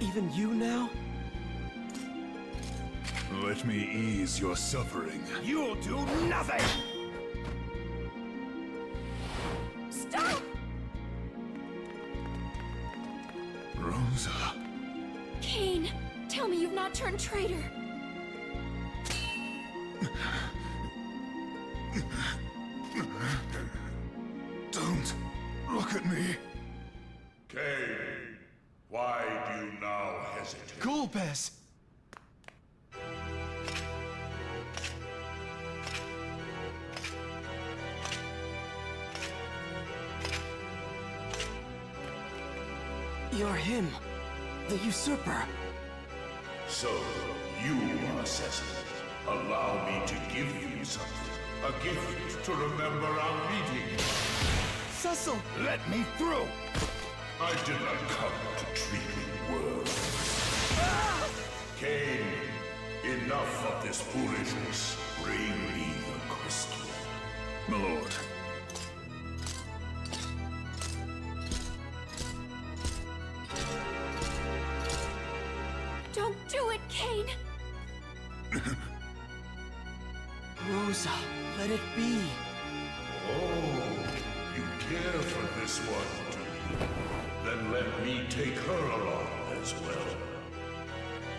Speaker 4: even you now?
Speaker 8: Let me ease your suffering.
Speaker 3: You'll do nothing!
Speaker 7: Stop!
Speaker 8: Rosa.
Speaker 7: Kane, tell me you've not turned traitor.
Speaker 8: Don't look at me.
Speaker 12: Kane, why do you now hesitate?
Speaker 11: Golbez!
Speaker 4: You're him, the usurper.
Speaker 12: So, you are Cecil. Allow me to give you something. A gift to remember our meeting.
Speaker 11: Cecil!
Speaker 3: Let me through!
Speaker 12: I did not come to treat you well. Kane, enough of this foolishness. Bring me the crystal.
Speaker 8: My lord.
Speaker 7: Don't do it, Kane!
Speaker 4: Rosa, let it be.
Speaker 12: Oh, you care for this one, do you? Then let me take her along as well.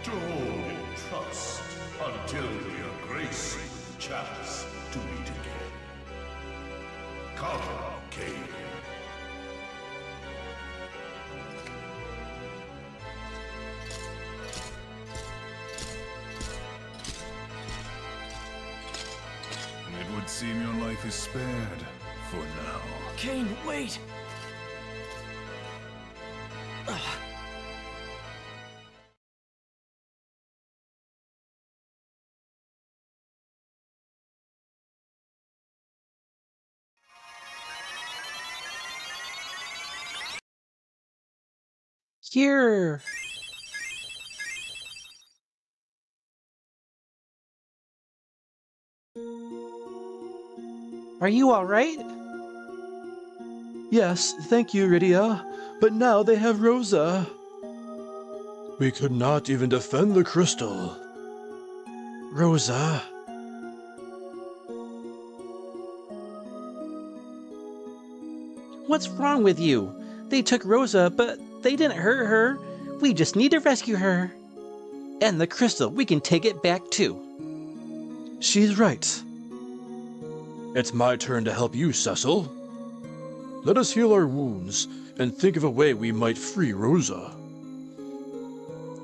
Speaker 12: To hold in trust until we are graced with the chance to meet again. Come, Kane.
Speaker 8: It would seem your life is spared for now.
Speaker 4: Kane, wait!
Speaker 2: Here. Are you all right?
Speaker 6: Yes, thank you, Rydia. But now they have Rosa. We could not even defend the crystal.
Speaker 2: Rosa. What's wrong with you? They took Rosa, but they didn't hurt her. We just need to rescue her. And the crystal, we can take it back too.
Speaker 6: She's right. It's my turn to help you, Cecil. Let us heal our wounds and think of a way we might free Rosa.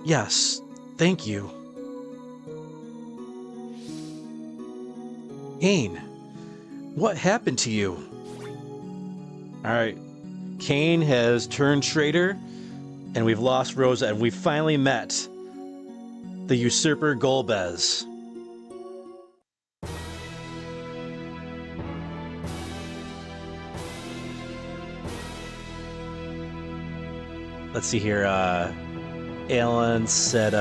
Speaker 2: Yes, thank you. Kane, what happened to you? Alright, Kane has turned traitor, and we've lost Rosa, and we finally met the usurper Golbez. Let's see here, Alan said,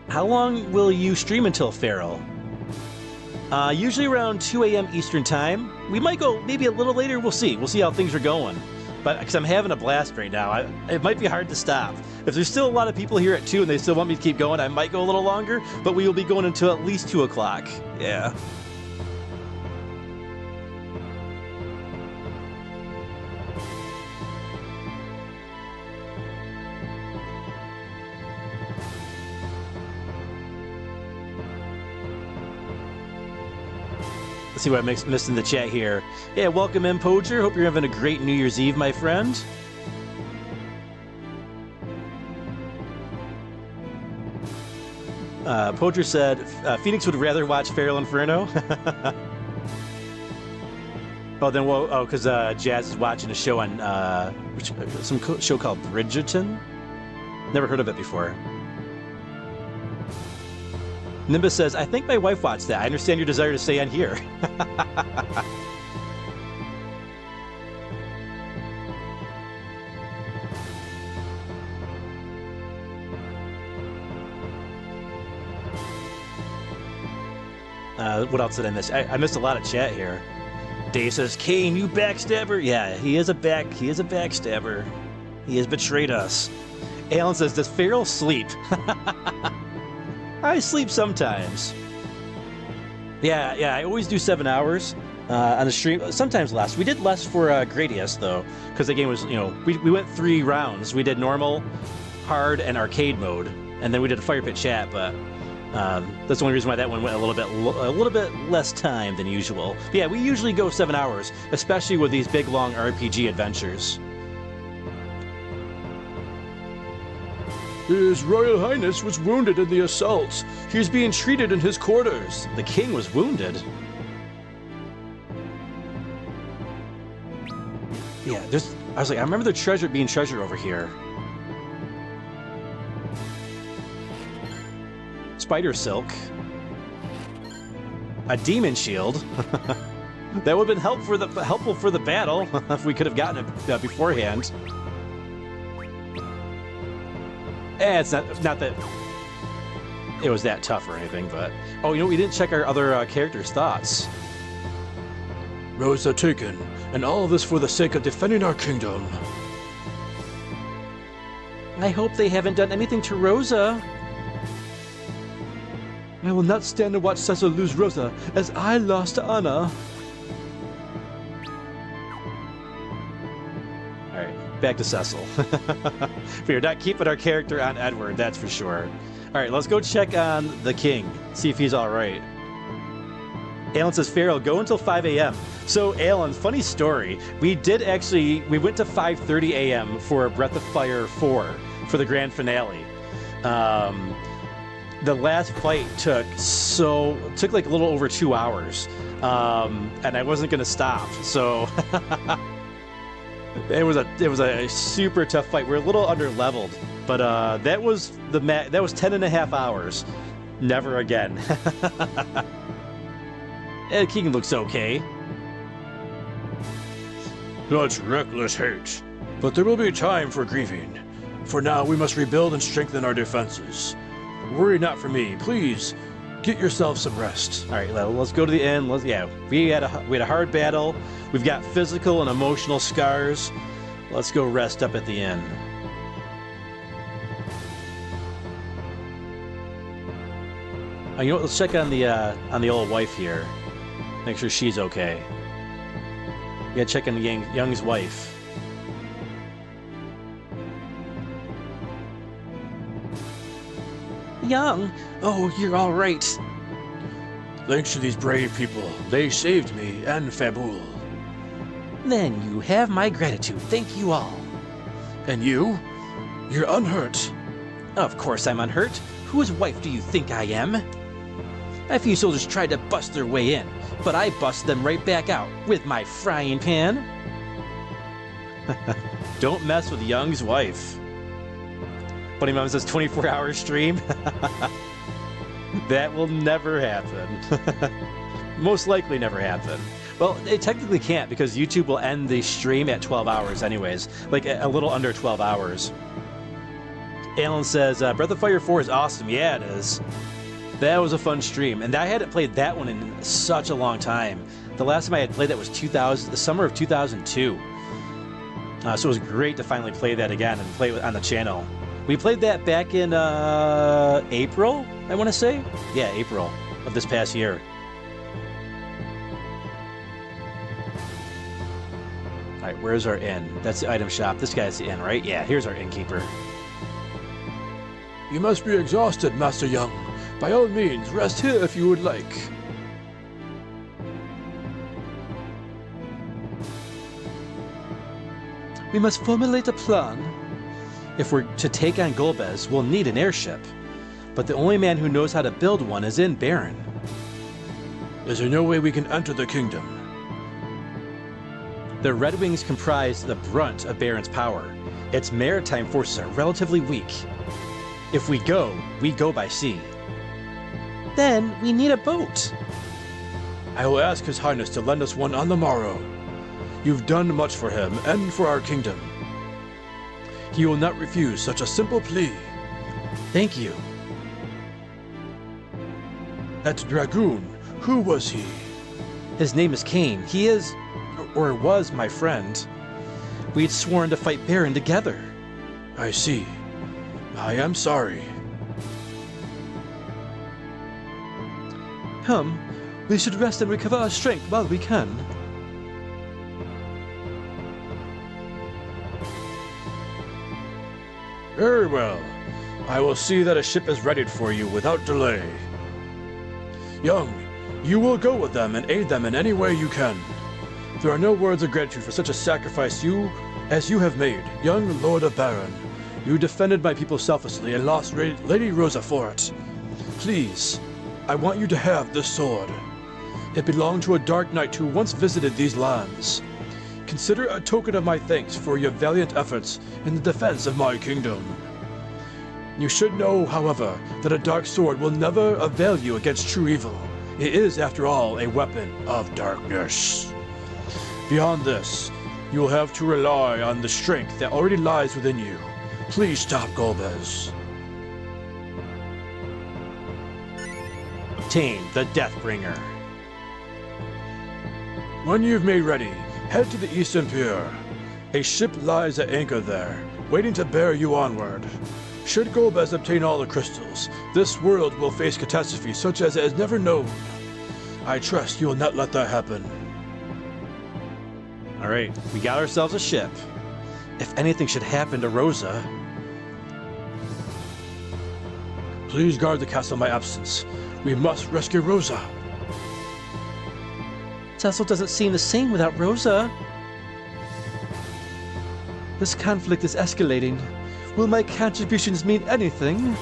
Speaker 2: How long will you stream until, Feral? Usually around 2 a.m. Eastern Time. We might go maybe a little later. We'll see. We'll see how things are going. But because I'm having a blast right now, it might be hard to stop. If there's still a lot of people here at 2 and they still want me to keep going, I might go a little longer. But we will be going until at least 2 o'clock. Yeah. Let's see what I missed in the chat here. Yeah, welcome in, Poacher. Hope you're having a great New Year's Eve, my friend. Poacher said Phoenix would rather watch FeralInferno. Oh, then because Jazz is watching a show on some show called Bridgerton. Never heard of it before. Nimbus says, I think my wife watched that. I understand your desire to stay on here. What else did I miss? I missed a lot of chat here. Dave says, Kane, you backstabber. Yeah, he is a backstabber. He has betrayed us. Alan says, does Feral sleep? I sleep sometimes. Yeah, I always do 7 hours on the stream. Sometimes less. We did less for Gradius, though, because the game was, we went 3 rounds. We did normal, hard, and arcade mode, and then we did a fire pit chat, but that's the only reason why that one went a little bit less time than usual. But yeah, we usually go 7 hours, especially with these big, long RPG adventures.
Speaker 6: His Royal Highness was wounded in the assault. He's being treated in his quarters.
Speaker 2: The king was wounded. Yeah, I was like, I remember the treasure being treasure over here. Spider silk. A demon shield. That would have been helpful for the battle if we could have gotten it beforehand. It's not that it was that tough or anything, but... Oh, we didn't check our other characters' thoughts.
Speaker 6: Rosa taken, and all this for the sake of defending our kingdom.
Speaker 2: I hope they haven't done anything to Rosa.
Speaker 6: I will not stand and watch Cecil lose Rosa, as I lost to Anna.
Speaker 2: Back to Cecil. We are not keeping our character on Edward, that's for sure. Alright, let's go check on the king, see if he's alright. Alan says, Feral, go until 5 a.m. So, Alan, funny story. We went to 5:30 a.m. for Breath of Fire 4 for the grand finale. The last fight took like a little over 2 hours. And I wasn't going to stop, so... It was a super tough fight. We're a little under-leveled, but that was 10.5 hours. Never again. The king looks okay.
Speaker 6: Such reckless hate. But there will be time for grieving. For now, we must rebuild and strengthen our defenses. Worry not for me. Please, get yourself some rest.
Speaker 2: All right, let's go to the inn. We had a hard battle. We've got physical and emotional scars. Let's go rest up at the inn. Let's check on the old wife here. Make sure she's okay. Yeah, check on Young's wife. Young, oh, you're all right.
Speaker 6: Thanks to these brave people, they saved me and Fabul.
Speaker 9: Then you have my gratitude. Thank you all.
Speaker 6: And you? You're unhurt.
Speaker 9: Of course I'm unhurt. Whose wife do you think I am? A few soldiers tried to bust their way in, but I busted them right back out with my frying pan.
Speaker 2: Don't mess with Young's wife. Bunny Mom says 24-hour stream. That will never happen. Most likely never happen. Well, it technically can't because YouTube will end the stream at 12 hours anyways. Like a little under 12 hours. Alan says, Breath of Fire 4 is awesome. Yeah, it is. That was a fun stream, and I hadn't played that one in such a long time. The last time I had played that was the summer of 2002. So it was great to finally play that again and play it on the channel. We played that back in April, I want to say? Yeah, April of this past year. Alright, where's our inn? That's the item shop. This guy's the inn, right? Yeah, here's our innkeeper.
Speaker 6: You must be exhausted, Master Young. By all means, rest here if you would like.
Speaker 9: We must formulate a plan.
Speaker 2: If we're to take on Golbez, we'll need an airship. But the only man who knows how to build one is in Baron.
Speaker 6: Is there no way we can enter the kingdom?
Speaker 2: The Red Wings comprise the brunt of Baron's power. Its maritime forces are relatively weak. If we go by sea.
Speaker 9: Then we need a boat.
Speaker 6: I will ask His Highness to lend us one on the morrow. You've done much for him and for our kingdom. He will not refuse such a simple plea.
Speaker 2: Thank you.
Speaker 6: That Dragoon, who was he?
Speaker 2: His name is Kane. He is, or was, my friend. We had sworn to fight Baron together.
Speaker 6: I see. I am sorry.
Speaker 9: Come, we should rest and recover our strength while we can.
Speaker 6: Very well. I will see that a ship is readied for you without delay. Young, you will go with them and aid them in any way you can. There are no words of gratitude for such a sacrifice as you have made, young Lord of Baron. You defended my people selflessly and lost Lady Rosa for it. Please, I want you to have this sword. It belonged to a dark knight who once visited these lands. Consider a token of my thanks for your valiant efforts in the defense of my kingdom. You should know, however, that a dark sword will never avail you against true evil. It is, after all, a weapon of darkness. Beyond this, you will have to rely on the strength that already lies within you. Please stop Golbez.
Speaker 2: Obtain the Deathbringer.
Speaker 6: When you've made ready, head to the Eastern Pier. A ship lies at anchor there, waiting to bear you onward. Should Golbez obtain all the crystals, this world will face catastrophe such as it has never known. I trust you will not let that happen.
Speaker 2: Alright, we got ourselves a ship. If anything should happen to Rosa...
Speaker 6: Please guard the castle in my absence. We must rescue Rosa.
Speaker 9: Cecil doesn't seem the same without Rosa. This conflict is escalating. Will my contributions mean anything?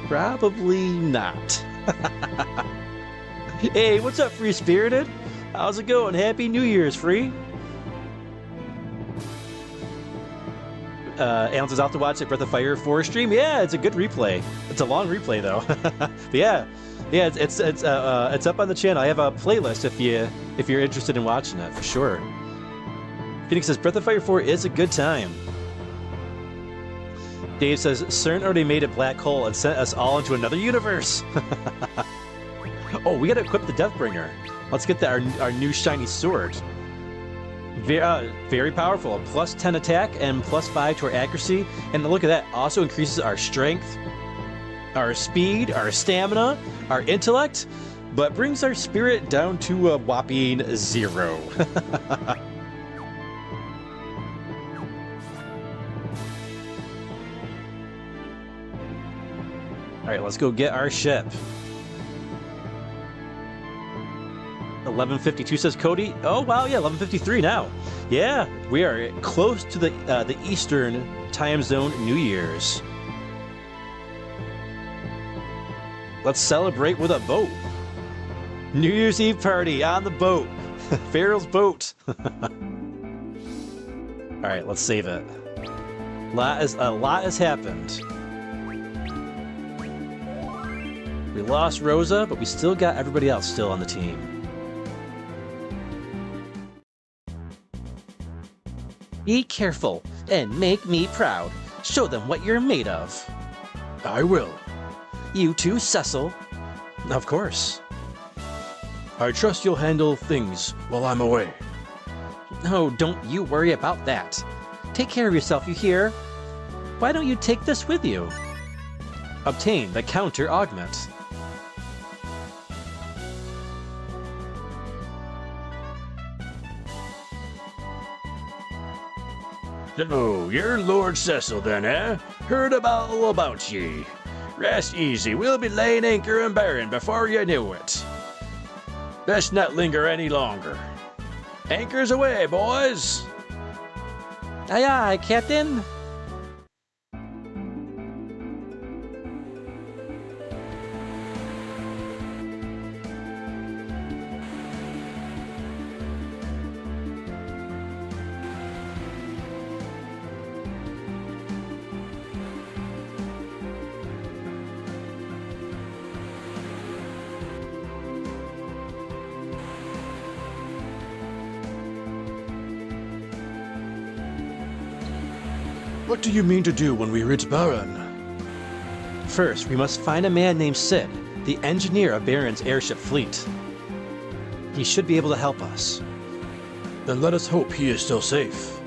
Speaker 2: Probably not. Hey, what's up, Free Spirited? How's it going? Happy New Year's, Free. Alan says, out to watch that Breath of Fire 4 stream. Yeah, it's a good replay. It's a long replay though. But yeah, it's up on the channel. I have a playlist if you're interested in watching it for sure. Phoenix says Breath of Fire 4 is a good time. Dave says CERN already made a black hole and sent us all into another universe. Oh, we gotta equip the Deathbringer. Let's get our new shiny sword. Very powerful. Plus 10 attack and plus 5 to our accuracy. And look at that. Also increases our strength, our speed, our stamina, our intellect, but brings our spirit down to a whopping 0. Alright, let's go get our ship. 11:52 says Cody. Oh wow, yeah, 11:53 now. Yeah, we are close to the Eastern time zone New Year's. Let's celebrate with a boat. New Year's Eve party on the boat. Feral's boat. All right, let's save it. A lot has happened. We lost Rosa, but we still got everybody else still on the team.
Speaker 9: Be careful and make me proud. Show them what you're made of.
Speaker 6: I will.
Speaker 9: You too, Cecil.
Speaker 2: Of course.
Speaker 6: I trust you'll handle things while I'm away.
Speaker 9: Oh, don't you worry about that. Take care of yourself, you hear? Why don't you take this with you?
Speaker 2: Obtain the counter augment.
Speaker 6: So, you're Lord Cecil then, eh? Heard all about ye. Rest easy, we'll be laying anchor in Baron before you knew it. Best not linger any longer. Anchors away, boys!
Speaker 9: Aye aye, Captain.
Speaker 6: What do you mean to do when we reach Baron?
Speaker 2: First, we must find a man named Sid, the engineer of Baron's airship fleet. He should be able to help us.
Speaker 6: Then let us hope he is still safe.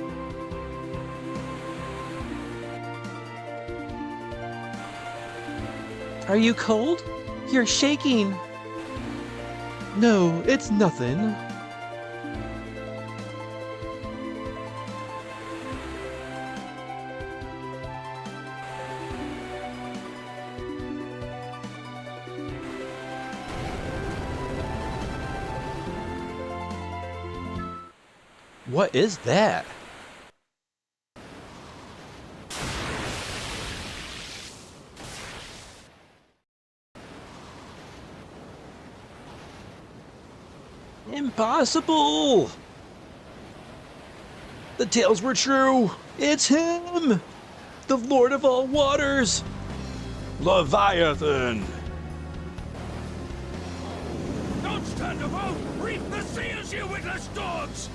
Speaker 9: Are you cold? You're shaking.
Speaker 2: No, it's nothing. What is that? Impossible! The tales were true! It's him! The Lord of all waters!
Speaker 6: Leviathan!
Speaker 5: Don't stand about! Reap the sea as you witless dogs!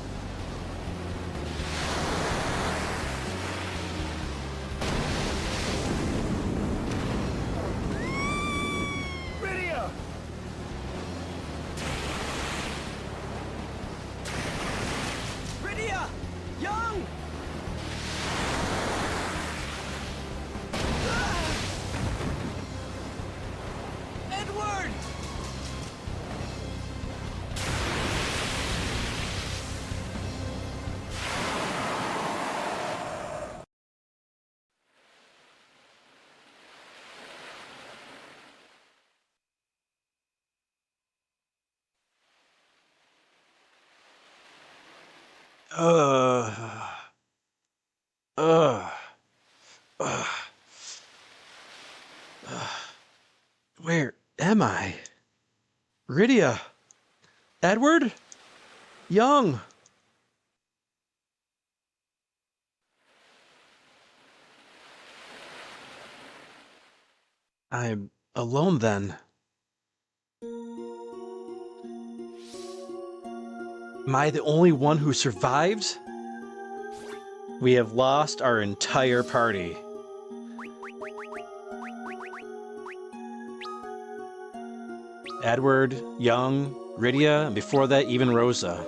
Speaker 5: Rydia!
Speaker 4: Rydia! Young! Edward!
Speaker 2: Uh, Where am I? Rydia? Edward? Young? I'm alone then. Am I the only one who survived? We have lost our entire party. Edward, Young, Rydia, and before that, even Rosa.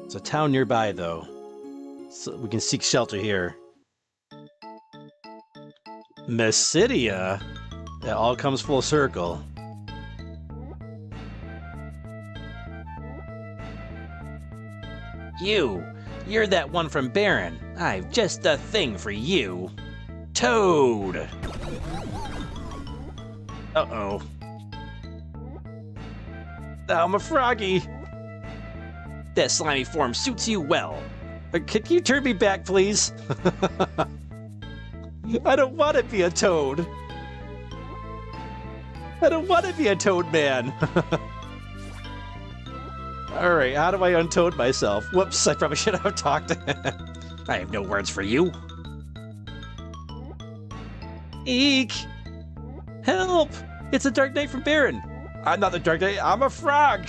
Speaker 2: It's a town nearby, though, so we can seek shelter here. Mysidia? It all comes full circle.
Speaker 9: You're that one from Baron. I've just the thing for you. Toad!
Speaker 2: Uh-oh. I'm a froggy.
Speaker 9: That slimy form suits you well.
Speaker 2: Can you turn me back, please? I don't want to be a toad. I don't want to be a toad man. Alright, how do I untoad myself? Whoops, I probably should have talked to him.
Speaker 9: I have no words for you.
Speaker 2: Eek! Help! It's the Dark Knight from Baron. I'm not the Dark Knight, I'm a frog!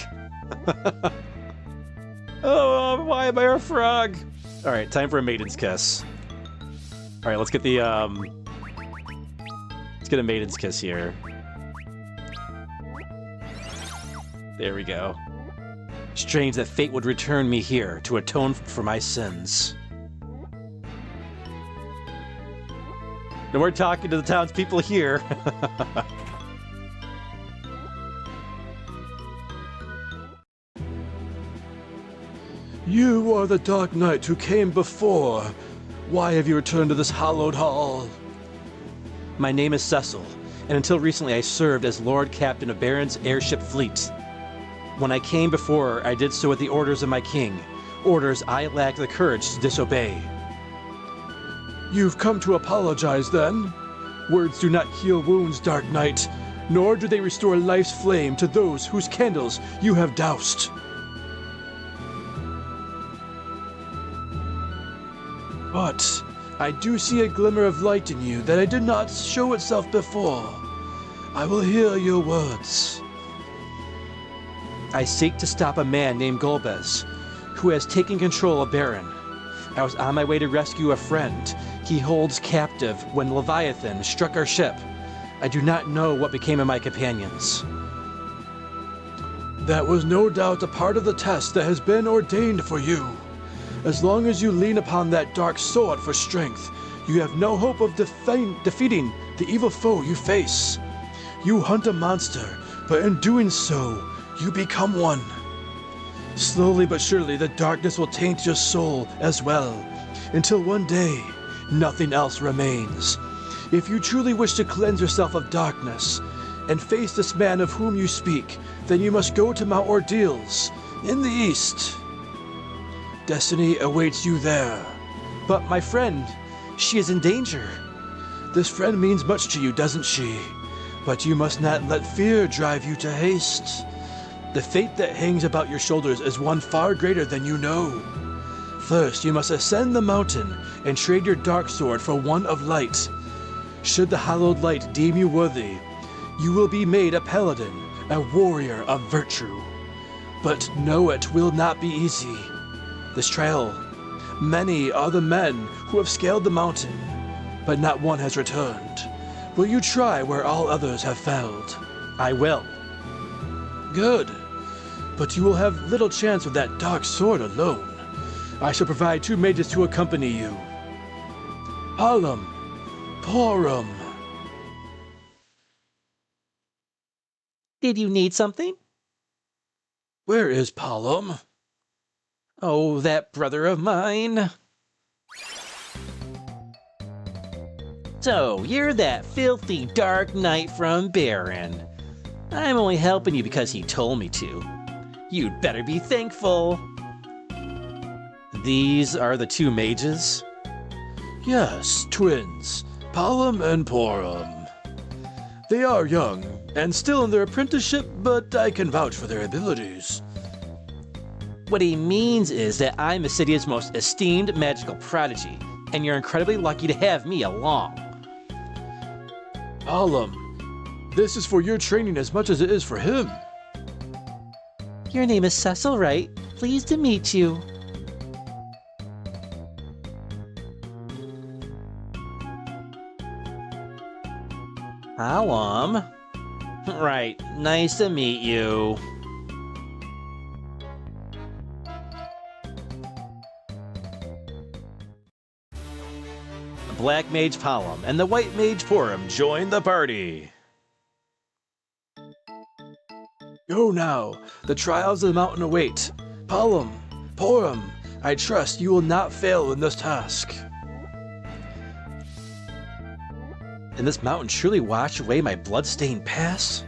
Speaker 2: Oh, why am I a frog? All right, time for a maiden's kiss. All right, let's get the let's get a maiden's kiss here. There we go. Strange that fate would return me here to atone for my sins. And we're talking to the townspeople here.
Speaker 6: You are the Dark Knight who came before. Why have you returned to this hallowed hall?
Speaker 2: My name is Cecil, and until recently I served as Lord Captain of Baron's airship fleet. When I came before, I did so at the orders of my king, orders I lacked the courage to disobey.
Speaker 6: You've come to apologize, then? Words do not heal wounds, Dark Knight, nor do they restore life's flame to those whose candles you have doused. But I do see a glimmer of light in you that I did not show itself before. I will hear your words.
Speaker 2: I seek to stop a man named Golbez, who has taken control of Baron. I was on my way to rescue a friend he holds captive when Leviathan struck our ship. I do not know what became of my companions.
Speaker 6: That was no doubt a part of the test that has been ordained for you. As long as you lean upon that dark sword for strength, you have no hope of defeating the evil foe you face. You hunt a monster, but in doing so, you become one. Slowly but surely, the darkness will taint your soul as well, until one day, nothing else remains. If you truly wish to cleanse yourself of darkness, and face this man of whom you speak, then you must go to Mount Ordeals, in the east. Destiny awaits you there.
Speaker 2: But my friend, she is in danger.
Speaker 6: This friend means much to you, doesn't she? But you must not let fear drive you to haste. The fate that hangs about your shoulders is one far greater than you know. First, you must ascend the mountain and trade your dark sword for one of light. Should the hallowed light deem you worthy, you will be made a paladin, a warrior of virtue. But know it will not be easy. This trail, many are the men who have scaled the mountain, but not one has returned. Will you try where all others have failed?
Speaker 2: I will.
Speaker 6: Good. But you will have little chance with that dark sword alone. I shall provide 2 mages to accompany you. Harlem, Porum.
Speaker 2: Did you need something?
Speaker 6: Where is Palom?
Speaker 2: Oh, that brother of mine. So, you're that filthy Dark Knight from Baron. I'm only helping you because he told me to. You'd better be thankful. These are the 2 mages?
Speaker 6: Yes, twins, Palom and Porum. They are young, and still in their apprenticeship, but I can vouch for their abilities.
Speaker 2: What he means is that I'm Acidia's most esteemed magical prodigy, and you're incredibly lucky to have me along.
Speaker 6: Palom, this is for your training as much as it is for him.
Speaker 2: Your name is Cecil, right? Pleased to meet you. Palom. Right, nice to meet you. The Black Mage Palom and the White Mage Porum join the party.
Speaker 6: Go now, the trials of the mountain await. Palom, Porum, I trust you will not fail in this task.
Speaker 2: And this mountain truly washed away my blood-stained past?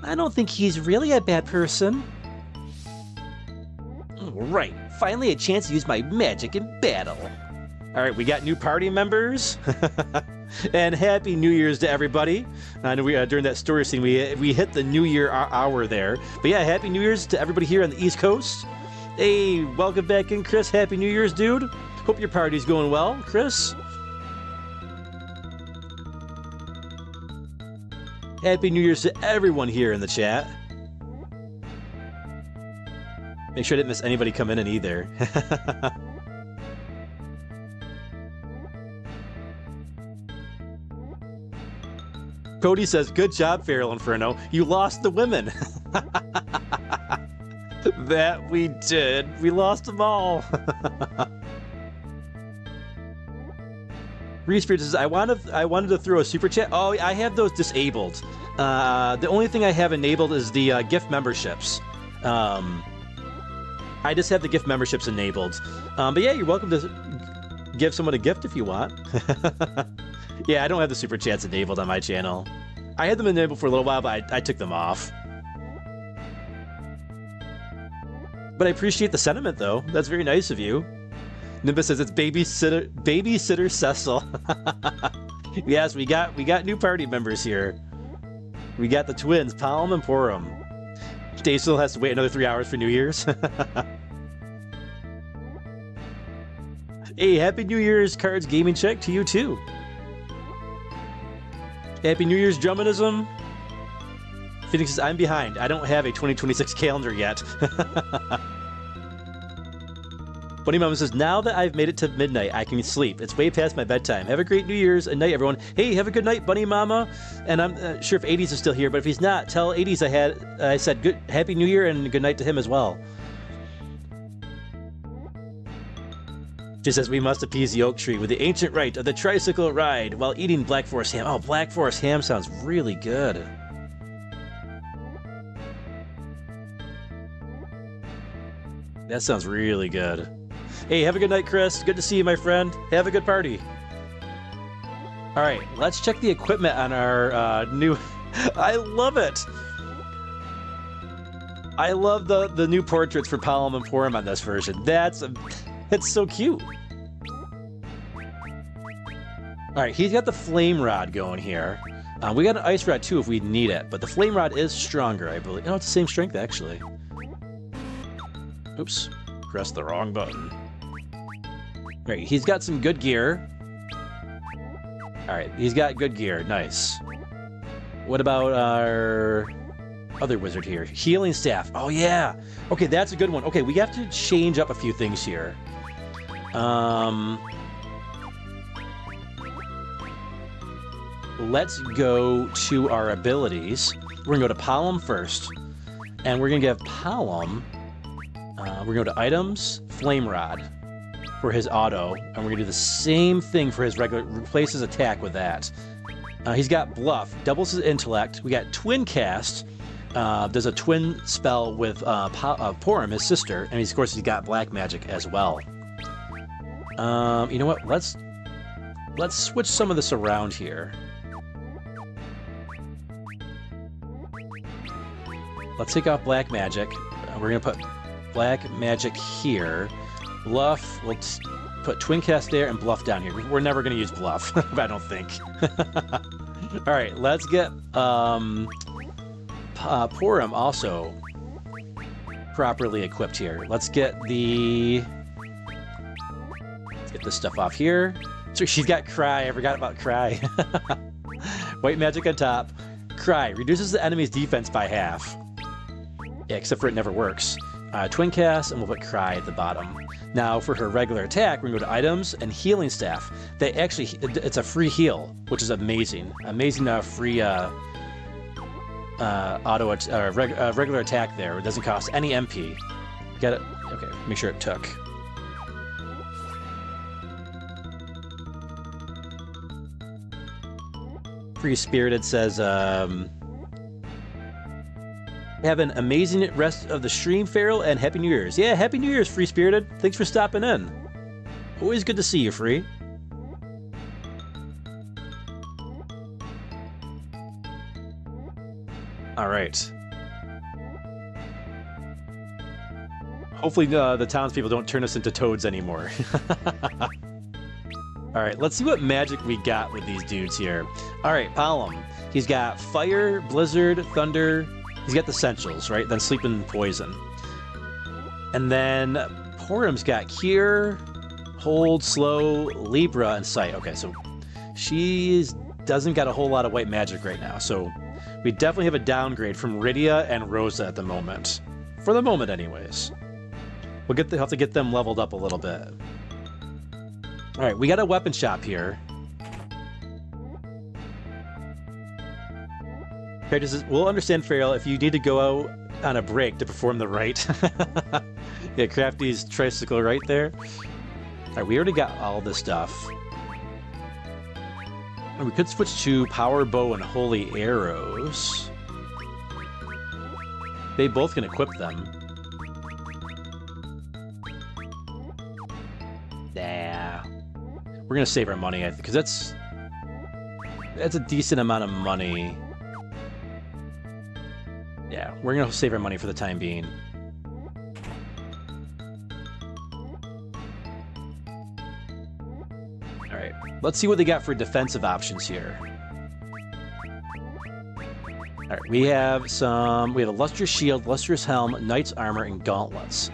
Speaker 2: I don't think he's really a bad person. Right, finally a chance to use my magic in battle. Alright, we got new party members. And Happy New Year's to everybody. I know during that story scene, we hit the New Year hour there. But yeah, Happy New Year's to everybody here on the East Coast. Hey, welcome back in, Chris. Happy New Year's, dude. Hope your party's going well, Chris. Happy New Year's to everyone here in the chat. Make sure I didn't miss anybody coming in either. Cody says, good job, FeralInferno. You lost the women. That we did. We lost them all. Respirit says, I wanted to throw a super chat. Oh, I have those disabled. The only thing I have enabled is the gift memberships. I just have the gift memberships enabled. But yeah, you're welcome to give someone a gift if you want. Yeah, I don't have the super chats enabled on my channel. I had them enabled for a little while, but I took them off. But I appreciate the sentiment, though. That's very nice of you. Nimbus says it's babysitter Cecil. Yes, we got new party members here. We got the twins, Palm and Porum. Dave still has to wait another 3 hours for New Year's. Hey, Happy New Year's Cards Gaming Check to you too. Happy New Year's Drummonism. Phoenix says, I'm behind. I don't have a 2026 calendar yet. Bunny Mama says, now that I've made it to midnight, I can sleep. It's way past my bedtime. Have a great New Year's and night, everyone. Hey, have a good night, Bunny Mama. And I'm sure if 80s is still here, but if he's not, tell 80s I said good Happy New Year and good night to him as well. She says, we must appease the oak tree with the ancient rite of the tricycle ride while eating Black Forest ham. Oh, Black Forest ham sounds really good. That sounds really good. Hey, have a good night, Chris. Good to see you, my friend. Have a good party. All right, let's check the equipment on our new... I love it. I love the new portraits for Palom and Porum on this version. It's so cute. All right, he's got the flame rod going here. We got an ice rod too if we need it, but the flame rod is stronger, I believe. No, it's the same strength actually. Oops, pressed the wrong button. All right, he's got some good gear. All right, he's got good gear, nice. What about our other wizard here? Healing staff, oh yeah. Okay, that's a good one. Okay, we have to change up a few things here. Let's go to our abilities. We're gonna go to Palom first, and we're gonna give Palom, we're gonna go to items, flame rod for his auto, and we're gonna do the same thing for his regular, replace his attack with that. He's got bluff, doubles his intellect. We got twin cast, does a twin spell with Porum, his sister, and of course he's got black magic as well. You know what? Let's switch some of this around here. Let's take off black magic. We're gonna put black magic here. Bluff. We'll put twin cast there and bluff down here. We're never gonna use bluff, I don't think. All right, let's get Porum also properly equipped here. Let's get this stuff off here. So she's got Cry. I forgot about Cry. White magic on top. Cry reduces the enemy's defense by half. Yeah, except for it never works. Twin cast, and we'll put Cry at the bottom. Now for her regular attack, we're gonna go to items and healing staff. They actually, it's a free heal, which is amazing. Amazing free regular attack there. It doesn't cost any MP. Get it? Okay, make sure it took. Free Spirited says, have an amazing rest of the stream, Feral, and Happy New Year's. Yeah, Happy New Year's, Free Spirited. Thanks for stopping in. Always good to see you, Free. All right. Hopefully the townspeople don't turn us into toads anymore. All right, let's see what magic we got with these dudes here. All right, Palom. He's got fire, blizzard, thunder. He's got the essentials, right? Then sleep and poison. And then Porum's got cure, hold, slow, Libra, and sight. Okay, so she doesn't got a whole lot of white magic right now. So we definitely have a downgrade from Rydia and Rosa at the moment. For the moment, anyways. We'll have to get them leveled up a little bit. All right, we got a weapon shop here. Characters will understand Feral if you need to go out on a break to perform the rite. Yeah, Crafty's tricycle right there. All right, we already got all this stuff. And we could switch to Power Bow and Holy Arrows. They both can equip them. Nah. We're gonna save our money, I think, because that's a decent amount of money. Yeah, we're gonna save our money for the time being. All right, let's see what they got for defensive options here. All right, we have a lustrous shield, lustrous helm, knight's armor, and gauntlets.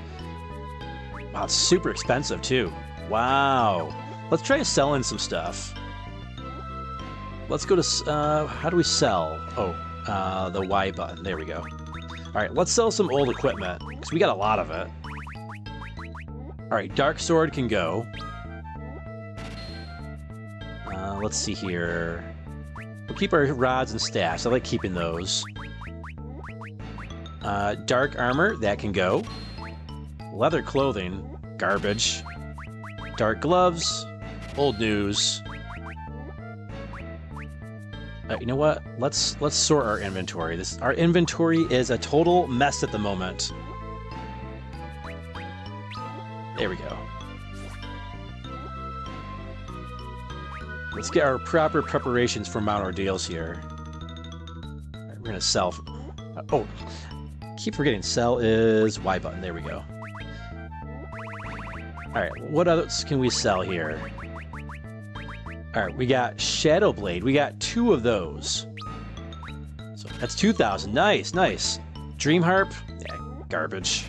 Speaker 2: Wow, it's super expensive too. Wow. Let's try selling some stuff. Let's go to, how do we sell? Oh, the Y button. There we go. All right, let's sell some old equipment, because we got a lot of it. All right, Dark Sword can go. Let's see here. We'll keep our rods and staffs. I like keeping those. Dark Armor, that can go. Leather Clothing, garbage. Dark Gloves, old news. You know what? Let's sort our inventory. Our inventory is a total mess at the moment. There we go. Let's get our proper preparations for Mount Ordeals here. All right, we're gonna sell. Oh, keep forgetting. Sell is Y button. There we go. All right, what else can we sell here? All right, we got Shadow Blade. We got 2 of those. So that's 2,000. Nice, nice. Dream Harp. Yeah, garbage.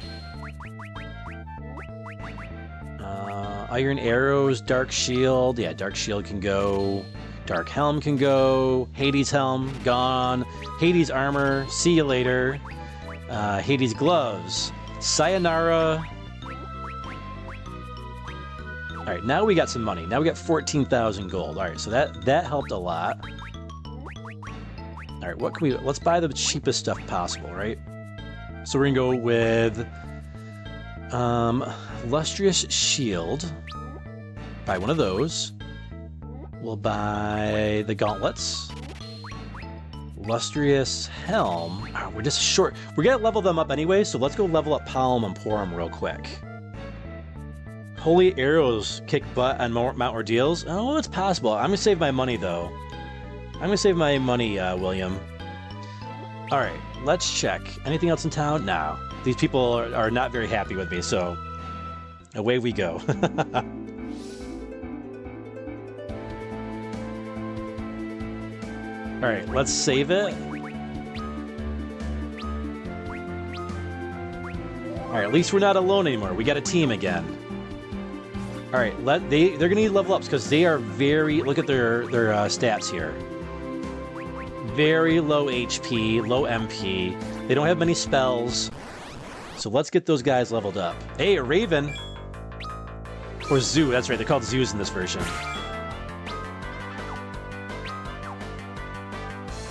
Speaker 2: Iron Arrows, Dark Shield. Yeah, Dark Shield can go. Dark Helm can go. Hades Helm, gone. Hades Armor, see you later. Hades Gloves. Sayonara. All right, now we got some money. Now we got 14,000 gold. All right, so that helped a lot. All right, what can we... Let's buy the cheapest stuff possible, right? So we're gonna go with... Lustrous Shield. Buy one of those. We'll buy the gauntlets. Lustrous Helm. Oh, we're just short. We're gonna level them up anyway, so let's go level up Palom and Porum real quick. Holy Arrows kick butt on Mount Ordeals. Oh, it's possible. I'm gonna save my money though. I'm gonna save my money, William. All right, let's check. Anything else in town? No. These people are not very happy with me, so away we go. All right, let's save it. All right, at least we're not alone anymore. We got a team again. All right, they're gonna need level ups because they are very. Look at their stats here. Very low HP, low MP. They don't have many spells. So let's get those guys leveled up. Hey, a Raven. Or Zoo, that's right. They're called Zoos in this version.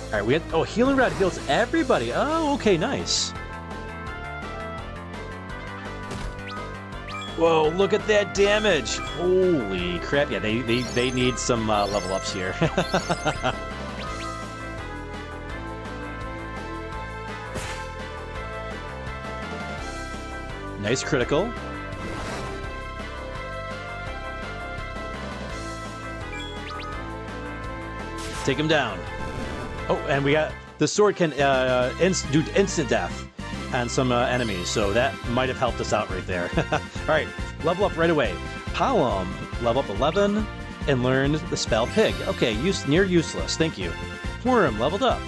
Speaker 2: All right, we had... Oh, Healing Rod heals everybody. Oh, okay, nice. Whoa, look at that damage. Holy crap. Yeah, they need some level ups here. Nice critical. Take him down. Oh, and we got... The sword can do instant death on some enemies, so that might have helped us out right there. All right, level up right away. Palom, level up 11, and learned the spell Pig. Okay, near useless, thank you. Porum, leveled up.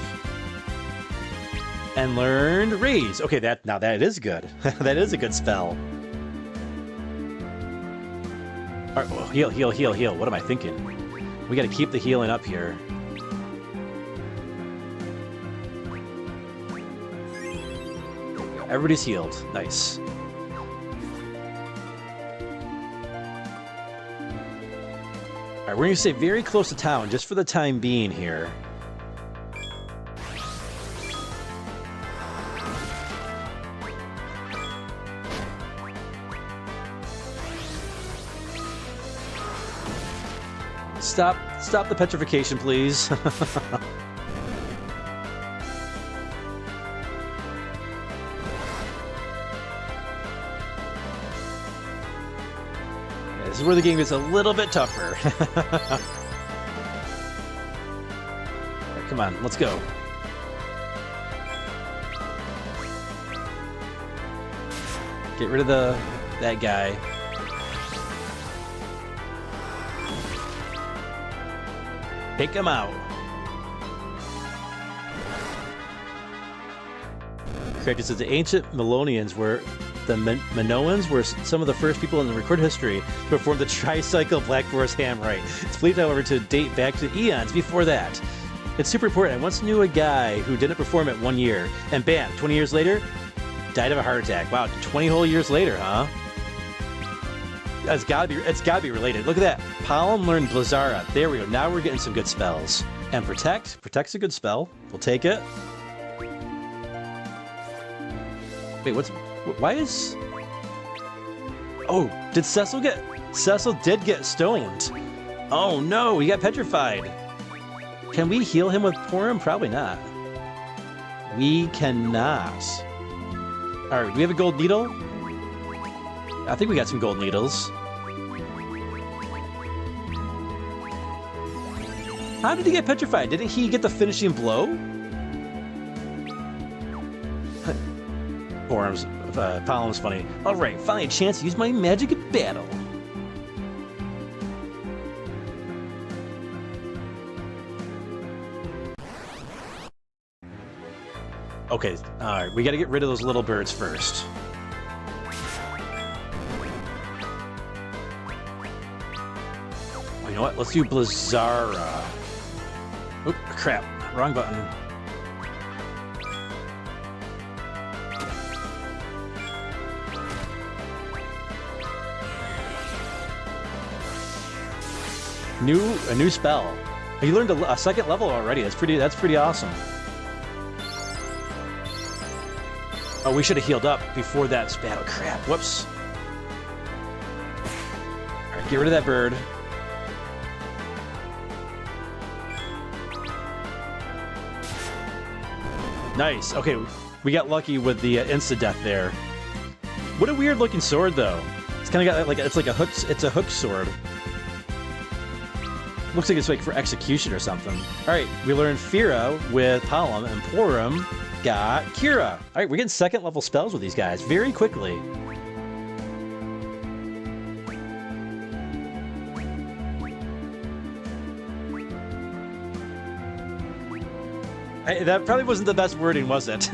Speaker 2: And learned Raise. Okay, now that is good. That is a good spell. All right, oh, heal. What am I thinking? We got to keep the healing up here. Everybody's healed. Nice. Alright, we're gonna stay very close to town just for the time being here. Stop the petrification, please. This is where the game gets a little bit tougher. Right, come on, let's go. Get rid of that guy. Take him out. Correct, it says the ancient Melonians were the Minoans were some of the first people in the recorded history to perform the tricycle Black Forest ham rite. It's believed, however, to date back to eons before that. It's super important. I once knew a guy who didn't perform it 1 year, and bam, 20 years later, died of a heart attack. Wow, 20 whole years later, huh? It's gotta be related. Look at that. Palom learned Blizzara. There we go. Now we're getting some good spells. And Protect. Protect's a good spell. We'll take it. Wait, why is... Oh, did Cecil get... Cecil did get stoned. Oh no, he got petrified. Can we heal him with Porum? Probably not. We cannot. Alright, do we have a gold needle? I think we got some gold needles. How did he get petrified? Didn't he get the finishing blow? Palom's funny. Alright, finally a chance to use my magic in battle. Okay, alright, we gotta get rid of those little birds first. You know what? Let's do Blizzara. Oop, crap. Wrong button. A new spell. You learned a second level already. That's pretty awesome. Oh, we should have healed up before that battle. Crap. Whoops. Alright, get rid of that bird. Nice. Okay, we got lucky with the insta-death there. What a weird looking sword, though. It's kind of got like it's a hook sword. Looks like it's like for execution or something. All right, we learned Fira with Palom, and Porum got Kira. All right, we're getting second level spells with these guys very quickly. That probably wasn't the best wording, was it?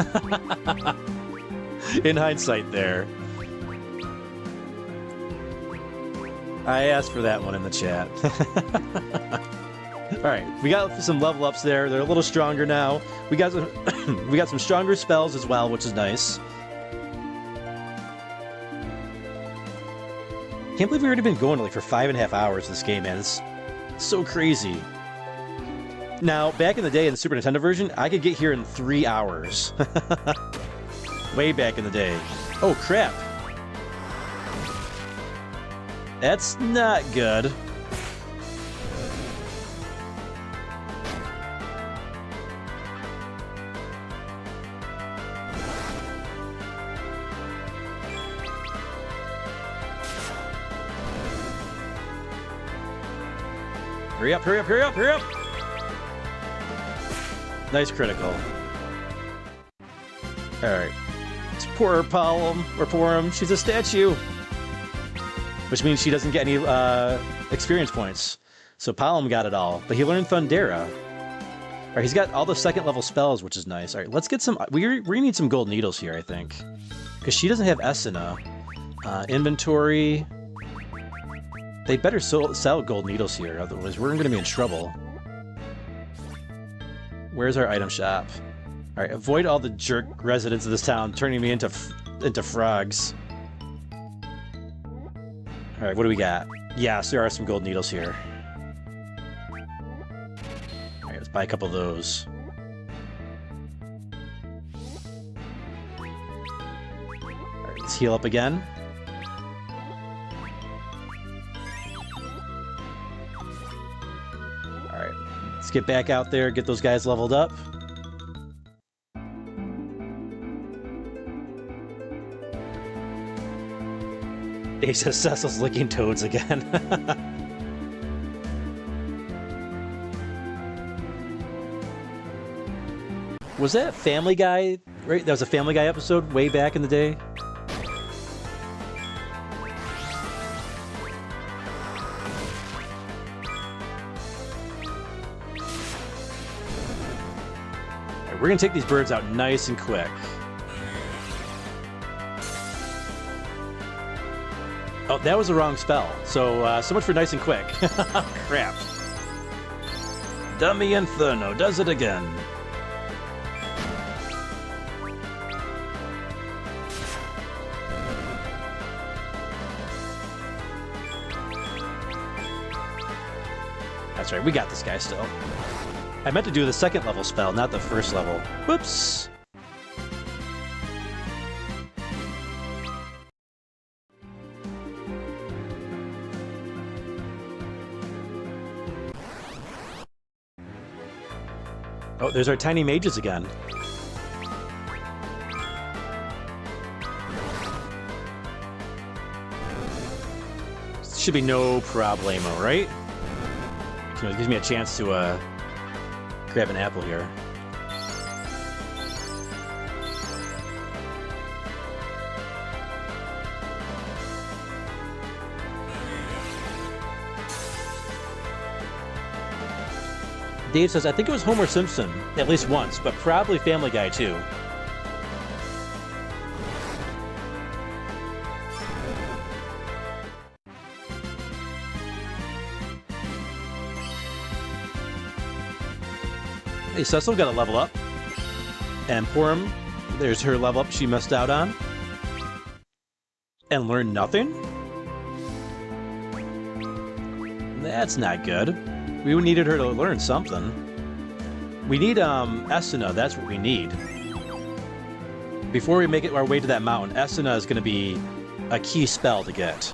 Speaker 2: In hindsight there. I asked for that one in the chat. Alright, we got some level ups there. They're a little stronger now. We got some stronger spells as well, which is nice. Can't believe we've already been going like for 5.5 hours this game, man. It's so crazy. Now, back in the day in the Super Nintendo version, I could get here in 3 hours. Way back in the day. Oh, crap. That's not good. Hurry up, hurry up, hurry up, hurry up! Nice critical. Alright. It's poor Palom, or Porum. She's a statue. Which means she doesn't get any experience points. So Palom got it all. But he learned Thundera. Alright, he's got all the second level spells, which is nice. Alright, let's get some... We need some gold needles here, I think. Because she doesn't have Esuna. Inventory... They better sell gold needles here, otherwise we're going to be in trouble. Where's our item shop? Alright, avoid all the jerk residents of this town turning me into frogs. Alright, what do we got? Yes, there are some gold needles here. Buy a couple of those. Alright, let's heal up again. Alright, let's get back out there, get those guys leveled up. Dave says Cecil's licking toads again. Was that Family Guy? Right, that was a Family Guy episode way back in the day. Alright, we're gonna take these birds out nice and quick. Oh, that was the wrong spell. So, so much for nice and quick. Crap. Dummy Inferno does it again. That's right, we got this guy still. I meant to do the second level spell, not the first level. Whoops! Oh, there's our tiny mages again. Should be no problemo, right? So it gives me a chance to grab an apple here. Dave says, I think it was Homer Simpson, at least once, but probably Family Guy too. Hey, Cecil got to level up. And Porum, there's her level up she missed out on. And learn nothing? That's not good. We needed her to learn something. We need Esuna, that's what we need. Before we make it our way to that mountain, Esuna is going to be a key spell to get.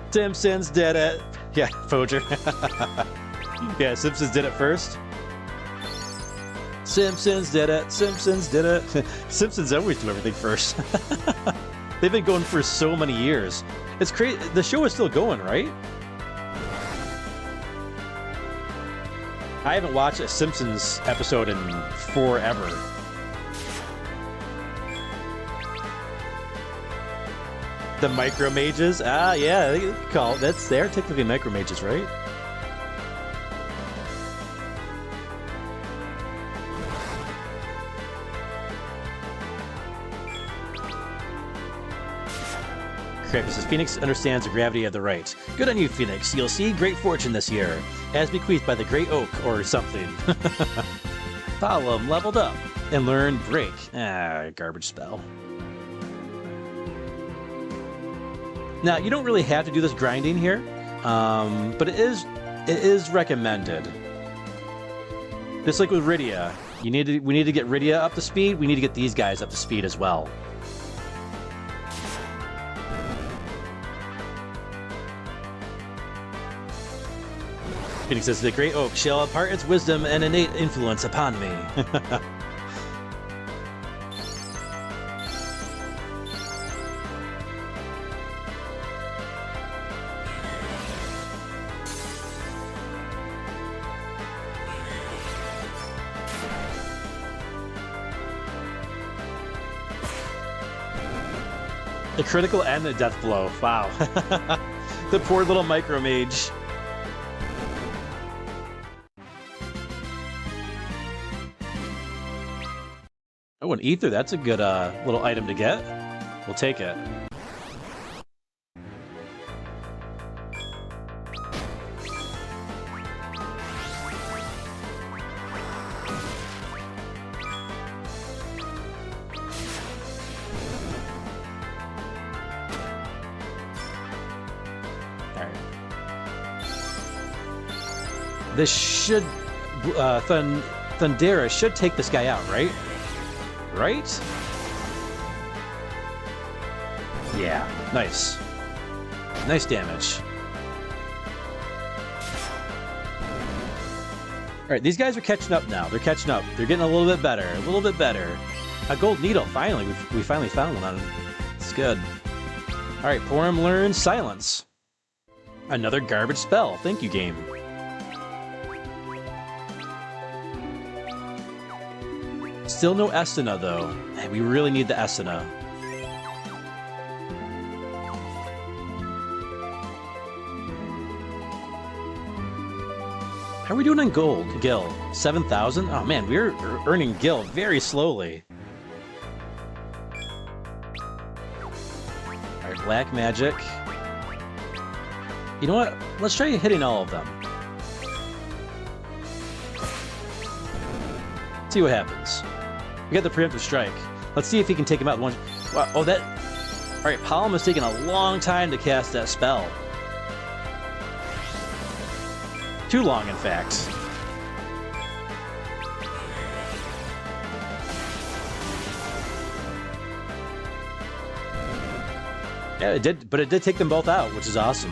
Speaker 2: Simpsons did it! Yeah, Foger. Yeah, Simpsons did it first. Simpsons did it! Simpsons did it! Simpsons always do everything first. They've been going for so many years. It's crazy. The show is still going, right? I haven't watched a Simpsons episode in forever. The micro mages? Ah, yeah, they call they're technically micro mages, right? Krampus says, Phoenix understands the gravity of the right. Good on you, Phoenix. You'll see great fortune this year, as bequeathed by the Great Oak or something. Solemn leveled up and learned Break. Ah, garbage spell. Now, you don't really have to do this grinding here, but it is recommended. Just like with Rydia, we need to get Rydia up to speed. We need to get these guys up to speed as well. Phoenix says, the Great Oak shall impart its wisdom and innate influence upon me. The critical and the death blow. Wow. The poor little micro mage. Oh, an ether. That's a good little item to get. We'll take it. This should Thundera should take this guy out, right? Right? Yeah, nice. Nice damage. Alright, these guys are catching up now. They're catching up. They're getting a little bit better. A little bit better. A gold needle, finally. We finally found one on him. It's good. Alright, Porum learns Silence. Another garbage spell. Thank you, game. Still no Estina, though. Man, we really need the Estina. How are we doing on gold, Gil? 7,000? Oh man, we're earning Gil very slowly. Alright, black magic. You know what? Let's try hitting all of them. See what happens. We got the preemptive strike. Let's see if he can take him out. One. Wow, oh, that. Alright, Palom is taking a long time to cast that spell. Too long, in fact. Yeah, it did, but it did take them both out, which is awesome.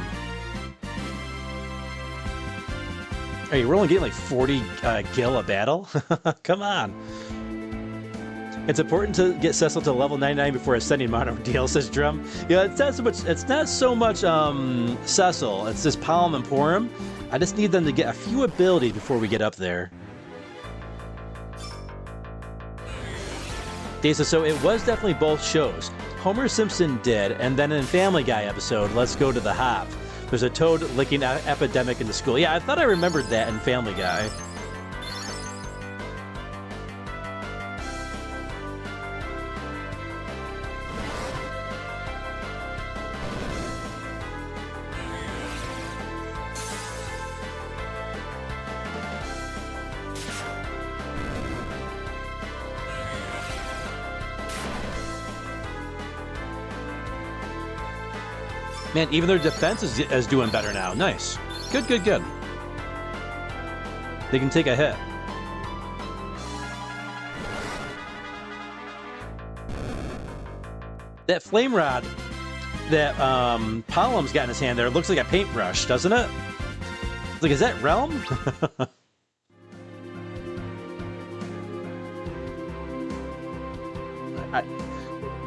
Speaker 2: Hey, we're only getting like 40 gil a battle? Come on. It's important to get Cecil to level 99 before ascending Mono deal, says Drum. Yeah, it's not so much Cecil, it's just Palm and Porum. I just need them to get a few abilities before we get up there. Dasa, so it was definitely both shows. Homer Simpson did, and then in Family Guy episode, Let's Go to the Hop, there's a toad licking epidemic in the school. Yeah, I thought I remembered that in Family Guy. Man, even their defense is doing better now. Nice. Good, good, good. They can take a hit. That flame rod that Palom's got in his hand there looks like a paintbrush, doesn't it? It's like, is that Realm?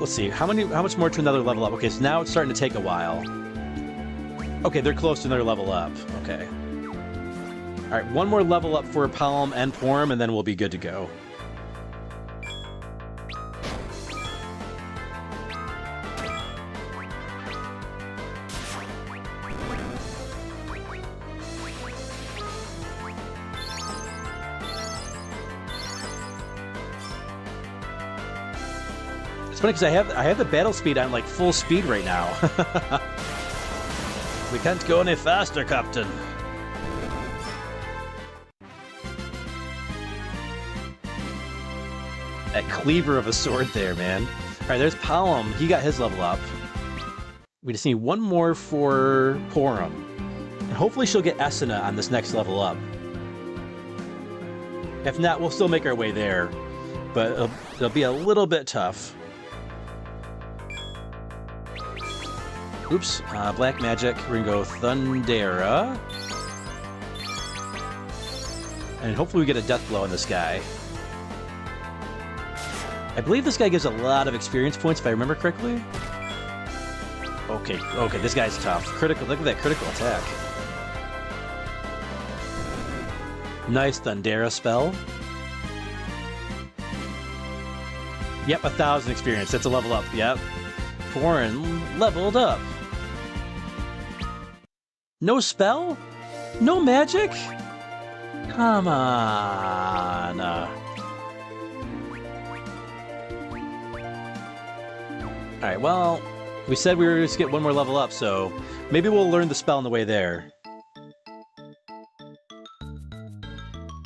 Speaker 2: Let's see, how much more to another level up? Okay, so now it's starting to take a while. Okay, they're close to another level up. Okay. Alright, one more level up for Palom and Porum, and then we'll be good to go. It's funny because I have the battle speed on like full speed right now. We can't go any faster, Captain. That cleaver of a sword there, man. All right, there's Palom. He got his level up. We just need one more for Porum. And hopefully she'll get Esina on this next level up. If not, we'll still make our way there. But it'll be a little bit tough. Oops, black magic. We're gonna go Thundera. And hopefully we get a death blow on this guy. I believe this guy gives a lot of experience points, if I remember correctly. Okay, this guy's tough. Critical, look at that critical attack. Nice Thundera spell. Yep, 1,000 experience. That's a level up, yep. Porum leveled up. No spell? No magic? Come on. Alright, well, we said we were just get one more level up, so maybe we'll learn the spell on the way there.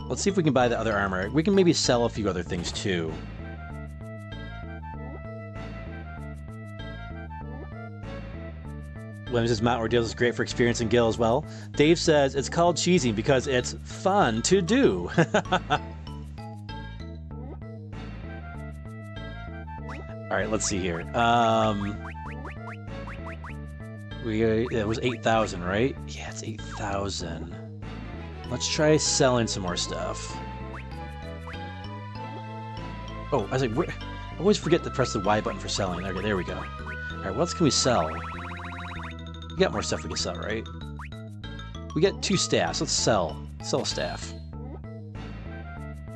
Speaker 2: Let's see if we can buy the other armor. We can maybe sell a few other things too. Williams' Mount Ordeals is great for experiencing Gil as well. Dave says it's called cheesing because it's fun to do. All right, let's see here. It was 8,000, right? Yeah, it's 8,000. Let's try selling some more stuff. Oh, I was like, I always forget to press the Y button for selling. Okay, there we go. All right, what else can we sell? We got more stuff we can sell, right? We got 2 staffs. Let's sell a staff.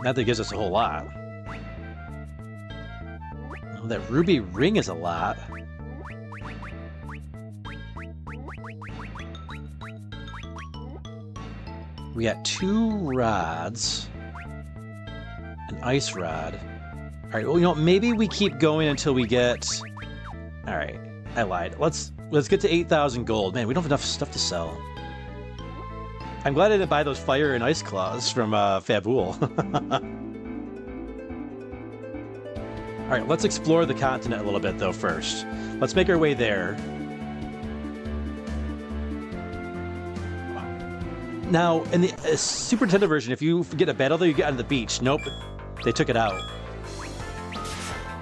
Speaker 2: Not that it gives us a whole lot. Oh, that ruby ring is a lot. We got 2 rods. An ice rod. All right, well, you know, maybe we keep going until we get... All right, I lied. Let's get to 8,000 gold. Man, we don't have enough stuff to sell. I'm glad I didn't buy those fire and ice claws from Fabul. All right, let's explore the continent a little bit, though, first. Let's make our way there. Now, in the Super Nintendo version, if you get a battle there, you get on the beach. Nope, they took it out.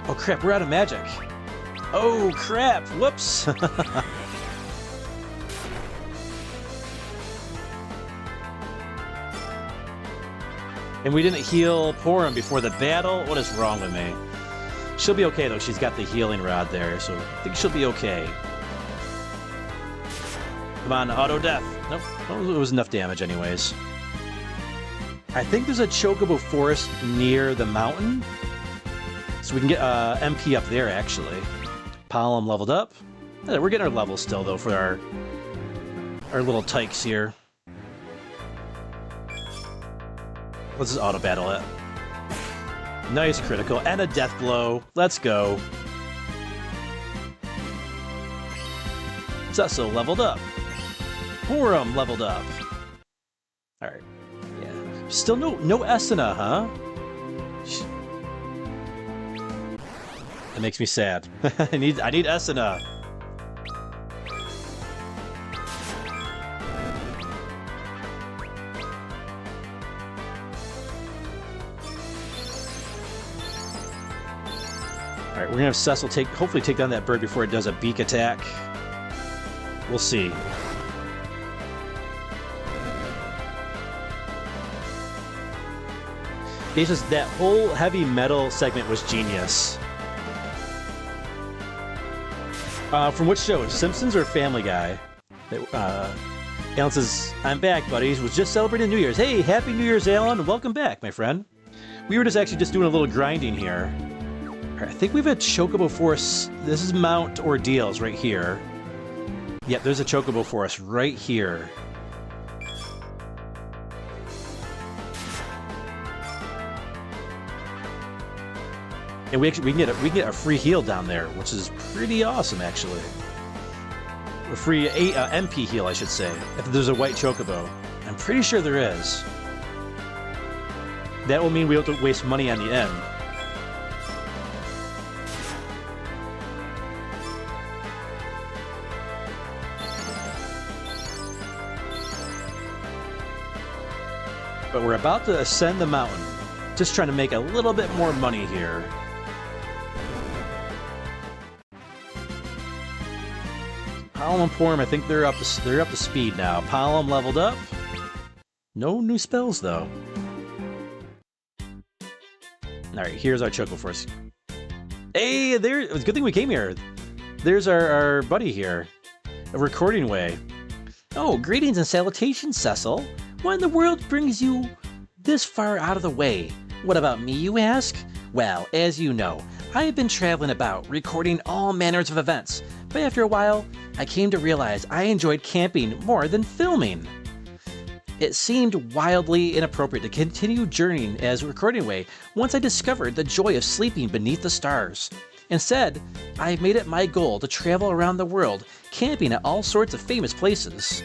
Speaker 2: Oh crap, we're out of magic. Oh crap, whoops. And we didn't heal Porum before the battle? What is wrong with me? She'll be okay though, she's got the healing rod there, so I think she'll be okay. Come on, auto death. Nope, well, it was enough damage anyways. I think there's a Chocobo Forest near the mountain. So we can get MP up there, actually. Palom leveled up. Yeah, we're getting our levels still, though, for our little tykes here. Let's just auto-battle it. Nice critical. And a death blow. Let's go. Susso leveled up. Porum leveled up. Alright. Yeah. Still no Esena, huh? That makes me sad. I need Esena. Alright, we're gonna have Cecil hopefully take down that bird before it does a beak attack. We'll see. It's just that whole heavy metal segment was genius. From which show? Simpsons or Family Guy? Alan says, I'm back, buddies. Was just celebrating New Year's. Hey, Happy New Year's, Alan. Welcome back, my friend. We were just doing a little grinding here. Right, I think we've had Chocobo Forest. This is Mount Ordeals right here. Yep, there's a Chocobo Forest right here. And we can get a free heal down there, which is pretty awesome, actually. A free MP heal, I should say, if there's a white Chocobo. I'm pretty sure there is. That will mean we don't have to waste money on the end. But we're about to ascend the mountain. Just trying to make a little bit more money here. Palom and Porum, I think they're up to speed now. Palom leveled up. No new spells though. All right, here's our Choco Force. Hey, there! It was a good thing we came here. There's our buddy here, a recording way. Oh, greetings and salutations, Cecil. What in the world brings you this far out of the way? What about me, you ask? Well, as you know, I have been traveling about, recording all manners of events, but after a while, I came to realize I enjoyed camping more than filming. It seemed wildly inappropriate to continue journeying as a recording way once I discovered the joy of sleeping beneath the stars. Instead, I've made it my goal to travel around the world, camping at all sorts of famous places.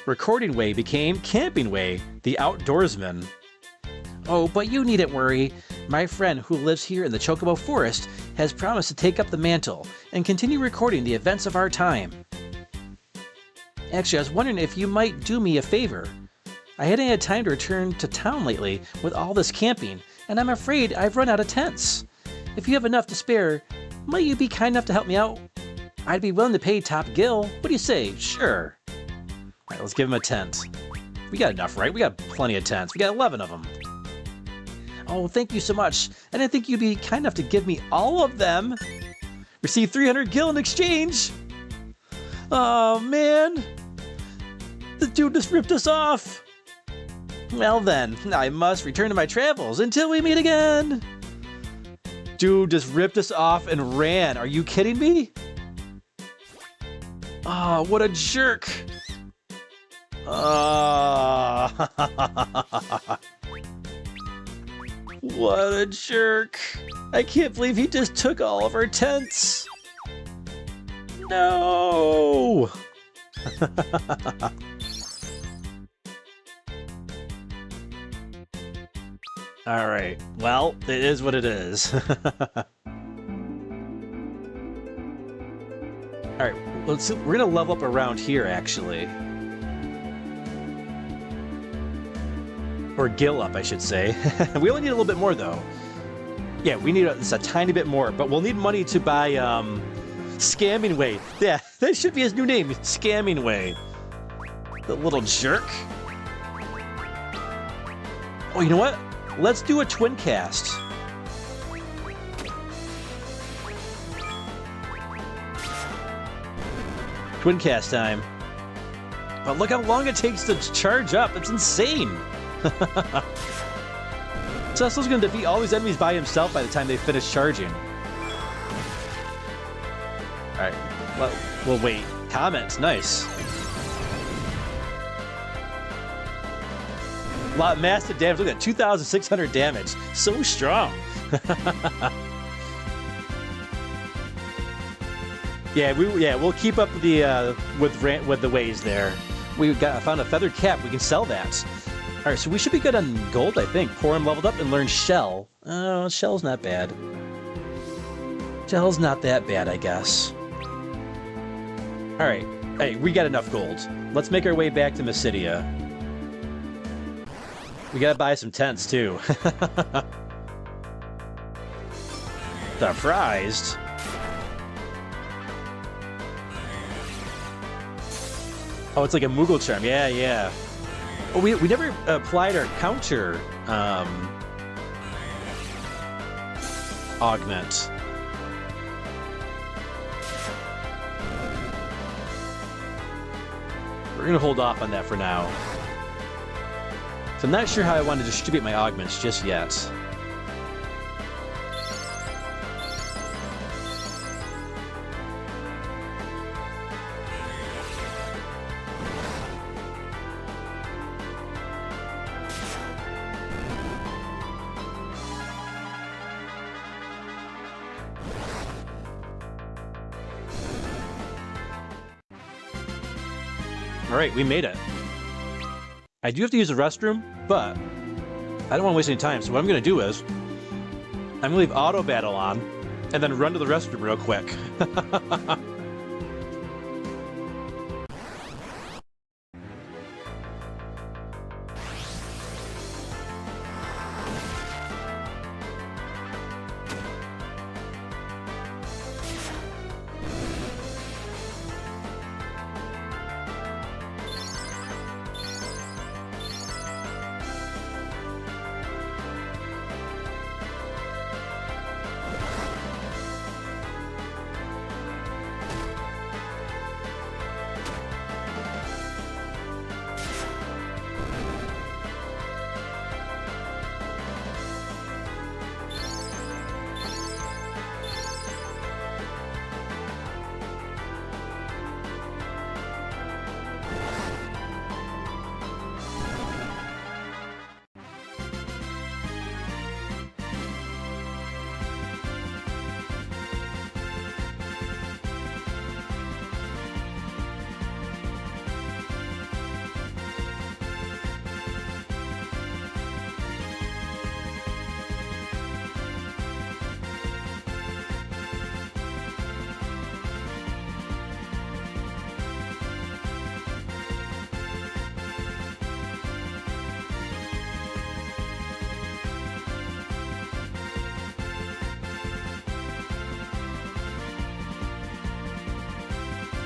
Speaker 2: Recording Way became Camping Way, the outdoorsman. Oh, but you needn't worry. My friend who lives here in the Chocobo Forest has promised to take up the mantle and continue recording the events of our time.
Speaker 9: Actually, I was wondering if you might do me a favor. I hadn't had time to return to town lately with all this camping, and I'm afraid I've run out of tents. If you have enough to spare, might you be kind enough to help me out? I'd be willing to pay top gill. What do you say? Sure. All right, let's give him a tent. We got enough, right? We got plenty of tents. We got 11 of them. Oh, thank you so much. I didn't think you'd be kind enough to give me all of them. Receive 300 gil in exchange. Oh, man. The dude just ripped us off. Well then, I must return to my travels until we meet again. Dude just ripped us off and ran. Are you kidding me? Oh, what a jerk. What a jerk. I can't believe he just took all of our tents. No. All right. Well, it is what it is. All right. Let's see. We're gonna level up around here, actually, or gill up, I should say. We only need a little bit more, though. Yeah, we need a tiny bit more, but we'll need money to buy Scamming Way. Yeah, that should be his new name, Scamming Way. The little jerk. Oh, you know what? Let's do a twin cast. Twin cast time. But look how long it takes to charge up. It's insane. Cecil's gonna defeat all these enemies by himself by the time they finish charging. Alright, well wait. Comments, nice. A lot of massive damage. Look at that, 2,600 damage. So strong. We'll keep up the with the ways there. I found a feathered cap. We can sell that. All right, so we should be good on gold, I think. Porum leveled up and learned shell. Oh, shell's not bad. Shell's not that bad, I guess. All right, hey, we got enough gold. Let's make our way back to Mysidia. We gotta buy some tents too. Surprised. Oh, it's like a Moogle charm. Yeah, yeah. Oh, we never applied our counter augment. We're gonna hold off on that for now. So I'm not sure how I want to distribute my augments just yet. All right, we made it. I do have to use the restroom, but I don't want to waste any time, so what I'm going to do is I'm going to leave auto battle on and then run to the restroom real quick.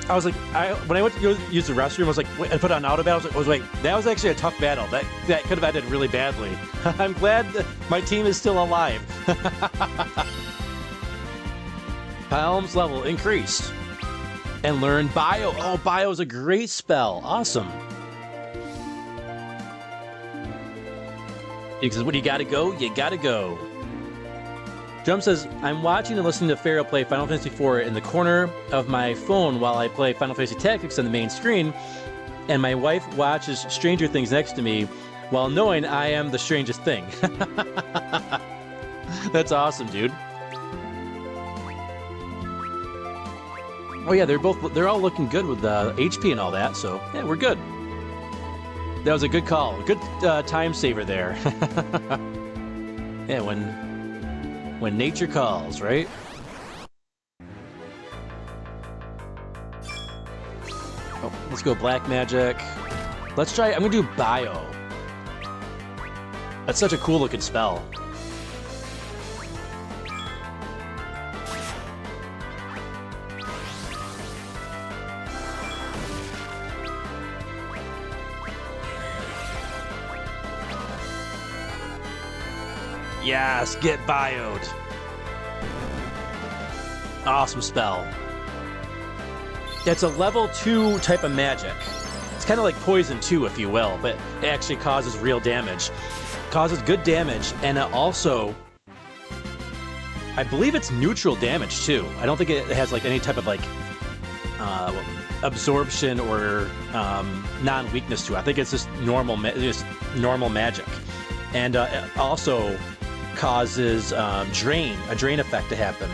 Speaker 2: I was like, when I went to go use the restroom, I was like, I put on auto battle. I was like, that was actually a tough battle. That could have ended really badly. I'm glad that my team is still alive. Palm's level increased. And learn Bio. Oh, Bio is a great spell. Awesome. Because when you gotta go, you gotta go. Drum says, I'm watching and listening to Feral play Final Fantasy IV in the corner of my phone while I play Final Fantasy Tactics on the main screen, and my wife watches Stranger Things next to me while knowing I am the strangest thing. That's awesome, dude. Oh yeah, they're all looking good with HP and all that, so yeah, we're good. That was a good call. A good time saver there. Yeah, when nature calls, right? Oh, let's go black magic. Let's try, I'm gonna do bio. That's such a cool looking spell. Yes, get bioed. Awesome spell. It's a level 2 type of magic. It's kind of like poison 2, if you will, but it actually causes real damage. Causes good damage, and it also, I believe it's neutral damage too. I don't think it has like any type of like absorption or non-weakness to it. I think it's just normal magic, and it also causes a drain effect to happen,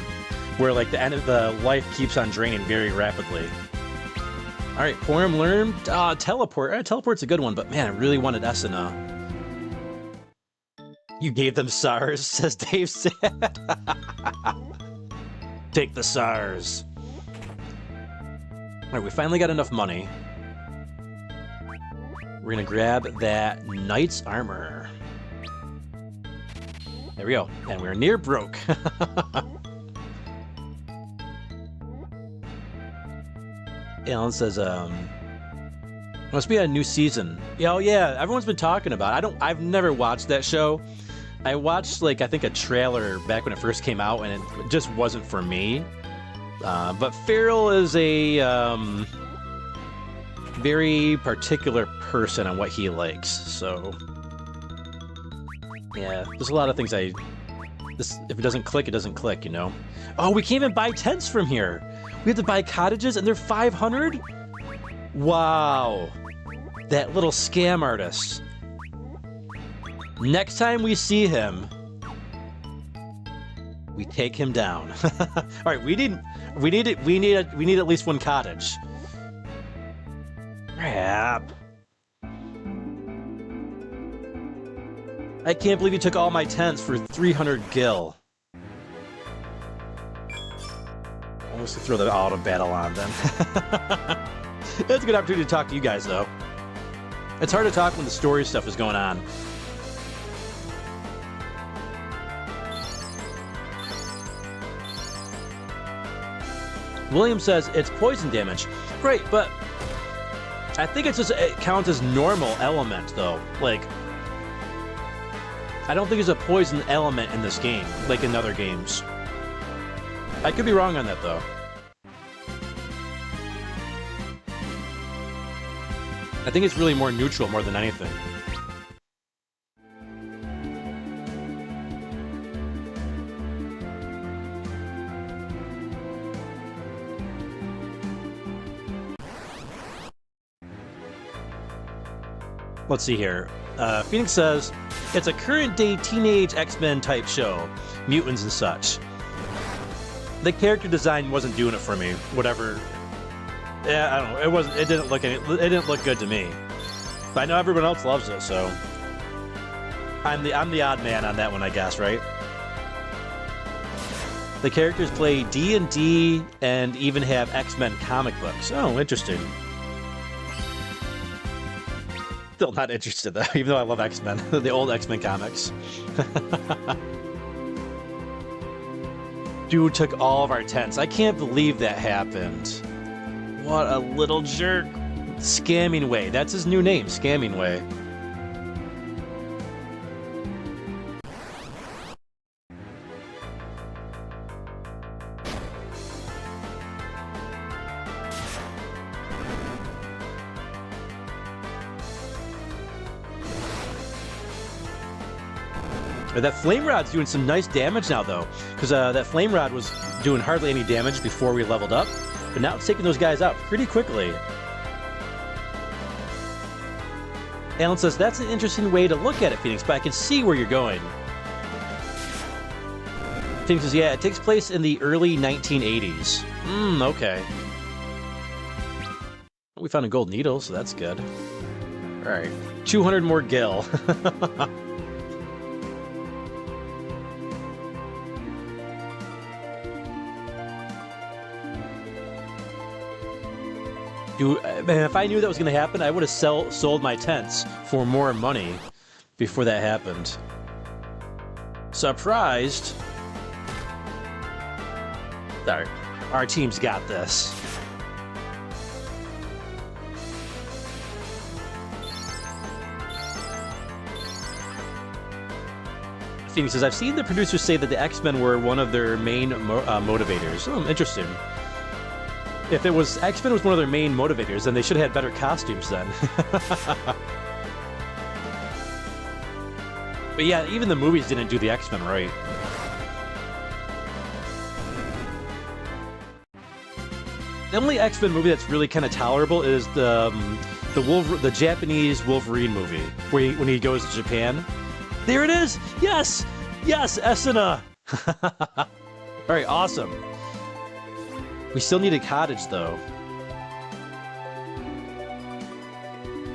Speaker 2: where like the end of the life keeps on draining very rapidly. All right, Porum learn teleport. Teleport's a good one, but man, I really wanted Esena. You gave them SARS, says Dave said. Take the SARS. All right, we finally got enough money. We're gonna grab that knight's armor. There we go, and we're near broke. Alan says, must be a new season. Oh yeah, everyone's been talking about it. I've never watched that show. I watched like, I think a trailer back when it first came out, and it just wasn't for me. But Feral is a very particular person on what he likes, so yeah, there's a lot of things if it doesn't click, it doesn't click, you know? Oh, we can't even buy tents from here. We have to buy cottages, and they're 500? Wow. That little scam artist. Next time we see him, we take him down. All right, we need at least one cottage. Crap. I can't believe you took all my tents for 300 gil. I'll just throw the auto battle on then. That's a good opportunity to talk to you guys, though. It's hard to talk when the story stuff is going on. William says it's poison damage. Great, but I think it counts as normal element, though. Like, I don't think there's a poison element in this game, like in other games. I could be wrong on that, though. I think it's really more neutral more than anything. Let's see here. Phoenix says, it's a current-day teenage X-Men type show. Mutants and such. The character design wasn't doing it for me. Whatever. Yeah, I don't know. It didn't look good to me. But I know everyone else loves it, so I'm the odd man on that one, I guess, right? The characters play D&D and even have X-Men comic books. Oh, interesting. Still not interested, though, even though I love X-Men. The old X-Men comics. Dude took all of our tents. I can't believe that happened. What a little jerk. Scamming Way. That's his new name, Scamming Way. That flame rod's doing some nice damage now, though, because that flame rod was doing hardly any damage before we leveled up, but now it's taking those guys out pretty quickly. Alan says, that's an interesting way to look at it, Phoenix, but I can see where you're going. Phoenix says, yeah, it takes place in the early 1980s. Okay. We found a gold needle, so that's good. All right, 200 more gil. Dude, man, if I knew that was going to happen, I would have sold my tents for more money before that happened. Surprised. Sorry, our team's got this. Phoenix says, I've seen the producers say that the X-Men were one of their main motivators. Oh, interesting. If it was X-Men was one of their main motivators, then they should have had better costumes then. But yeah, even the movies didn't do the X-Men right. The only X-Men movie that's really kind of tolerable is the Japanese Wolverine movie, where when he goes to Japan. There it is! Yes! Yes, Esuna! Alright, awesome. We still need a cottage, though.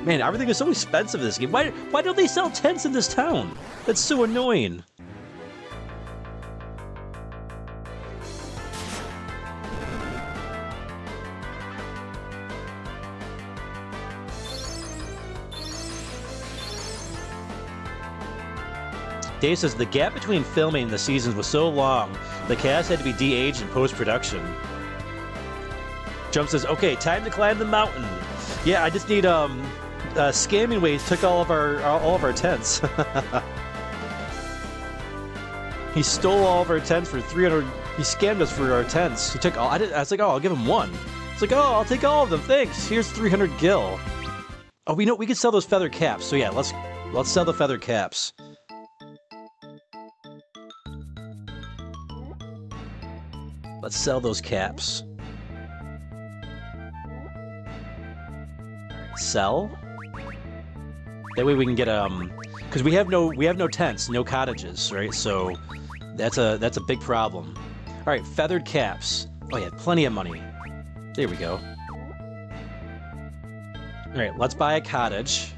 Speaker 2: Man, everything is so expensive in this game. Why don't they sell tents in this town? That's so annoying. Dave says the gap between filming the seasons was so long, the cast had to be de-aged in post-production. Jump says, okay, time to climb the mountain. Yeah, I just need, Scamming Ways took all of our tents. He stole all of our tents for 300, he scammed us for our tents. He took all, I was like, oh, I'll give him one. It's like, oh, I'll take all of them, thanks. Here's 300 gil. Oh, we could sell those feather caps, so yeah, let's sell the feather caps. Let's sell those caps. Sell? That way we can get because we have no tents, no cottages, right? So that's a big problem. All right, feathered caps. Oh yeah, plenty of money. There we go. All right, let's buy a cottage.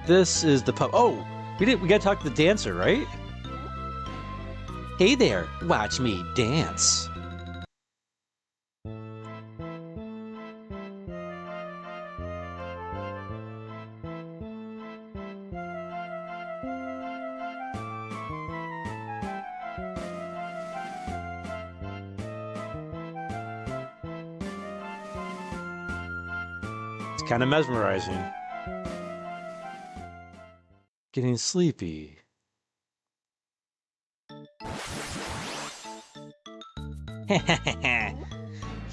Speaker 2: This is the pub. Oh, we gotta talk to the dancer, right? Hey there, watch me dance. It's kind of mesmerizing. Getting sleepy.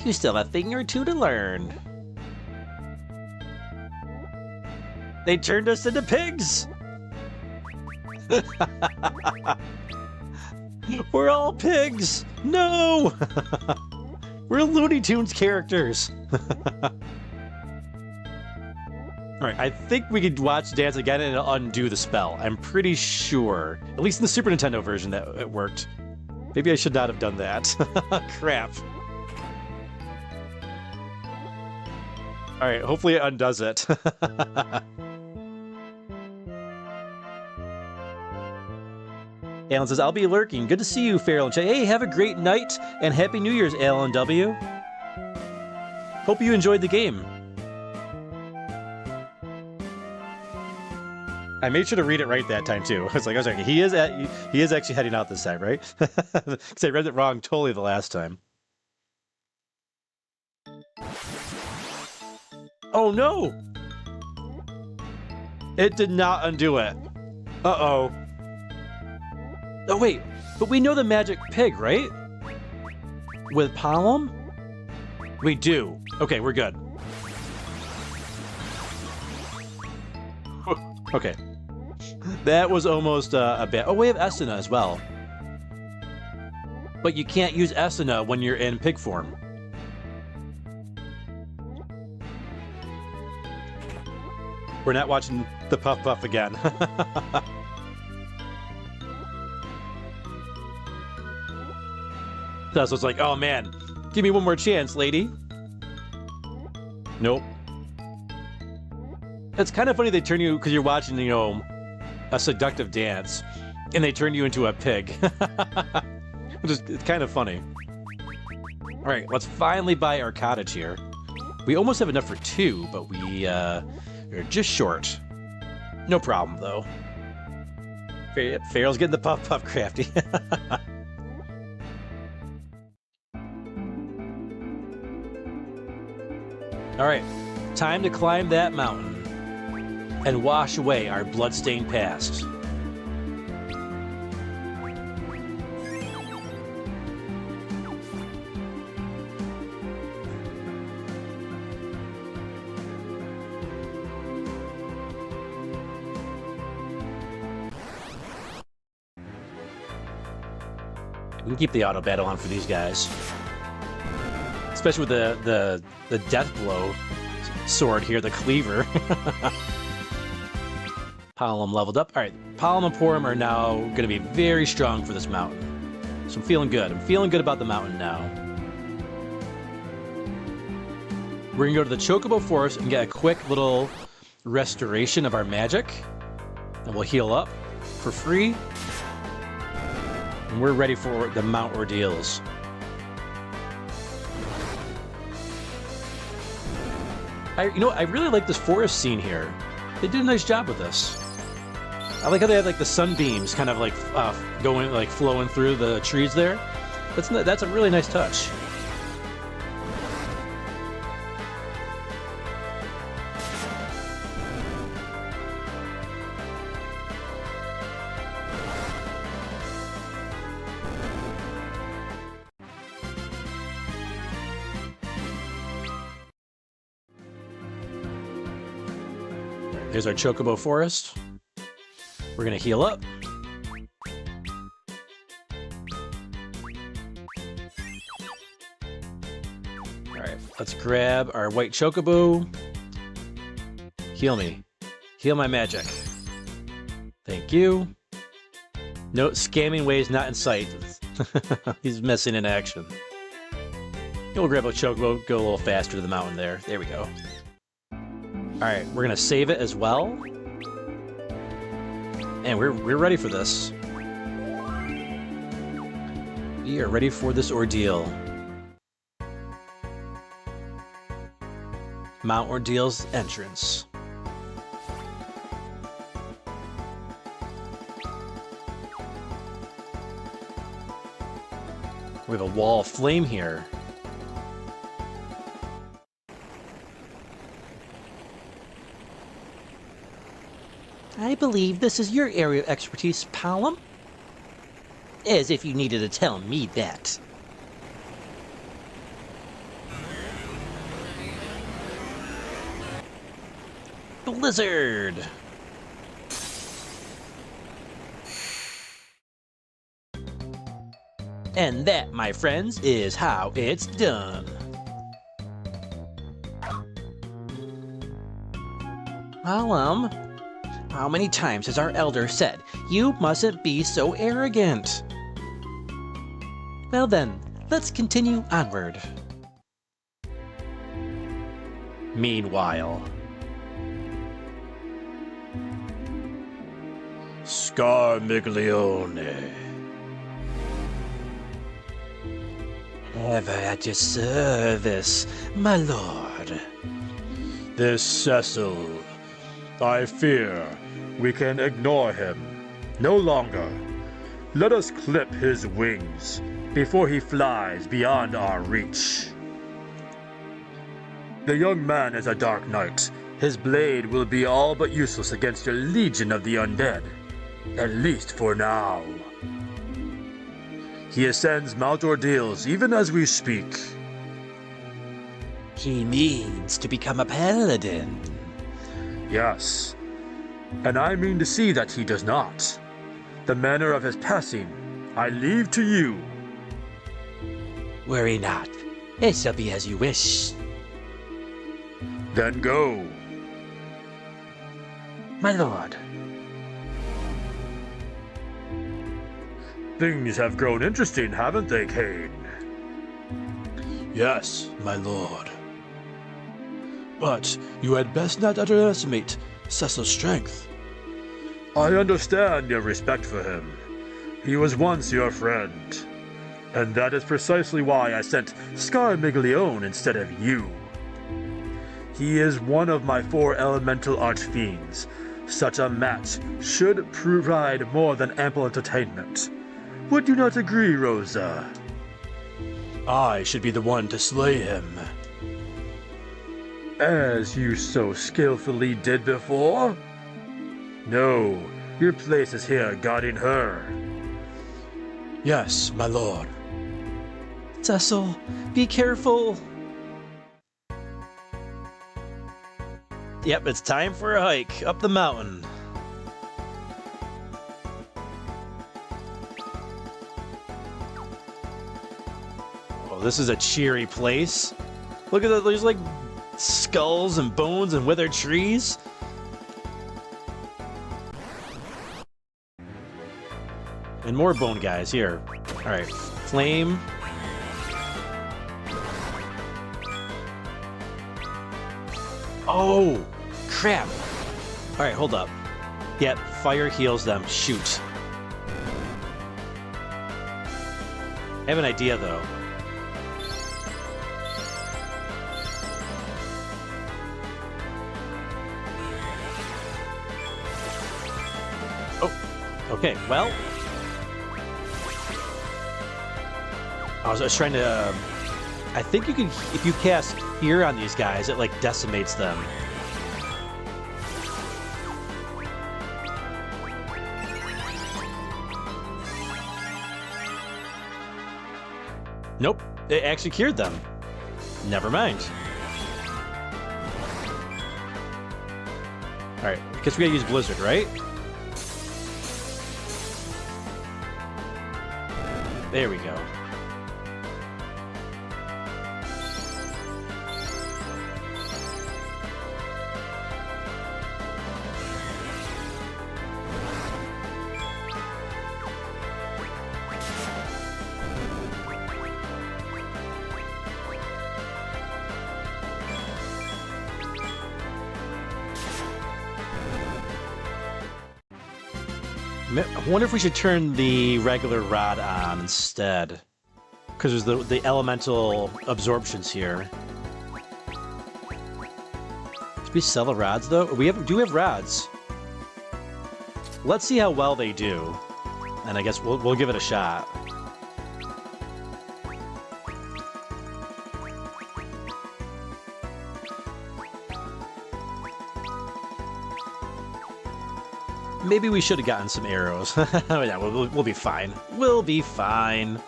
Speaker 2: You still have a thing or two to learn. They turned us into pigs! We're all pigs! No! We're Looney Tunes characters! Alright, I think we could watch dance again and undo the spell. I'm pretty sure. At least in the Super Nintendo version that it worked. Maybe I should not have done that. Crap. Alright, hopefully it undoes it. Alan says, I'll be lurking. Good to see you, Feral. Hey, have a great night, and Happy New Year's, Alan W. Hope you enjoyed the game. I made sure to read it right that time too. I was like, he is actually heading out this time, right? Because I read it wrong totally the last time. Oh no! It did not undo it. Uh-oh. Oh wait, but we know the magic pig, right? With Palom? We do. Okay, we're good. Okay. That was almost a bit. Oh, we have Esuna as well. But you can't use Esuna when you're in pig form. We're not watching the Puff Puff again. Tesla's like, oh man, give me one more chance, lady. Nope. It's kind of funny they turn you, because you're watching, you know, a seductive dance, and they turn you into a pig. It's kind of funny. All right, let's finally buy our cottage here. We almost have enough for 2, but we're just short. No problem, though. Feral's getting the Puff Puff crafty. All right, time to climb that mountain and wash away our bloodstained past. We can keep the auto battle on for these guys. Especially with the death blow sword here, the cleaver. Palom leveled up. All right, Palom and Porum are now going to be very strong for this mountain. So I'm feeling good. I'm feeling good about the mountain now. We're going to go to the Chocobo Forest and get a quick little restoration of our magic. And we'll heal up for free. And we're ready for the Mount Ordeals. I really like this forest scene here. They did a nice job with this. I like how they had like the sunbeams kind of like flowing through the trees there. That's a really nice touch. Here's our Chocobo Forest. We're gonna heal up. All right, let's grab our white Chocobo. Heal me. Heal my magic. Thank you. No, scamming waves not in sight. He's missing in action. We'll grab a Chocobo, go a little faster to the mountain there. There we go. Alright, we're gonna save it as well. And we're ready for this. We are ready for this ordeal. Mount Ordeal's entrance. We have a wall of flame here.
Speaker 9: I believe this is your area of expertise, Palom. As if you needed to tell me that. Blizzard! And that, my friends, is how it's done. Palom, how many times has our elder said, you mustn't be so arrogant? Well then, let's continue onward.
Speaker 2: Meanwhile,
Speaker 6: Scarmiglione.
Speaker 9: Ever at your service, my lord.
Speaker 6: This Cecil, I fear, We can ignore him. No longer. Let us clip his wings before he flies beyond our reach. The young man is a dark knight. His blade will be all but useless against your legion of the undead. At least for now. He ascends Mount Ordeals even as we speak.
Speaker 9: He means to become a paladin.
Speaker 6: Yes. And I mean to see that he does not. The manner of his passing, I leave to you.
Speaker 9: Worry not. It shall be as you wish.
Speaker 6: Then go.
Speaker 9: My lord.
Speaker 6: Things have grown interesting, haven't they, Kane? Yes, my lord. But you had best not underestimate Cecil's strength. I understand your respect for him. He was once your friend. And that is precisely why I sent Scar Miglione instead of you. He is one of my 4 elemental archfiends. Such a match should provide more than ample entertainment. Would you not agree, Rosa? I should be the one to slay him. As you so skillfully did before? No, your place is here guarding her. Yes, my lord.
Speaker 9: Cecil, be careful.
Speaker 2: Yep, it's time for a hike up the mountain. Oh, this is a cheery place. Look at that, there's like skulls and bones and withered trees. And more bone guys here. Alright, flame. Oh, crap. Alright, hold up. Yep, fire heals them. Shoot. I have an idea, though. Oh, okay, well. I was trying to... I think you can... If you cast Fear on these guys, it, like, decimates them. Nope, it actually cured them. Never mind. Alright, I guess we gotta use Blizzard, right? There we go. I wonder if we should turn the regular rod on instead. Because there's the elemental absorptions here. Did we sell the rods, though? Do we have rods? Let's see how well they do. And I guess we'll give it a shot. Maybe we should have gotten some arrows. Yeah, we'll be fine. We'll be fine.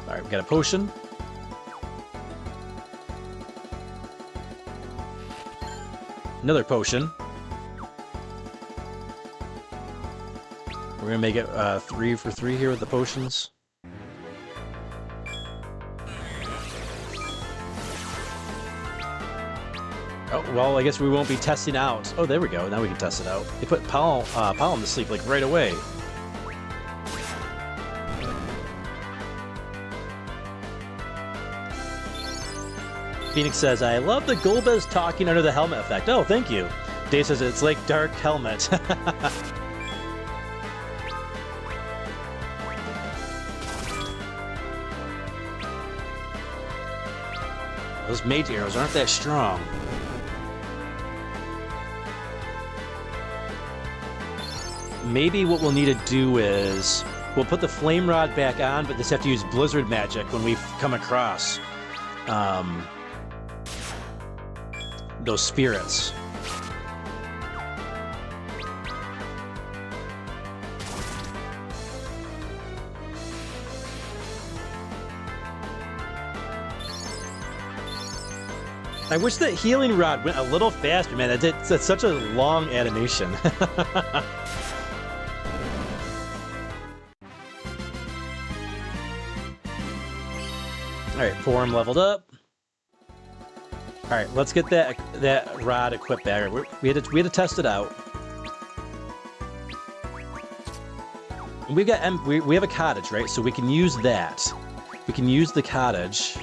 Speaker 2: Alright, we got a potion. Another potion. We're gonna make it 3 for 3 here with the potions. Oh, well, I guess we won't be testing out. Oh, there we go. Now we can test it out. They put Palom to sleep, like, right away. Phoenix says, I love the Golbez talking under the helmet effect. Oh, thank you. Dave says, it's like Dark Helmet. Those mage arrows aren't that strong. maybe what we'll need to do is we'll put the flame rod back on, but just have to use blizzard magic when we come across those spirits. I wish that healing rod went a little faster, man. That's such a long animation. Alright, Porum leveled up. Alright, let's get that rod equipped back. We had to test it out. We have a cottage, right? So we can use that. We can use the cottage.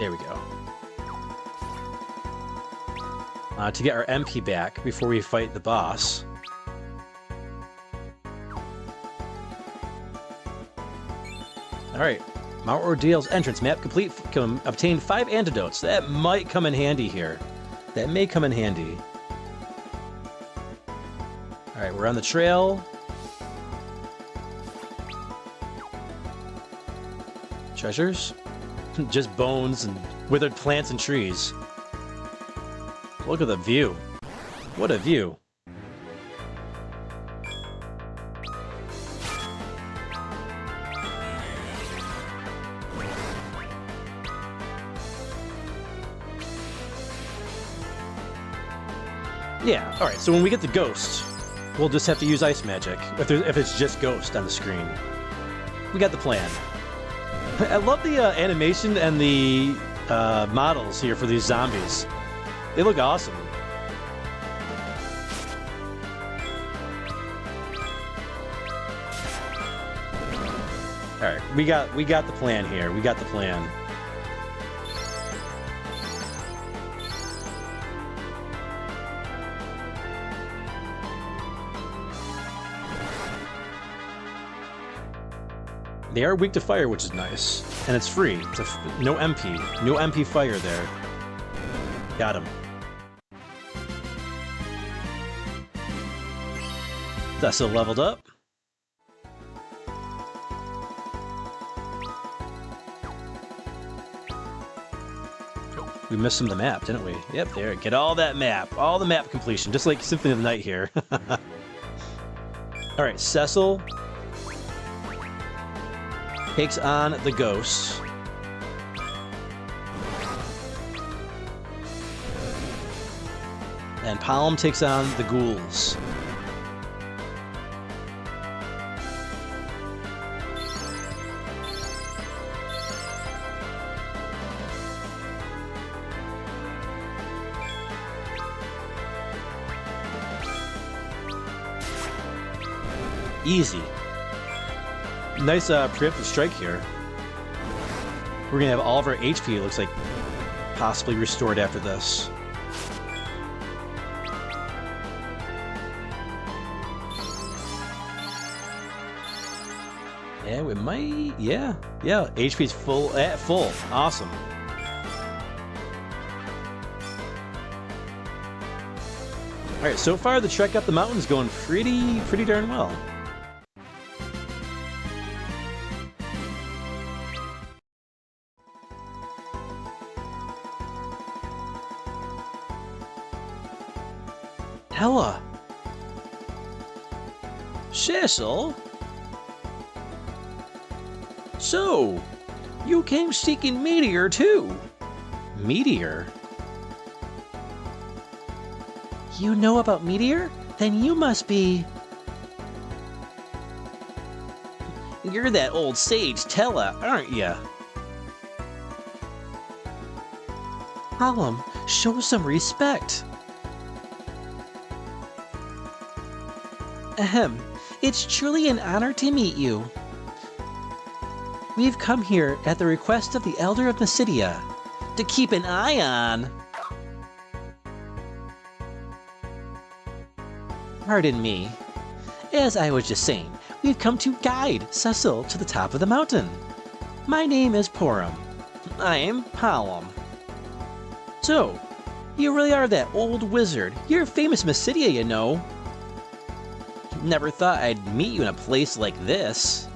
Speaker 2: There we go. To get our MP back before we fight the boss. Alright. Mount Ordeal's entrance map complete. Obtain 5 antidotes. That might come in handy here. That may come in handy. Alright, we're on the trail. Treasures? Just bones and withered plants and trees. Look at the view. What a view. Yeah, alright, so when we get the ghost, we'll just have to use ice magic, if it's just ghost on the screen. We got the plan. I love the animation and the models here for these zombies. They look awesome. Alright, we got the plan here. We got the plan. They are weak to fire, which is nice. And it's free. No MP. No MP fire there. Got him. That's still leveled up. We missed some of the map, didn't we? Yep, there. Get all that map. All the map completion. Just like Symphony of the Night here. Alright, Cecil takes on the ghosts. And Palm takes on the ghouls. Easy. Nice preemptive strike here. We're gonna have all of our HP, it looks like, possibly restored after this. Yeah, we might. Yeah, HP's full. At full. Awesome. All right, so far the trek up the mountain's going pretty darn well. Hella. Cecil? So, you came seeking Meteor too? Meteor? You know about Meteor? Then you must be... You're that old sage Tella, aren't ya? Hallam, show some respect. Ahem. It's truly an honor to meet you. We've come here at the request of the Elder of Mysidia to keep an eye on... Pardon me. As I was just saying, we've come to guide Cecil to the top of the mountain. My name is Porum. I'm Palom.
Speaker 9: So, you really are that old wizard. You're famous Mysidia, you know. Never thought I'd meet you in a place like this.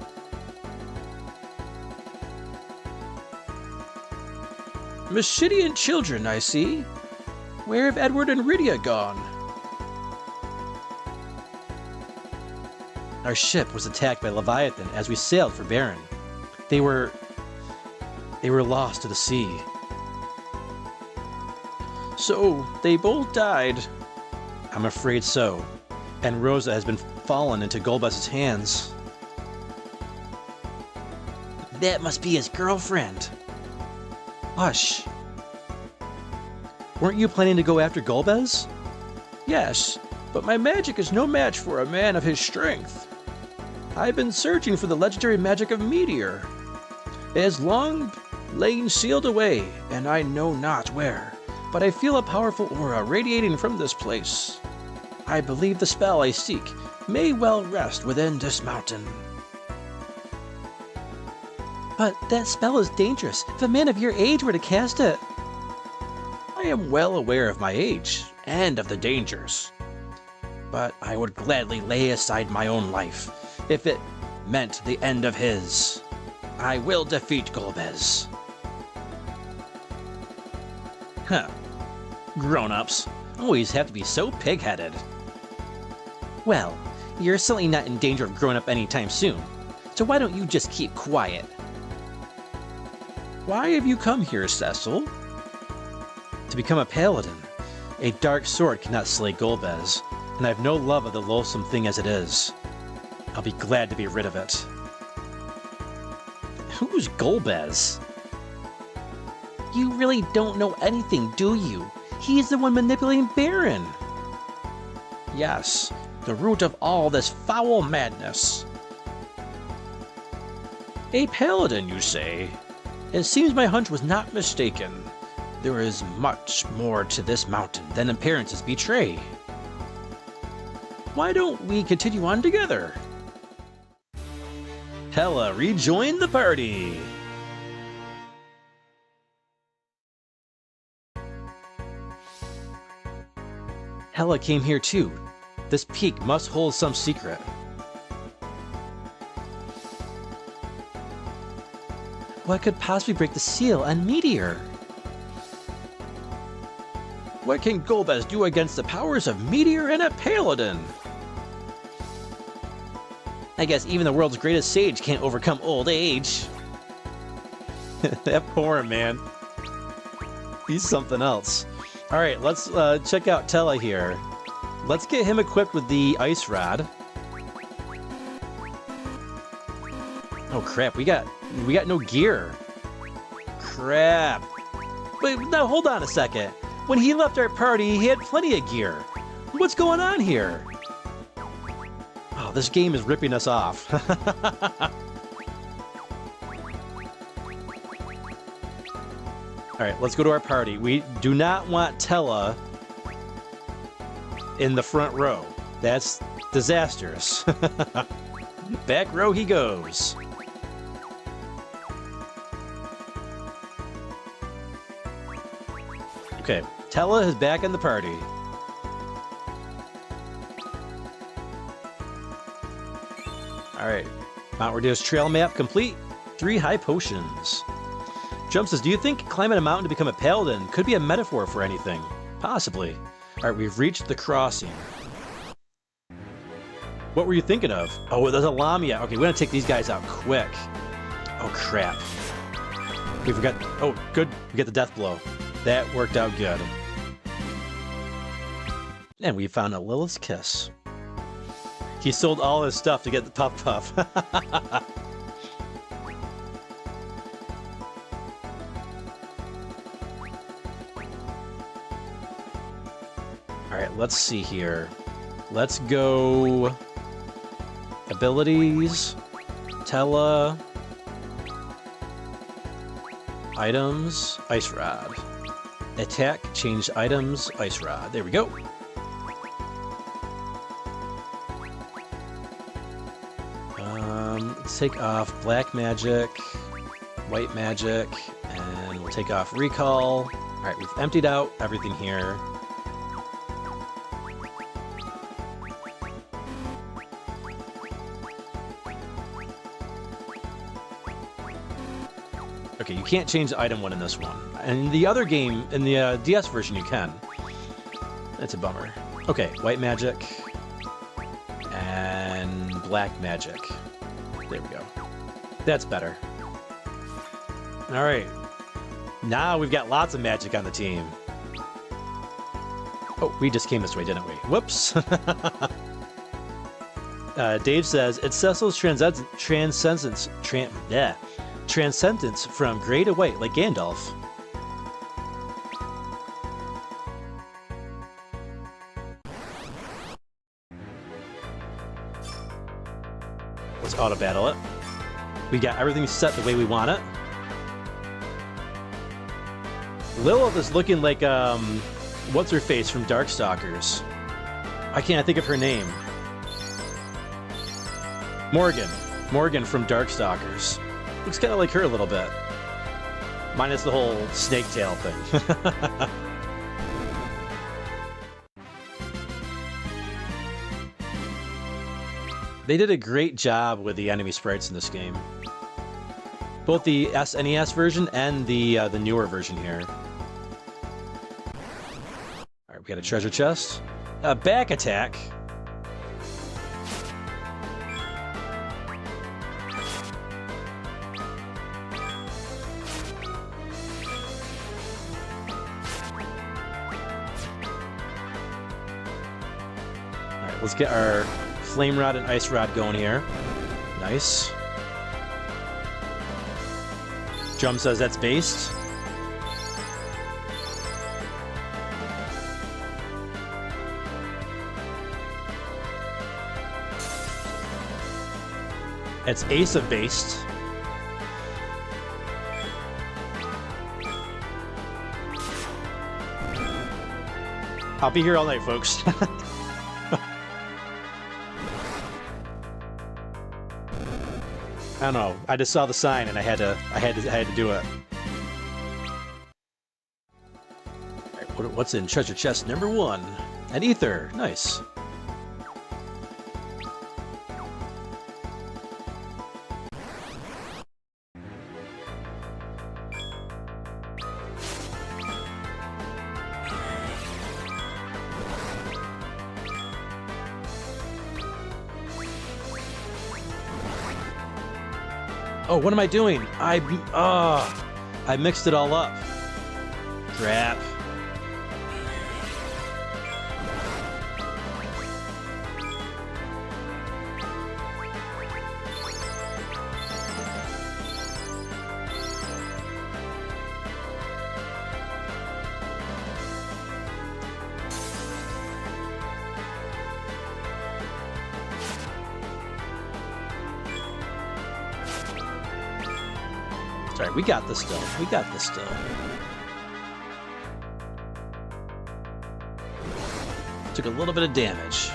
Speaker 6: Mysidian children, I see. Where have Edward and Rydia gone?
Speaker 9: Our ship was attacked by Leviathan as we sailed for Baron. They were lost to the sea.
Speaker 6: So, they both died.
Speaker 9: I'm afraid so. And Rosa has been fallen into Golbez's hands. That must be his girlfriend. Hush. Weren't you planning to go after Golbez?
Speaker 6: Yes, but my magic is no match for a man of his strength. I've been searching for the legendary magic of Meteor. It has long lain sealed away, and I know not where, but I feel a powerful aura radiating from this place. I believe the spell I seek may well rest within this mountain.
Speaker 9: But that spell is dangerous. If a man of your age were to cast it...
Speaker 6: I am well aware of my age, and of the dangers. But I would gladly lay aside my own life, if it meant the end of his. I will defeat Golbez.
Speaker 9: Huh. Grown-ups always have to be so pig-headed. Well, you're certainly not in danger of growing up anytime soon, so why don't you just keep quiet?
Speaker 6: Why have you come here, Cecil?
Speaker 9: To become a paladin. A dark sword cannot slay Golbez, and I have no love of the loathsome thing as it is. I'll be glad to be rid of it. Who's Golbez? You really don't know anything, do you? He's the one manipulating Baron.
Speaker 6: Yes, the root of all this foul madness. A paladin, you say? It seems my hunch was not mistaken. There is much more to this mountain than appearances betray. Why don't we continue on together?
Speaker 9: Hela, rejoin the party! Hela came here too. This peak must hold some secret. What could possibly break the seal on Meteor?
Speaker 6: What can Golbez do against the powers of Meteor and a paladin?
Speaker 9: I guess even the world's greatest sage can't overcome old age. That poor man. He's something else. Alright, let's check out Tella here. Let's get him equipped with the ice rod. Oh crap, we got no gear. Crap. Wait, no, hold on a second. When he left our party, he had plenty of gear. What's going on here? Oh, this game is ripping us off. Alright, let's go to our party. We do not want Tella in the front row. That's disastrous. Back row he goes. Okay, Tella is back in the party. Alright, Mount Rodeo's trail map complete. 3 high potions. Jump says, do you think climbing a mountain to become a paladin could be a metaphor for anything? Possibly. Alright, we've reached the crossing. What were you thinking of? Oh, there's a Lamia. Okay, we're gonna take these guys out quick. Oh, crap. We forgot. Oh, good. We get the death blow. That worked out good. And we found a Lilith's Kiss. He sold all his stuff to get the Puff Puff. Alright, let's see here. Let's go... Abilities. Tella. Items. Ice Rod. Attack, change items, Ice Rod. There we go. Let's take off Black Magic, White Magic, and we'll take off Recall.
Speaker 2: Alright, we've emptied out everything here. Okay, you can't change the item one in this one. In the other game, in the DS version, you can. That's a bummer. Okay, white magic. And black magic. There we go. That's better. Alright. Now we've got lots of magic on the team. Oh, we just came this way, didn't we? Whoops. Dave says, it's Cecil's transcendence from gray to white, like Gandalf. Let's auto-battle it. We got everything set the way we want it. Lilith is looking like, what's-her-face from Darkstalkers? I can't think of her name. Morgan. Morgan from Darkstalkers. Looks kind of like her a little bit. Minus the whole snake tail thing. They did a great job with the enemy sprites in this game. Both the SNES version and the newer version here. Alright, we got a treasure chest. A back attack. Alright, let's get our flame rod and ice rod going here. Nice. Drum says that's based. It's Ace of Based. I'll be here all night, folks. I don't know. I just saw the sign and I had to do it. Right, what's in treasure chest number 1? An ether. Nice. Oh, what am I doing? I mixed it all up. Crap. Sorry, we got this still. We got this still. Took a little bit of damage.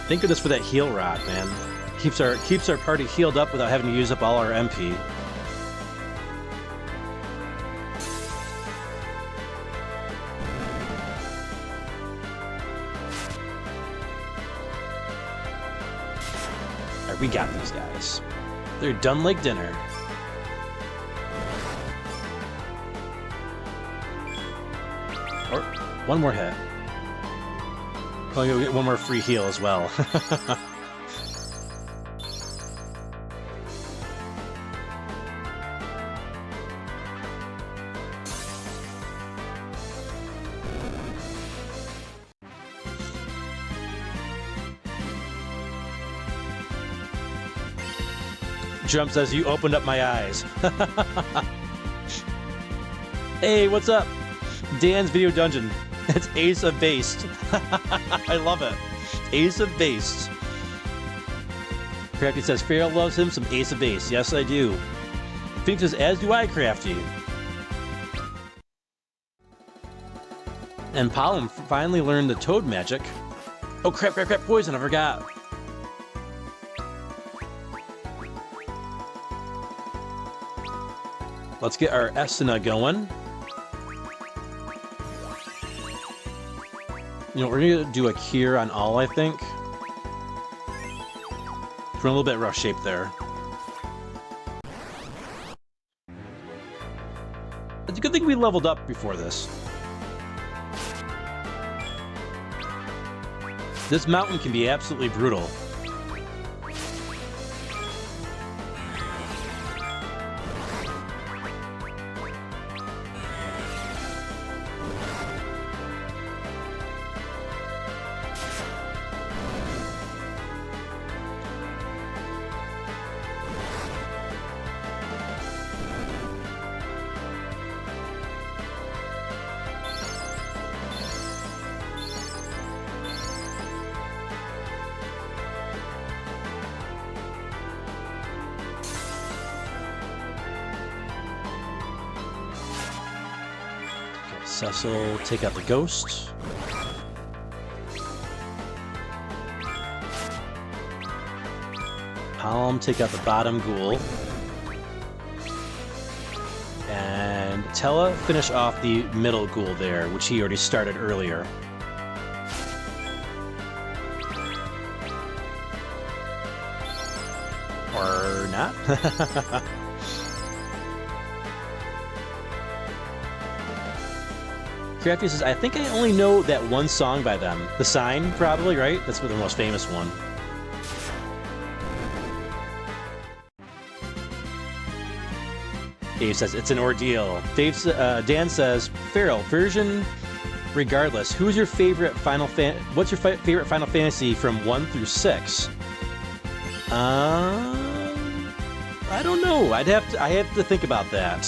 Speaker 2: Think of this for that heal rod, man. Keeps our party healed up without having to use up all our MP. We got these guys. They're done like dinner. Or one more hit. Oh, you'll get one more free heal as well. Drum says, you opened up my eyes. Hey, what's up? Dan's Video Dungeon. It's Ace of Based. I love it. Ace of Based. Crafty says, Feral loves him some Ace of Based. Yes, I do. Phoenix says, as do I, Crafty. And Palom finally learned the toad magic. Oh crap, poison, I forgot. Let's get our Estina going. You know, we're gonna do a cure on all, I think. We're a little bit rough shape there. It's a good thing we leveled up before this. This mountain can be absolutely brutal. Cecil, take out the ghost. Palom, take out the bottom ghoul. And Tella, finish off the middle ghoul there, which he already started earlier. Or not? Crafty says, I think I only know that one song by them. The Sign, probably, right? That's the most famous one. Dave says, it's an ordeal. Dan says, Feral, version regardless. Who's your favorite what's your favorite Final Fantasy from 1 through 6? I don't know. I have to think about that.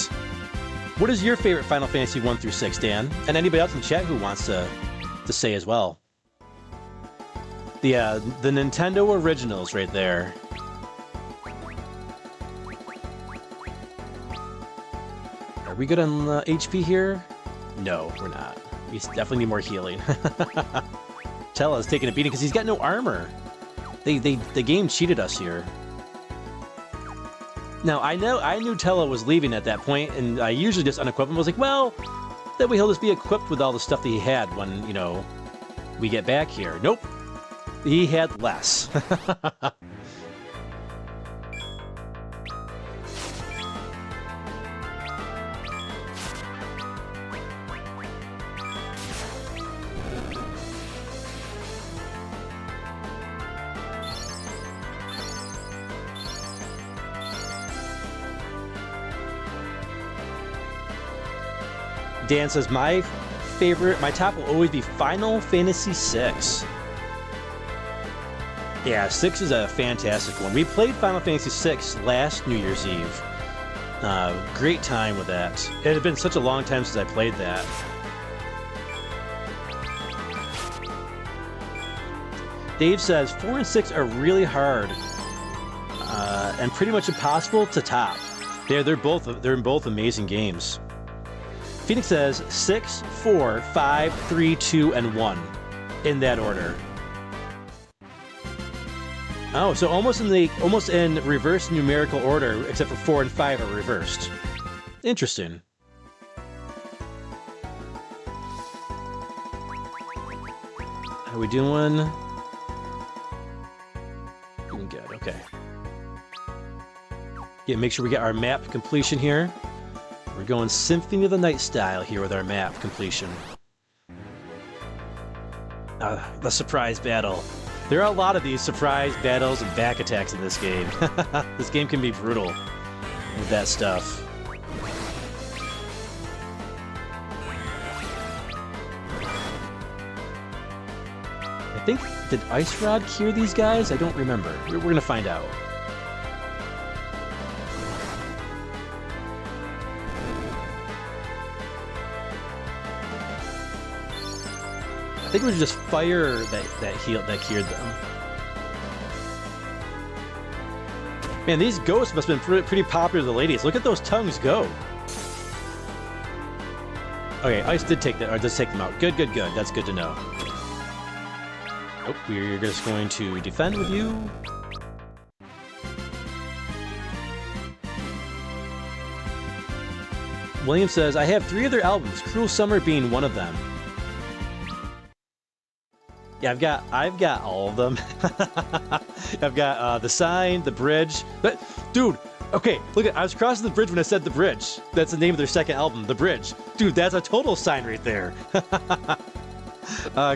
Speaker 2: What is your favorite Final Fantasy 1 through 6, Dan? And anybody else in chat who wants to say as well. The Nintendo originals right there. Are we good on HP here? No, we're not. We definitely need more healing. Tella's taking a beating because he's got no armor. The game cheated us here. Now, I knew Tella was leaving at that point, and I usually just unequip him. I was like, well, that way he'll just be equipped with all the stuff that he had when, you know, we get back here. Nope. He had less. Dan says, my top will always be Final Fantasy VI. Yeah, 6 is a fantastic one. We played Final Fantasy VI last New Year's Eve. Great time with that. It had been such a long time since I played that. Dave says, 4 and 6 are really hard and pretty much impossible to top. They're both amazing games. Phoenix says 6, 4, 5, 3, 2, and 1 in that order. Oh, so almost in reverse numerical order, except for 4 and 5 are reversed. Interesting. How are we doing? Doing good. Okay. Yeah, make sure we get our map completion here. We're going Symphony of the Night style here with our map completion. The surprise battle. There are a lot of these surprise battles and back attacks in this game. This game can be brutal with that stuff. I think, did Ice Rod cure these guys? I don't remember. We're gonna find out. I think it was just fire that cured them. Man, these ghosts must have been pretty popular with the ladies. Look at those tongues go. Okay, ice did take that, or does take them out. Good, good, good. That's good to know. Oh, we're just going to defend with you. William says, I have 3 other albums, Cruel Summer being one of them. Yeah, I've got all of them. I've got The Sign, The Bridge. But, dude, okay, look I was crossing the bridge when I said The Bridge. That's the name of their second album, The Bridge. Dude, that's a total sign right there.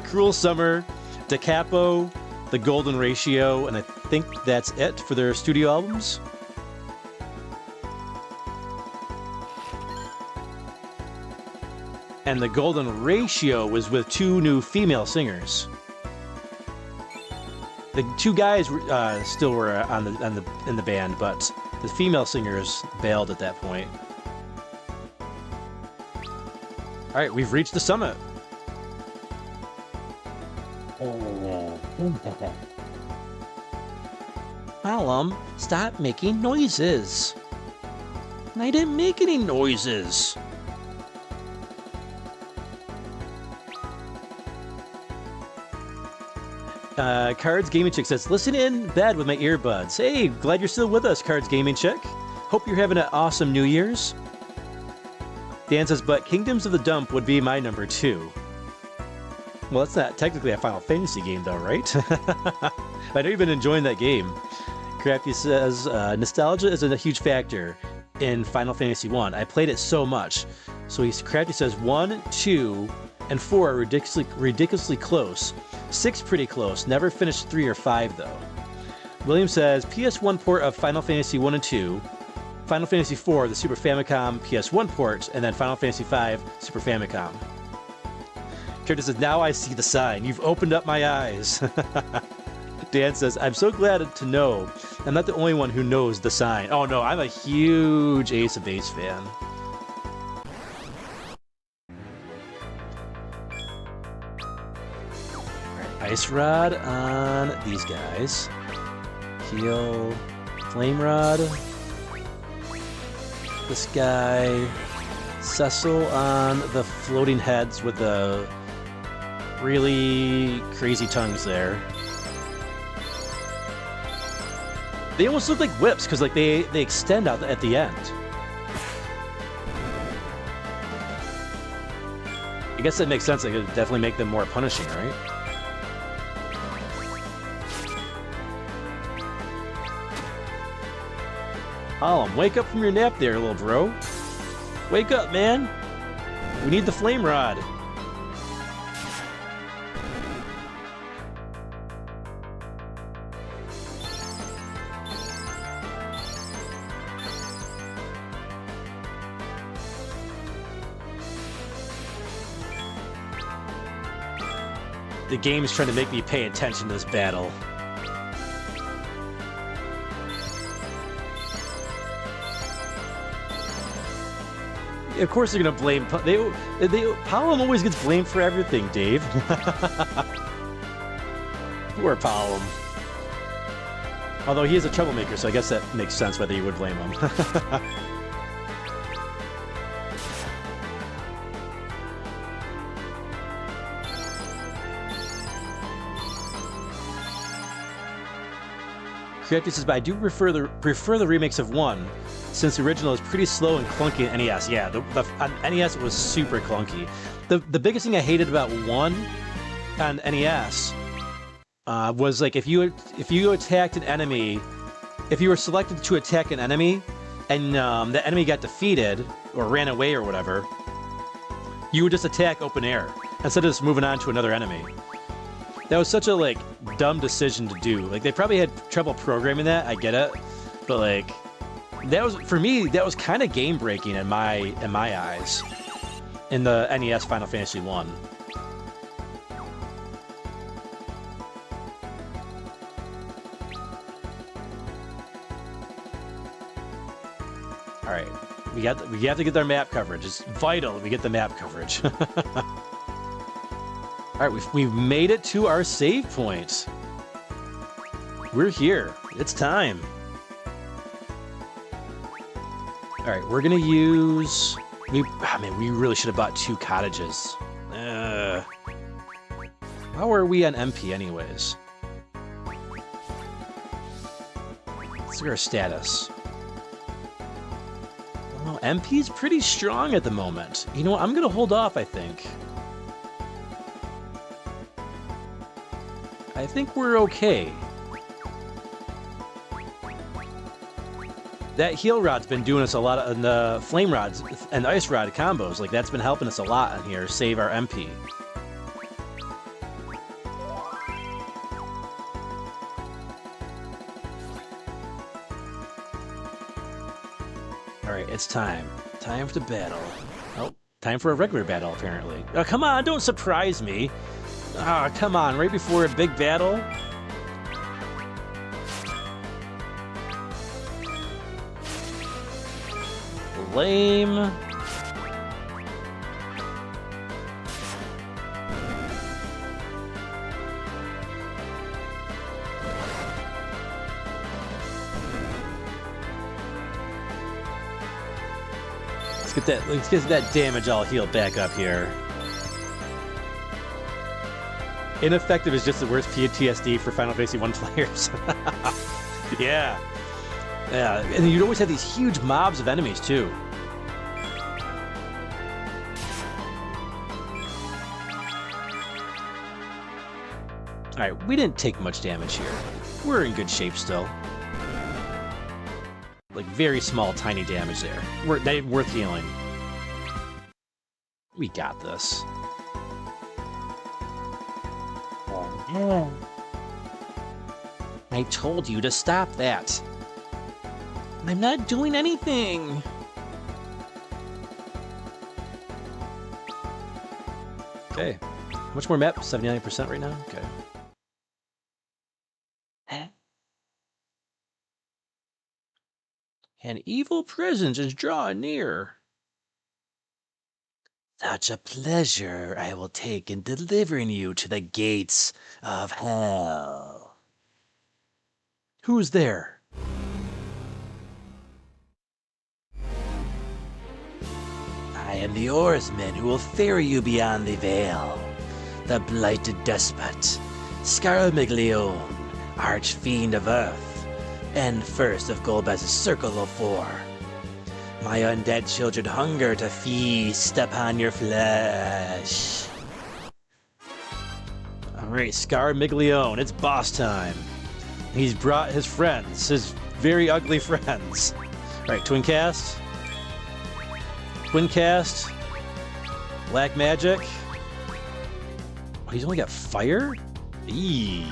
Speaker 2: Cruel Summer, Da Capo, The Golden Ratio, and I think that's it for their studio albums. And The Golden Ratio was with 2 new female singers. The 2 guys still were in the band, but the female singers bailed at that point. All right, we've reached the summit. Malum, stop making noises. I didn't make any noises. Cards Gaming Chick says, listen in bed with my earbuds. Hey, glad you're still with us, Cards Gaming Chick. Hope you're having an awesome New Year's. Dan says, but Kingdoms of the Dump would be my number 2. Well, that's not technically a Final Fantasy game, though, right? I know you've been enjoying that game. Crafty says, nostalgia is a huge factor in Final Fantasy 1. I played it so much. So Crafty says 1, 2, and 4 are ridiculously close. 6 pretty close. Never finished 3 or 5 though. William says PS1 port of Final Fantasy 1 and 2, Final Fantasy 4 the Super Famicom PS1 port, and then Final Fantasy 5 Super Famicom. Character says, now I see the sign. You've opened up my eyes. Dan says, I'm so glad to know I'm not the only one who knows the sign. Oh no, I'm a huge Ace of Base fan. Ice Rod on these guys. Heal. Flame Rod. This guy. Cecil on the floating heads with the really crazy tongues there. They almost look like whips because like they extend out at the end. I guess that makes sense. It could definitely make them more punishing, right? Column, wake up from your nap there, little bro. Wake up, man. We need the flame rod. The game's trying to make me pay attention to this battle. Of course they're gonna blame. Palom always gets blamed for everything, Dave. Poor Palom. Although he is a troublemaker, so I guess that makes sense whether you would blame him. Creative says, but I do prefer the remakes of 1. Since the original is pretty slow and clunky in NES. Yeah, on NES it was super clunky. The biggest thing I hated about 1 on NES was like if you attacked an enemy, if you were selected to attack an enemy, and the enemy got defeated or ran away or whatever, you would just attack open air instead of just moving on to another enemy. That was such a like dumb decision to do. Like they probably had trouble programming that. I get it, but like. That was, for me, that was kind of game-breaking in my eyes in the NES Final Fantasy 1. All right, we have to get our map coverage. It's vital that we get the map coverage. All right, we've made it to our save point. We're here. It's time. All right, we're gonna use we really should have bought 2 cottages. How are we on MP anyways? Let's look at our status. Well, MP's pretty strong at the moment. You know what? I'm gonna hold off, I think. I think we're okay. That heal rod's been doing us a lot in the flame rods and ice rod combos. Like, that's been helping us a lot in here, save our MP. Alright, it's time. Time for the battle. Oh, time for a regular battle, apparently. Oh, come on, don't surprise me. Ah, oh, come on, right before a big battle? Lame. Let's get that damage all healed back up here. Ineffective is just the worst PTSD for Final Fantasy 1 players. Yeah. Yeah, and you'd always have these huge mobs of enemies, too. Alright, we didn't take much damage here. We're in good shape still. Like, very small, tiny damage there. They're worth healing. We got this. I told you to stop that. I'm not doing anything. Okay. How much more map? 79% right now? Okay. An evil presence is drawing near. Such a pleasure I will take in delivering you to the gates of hell. Who's there? I am the oarsman who will ferry you beyond the veil. The blighted despot, Scaramiglione, archfiend of earth, and first of Golbez's circle of 4. My undead children hunger to feast upon your flesh. Alright, Scaramiglione, it's boss time. He's brought his friends, his very ugly friends. Alright, twin cast. Twin cast. Black magic. Oh, he's only got fire? Eee.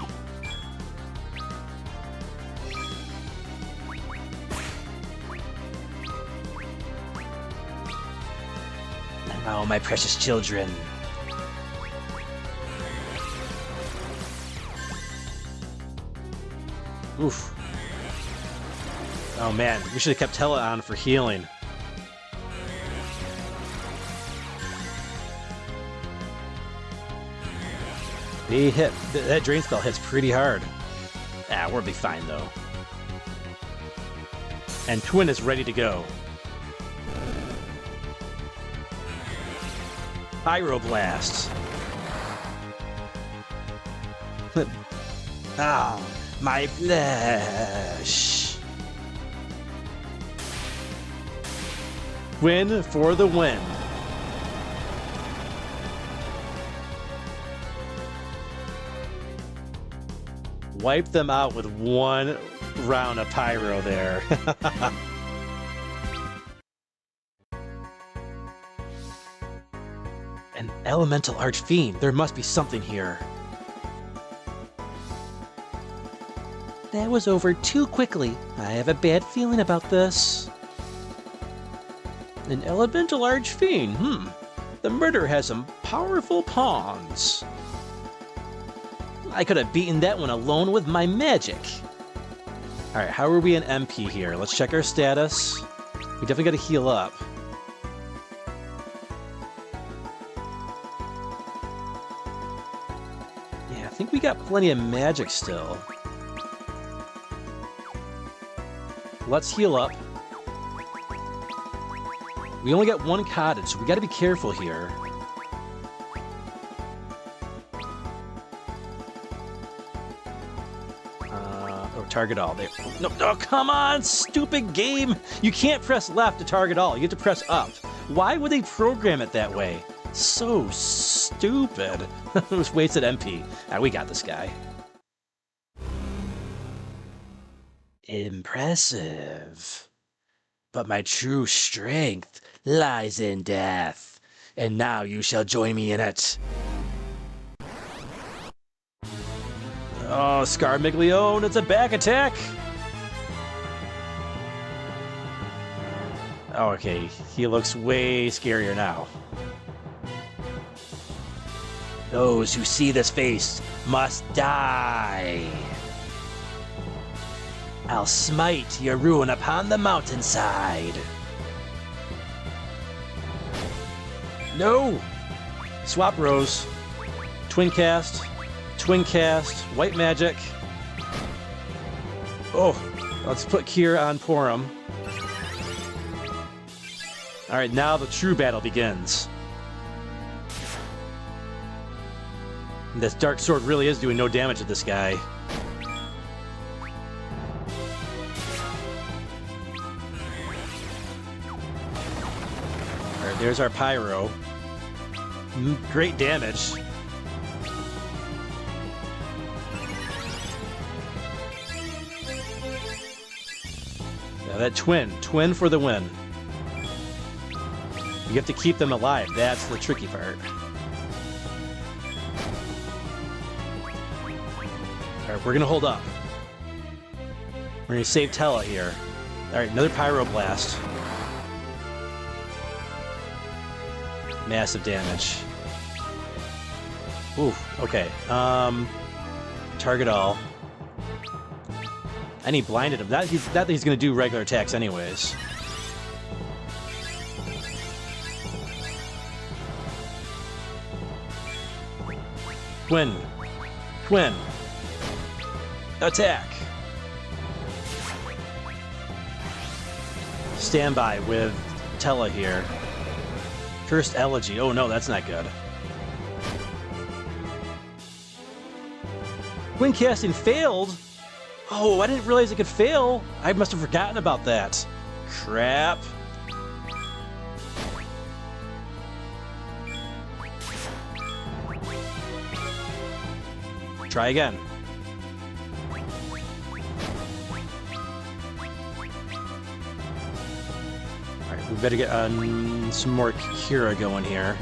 Speaker 2: Oh, my precious children. Oof. Oh man, we should have kept Tella on for healing. He hit. That drain spell hits pretty hard. Ah, we'll be fine though. And Twin is ready to go. Pyroblast. Ah, my flesh. Win for the win. Wipe them out with one round of pyro there. An elemental archfiend. There must be something here. That was over too quickly. I have a bad feeling about this. An elemental archfiend. The murderer has some powerful pawns. I could have beaten that one alone with my magic. Alright, how are we in MP here? Let's check our status. We definitely got to heal up. Yeah, I think we got plenty of magic still. Let's heal up. We only got one cottage, so we gotta be careful here. Target all. There. No, oh, come on, stupid game! You can't press left to target all. You have to press up. Why would they program it that way? So stupid. It was wasted MP. We got this guy. Impressive. But my true strength lies in death, and now you shall join me in it. Oh, Scarmiglione, it's a back attack! Oh, okay, he looks way scarier now. Those who see this face must die. I'll smite your ruin upon the mountainside. No! Swap rows. Twin cast. Twin cast, white magic. Oh, let's put Kira on Porum. Alright, now the true battle begins. And this dark sword really is doing no damage to this guy. Alright, there's our Pyro. Great damage. That twin for the win. You have to keep them alive. That's the tricky part. Alright, we're gonna hold up. We're gonna save Tella here. Alright, another Pyro Blast. Massive damage. Ooh, okay. Target all. And he blinded him. That he's going to do regular attacks anyways. Twin. Attack. Standby with Tella here. Cursed Elegy. Oh no, that's not good. Twin casting failed? Oh, I didn't realize it could fail. I must have forgotten about that. Crap. Try again. Alright, we better get some more Kira going here.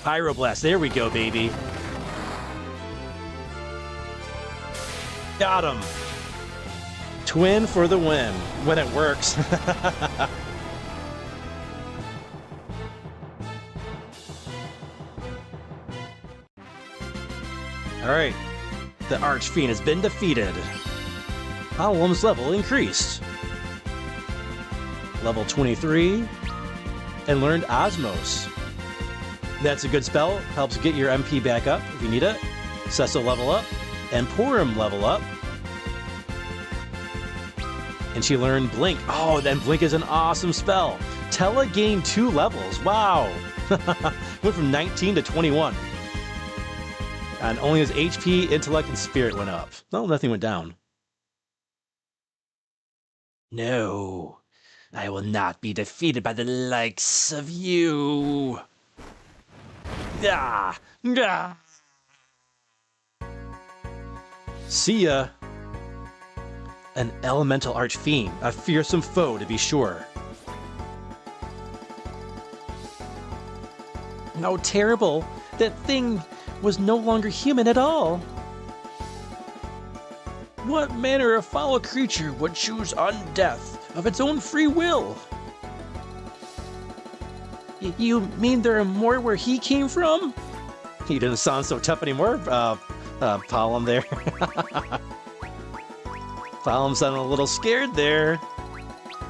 Speaker 2: Pyroblast, there we go, baby. Got him. Twin for the win, when it works. Alright, the Archfiend has been defeated. Golem's level increased. Level 23, and learned Osmos. That's a good spell, helps get your MP back up if you need it. Sesso level up, and Porum level up. And she learned Blink. Oh, then Blink is an awesome spell. Tella gained 2 levels, wow. Went from 19 to 21. And only his HP, Intellect, and Spirit went up. No, nothing went down. No, I will not be defeated by the likes of you. Ah, ah. See ya. An elemental archfiend, a fearsome foe to be sure. Oh, terrible. That thing was no longer human at all. What manner of foul creature would choose undeath of its own free will? You mean there are more where he came from? He doesn't sound so tough anymore, Palom there. Palom sounded a little scared there.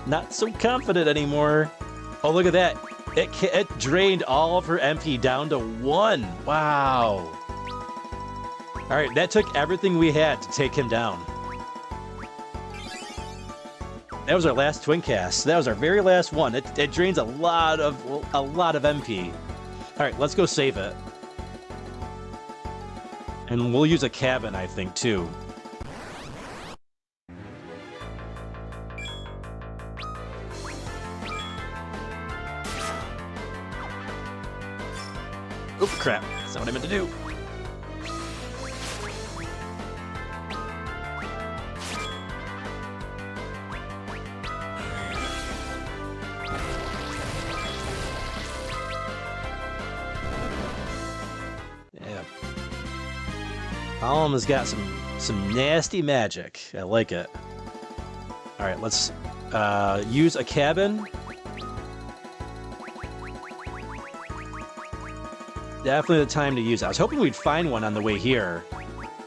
Speaker 2: Not so confident anymore. Oh, look at that. It drained all of her MP down to 1. Wow. All right, that took everything we had to take him down. That was our last twin cast. That was our very last one. It drains a lot of MP. All right, let's go save it. And we'll use a cabin, I think, too. Oop, crap. That's not what I meant to do. Alm has got some nasty magic. I like it. All right, let's use a cabin. Definitely the time to use it. I was hoping we'd find one on the way here.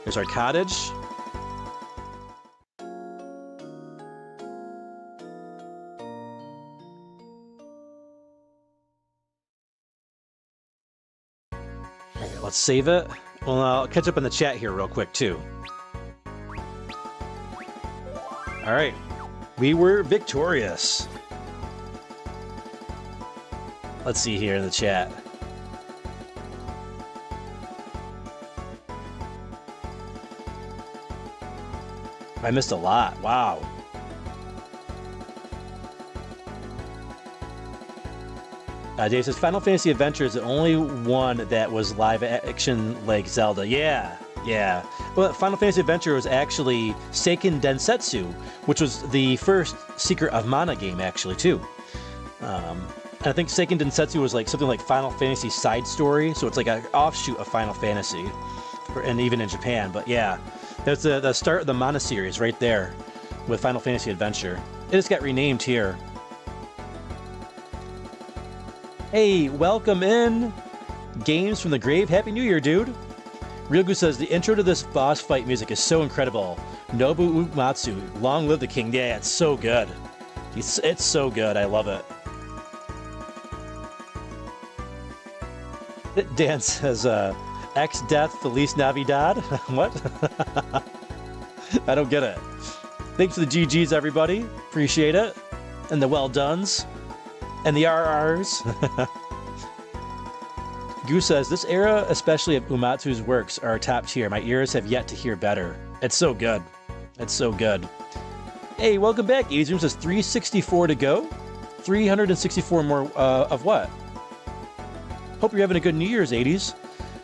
Speaker 2: There's our cottage. Okay, let's save it. Well, I'll catch up in the chat here real quick, too. All right. We were victorious. Let's see here in the chat. I missed a lot. Wow. Dave says Final Fantasy Adventure is the only one that was live action like Zelda. Yeah. Well, Final Fantasy Adventure was actually Seiken Densetsu, which was the first Secret of Mana game, actually, too. And I think Seiken Densetsu was like something like Final Fantasy Side Story, so it's like an offshoot of Final Fantasy, and even in Japan. But yeah, that's the start of the Mana series right there with Final Fantasy Adventure. It just got renamed here. Hey, welcome in. Games from the Grave. Happy New Year, dude. Ryogu says, the intro to this boss fight music is so incredible. Nobu Uematsu, long live the king. Yeah, it's so good. It's so good. I love it. Dan says, X-Death Feliz Navidad? What? I don't get it. Thanks for the GGs, everybody. Appreciate it. And the well-dones. And the RRs. Goose says, this era, especially of Uematsu's works, are top tier. My ears have yet to hear better. It's so good. It's so good. Hey, welcome back. Easroom says 364 to go. 364 more of what? Hope you're having a good New Year's, 80s.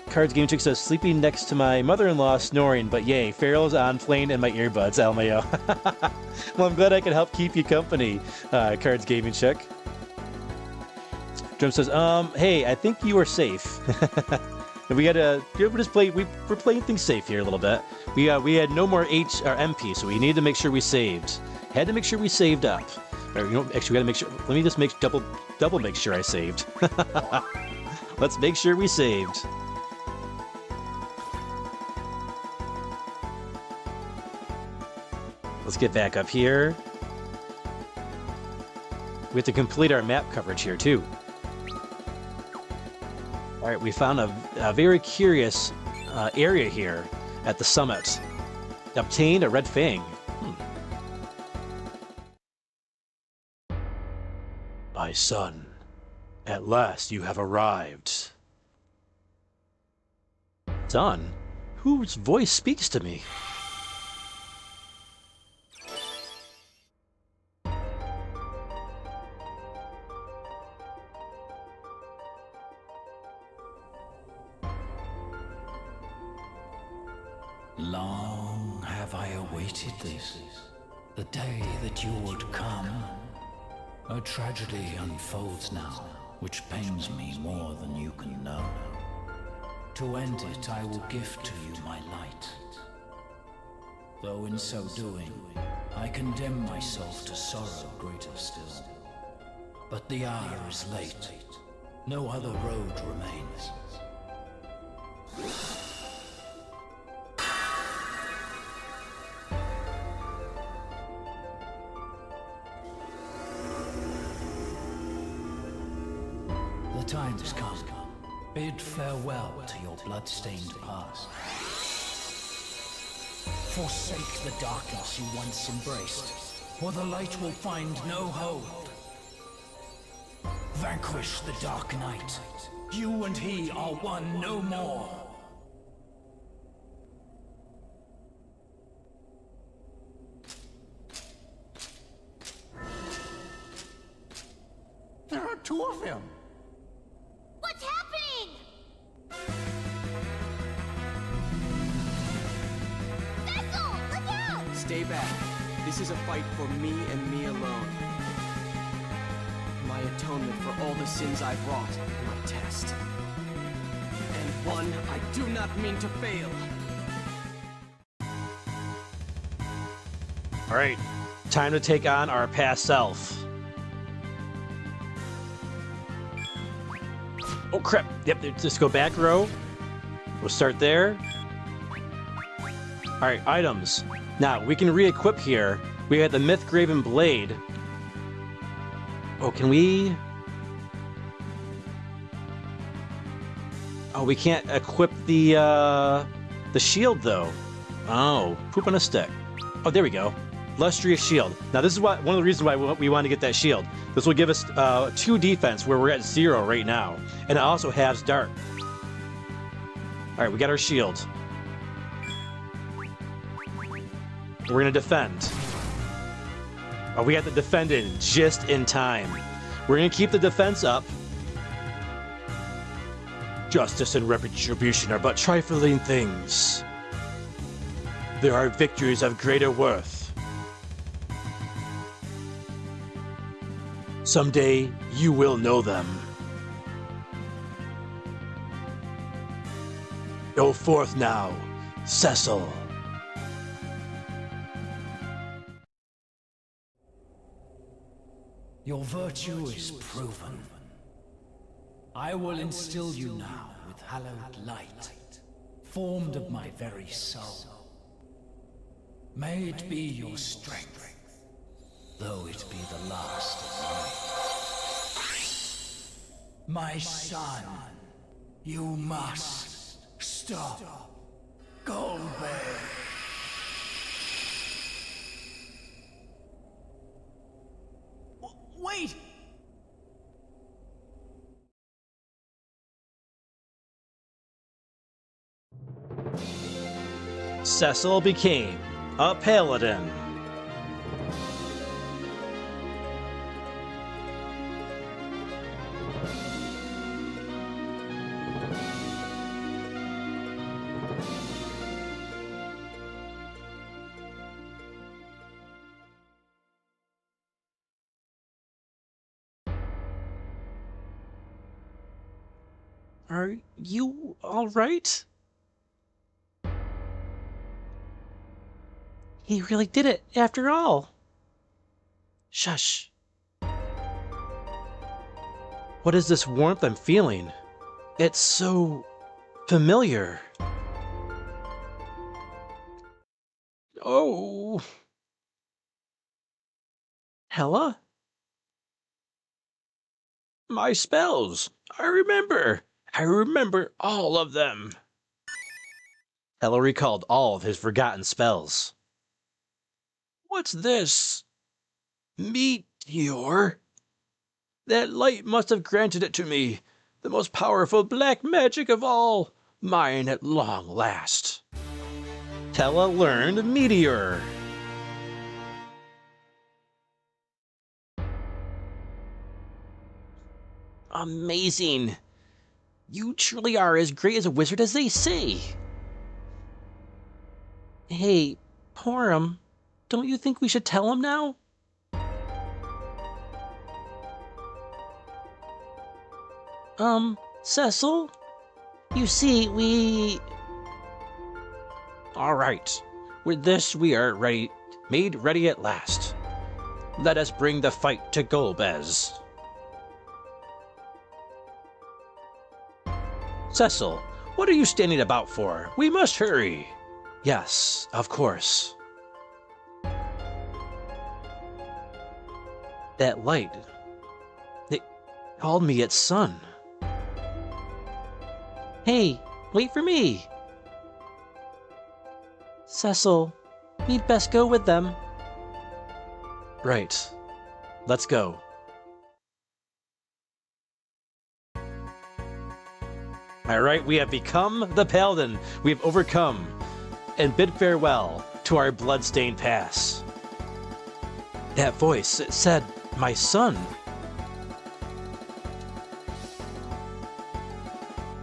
Speaker 2: Cards Game Chick says, sleeping next to my mother-in-law snoring, but yay, Feral's on playing in my earbuds, LMAO. Well, I'm glad I can help keep you company, Cards Gaming Chick. Drum says, hey, I think you are safe. We gotta, we're playing things safe here a little bit. We had no more MP, so we needed to make sure we saved. Had to make sure we saved up. Or, actually, we gotta make sure. Let me just double make sure I saved. Let's make sure we saved. Let's get back up here. We have to complete our map coverage here too. All right, we found a very curious area here at the summit. Obtained a red fang.
Speaker 6: My son, at last you have arrived.
Speaker 2: Son? Whose voice speaks to me?
Speaker 1: Long have I awaited this, the day that you would come. A tragedy unfolds now, which pains me more than you can know. To end it, I will gift to you my light. Though in so doing, I condemn myself to sorrow greater still. But the hour is late. No other road remains.
Speaker 13: time has come. Bid farewell to your blood-stained past. Forsake the darkness you once embraced, or the light will find no hold. Vanquish the Dark Knight. You and he are one no more.
Speaker 10: There are two of them.
Speaker 7: What's happening? Cecil, look out!
Speaker 4: Stay back. This is a fight for me and me alone. My atonement for all the sins I've wrought. My test. And one I do not mean to fail.
Speaker 2: All right, time to take on our past self. Oh crap! Yep, just go back row. We'll start there. All right, items. Now we can re-equip here. We got the Myth-Graven Blade. Oh, can we? Oh, we can't equip the shield though. Oh, poop on a stick. Oh, there we go. Lustrous shield. Now this is one of the reasons why we want to get that shield. This will give us 2 defense where we're at 0 right now, and it also has dark. All right, we got our shield. We're gonna defend. Oh, we got the defend in just in time. We're gonna keep the defense up. Justice and retribution are but trifling things. There are victories of greater worth. Someday, you will know them. Go forth now, Cecil.
Speaker 13: Your virtue is proven. I will instill you now with hallowed light, formed of my very soul. May it be your strength, though it be the last of mine. My son, you must stop Goldberg.
Speaker 4: Wait!
Speaker 2: Cecil became a paladin. Are you all right? He really did it, after all. Shush. What is this warmth I'm feeling? It's so familiar. Oh. Hella? My spells. I remember all of them. Hella recalled all of his forgotten spells. What's this? Meteor? That light must have granted it to me. The most powerful black magic of all. Mine at long last. Tella learned Meteor. Amazing. You truly are as great as a wizard as they say. Hey, Porum, don't you think we should tell him now? Cecil? You see, we... Alright. With this, we are ready, made ready at last. Let us bring the fight to Golbez. Cecil, what are you standing about for? We must hurry. Yes, of course. That light, it called me its son.
Speaker 9: Hey, wait for me! Cecil, we'd best go with them.
Speaker 2: Right. Let's go. Alright, we have become the Paladin. We have overcome and bid farewell to our bloodstained past. That voice, it said, my son.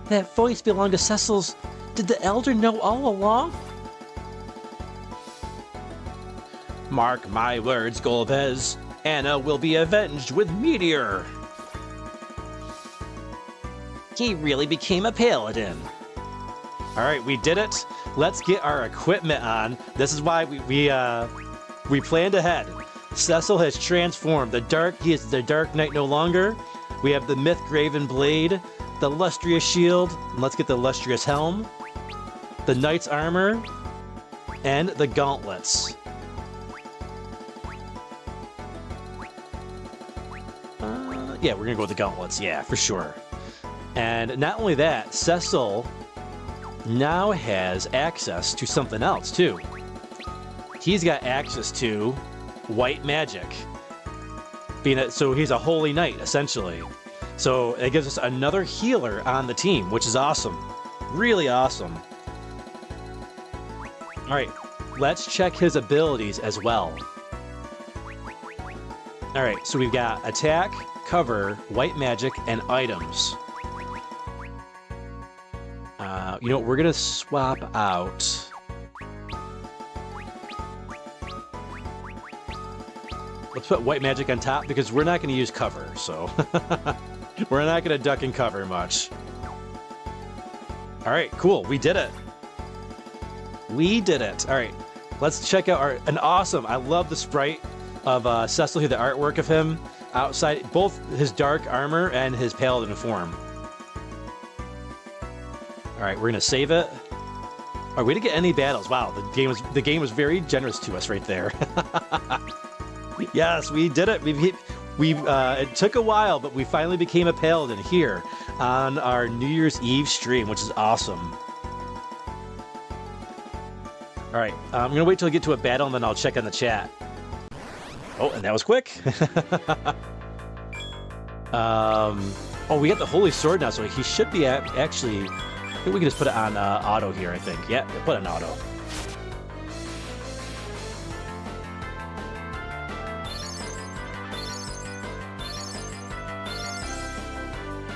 Speaker 9: That voice belonged to Cecil's. Did the Elder know all along?
Speaker 2: Mark my words, Golbez. Anna will be avenged with Meteor.
Speaker 9: He really became a paladin.
Speaker 2: Alright, we did it. Let's get our equipment on. This is why we planned ahead. Cecil has transformed. He is the Dark Knight no longer. We have the Myth-Graven Blade, the Lustrious Shield, and let's get the Lustrious Helm, the Knight's Armor, and the Gauntlets. Yeah, we're gonna go with the Gauntlets, yeah, for sure. And not only that, Cecil now has access to something else, too. He's got access to white magic. So he's a holy knight, essentially. So it gives us another healer on the team, which is awesome. Really awesome. Alright, let's check his abilities as well. Alright, so we've got attack, cover, white magic, and items. You know what, we're gonna swap out. Let's put white magic on top because we're not gonna use cover, so we're not gonna duck and cover much. Alright, cool, we did it. We did it. Alright, let's check out an awesome, I love the sprite of Cecil here, the artwork of him outside, both his dark armor and his paladin form. Alright, we're gonna save it. Alright, we didn't get any battles. Wow, the game was very generous to us right there. Yes, we did it. It took a while, but we finally became a paladin here on our New Year's Eve stream, which is awesome. Alright, I'm gonna wait till I get to a battle and then I'll check on the chat. Oh, and that was quick. Oh, we got the Holy Sword now, so he should be actually... I think we can just put it on auto here, I think. Yeah, put it on auto.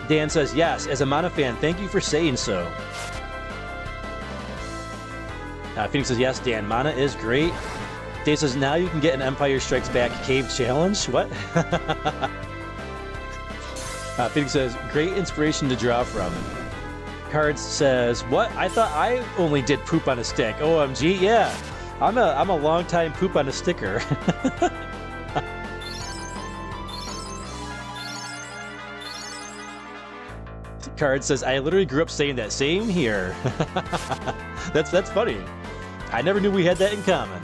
Speaker 2: Dan says, yes, as a Mana fan, thank you for saying so. Phoenix says, yes, Dan, Mana is great. Dave says, now you can get an Empire Strikes Back cave challenge. What? Phoenix says, great inspiration to draw from. Cards says, what? I thought I only did poop on a stick. OMG, yeah. I'm a long time poop on a sticker. Card says, I literally grew up saying that. Same here. That's funny. I never knew we had that in common.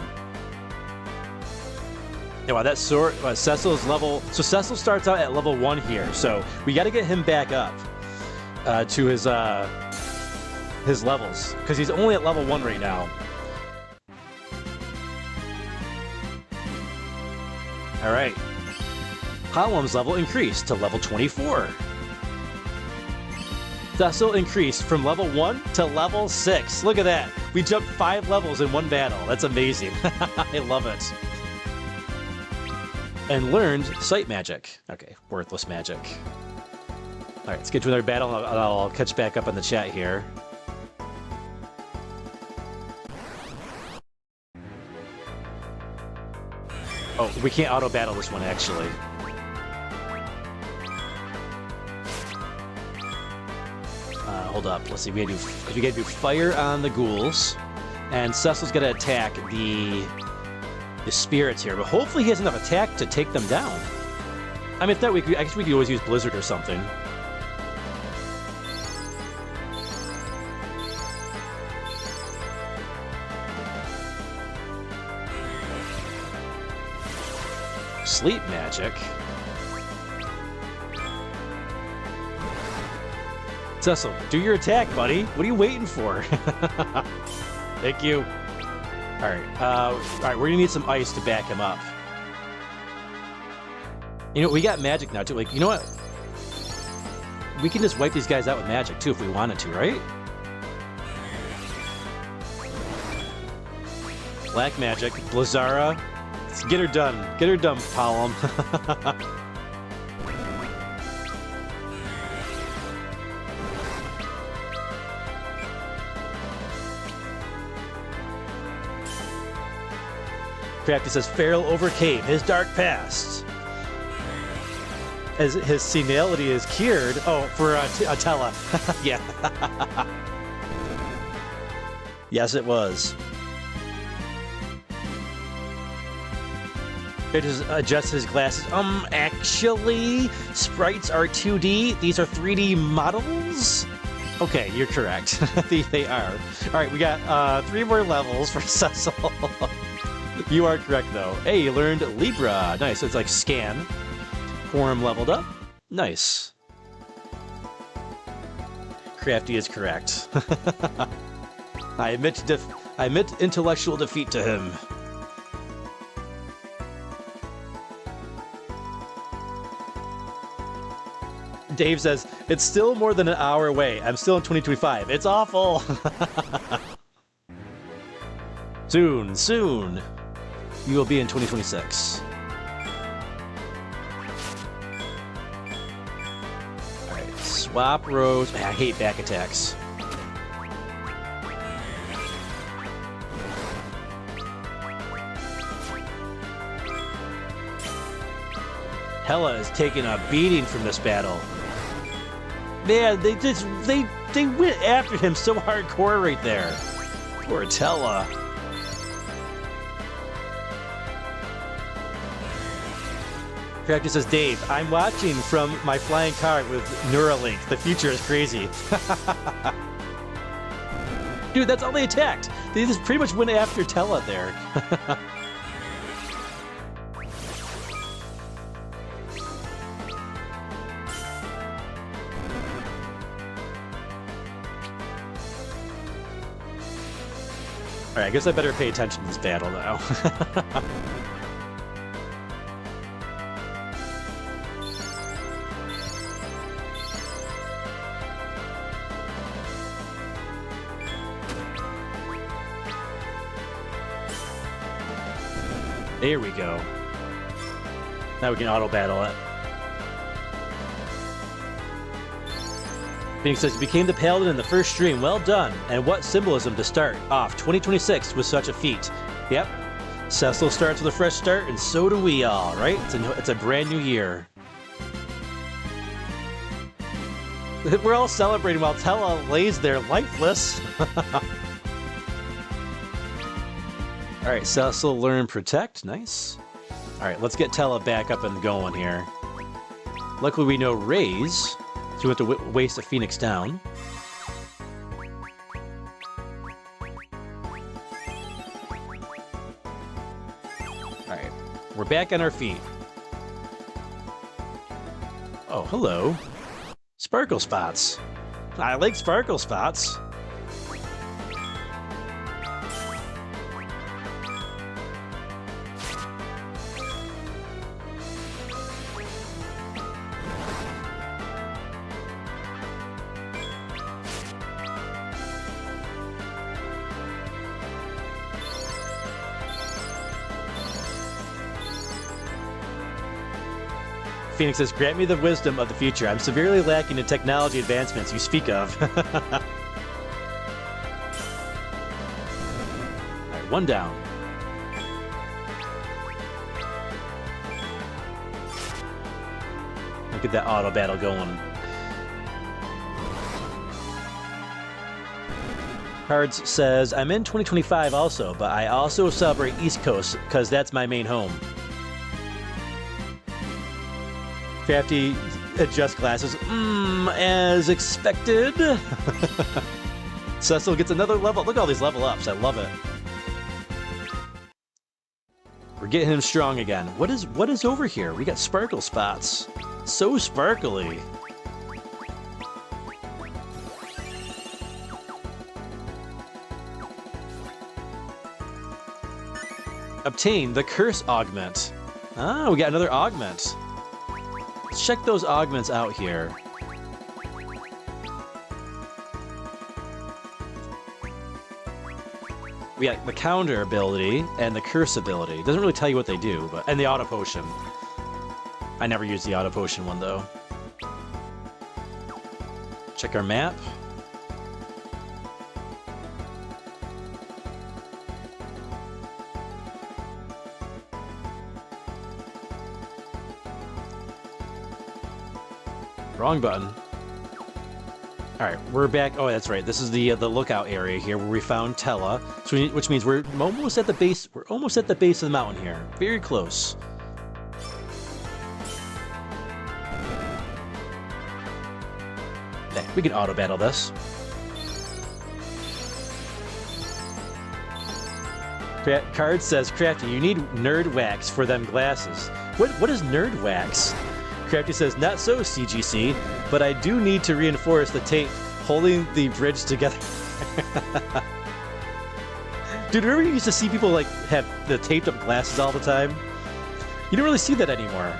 Speaker 2: Yeah, wow, that sword, Cecil is level... So Cecil starts out at level 1 here, so we got to get him back up to his levels, because he's only at level 1 right now. Alright. Column's level increased to level 24. Cecil increased from level 1 to level 6. Look at that. We jumped 5 levels in one battle. That's amazing. I love it. And learned sight magic. Okay, worthless magic. Alright, let's get to another battle and I'll catch back up on the chat here. Oh, we can't auto battle this one actually. Hold up, let's see, we gotta do fire on the ghouls, and Cecil's gonna attack the spirits here, but hopefully he has enough attack to take them down. I mean, if not, I guess we could always use Blizzard or something. Sleep magic. Cecil, do your attack, buddy. What are you waiting for? Thank you. All right, we're gonna need some ice to back him up. You know, we got magic now too. Like, you know what? We can just wipe these guys out with magic too if we wanted to, right? Black magic, Blizzara. Let's get her done. Get her done, Palom. Crafty says, Feral overcame his dark past. As his senility is cured. Oh, for Atella. Yeah. Yes, it was. It just adjusts his glasses. Actually, sprites are 2D. These are 3D models? Okay, you're correct. They are. All right, we got 3 more levels for Cecil. You are correct, though. Hey, you learned Libra. Nice. It's like scan. Quorum leveled up. Nice. Crafty is correct. I admit intellectual defeat to him. Dave says, it's still more than an hour away. I'm still in 2025. It's awful. Soon. You will be in 2026. Alright, swap rows. Man, I hate back attacks. Hela is taking a beating from this battle. Man, they went after him so hardcore right there. Poor Tella. Crafty says, Dave, I'm watching from my flying car with Neuralink. The future is crazy. Dude, that's all they attacked. They just pretty much went after Tella there. Alright, I guess I better pay attention to this battle now. There we go. Now we can auto-battle it. Phoenix says, you became the paladin in the first stream. Well done. And what symbolism to start off 2026 with such a feat. Yep. Cecil starts with a fresh start, and so do we all, right? It's a brand new year. We're all celebrating while Tella lays there lifeless. Alright, Cecil learn protect. Nice. Alright, let's get Tella back up and going here. Luckily we know raise, so we have to waste a Phoenix down. Alright, we're back on our feet. Oh, hello. Sparkle spots. I like sparkle spots. Phoenix says, grant me the wisdom of the future. I'm severely lacking in technology advancements you speak of. Alright, one down. Look at that auto battle going. Cards says, I'm in 2025 also, but I also celebrate East Coast because that's my main home. Crafty adjust glasses. As expected. Cecil gets another level. Look at all these level ups. I love it. We're getting him strong again. What is over here? We got sparkle spots. So sparkly. Obtain the curse augment. Ah, we got another augment. Let's check those augments out here. We got the counter ability and the curse ability. Doesn't really tell you what they do, but and the auto potion. I never use the auto potion one though. Check our map. Wrong button. All right, we're back. Oh, that's right. This is the lookout area here where we found Tella, so which means we're almost at the base. We're almost at the base of the mountain here. Very close. Okay, we can auto battle this. Card says, Crafty, you need nerd wax for them glasses. What is nerd wax? Crafty says, not so, CGC, but I do need to reinforce the tape holding the bridge together. Dude, remember you used to see people like have the taped up glasses all the time? You don't really see that anymore.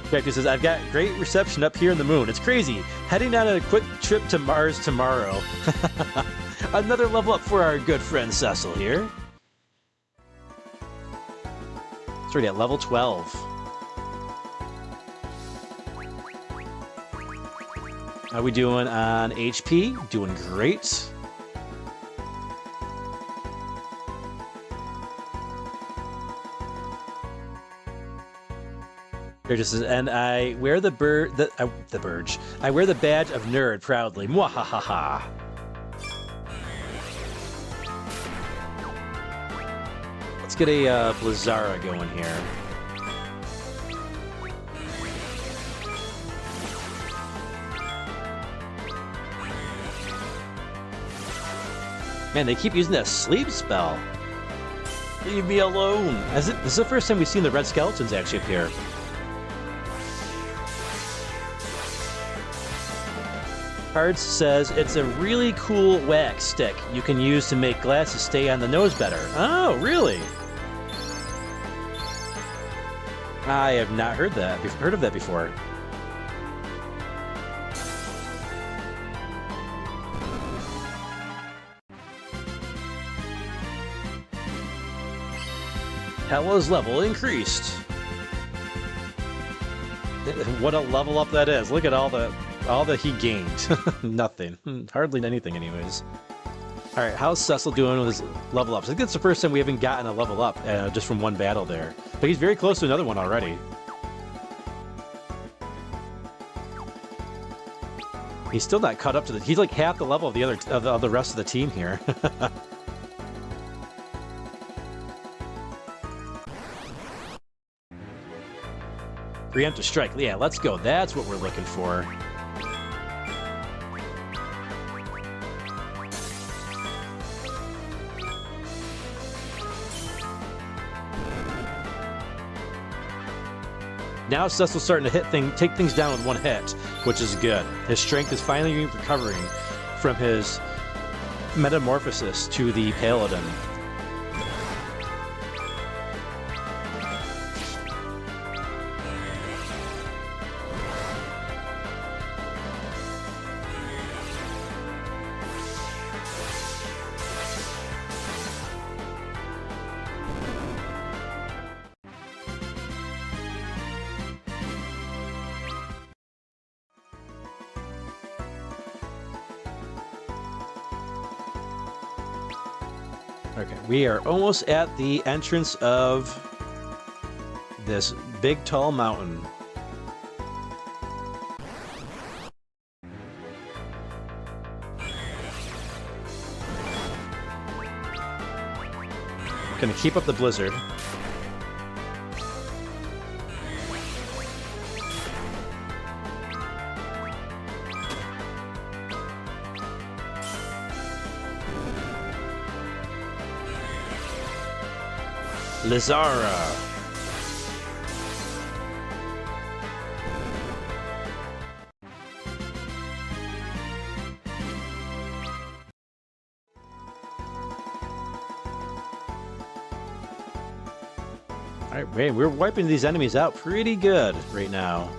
Speaker 2: Crafty says, I've got great reception up here in the moon. It's crazy. Heading on a quick trip to Mars tomorrow. Another level up for our good friend Cecil here. It's already at level 12. How we doing on HP? Doing great. Here just says, and I wear the bird, I wear the badge of nerd proudly. Mwahahaha. Let's get a Blizzara going here. Man, they keep using that sleep spell. Leave me alone. This is the first time we've seen the red skeletons actually appear. Cards says it's a really cool wax stick you can use to make glasses stay on the nose better. Oh, really? I have not heard of that before. Hella's level increased. What a level up that is. Look at all that he gained. Nothing. Hardly anything anyways. Alright, how's Cecil doing with his level ups? I think that's the first time we haven't gotten a level up just from one battle there. But he's very close to another one already. He's still not caught up to he's like half the level of the rest of the team here. Preemptive strike. Yeah, let's go. That's what we're looking for. Now Cecil's starting to take things down with one hit, which is good. His strength is finally recovering from his metamorphosis to the Paladin. Okay, we are almost at the entrance of this big tall mountain. Gonna keep up the blizzard. Lizara. Alright, man, we're wiping these enemies out pretty good right now.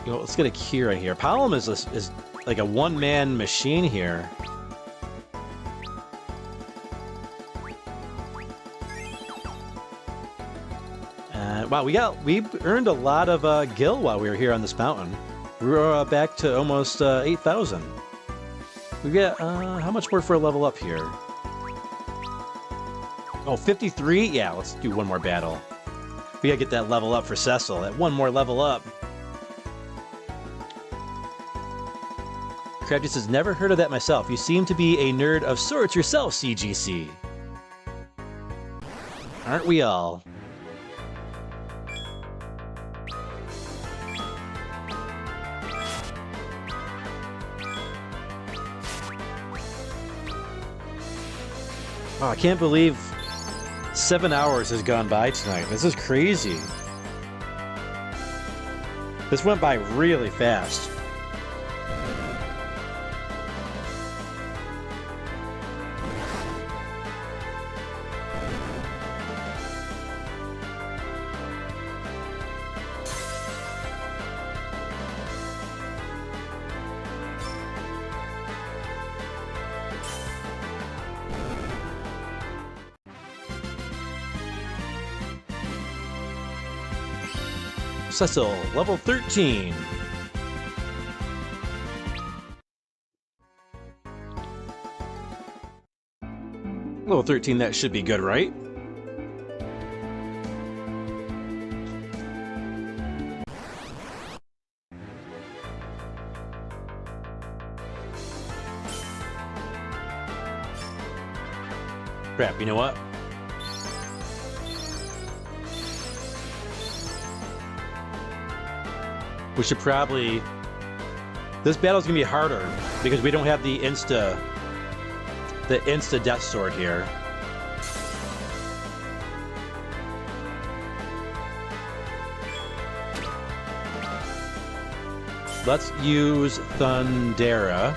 Speaker 2: You know, let's get a Kira here. Palom is like a one-man machine here. Wow, we earned a lot of gil while we were here on this mountain. We were back to almost 8,000. We got how much more for a level up here? Oh, 53? Yeah, let's do one more battle. We gotta get that level up for Cecil. That one more level up. Crafty says, never heard of that myself. You seem to be a nerd of sorts yourself, CGC. Aren't we all? Oh, I can't believe 7 hours has gone by tonight. This is crazy. This went by really fast. Cecil, level 13. Level 13, that should be good, right? Crap, you know what? We should probably... This battle's gonna be harder because we don't have the insta death sword here. Let's use Thundera.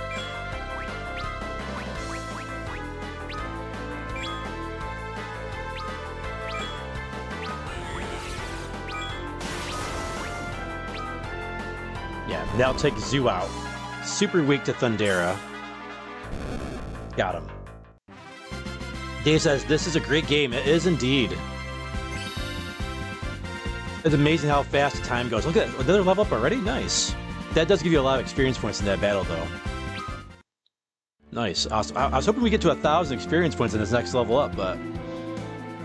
Speaker 2: That'll take Zoo out. Super weak to Thundera. Got him. Dave says, this is a great game. It is indeed. It's amazing how fast the time goes. Look at that. Another level up already? Nice. That does give you a lot of experience points in that battle, though. Nice. Awesome. I was hoping we get to 1,000 experience points in this next level up, but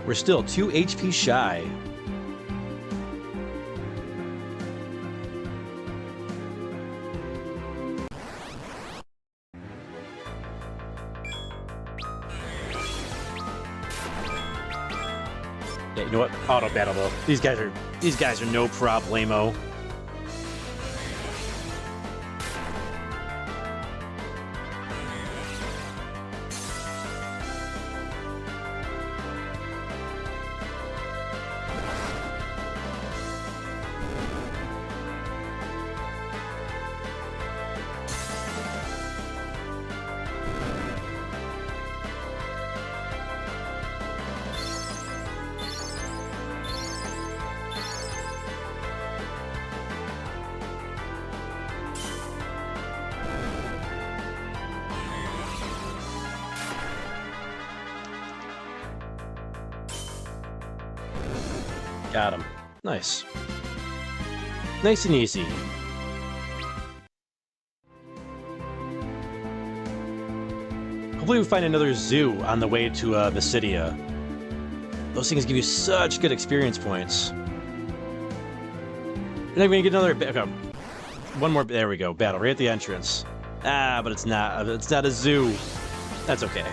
Speaker 2: we're still 2 HP shy. Yeah, you know what? Auto battle though. These guys are no problemo. Got him. Nice. Nice and easy. Hopefully we find another zoo on the way to Visidia. Those things give you such good experience points. And then we're gonna get another... Okay. One more... There we go. Battle right at the entrance. Ah, but it's not. It's not a zoo. That's okay.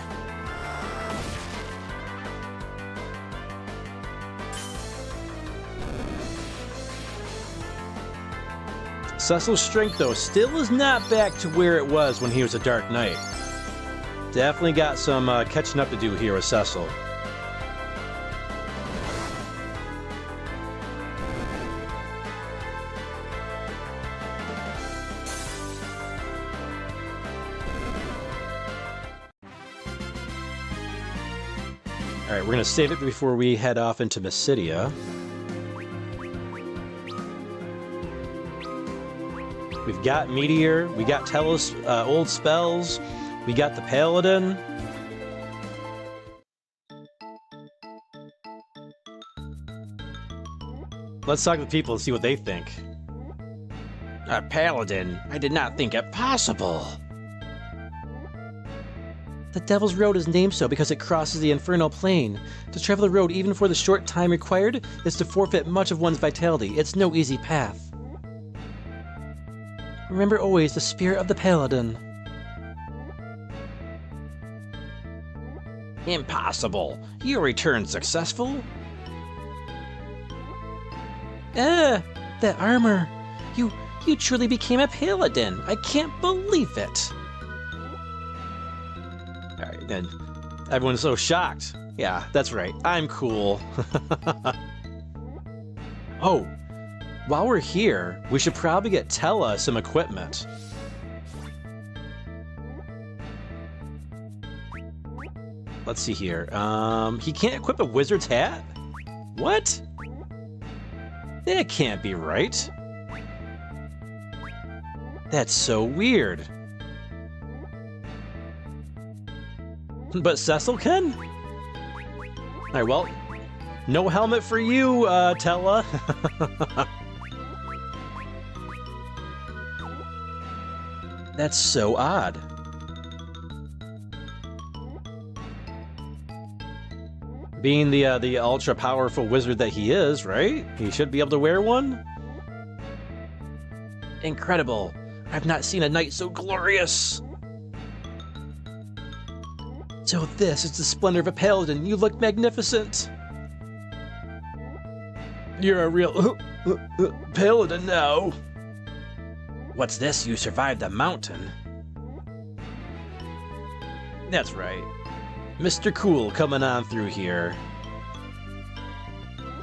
Speaker 2: Cecil's strength, though, still is not back to where it was when he was a Dark Knight. Definitely got some catching up to do here with Cecil. Alright, we're gonna save it before we head off into Mysidia. We've got Meteor, we got Telos old spells, we got the Paladin. Let's talk to the people and see what they think.
Speaker 9: A paladin? I did not think it possible. The Devil's Road is named so because it crosses the infernal plane. To travel the road even for the short time required is to forfeit much of one's vitality. It's no easy path. Remember always the spirit of the Paladin. Impossible. You returned successful? That armor. You truly became a Paladin. I can't believe it.
Speaker 2: Alright, then. Everyone's so shocked. Yeah, that's right. I'm cool. Oh, while we're here, we should probably get Tella some equipment. Let's see here. He can't equip a wizard's hat? What? That can't be right. That's so weird. But Cecil can? Alright, well, no helmet for you, Tella. That's so odd. Being the ultra-powerful wizard that he is, right? He should be able to wear one?
Speaker 9: Incredible. I've not seen a knight so glorious.
Speaker 2: So this is the splendor of a paladin. You look magnificent. You're a real paladin now.
Speaker 9: What's this? You survived the mountain.
Speaker 2: That's right. Mr. Cool coming on through here.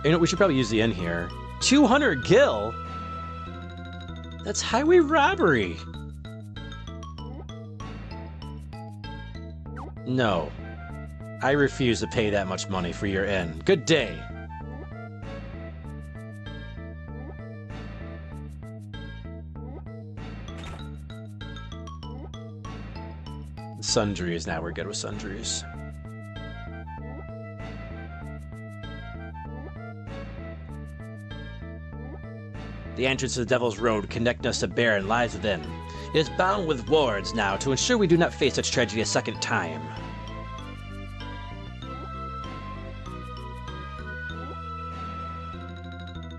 Speaker 2: You know, we should probably use the inn here. 200 gil? That's highway robbery. No. I refuse to pay that much money for your inn. Good day. Sundries, now we're good with sundries.
Speaker 9: The entrance to the Devil's Road connecting us to Baron lies within. It is bound with wards now to ensure we do not face such tragedy a second time.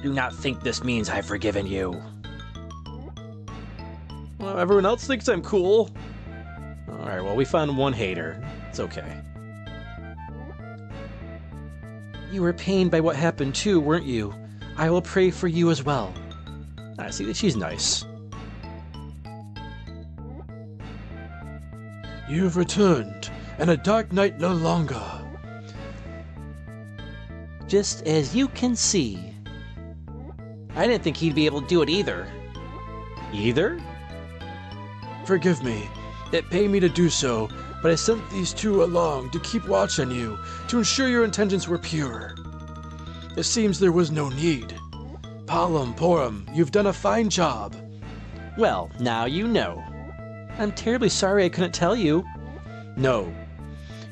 Speaker 9: Do not think this means I've forgiven you.
Speaker 2: Well, everyone else thinks I'm cool. Alright, well, we found one hater. It's okay.
Speaker 9: You were pained by what happened too, weren't you? I will pray for you as well.
Speaker 2: I see that she's nice.
Speaker 6: You've returned, and a dark night no longer.
Speaker 9: Just as you can see. I didn't think he'd be able to do it either.
Speaker 2: Either?
Speaker 6: Forgive me. It pained me to do so, but I sent these two along to keep watch on you, to ensure your intentions were pure. It seems there was no need. Palom Porum, you've done a fine job.
Speaker 9: Well, now you know. I'm terribly sorry I couldn't tell you.
Speaker 2: No.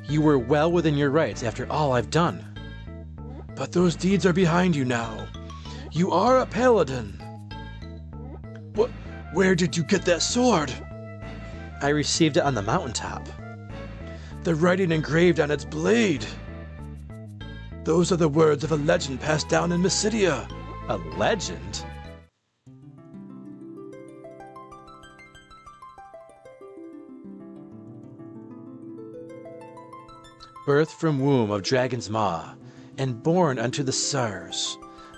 Speaker 2: You were well within your rights after all I've done.
Speaker 6: But those deeds are behind you now. You are a paladin. Where did you get that sword?
Speaker 2: I received it on the mountaintop.
Speaker 6: The writing engraved on its blade. Those are the words of a legend passed down in Mysidia.
Speaker 2: A legend? Birth from womb of dragon's maw, and born unto the stars,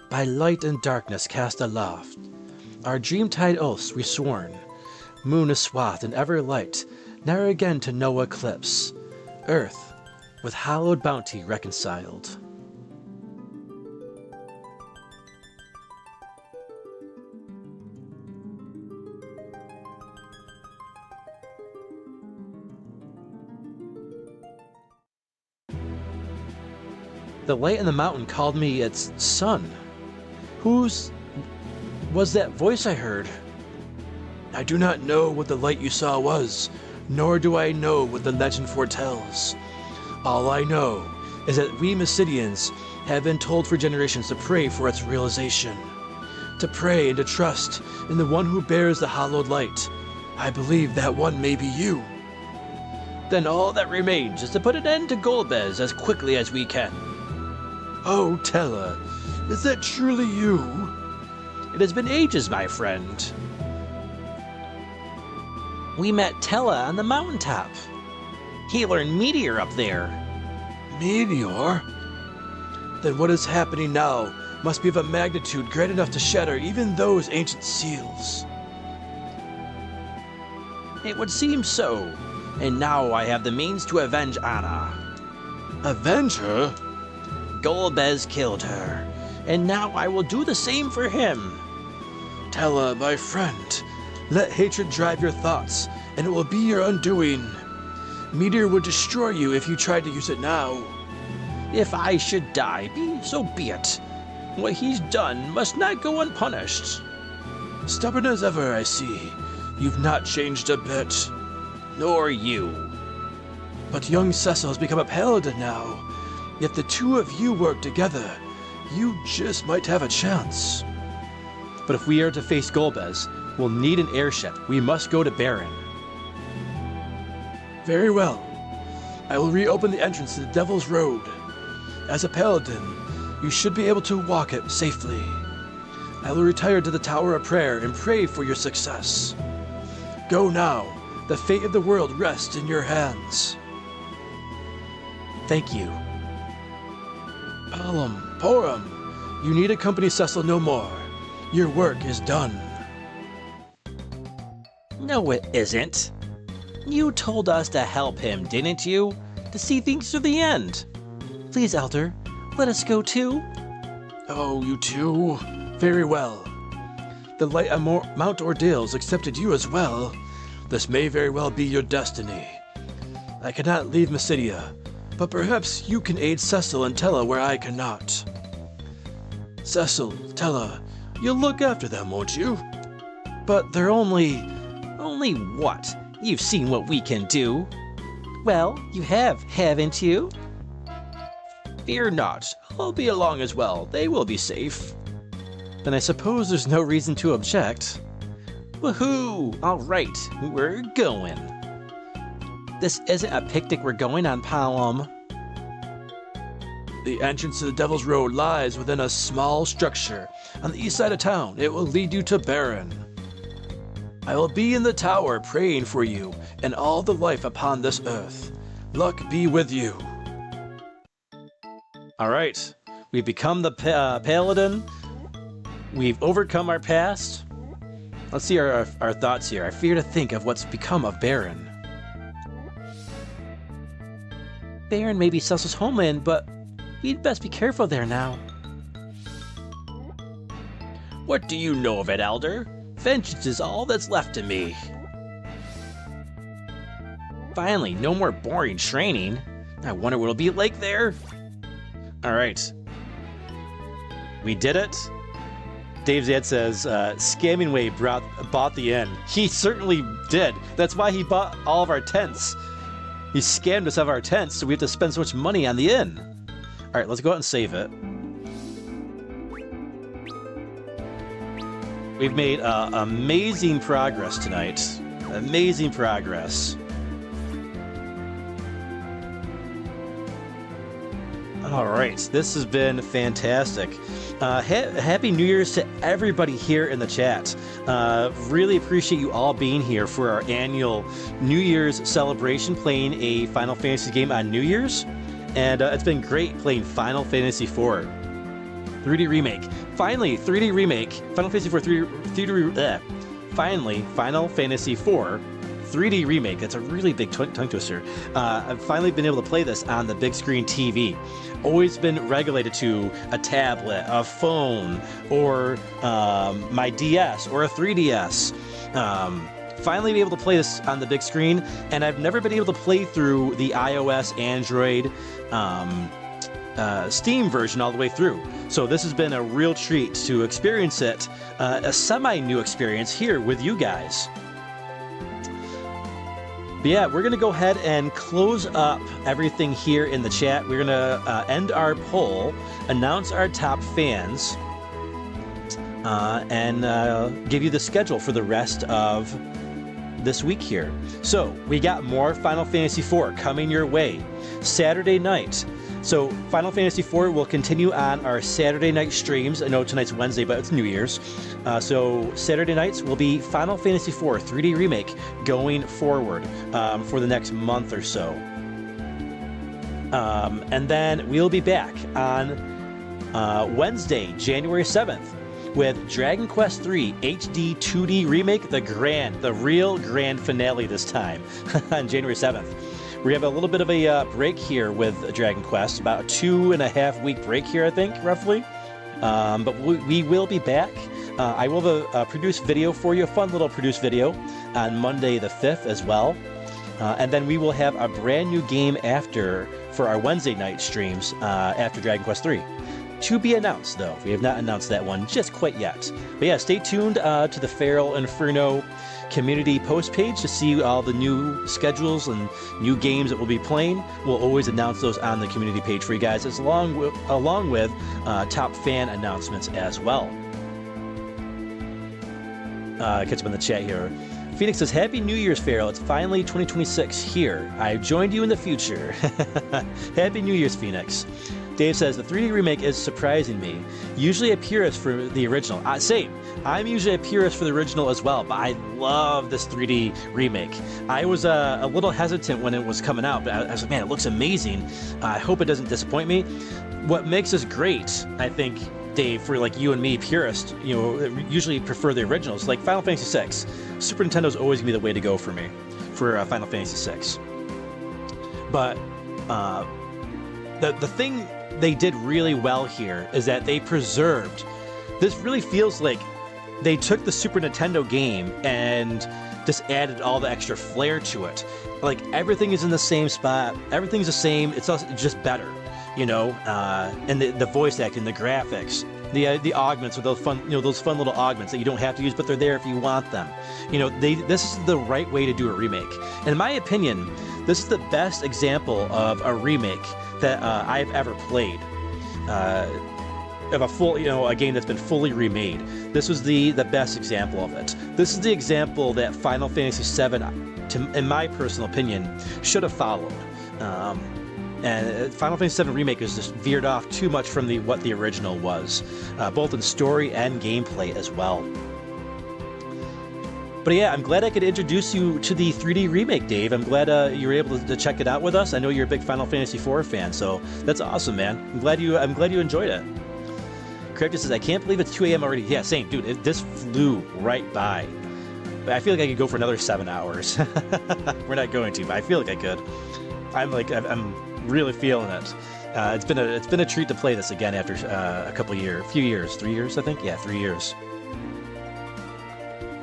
Speaker 2: by light and darkness cast aloft. Our dream-tide oaths we sworn, moon is swathed in ever light, ne'er again to know eclipse, earth with hallowed bounty reconciled.
Speaker 9: The light in the mountain called me its son. Whose was that voice I heard?
Speaker 6: I do not know what the light you saw was, nor do I know what the legend foretells. All I know is that we Mysidians have been told for generations to pray for its realization. To pray and to trust in the one who bears the hallowed light. I believe that one may be you.
Speaker 9: Then all that remains is to put an end to Golbez as quickly as we can.
Speaker 6: Oh, Tella, is that truly you?
Speaker 9: It has been ages, my friend. We met Tella on the mountaintop. He learned Meteor up there.
Speaker 6: Meteor? Then what is happening now must be of a magnitude great enough to shatter even those ancient seals.
Speaker 9: It would seem so, and now I have the means to avenge Anna.
Speaker 6: Avenge her?
Speaker 9: Golbez killed her, and now I will do the same for him.
Speaker 6: Tella, my friend, let hatred drive your thoughts, and it will be your undoing. Meteor would destroy you if you tried to use it now.
Speaker 9: If I should die, so be it. What he's done must not go unpunished.
Speaker 6: Stubborn as ever, I see. You've not changed a bit.
Speaker 9: Nor you.
Speaker 6: But young Cecil has become a paladin now. If the two of you work together, you just might have a chance.
Speaker 2: But if we are to face Golbez, we'll need an airship. We must go to Baron.
Speaker 6: Very well. I will reopen the entrance to the Devil's Road. As a paladin, you should be able to walk it safely. I will retire to the Tower of Prayer and pray for your success. Go now. The fate of the world rests in your hands.
Speaker 2: Thank you.
Speaker 6: Palom, Porum, you need accompany Cecil no more. Your work is done.
Speaker 9: No, it isn't. You told us to help him, didn't you? To see things to the end. Please, Elder, let us go too.
Speaker 6: Oh, you too? Very well. The Light on Mount Ordeals accepted you as well. This may very well be your destiny. I cannot leave Mysidia, but perhaps you can aid Cecil and Tella where I cannot. Cecil, Tella, you'll look after them, won't you?
Speaker 9: But they're only what? You've seen what we can do. Well, you have, haven't you? Fear not, I'll be along as well. They will be safe.
Speaker 2: Then I suppose there's no reason to object.
Speaker 9: Woohoo! All right, we're going. This isn't a picnic we're going on, Palom.
Speaker 6: The entrance to the Devil's Road lies within a small structure on the east side of town. It will lead you to Baron. I will be in the tower praying for you and all the life upon this earth. Luck be with you.
Speaker 2: All right, we've become the paladin. We've overcome our past. Let's see our thoughts here. I fear to think of what's become of Baron.
Speaker 9: Baron may be Cecil's homeland, but we'd best be careful there now.
Speaker 4: What do you know of it, Elder? Vengeance is all that's left to me.
Speaker 9: Finally, no more boring training. I wonder what it'll be like there.
Speaker 2: All right. We did it. Dave Zad says, Scamming Way bought the inn. He certainly did. That's why he bought all of our tents. He scammed us of our tents, so we have to spend so much money on the inn. All right, let's go out and save it. We've made amazing progress tonight. Amazing progress. All right, this has been fantastic. Happy New Year's to everybody here in the chat. Really appreciate you all being here for our annual New Year's celebration, playing a Final Fantasy game on New Year's. And it's been great playing Final Fantasy IV 3D Remake. Finally, 3D Remake. Final Fantasy IV Finally, Final Fantasy IV 3D Remake. That's a really big tongue twister. I've finally been able to play this on the big screen TV. Always been regulated to a tablet, a phone, or my DS or a 3DS. Finally be able to play this on the big screen, and I've never been able to play through the iOS, Android, Steam version all the way through. So this has been a real treat to experience it, a semi-new experience here with you guys. But yeah, we're going to go ahead and close up everything here in the chat. We're going to end our poll, announce our top fans, and give you the schedule for the rest of this week here. So we got more Final Fantasy IV coming your way Saturday night. So Final Fantasy IV will continue on our Saturday night streams. I know tonight's Wednesday, but it's New Year's. So Saturday nights will be Final Fantasy IV 3D Remake going forward for the next month or so. And then we'll be back on Wednesday, January 7th, with Dragon Quest III HD 2D Remake, the real grand finale this time, on January 7th. We have a little bit of a break here with Dragon Quest, about a 2.5 week break here, I think, roughly. But we will be back. I will have a produced video for you, a fun little produced video on Monday the 5th as well. And then we will have a brand new game for our Wednesday night streams after Dragon Quest III. To be announced, though. We have not announced that one just quite yet. But yeah, stay tuned to the FeralInferno community post page to see all the new schedules and new games that we'll be playing. We'll always announce those on the community page for you guys, along with top fan announcements as well. Catch up in the chat here. Phoenix says, Happy New Year's, Feral. It's finally 2026 here. I've joined you in the future. Happy New Year's, Phoenix. Dave says, the 3D remake is surprising me. Usually a purist for the original. Same. I'm usually a purist for the original as well, but I love this 3D remake. I was a little hesitant when it was coming out, but I was like, man, it looks amazing. I hope it doesn't disappoint me. What makes this great, I think, Dave, for like you and me, purists, usually prefer the originals. Like Final Fantasy VI, Super Nintendo's always gonna be the way to go for me, for Final Fantasy VI. But the thing they did really well here is that they preserved. This really feels like they took the Super Nintendo game and just added all the extra flair to it. Like everything is in the same spot. Everything's the same. It's also just better, and the voice acting, the graphics, the augments with those fun, those fun little augments that you don't have to use, but they're there if you want them. This is the right way to do a remake. And in my opinion, this is the best example of a remake that I've ever played. Of a full, a game that's been fully remade. This was the best example of it. This is the example that Final Fantasy VII, in my personal opinion, should have followed. And Final Fantasy VII Remake has just veered off too much from what the original was, both in story and gameplay as well. But yeah, I'm glad I could introduce you to the 3D remake, Dave. I'm glad you were able to check it out with us. I know you're a big Final Fantasy IV fan, so that's awesome, man. I'm glad you enjoyed it. Correctus says, I can't believe it's 2 a.m. already. Yeah, same, dude. This flew right by. But I feel like I could go for another 7 hours. We're not going to, but I feel like I could. I'm really feeling it. It's been a treat to play this again after few years, 3 years, I think. Yeah, 3 years.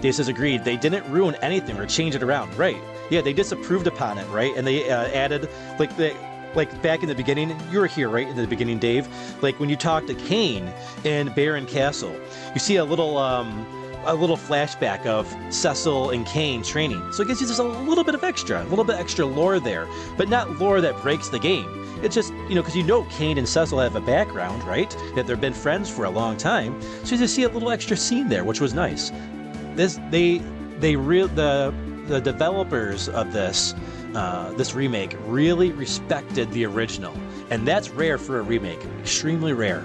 Speaker 2: Dave says, agreed. They didn't ruin anything or change it around, right? Yeah, they disapproved upon it, right? And they added like back in the beginning, you were here, right, in the beginning, Dave? Like when you talk to Kain in Baron Castle, you see a little flashback of Cecil and Kain training. So it gives you just a little bit extra lore there, but not lore that breaks the game. It's just, because Kain and Cecil have a background, right? That they've been friends for a long time. So you just see a little extra scene there, which was nice. The developers of this remake really respected the original, and that's rare for a remake, extremely rare.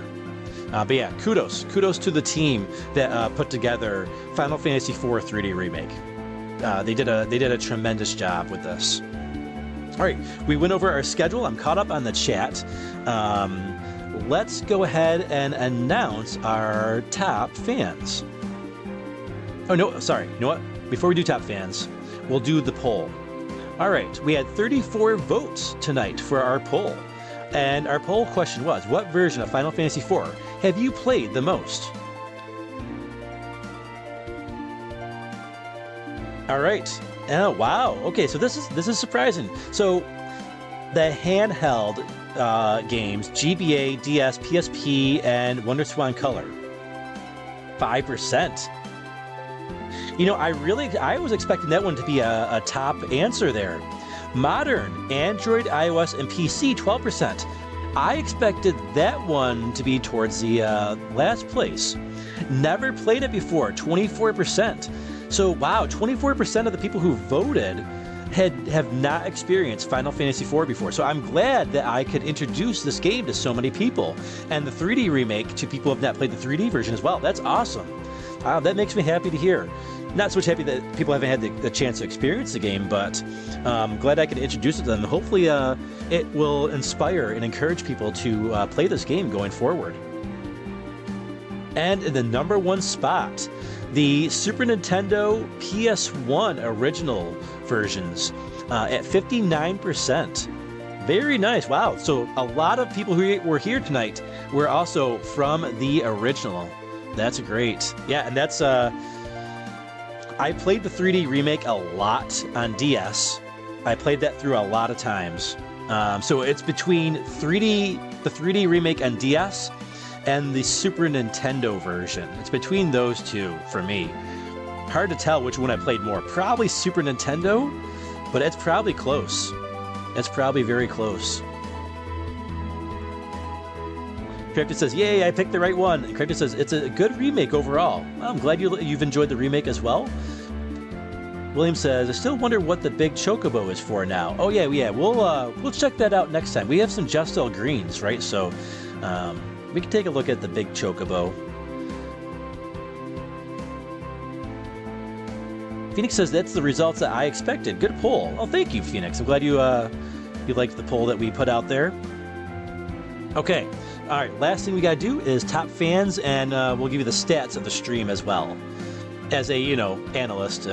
Speaker 2: But yeah, kudos to the team that put together Final Fantasy IV 3D remake. They did a tremendous job with this. All right, we went over our schedule. I'm caught up on the chat. Let's go ahead and announce our top fans. Oh no, sorry. You know what? Before we do top fans, we'll do the poll. All right, we had 34 votes tonight for our poll. And our poll question was, what version of Final Fantasy IV have you played the most? All right. Oh, wow. Okay, so this is surprising. So the handheld games, GBA, DS, PSP, and WonderSwan Color. 5%. You know, I was expecting that one to be a top answer there. Modern, Android, iOS, and PC, 12%. I expected that one to be towards the last place. Never played it before, 24%. So, wow, 24% of the people who voted have not experienced Final Fantasy IV before. So I'm glad that I could introduce this game to so many people. And the 3D remake to people who have not played the 3D version as well. That's awesome. That makes me happy to hear. Not so much happy that people haven't had the chance to experience the game, but glad I could introduce it to them. Hopefully it will inspire and encourage people to play this game going forward. And in the number 1 spot, the Super Nintendo PS1 original versions at 59%. Very nice. Wow. So a lot of people who were here tonight were also from the original. That's great. Yeah, and that's I played the 3D remake a lot on DS. I played that through a lot of times. So it's between the 3D remake on DS and the Super Nintendo version. It's between those two for me. Hard to tell which one I played more. Probably Super Nintendo, but it's probably close. It's probably very close. Crypto says, yay, I picked the right one. And Crypto says, it's a good remake overall. Well, I'm glad you've enjoyed the remake as well. William says, I still wonder what the big chocobo is for now. Oh yeah, we'll check that out next time. We have some Justel greens, right? So we can take a look at the big chocobo. Phoenix says that's the results that I expected. Good poll. Oh, thank you, Phoenix. I'm glad you liked the poll that we put out there. Okay. All right. Last thing we got to do is top fans, and we'll give you the stats of the stream as well. As a, analyst,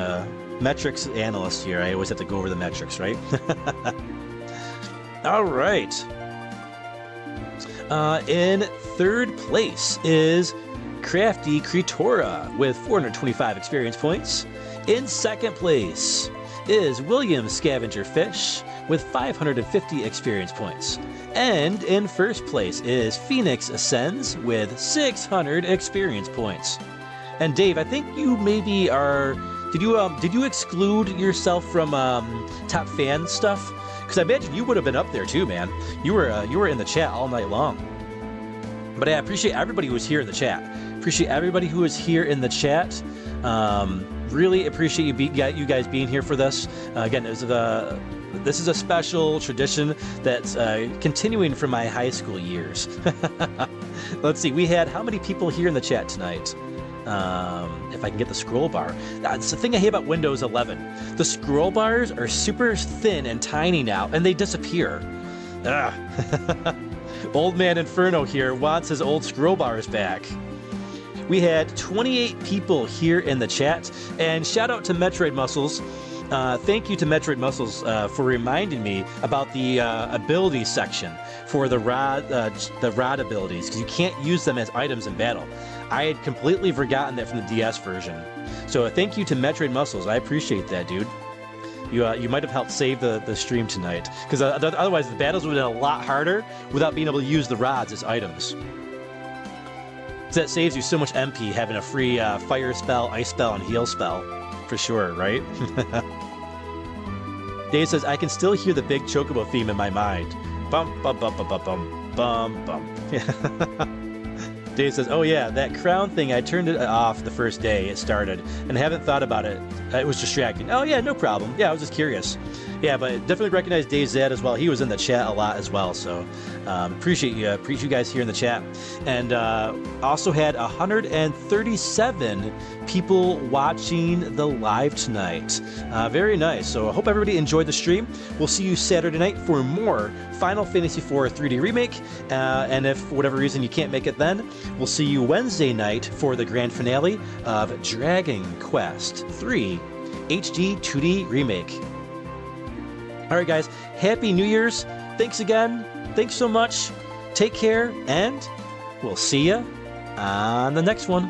Speaker 2: metrics analyst here, I always have to go over the metrics, right? All right. In third place is Crafty Creatora with 425 experience points. In second place is William Scavenger Fish with 550 experience points. And in first place is Phoenix Ascends with 600 experience points. And Dave, I think you maybe are... Did you exclude yourself from top fan stuff? Because I imagine you would have been up there too, man. You were in the chat all night long. But I appreciate everybody who was here in the chat. Appreciate everybody who is here in the chat. Really appreciate you guys being here for this. Again, this is a special tradition that's continuing from my high school years. Let's see, we had how many people here in the chat tonight? If I can get the scroll bar. That's the thing I hate about Windows 11. The scroll bars are super thin and tiny now, and they disappear. Old Man Inferno here wants his old scroll bars back. We had 28 people here in the chat, and shout out to Metroid Muscles. Thank you to Metroid Muscles for reminding me about the abilities section for the rod abilities, because you can't use them as items in battle. I had completely forgotten that from the DS version. So thank you to Metroid Muscles. I appreciate that, dude. You might have helped save the stream tonight, because otherwise the battles would have been a lot harder without being able to use the rods as items. So that saves you so much MP having a free fire spell, ice spell, and heal spell. For sure, right? Dave says, I can still hear the big chocobo theme in my mind. Bum, bum, bum, bum, bum, bum, bum, bum. Dave says, oh yeah, that crown thing, I turned it off the first day it started, and I haven't thought about it. It was distracting. Oh yeah, no problem. Yeah, I was just curious. Yeah, but definitely recognize Dave Zed as well. He was in the chat a lot as well, so appreciate you guys here in the chat. And also had 137 people watching the live tonight. Very nice. So I hope everybody enjoyed the stream. We'll see you Saturday night for more Final Fantasy IV 3D Remake. And if for whatever reason you can't make it then, we'll see you Wednesday night for the grand finale of Dragon Quest III HD 2D Remake. All right, guys. Happy New Year's. Thanks again. Thanks so much. Take care, and we'll see you on the next one.